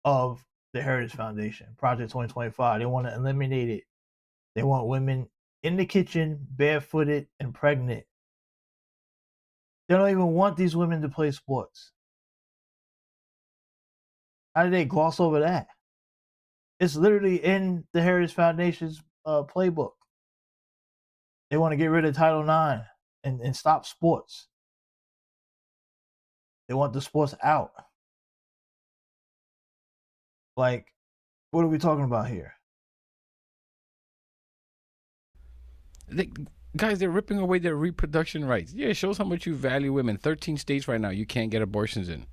of the Heritage Foundation, Project 2025. They want to eliminate it. They want women in the kitchen, barefooted and pregnant. They don't even want these women to play sports. How did they gloss over that? It's literally in the Heritage Foundation's playbook. They want to get rid of Title IX and stop sports. They want the sports out. Like, what are we talking about here? Guys, they're ripping away their reproduction rights. Yeah, it shows how much you value women. 13 states right now you can't get abortions in.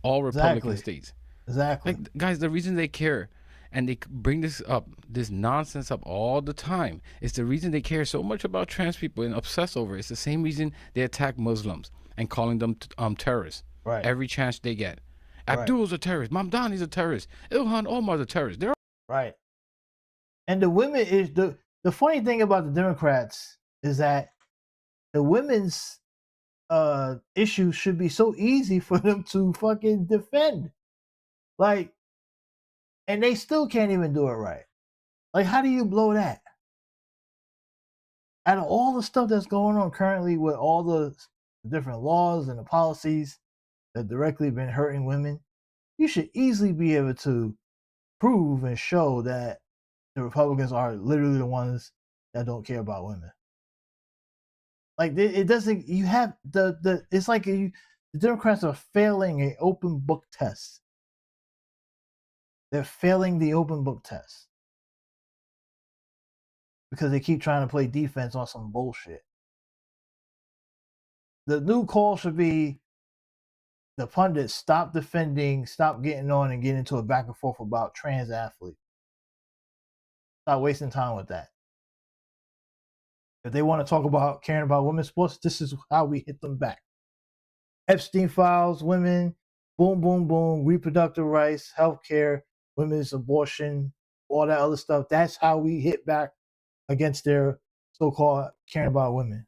All Republican states. Exactly. Like, guys, the reason they care and they bring this nonsense up all the time, is the reason they care so much about trans people and obsess over it. It's the same reason they attack Muslims and calling them terrorists. Right. Every chance they get. Abdul's a terrorist. Mamdani's a terrorist. Ilhan Omar's a terrorist. They're right. And the women is the funny thing about the Democrats is that the women's issue should be so easy for them to fucking defend. Like, and they still can't even do it right. Like, how do you blow that? Out of all the stuff that's going on currently with all the different laws and the policies that directly been hurting women, you should easily be able to prove and show that the Republicans are literally the ones that don't care about women. Like, it doesn't. You have the. It's like the Democrats are failing an open book test. They're failing the open book test because they keep trying to play defense on some bullshit. The new call should be the pundits stop defending, stop getting on and getting into a back and forth about trans athletes. Stop wasting time with that. If they want to talk about caring about women's sports, this is how we hit them back. Epstein files, women, boom, boom, boom, reproductive rights, healthcare, women's abortion, all that other stuff. That's how we hit back against their so-called caring about women.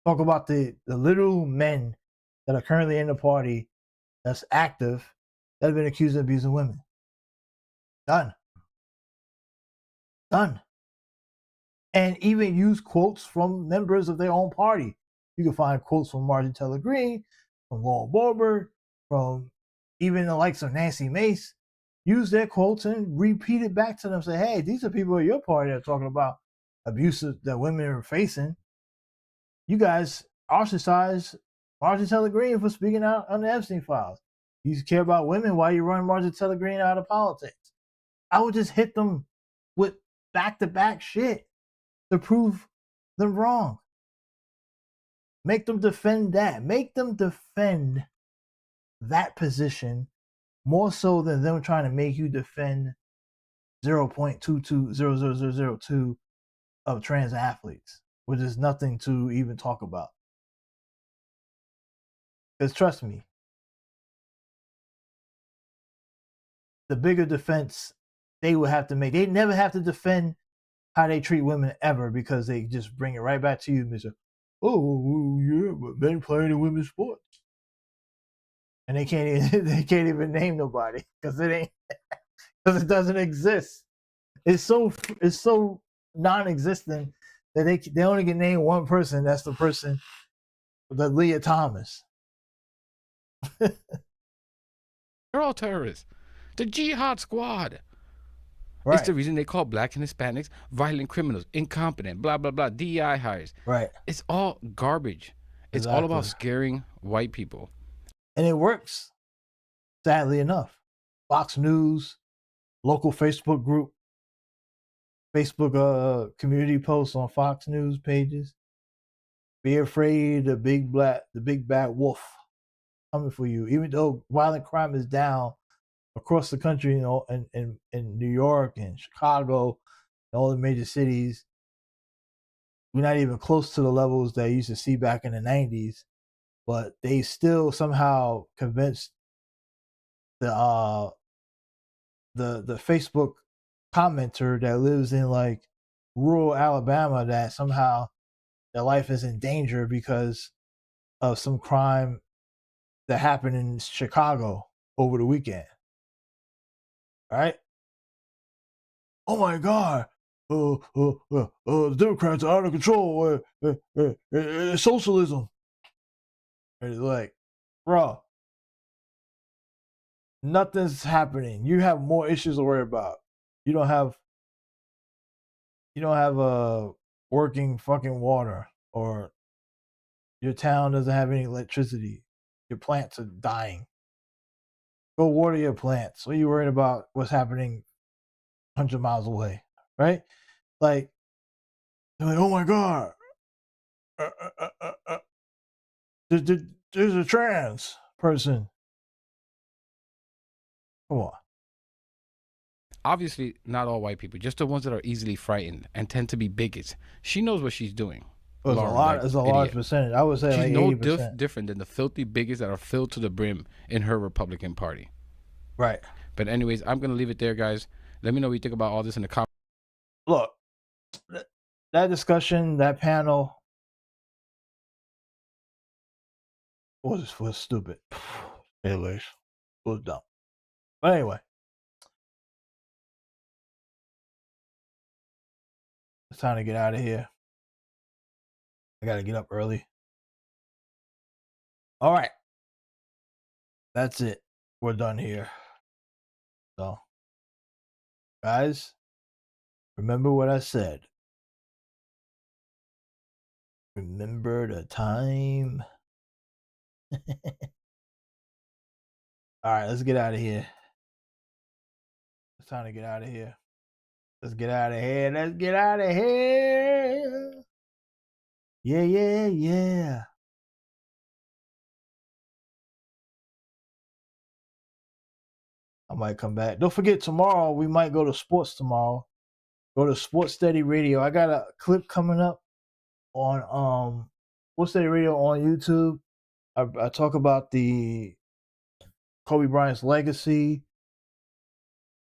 Talk about the literal men that are currently in the party that's active that have been accused of abusing women. Done. And even use quotes from members of their own party. You can find quotes from Marjorie Taylor Greene, from Laura Barber, from even the likes of Nancy Mace. Use their quotes and repeat it back to them. Say, hey, these are people of your party that are talking about abuses that women are facing. You guys ostracize Marjorie Taylor Greene for speaking out on the Epstein files. You care about women while you run Marjorie Taylor Greene out of politics. I would just hit them with back-to-back shit to prove them wrong. Make them defend that. Make them defend that position more so than them trying to make you defend 0.220002 of trans athletes, which is nothing to even talk about. Because trust me, the bigger defense they would have to make, they never have to defend how they treat women ever, because they just bring it right back to you and say, oh yeah, but men playing in women's sports, and they can't even name nobody because it doesn't exist. It's so non-existent that they only can name one person. That's the person, the Leah Thomas. They're all terrorists. The Jihad Squad. Right. It's the reason they call black and Hispanics violent criminals, incompetent, blah, blah, blah, DEI hires. Right. It's all garbage. It's all about scaring white people. And it works, sadly enough. Fox News, local Facebook group, Facebook community posts on Fox News pages. Be afraid the big bad wolf coming for you. Even though violent crime is down across the country, you know, in New York and Chicago, and all the major cities, we're not even close to the levels that you used to see back in the 90s, but they still somehow convinced the Facebook commenter that lives in like rural Alabama that somehow their life is in danger because of some crime that happened in Chicago over the weekend. Right? Oh my God! The Democrats are out of control. Socialism. And it's like, bro, nothing's happening. You have more issues to worry about. You don't have working fucking water, or your town doesn't have any electricity, your plants are dying. Go water your plants. What are you worried about what's happening 100 miles away, right? Like, they're like, oh my God, there's a trans person. Come on. Obviously, not all white people, just the ones that are easily frightened and tend to be bigots. She knows what she's doing. It's a large percentage. I would say she's like no 80%. different than the filthy bigots that are filled to the brim in her Republican Party. Right. But anyways, I'm going to leave it there, guys. Let me know what you think about all this in the comments. Look, that discussion, that panel was stupid. Anyways, it was dumb. But anyway, it's time to get out of here. I got to get up early. All right. That's it. We're done here. So, guys, remember what I said. Remember the time. All right, let's get out of here. It's time to get out of here. Let's get out of here. Let's get out of here. Yeah, yeah, yeah. I might come back. Don't forget, tomorrow we might go to sports tomorrow. Go to Sports Steady Radio. I got a clip coming up on Sports Steady Radio on YouTube. I talk about the Kobe Bryant's legacy.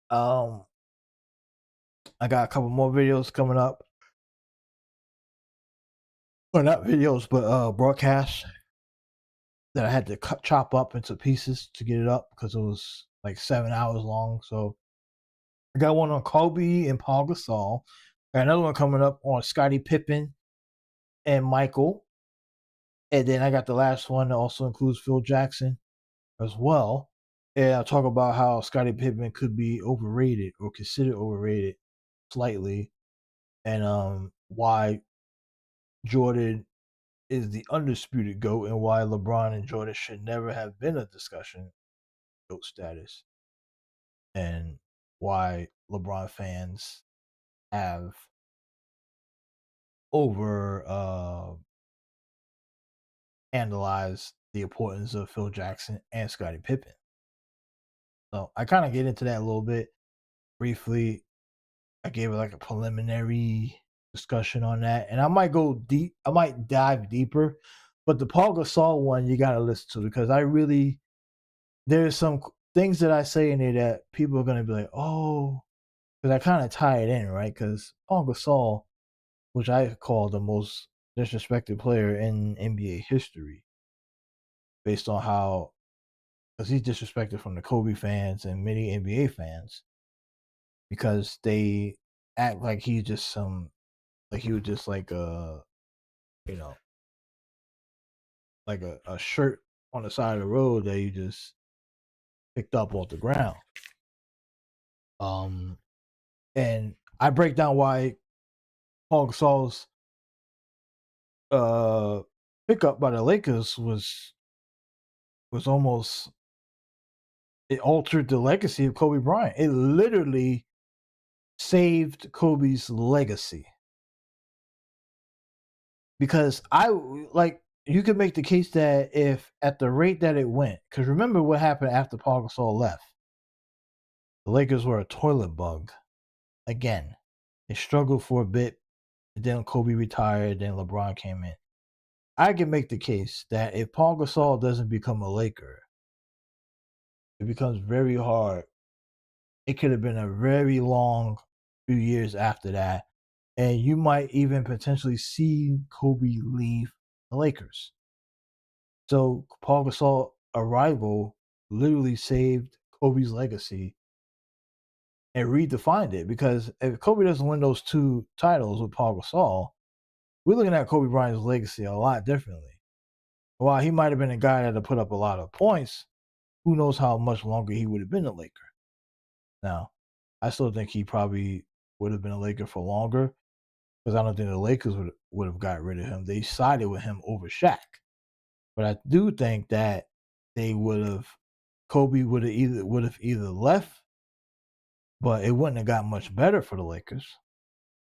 I got a couple more videos coming up. Well, not videos, but broadcasts that I had to chop up into pieces to get it up because it was like 7 hours long. So I got one on Kobe and Paul Gasol. Got another one coming up on Scottie Pippen and Michael. And then I got the last one that also includes Phil Jackson as well. And I'll talk about how Scottie Pippen could be overrated or considered overrated slightly, and why Jordan is the undisputed GOAT, and why LeBron and Jordan should never have been a discussion GOAT status, and why LeBron fans have analyzed the importance of Phil Jackson and Scottie Pippen. So I kind of get into that a little bit briefly. I gave it like a preliminary discussion on that, and I might go deep. I might dive deeper, but the Paul Gasol one you got to listen to, because there's some things that I say in there that people are gonna be like, oh, because I kind of tie it in, right? Because Paul Gasol, which I call the most disrespected player in NBA history, based on how, because he's disrespected from the Kobe fans and many NBA fans, because they act like he's just he was just like like a shirt on the side of the road that you just picked up off the ground. And I break down why Paul Gasol's pickup by the Lakers was almost, it altered the legacy of Kobe Bryant. It literally saved Kobe's legacy. Because you could make the case that if at the rate that it went, because remember what happened after Paul Gasol left. The Lakers were a toilet bug. Again, they struggled for a bit, and then Kobe retired, then LeBron came in. I can make the case that if Paul Gasol doesn't become a Laker, it becomes very hard. It could have been a very long few years after that, and you might even potentially see Kobe leave the Lakers. So Paul Gasol arrival literally saved Kobe's legacy and redefined it, because if Kobe doesn't win those 2 titles with Paul Gasol, we're looking at Kobe Bryant's legacy a lot differently. While he might have been a guy that had put up a lot of points, who knows how much longer he would have been a Laker. Now, I still think he probably would have been a Laker for longer, because I don't think the Lakers would have got rid of him. They sided with him over Shaq. But I do think that Kobe would have either left, but it wouldn't have got much better for the Lakers.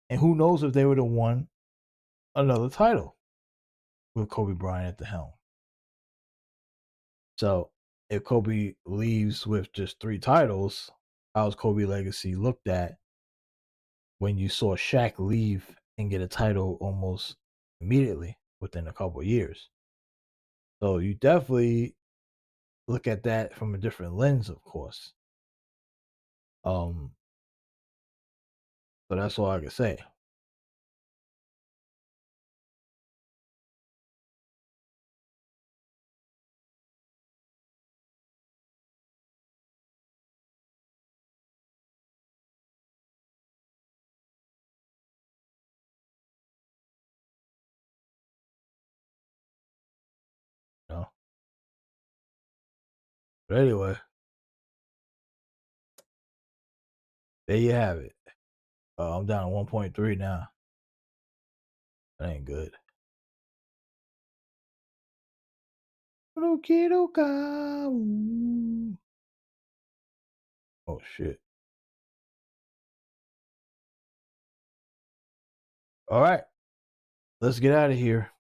And who knows if they would have won another title with Kobe Bryant at the helm. So if Kobe leaves with just 3 titles, how's Kobe legacy looked at when you saw Shaq leave and get a title almost immediately within a couple of years? So you definitely look at that from a different lens, of course. So that's all I can say. No. But anyway, there you have it. I'm down to 1.3 now. That ain't good. Oh shit. All right. Let's get out of here.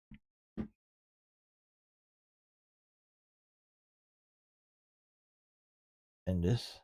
And this